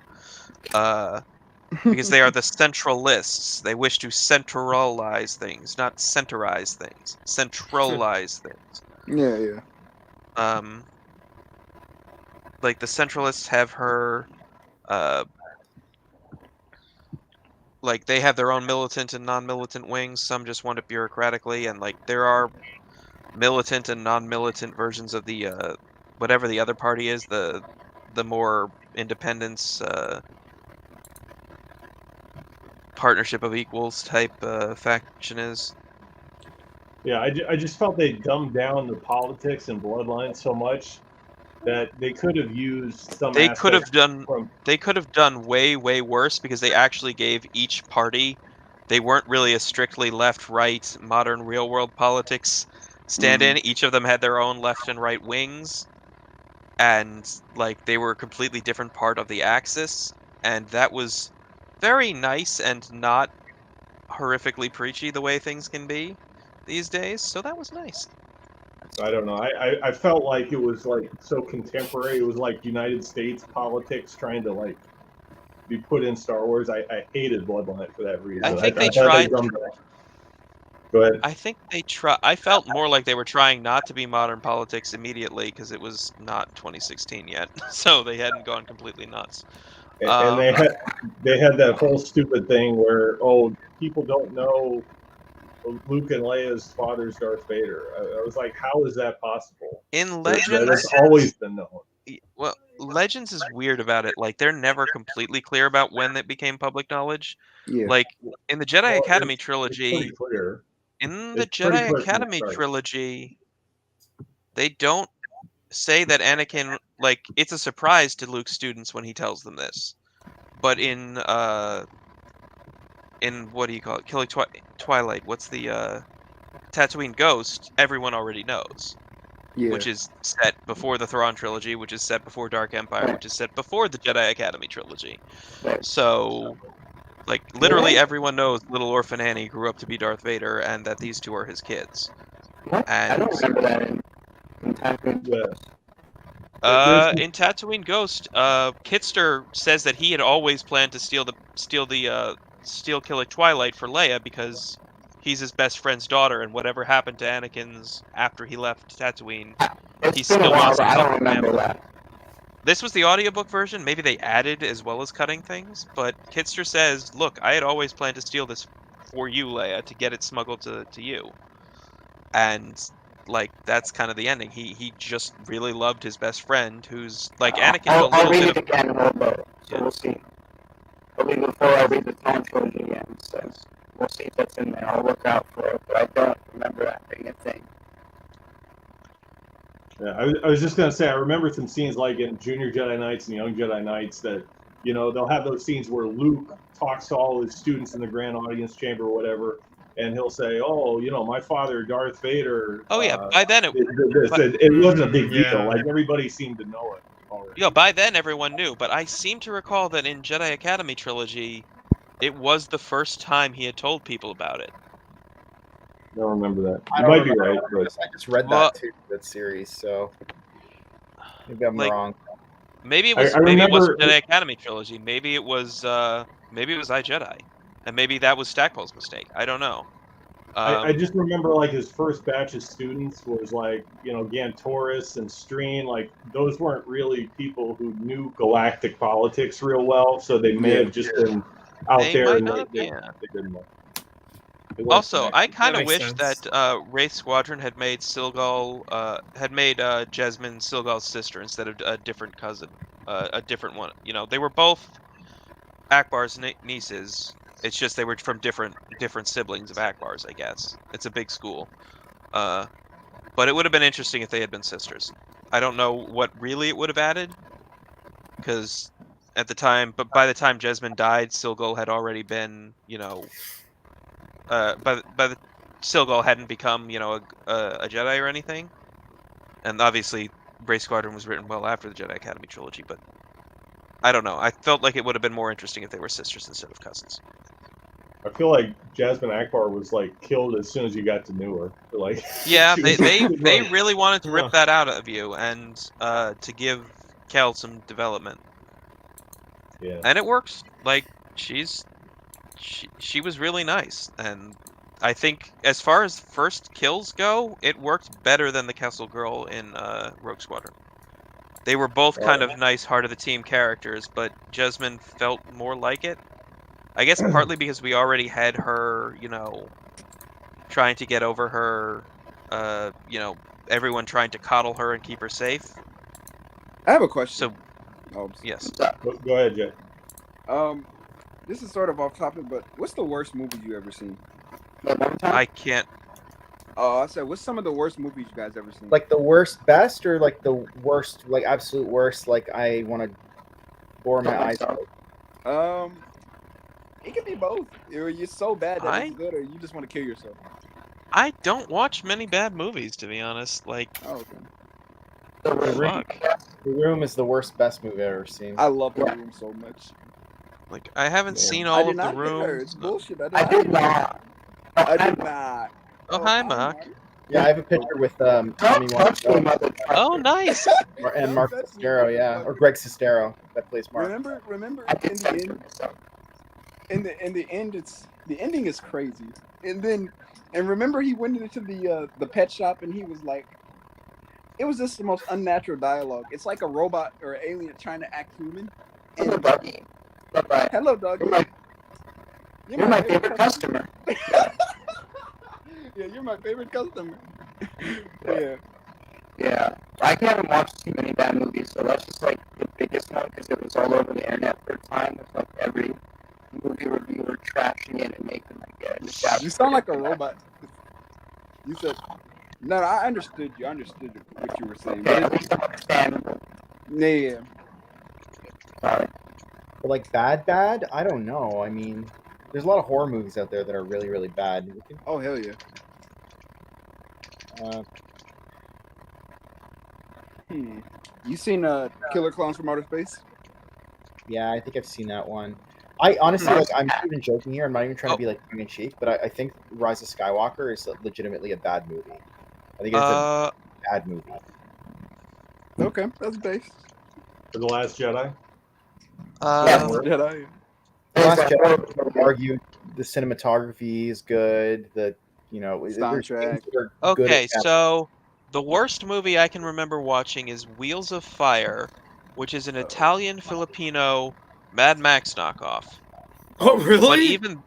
Because they are the centralists. They wish to centralize things, not centerize things. Centralize things. Yeah. Like the centralists have her, like they have their own militant and non-militant wings. Some just want it bureaucratically, and like there are militant and non-militant versions of the whatever the other party is, the more independence, partnership of equals type faction is. Yeah, I just felt they dumbed down the politics and Bloodline so much that they could have used some. They could have aspects done way worse because they actually gave each party. They weren't really a strictly left-right modern real-world politics stand-in. Each of them had their own left and right wings, and like they were a completely different part of the axis, and that was very nice and not horrifically preachy the way things can be these days. So that was nice. I don't know. I felt like it was like so contemporary. It was like United States politics trying to like be put in Star Wars. I hated Bloodline for that reason. I think they thought tried. dumbed it. Go ahead. I think they try. I felt more like they were trying not to be modern politics immediately because it was not 2016 yet, so they hadn't gone completely nuts. And they had that whole stupid thing where people don't know Luke and Leia's father's Darth Vader. I was like, how is that possible? In That's Legends, always been known. well, Legends is weird about it. Like they're never completely clear about when it became public knowledge. Yeah. Like in the Jedi Well, Academy it's trilogy, pretty clear. in the It's pretty Jedi clear from the Academy start. trilogy, they don't say that Anakin, like, it's a surprise to Luke's students when he tells them this. But in what do you call it? Killing Twilight, what's the Tatooine Ghost, everyone already knows. Yeah. Which is set before the Thrawn trilogy, which is set before Dark Empire, which is set before the Jedi Academy trilogy. So, like, literally everyone knows little orphan Annie grew up to be Darth Vader and that these two are his kids. What? I And don't remember that in Tatooine. Yeah. in Tatooine Ghost, Kitster says that he had always planned to steal Killick Twilight for Leia because he's his best friend's daughter, and whatever happened to Anakin's after he left Tatooine, It's he been a still while, wants to but I help don't the remember family. that. This was the audiobook version. Maybe they added as well as cutting things, but Kitster says, look, I had always planned to steal this for you, Leia, to get it smuggled to you. And, like, that's kind of the ending. He just really loved his best friend, who's, like, Anakin's a I'll little read bit it of... again, so Yeah. we'll see. I'll read it before I read the Thrawn trilogy again, so we'll see if that's in there. I'll look out for it, but I don't remember that being a thing. Yeah, I was just gonna say I remember some scenes like in Junior Jedi Knights and Young Jedi Knights that, you know, they'll have those scenes where Luke talks to all his students in the grand audience chamber or whatever, and he'll say, "Oh, you know, my father, Darth Vader." Oh yeah, by then it wasn't a big deal. Yeah. Like everybody seemed to know it already. Yeah, by then everyone knew, but I seem to recall that in Jedi Academy trilogy, it was the first time he had told people about it. I don't remember that. I You don't might be remember. right, but I just read Well- that too, that series, so maybe I'm Like, wrong. Maybe it I was maybe it wasn't remember- Jedi Academy trilogy. Maybe it was iJedi, and maybe that was Stackpole's mistake. I don't know. I just remember like his first batch of students was like, you know, Gantoris and Streen. Like those weren't really people who knew galactic politics real well, so they may have just been out They there might and not, they yeah. didn't know. It wasn't Also, connected. I kind of makes wish sense. that Wraith Squadron had made Jasmine Silgal's sister instead of a different cousin, a different one. You know, they were both Akbar's nieces. It's just they were from different siblings of Akbar's, I guess. It's a big school. But it would have been interesting if they had been sisters. I don't know what really it would have added, because at the time, but by the time Jasmine died, Silgal had already been, you know, Silgal hadn't become, you know, a Jedi or anything. And obviously, Wraith Squadron was written well after the Jedi Academy trilogy, but I don't know. I felt like it would have been more interesting if they were sisters instead of cousins. I feel like Jasmine Akbar was like killed as soon as you got to know her. Like, Yeah, she they was like- really wanted to rip Huh. that out of you and to give Kel some development, Yeah. and it works. Like she was really nice, and I think as far as first kills go, it worked better than the Kessel Girl in Rogue Squadron. They were both kind of nice, heart of the team characters, but Jasmine felt more like it. I guess partly because we already had her, you know, trying to get over her, you know, everyone trying to coddle her and keep her safe. I have a question. So, yes. Go ahead, Jay. This is sort of off topic, but what's the worst movie you ever seen? I can't. I said, what's some of the worst movies you guys ever seen? Like the worst best, or like the worst, like absolute worst, like I want to bore my eyes out. It could be both. You're so bad that I- it's good, or you just want to kill yourself. I don't watch many bad movies, to be honest. Like, Oh, okay. fuck. The Room is the worst best movie I've ever seen. I love The Room so much. Like, I haven't Yeah. seen I all did of the not hit her. rooms. It's bullshit. I did not. I did not. Oh, hi, Mark. Yeah, I have a picture with Tommy Don't touch me, Wiseau mother. Oh, nice. and Mark Sestero, yeah, or Greg Sestero that plays Mark. Remember I in did the touch end, myself. in the end, the ending is crazy. And remember he went into the pet shop and he was like, it was just the most unnatural dialogue. It's like a robot or an alien trying to act human. Hello, And doggy. Bye-bye. hello, dog. You're my favorite customer. Yeah, you're my favorite customer. Yeah. Yeah, I haven't watched too many bad movies, so that's just like the biggest one because it was all over the internet for a time. With like every movie reviewer trashing it and making like a You sound like a robot. You said, no, I understood you. I understood what you were saying. Okay, But at least I'm understandable. yeah. Sorry. But like bad, I don't know. I mean, there's a lot of horror movies out there that are really, really bad. Oh, hell yeah. You seen Killer Clowns from Outer Space? Yeah, I think I've seen that one. I honestly, like, I'm not even joking here. I'm not even trying to be like tongue in cheek, but I think Rise of Skywalker is legitimately a bad movie. I think it's a bad movie. Okay, that's based. For The Last Jedi. Jedi. The Last Jedi, I would argue the cinematography is good. The there's Soundtrack. things that are good Okay, at that. so the worst movie I can remember watching is Wheels of Fire, which is an Italian-Filipino Mad Max knockoff. Oh, But really? even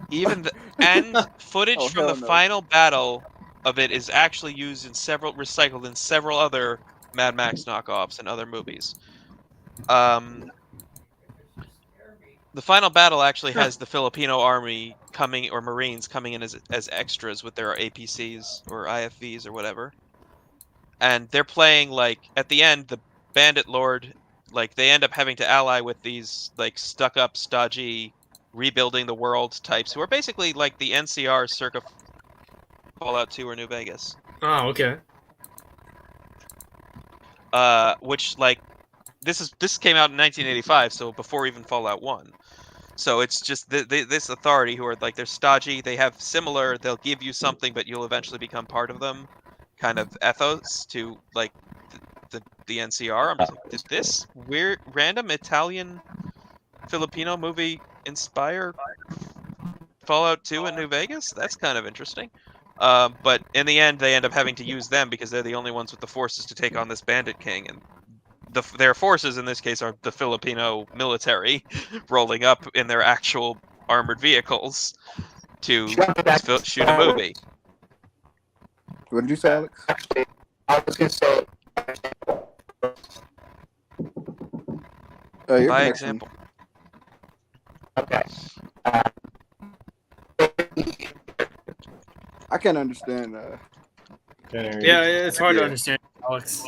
the end footage Oh, from the hell no. final battle of it is actually recycled in several other Mad Max knockoffs and other movies. The final battle actually has the Filipino army coming, or Marines coming in as extras with their APCs or IFVs or whatever. And they're playing, like, at the end, the Bandit Lord, like, they end up having to ally with these, like, stuck-up, stodgy, rebuilding the world types who are basically like the NCR circa Fallout 2 or New Vegas. Oh, okay. Which, like, this came out in 1985, so before even Fallout 1. So it's just this authority who are, like, they're stodgy, they have similar, they'll give you something, but you'll eventually become part of them, kind of ethos to, like, the NCR. I'm just like, did this weird, random Italian Filipino movie inspire Fallout 2 in New Vegas? That's kind of interesting. But in the end, they end up having to use them because they're the only ones with the forces to take on this bandit king, and their forces in this case are the Filipino military rolling up in their actual armored vehicles to shoot a movie. What did you say, Alex? I was gonna say. Your By connection. example. Okay. I can't understand. Yeah, it's hard to understand, Alex.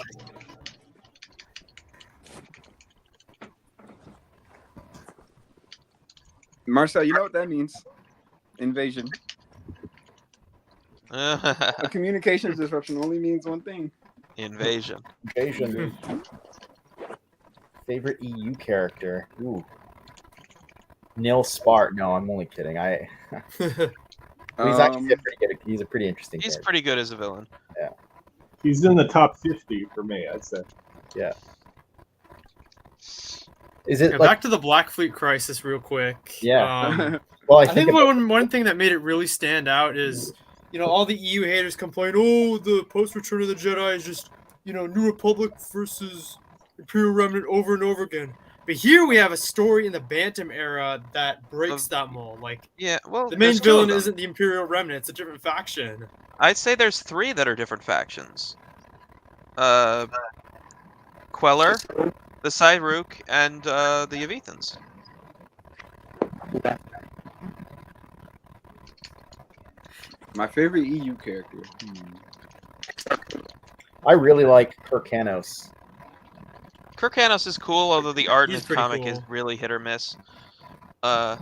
Marcel, you know what that means? Invasion. A communications disruption only means one thing. Invasion. Favorite EU character? Ooh. Nil Spart. No, I'm only kidding. He's actually pretty good. He's a pretty interesting He's character. pretty good as a villain. Yeah. He's in the top 50 for me, I'd say. Yeah. Is it back to the Black Fleet Crisis real quick? Yeah. Well, I think one thing that made it really stand out is, all the EU haters complain, oh, the post-Return of the Jedi is just, New Republic versus Imperial Remnant over and over again. But here we have a story in the Bantam era that breaks that mold. Like, yeah, well, the main villain isn't the Imperial Remnant; it's a different faction. I'd say there's 3 that are different factions. Queller, the Cyruk, and the Yavithans. My favorite EU character. I really like Kirkanos. Kirkanos is cool, although the art in He's the comic pretty is cool. really hit or miss. But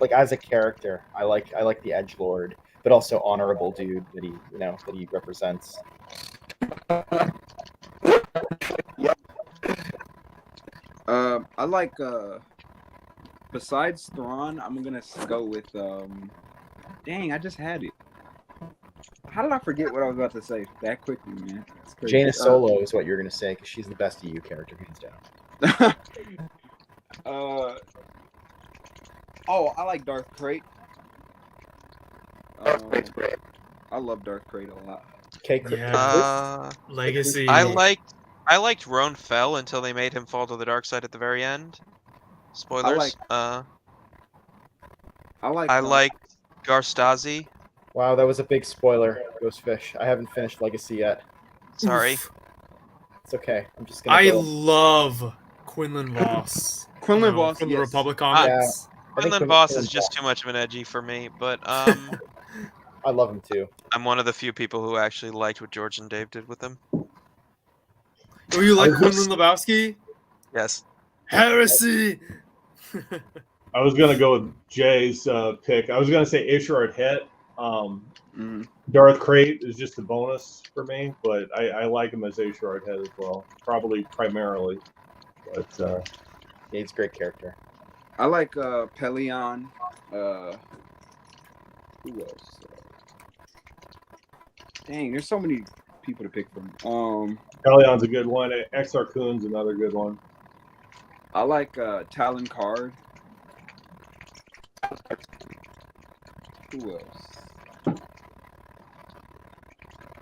like as a character, I like the edgelord, but also honorable dude that he represents. I like besides Thrawn, I'm gonna go with dang, I just had it. How did I forget what I was about to say that quickly, man? It's crazy. Jaina Solo is what you're gonna say because she's the best EU character, hands down. I like Darth Krayt. I love Darth Krayt a lot. Okay, Legacy. I liked Roan Fell until they made him fall to the dark side at the very end. Spoilers. I liked Garstazi Wow, that was a big spoiler, Ghostfish. I haven't finished Legacy yet. Sorry. Oof. It's okay. I'm just gonna I go. love Quinlan Voss. Quinlan Voss, from the yes. Republic Yeah, comics. I think Quinlan Voss is just too much of an edgy for me, but I love him too. I'm one of the few people who actually liked what George and Dave did with him. Oh, you like I was Quinlan Lebowski? Yes. Heresy. I was gonna go with Jay's pick. I was gonna say Ishrard Het. Darth Crate is just a bonus for me, but I like him as Ishrard Het as well. Probably primarily, but yeah, he's a great character. I like Pelion. Who else? Dang, there's so many people to pick from. Helion's a good one. Exar Kun's another good one. I like Talon Card. Who else?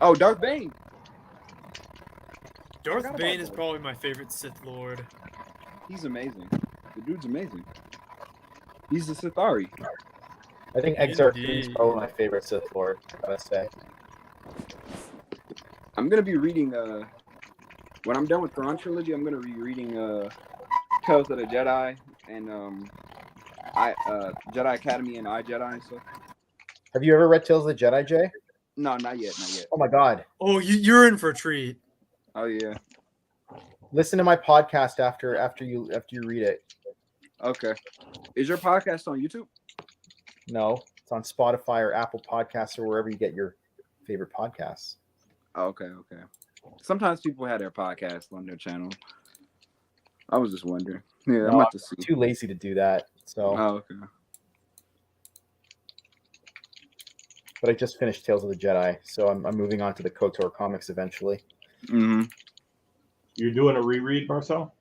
Oh, Darth Bane. Darth Bane is probably my favorite Sith Lord. He's amazing. The dude's amazing. He's the Sithari. I think Exar Kun's probably my favorite Sith Lord, I gotta say. I'm gonna be reading when I'm done with Thrawn trilogy, I'm gonna be reading Tales of the Jedi and Jedi Academy and iJedi and stuff. Have you ever read Tales of the Jedi, Jay? No, not yet, not yet. Oh my god. Oh, you're in for a treat. Oh yeah. Listen to my podcast after you read it. Okay. Is your podcast on YouTube? No, it's on Spotify or Apple Podcasts or wherever you get your favorite podcasts. Oh, okay, okay. Sometimes people have their podcast on their channel. I was just wondering. Yeah, No, I'm about to see. too lazy to do that. So. Oh, okay. But I just finished Tales of the Jedi, so I'm moving on to the KOTOR comics eventually. Mm-hmm. You're doing a reread, Marcel?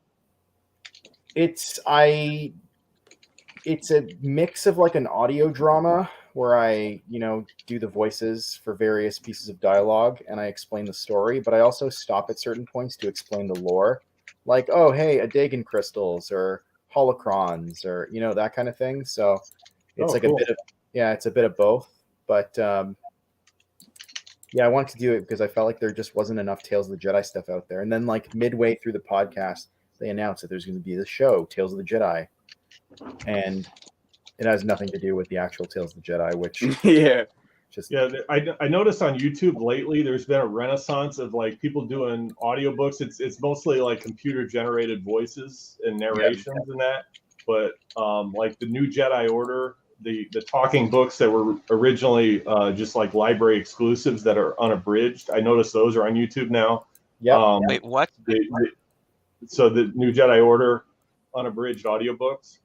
It's a mix of like an audio drama where I, do the voices for various pieces of dialogue and I explain the story, but I also stop at certain points to explain the lore. Like, oh, hey, Adagan crystals or holocrons or, that kind of thing. So it's cool. it's a bit of both. But I wanted to do it because I felt like there just wasn't enough Tales of the Jedi stuff out there. And then like midway through the podcast, they announced that there's going to be this show, Tales of the Jedi. And it has nothing to do with the actual Tales of the Jedi, which I noticed on YouTube lately there's been a renaissance of like people doing audiobooks. It's mostly like computer generated voices and narrations and that. But like the New Jedi Order, the talking books that were originally just like library exclusives that are unabridged, I noticed those are on YouTube now. Yeah. Wait, what? So the New Jedi Order unabridged audiobooks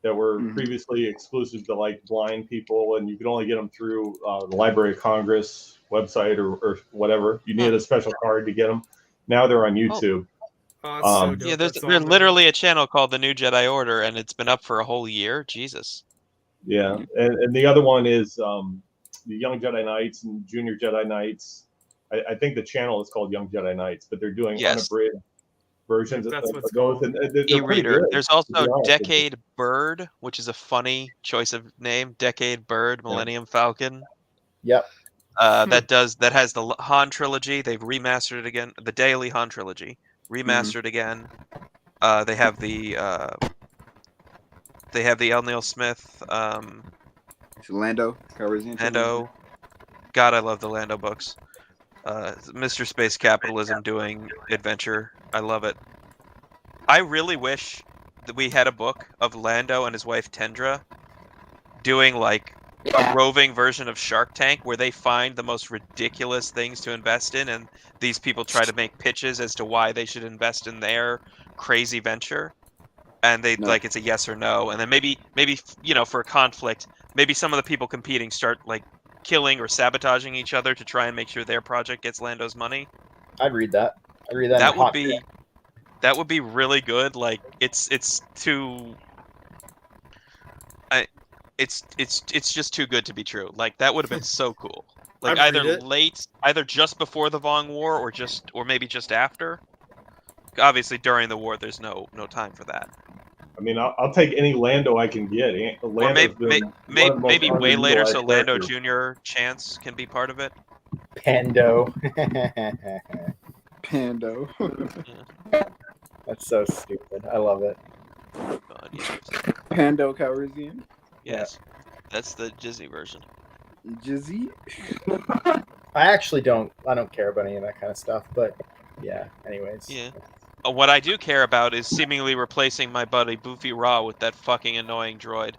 that were previously exclusive to like blind people, and you could only get them through the Library of Congress website or whatever. You needed a special card to get them. Now they're on YouTube. Oh, so yeah, there's literally a channel called the New Jedi Order, and it's been up for a whole year. Jesus. Yeah, and the other one is the Young Jedi Knights and Junior Jedi Knights. I think the channel is called Young Jedi Knights, but they're doing unabridged versions of those. And they're e-reader. good, There's also Decade Bird, which is a funny choice of name. Decade Bird, Millennium Falcon. Yep. That has the Han trilogy. They've remastered it again. The Daily Han trilogy remastered again. They have the L. Neil Smith. Lando Calrissian. Lando. God, I love the Lando books. Mr. Space Capitalism doing adventure. I love it. I really wish that we had a book of Lando and his wife Tendra doing like a roving version of Shark Tank where they find the most ridiculous things to invest in and these people try to make pitches as to why they should invest in their crazy venture. And they like it's a yes or no. And then maybe for a conflict, maybe some of the people competing start like killing or sabotaging each other to try and make sure their project gets Lando's money. I'd read that. That would be really good. Like it's just too good to be true. Like that would have been so cool. Like either just before the Vong War or maybe just after. Obviously during the war there's no time for that. I mean, I'll take any Lando I can get. Or Lando's been one of the most maybe way later, so underutilized Lando characters. Jr. Chance can be part of it. Pando. Pando. That's so stupid. I love it. God, yes. Pando Calrissian. Yes. That's the Disney version. Jizzy. I actually don't care about any of that kind of stuff, but yeah. Anyways. Yeah. What I do care about is seemingly replacing my buddy Boofy Raw with that fucking annoying droid.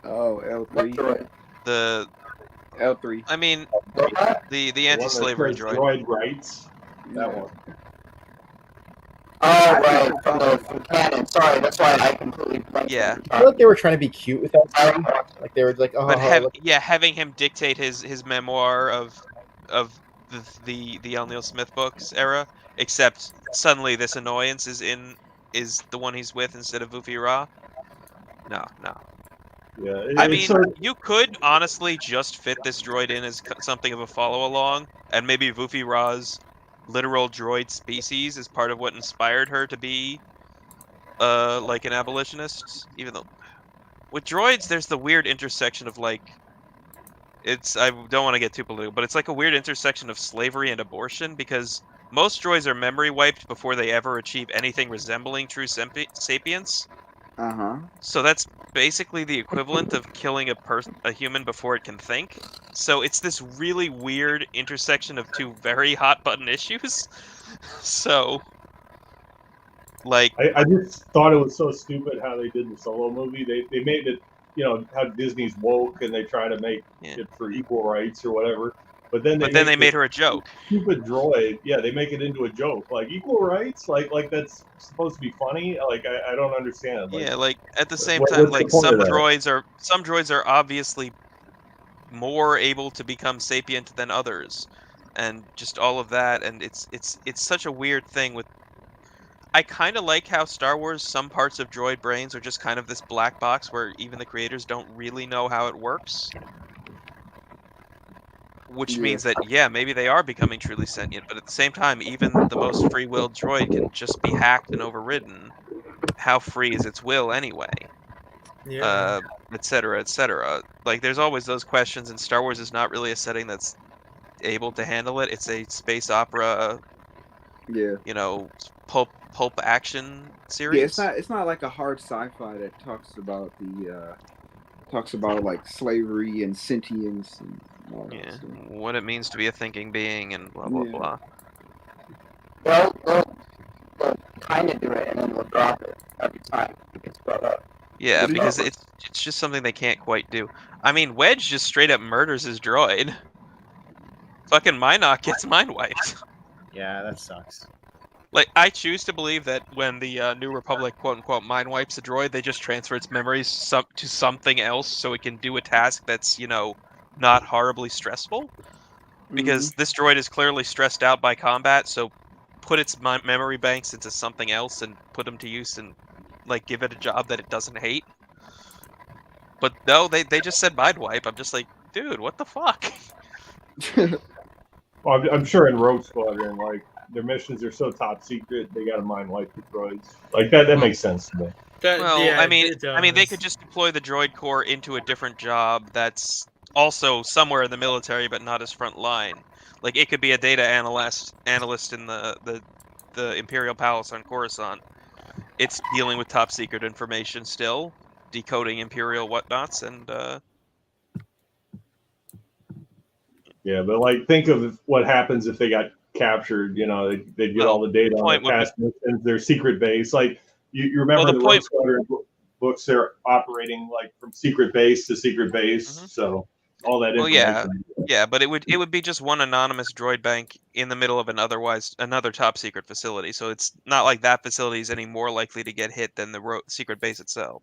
Oh, L3. The L3. I mean, the The one anti-slavery that says droid. droid rights. That Yeah. one. Oh, right, from canon. Sorry, that's why I completely blanked. Yeah. I feel like they were trying to be cute with that scene. Like they were like, oh, But look. having him dictate his memoir of the L. Neil Smith books era, except suddenly this annoyance is the one he's with instead of Boofy Raw. No. Yeah. I it's mean, sort of- you could honestly just fit this droid in as something of a follow-along, and maybe Boofy Raw's literal droid species is part of what inspired her to be, like an abolitionist. Even though with droids, there's the weird intersection of like, I don't want to get too political, but it's like a weird intersection of slavery and abortion because most droids are memory wiped before they ever achieve anything resembling true sapience. So that's basically the equivalent of killing a human before it can think. So it's this really weird intersection of two very hot button issues. So, like, I just thought it was so stupid how they did the Solo movie. They made it, how Disney's woke and they try to make it for equal rights or whatever. But then they made her a joke. Stupid droid. Yeah, they make it into a joke. Like equal rights, like that's supposed to be funny. Like I don't understand. Like, yeah, like at the same what's time, the like point some of that? droids are obviously more able to become sapient than others, and just all of that, and it's such a weird thing with. I kind of like how Star Wars, some parts of droid brains are just kind of this black box where even the creators don't really know how it works. Which means that, yeah, maybe they are becoming truly sentient, but at the same time, even the most free-willed droid can just be hacked and overridden. How free is its will anyway? Yeah. Et cetera, et cetera. Like, there's always those questions, and Star Wars is not really a setting that's able to handle it. It's a space opera, pulp action series. Yeah, it's not like a hard sci-fi that talks about like slavery and sentience and all that stuff. What it means to be a thinking being and blah blah blah. Well, they'll kind of do it and then they'll drop it every time it gets brought up. Yeah, because it's just something they can't quite do. I mean, Wedge just straight up murders his droid. Fucking Minot gets mind wiped. Yeah, that sucks. Like, I choose to believe that when the New Republic quote-unquote mind wipes a droid, they just transfer its memories to something else so it can do a task that's, not horribly stressful. Because this droid is clearly stressed out by combat, so put its memory banks into something else and put them to use and, like, give it a job that it doesn't hate. But no, they just said mind wipe. I'm just like, dude, what the fuck? Well, I'm sure in Rogue Squadron, like their missions are so top secret, they got to mind wipe the droids. Like that makes sense to me. I mean, they could just deploy the droid core into a different job that's also somewhere in the military, but not as front line. Like it could be a data analyst in the Imperial Palace on Coruscant. It's dealing with top secret information still, decoding Imperial whatnots, and yeah, but like think of what happens if they got captured. They'd get all the data on their past missions, their secret base. Like you remember the Rogue Squadron books, they're operating like from secret base to secret base. So all that information. Yeah, but it would be just one anonymous droid bank in the middle of another top secret facility. So it's not like that facility is any more likely to get hit than the secret base itself.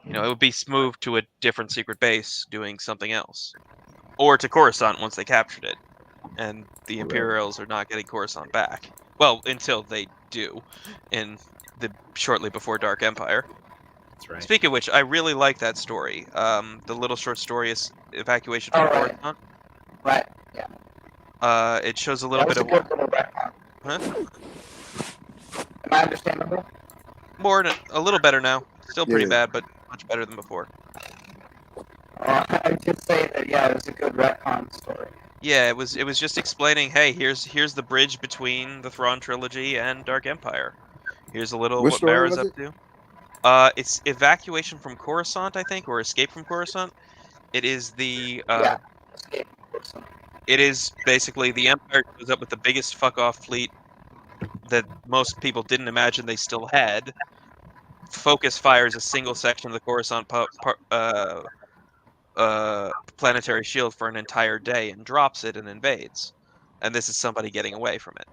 It would be moved to a different secret base doing something else, or to Coruscant once they captured it, and the Imperials are not getting Coruscant back. Well, until they do, shortly before Dark Empire. That's right. Speaking of which, I really like that story. The little short story is Evacuation from Coruscant. Right. Yeah. It shows a little bit of. Huh? Am I understandable? A little better now. Still pretty Yeah. bad, but much better than before. I'd just say that it was a good retcon story. Yeah, it was just explaining, hey, here's the bridge between the Thrawn trilogy and Dark Empire. Here's a little What what story Mara's was up it? to. It's evacuation from Coruscant, I think, or escape from Coruscant. It is the Escape from Coruscant. it is basically the Empire goes up with the biggest fuck off fleet that most people didn't imagine they still had. Focus fires a single section of the Coruscant planetary shield for an entire day and drops it and invades. And this is somebody getting away from it.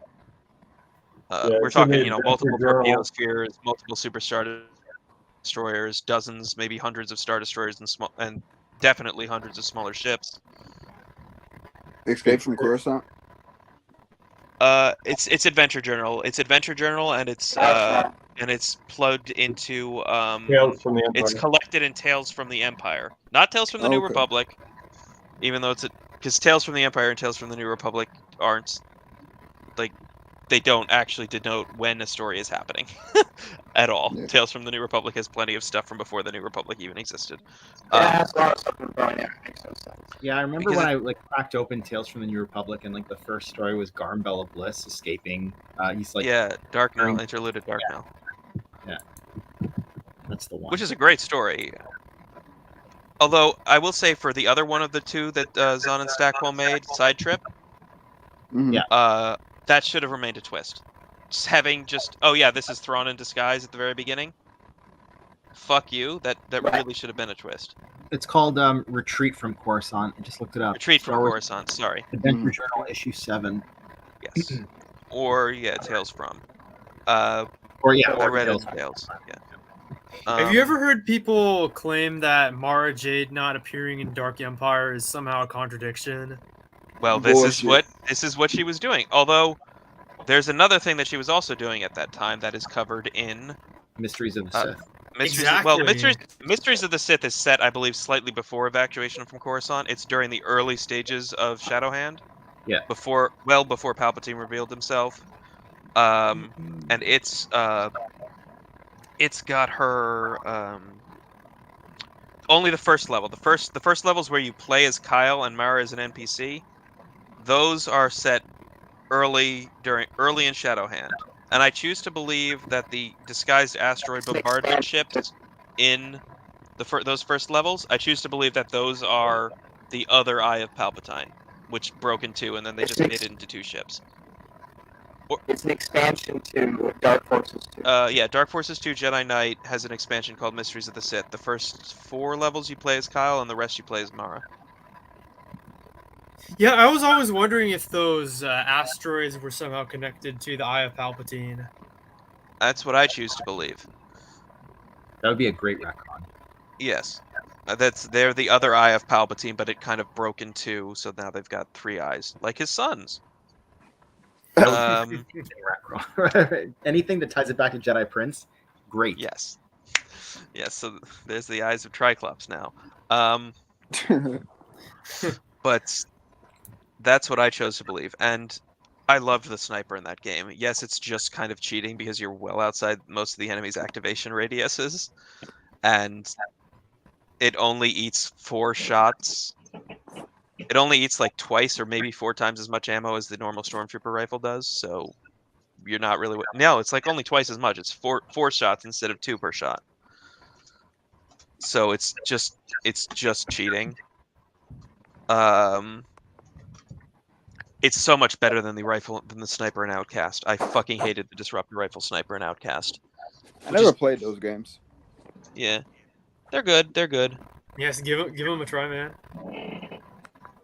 Yeah, We're it's in the talking, multiple Adventure Journal. torpedo spheres, multiple super star destroyers, dozens, maybe hundreds of star destroyers, and definitely hundreds of smaller ships. Escape from Coruscant. It's Adventure Journal. It's Adventure Journal, and it's plugged into Tales from the Empire. It's collected in Tales from the Empire, not Tales from the New Okay. Republic. Even though because Tales from the Empire and Tales from the New Republic aren't they don't actually denote when a story is happening at all. Yeah. Tales from the New Republic has plenty of stuff from before the New Republic even existed. Yeah, it has a lot of stuff from Brian. Makes no sense. Yeah, I remember Because when I cracked open Tales from the New Republic, and the first story was Garmbella Bliss escaping. He's Dark Now, during- Interlude at Dark Now, that's the one. which is a great story. Although I will say, for the other one of the two that Zahn and Stackwell made, Side Trip, Mhm. Yeah. that should have remained a twist. This is Thrawn in disguise at the very beginning. Fuck you. That really should have been a twist. It's called Retreat from Coruscant. I just looked it up. Retreat from Star Wars Coruscant. Sorry. Adventure Journal issue 7. Yes. Or Tales from. Or I read it Tales. in Tales. Yeah. Have you ever heard people claim that Mara Jade not appearing in Dark Empire is somehow a contradiction? Well, this is what she was doing. Although there's another thing that she was also doing at that time that is covered in Mysteries of the Sith. Mysteries of the Sith is set, I believe, slightly before Evacuation from Coruscant. It's during the early stages of Shadowhand. Yeah. Before Palpatine revealed himself. And it's got her only the first level. The first levels where you play as Kyle and Mara as an NPC. Those are set early in Shadowhand. And I choose to believe that the disguised asteroid bombardment ships in those first levels, I choose to believe that those are the other Eye of Palpatine, which broke in two, and then they just made it into two ships. It's an expansion to Dark Forces 2. Dark Forces 2 Jedi Knight has an expansion called Mysteries of the Sith. The first 4 levels you play as Kyle, and the rest you play as Mara. Yeah, I was always wondering if those asteroids were somehow connected to the Eye of Palpatine. That's what I choose to believe. That would be a great retcon. Yes. They're the other Eye of Palpatine, but it kind of broke in two, so now they've got 3 eyes, like his sons. Anything that ties it back to Jedi Prince, great. Yes. Yes, so there's the eyes of Triclops now. But that's what I chose to believe, and I loved the sniper in that game. Yes, it's just kind of cheating because you're well outside most of the enemy's activation radiuses, and it only eats 4 shots. It only eats like twice or maybe 4 times as much ammo as the normal Stormtrooper rifle does, so you're not really... No, it's like only twice as much. It's 4 shots instead of 2 per shot. So it's just cheating. It's so much better than the sniper in Outcast. I fucking hated the disruptor rifle sniper in Outcast. I never played those games. Yeah, they're good. Yes, give them a try, man.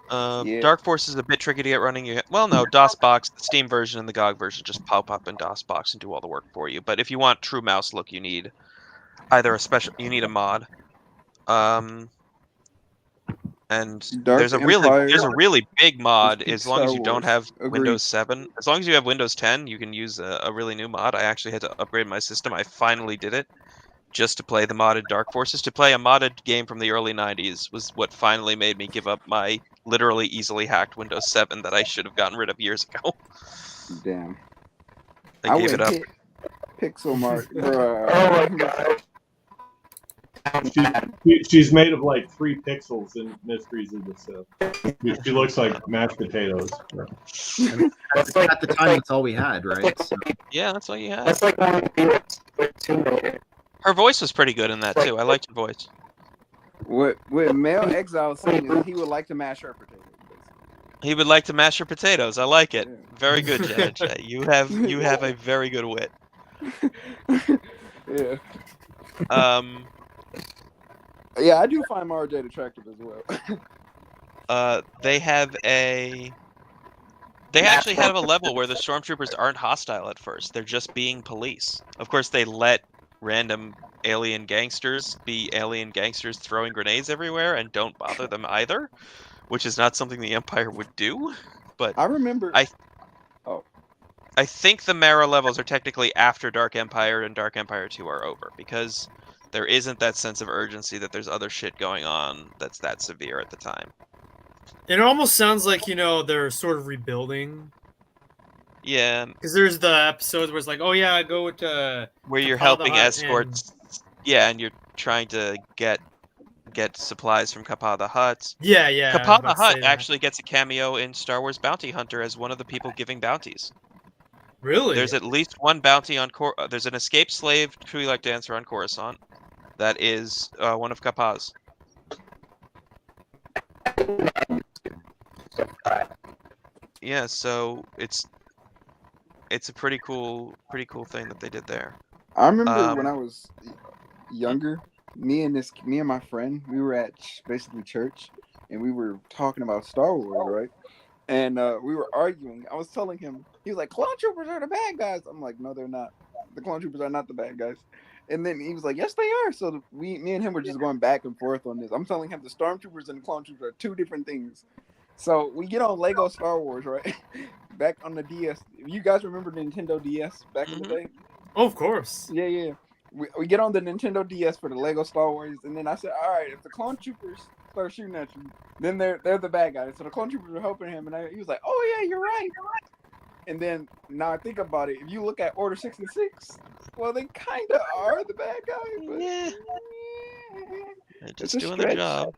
Yeah. Dark Force is a bit tricky to get running. DOSBox, the Steam version and the GOG version just pop up in DOSBox and do all the work for you. But if you want true mouse look, you need either a mod. And there's a really big mod as long as you don't have Windows 7. As long as you have Windows 10, you can use a really new mod. I actually had to upgrade my system. I finally did it just to play the modded Dark Forces. To play a modded game from the early 90s was what finally made me give up my literally easily hacked Windows 7 that I should have gotten rid of years ago. Damn. I gave it up. Pixel Mart, bro. Oh my god. She's made of like 3 pixels in Mysteries of the Sith. She looks like mashed potatoes. I mean, at the time, that's all we had, right? So, Yeah, that's all you had. That's like one of the Tomb Raider. Her voice was pretty good in that too. I liked her voice. What Male Exile is saying is he would like to mash her potatoes. He would like to mash her potatoes. I like it. Yeah. Very good, Jenna J. You have a very good wit. Yeah. Yeah, I do find Mara Jade attractive as well. They actually have a level where the stormtroopers aren't hostile at first. They're just being police. Of course, they let random alien gangsters be alien gangsters throwing grenades everywhere and don't bother them either, which is not something the Empire would do. But I remember. I think the Mara levels are technically after Dark Empire and Dark Empire 2 are over, because there isn't that sense of urgency that there's other shit going on that's that severe at the time. It almost sounds like, they're sort of rebuilding. Yeah. Because there's the episodes where it's like, oh yeah, go to... Where you're helping escorts. Yeah, and you're trying to get supplies from Kappa the Hutt. Yeah. Kappa the Hutt actually gets a cameo in Star Wars Bounty Hunter as one of the people giving bounties. Really? There's at least one bounty on there's an escaped slave Twi'lek dancer on Coruscant that is one of Kappa's. Yeah, so it's a pretty cool thing that they did there. I remember when I was younger, me and my friend, we were at basically church, and we were talking about Star Wars, right? And we were arguing. I was telling him, he was like, "Clone troopers are the bad guys." I'm like, "No, they're not. The clone troopers are not the bad guys." And then he was like, "Yes, they are." So me and him were just going back and forth on this. I'm telling him the stormtroopers and the clone troopers are two different things. So we get on Lego Star Wars, right? Back on the DS. You guys remember the Nintendo DS back in the day? Oh, of course. Yeah. We get on the Nintendo DS for the Lego Star Wars, and then I said, "All right, if the clone troopers start shooting at you, then they're the bad guys." So the clone troopers are helping him, and he was like, "Oh yeah, you're right." And then now I think about it, if you look at Order 66, well, they kind of are the bad guys. But Yeah. They're it's just a doing their stretch. job.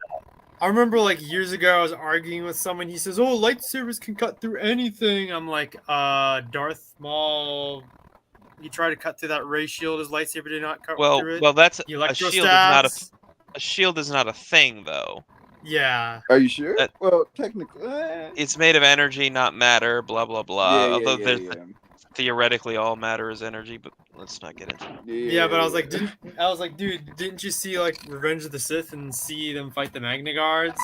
I remember like years ago I was arguing with someone. He says, "Oh, lightsabers can cut through anything." I'm like, Darth Maul, he tried to cut through that ray shield. His lightsaber did not cut through it. Well, that's The a shield. A shield is not a thing, though. Yeah. Are you sure? Well, technically, it's made of energy, not matter. Blah blah blah. Yeah, Although yeah. theoretically all matter is energy, but let's not get into it. Yeah, but I was like, dude, didn't you see like Revenge of the Sith and see them fight the Magna Guards?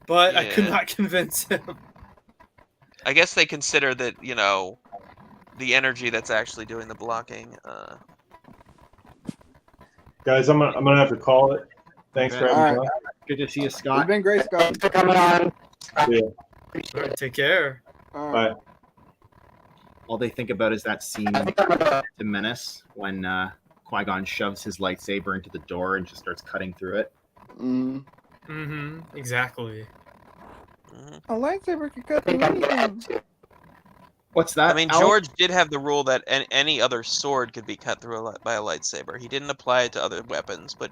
But I could not convince him. I guess they consider that, the energy that's actually doing the blocking. Guys, I'm gonna have to call it. Thanks for having me. Good to see you, Scott. It's been great, Scott. Thanks for coming on. Yeah. All right, take care. Bye. All they think about is that scene to Menace when Qui-Gon shoves his lightsaber into the door and just starts cutting through it. Exactly. A lightsaber can cut through anything. What's that? I mean, George did have the rule that any other sword could be cut through by a lightsaber. He didn't apply it to other weapons, but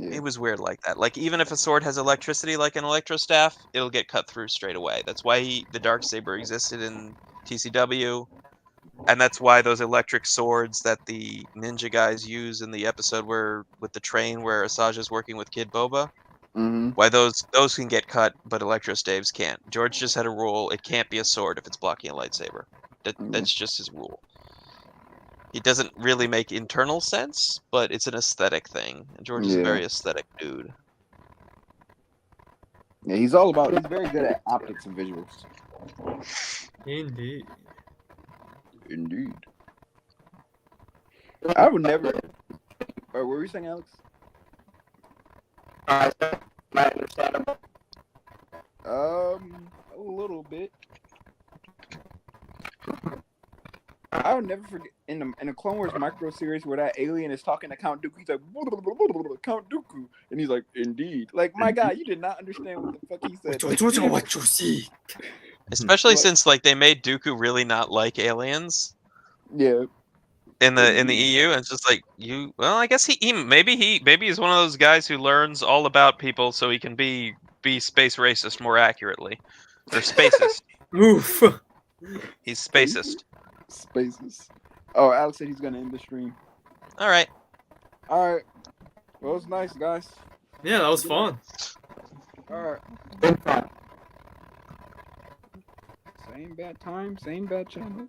it was weird like that. Like, even if a sword has electricity, like an electrostaff, it'll get cut through straight away. That's why the Darksaber existed in TCW, and that's why those electric swords that the ninja guys use in the episode with the train where Asajj is working with Kid Boba, why those can get cut, but electrostaves can't. George just had a rule: it can't be a sword if it's blocking a lightsaber. That's just his rule. It doesn't really make internal sense, but it's an aesthetic thing. George is a very aesthetic dude. Yeah, he's very good at optics and visuals. Indeed. I would never. Or what were you saying, Alex? Understandable. A little bit. I would never forget in the Clone Wars micro series where that alien is talking to Count Dooku. He's like, Count Dooku, and he's like, "Indeed." Like, my God, you did not understand what the fuck he said. What you see? Especially since they made Dooku really not like aliens. Yeah. in the EU, and it's just like you. Well, I guess maybe he's one of those guys who learns all about people so he can be space racist more accurately, or spacist. Oof. He's spacist. Spaces. Oh, Alex said he's gonna end the stream. All right. All right. Well, it was nice, guys. Yeah, that was fun. All right. Big fun. Same bad time, same bad channel.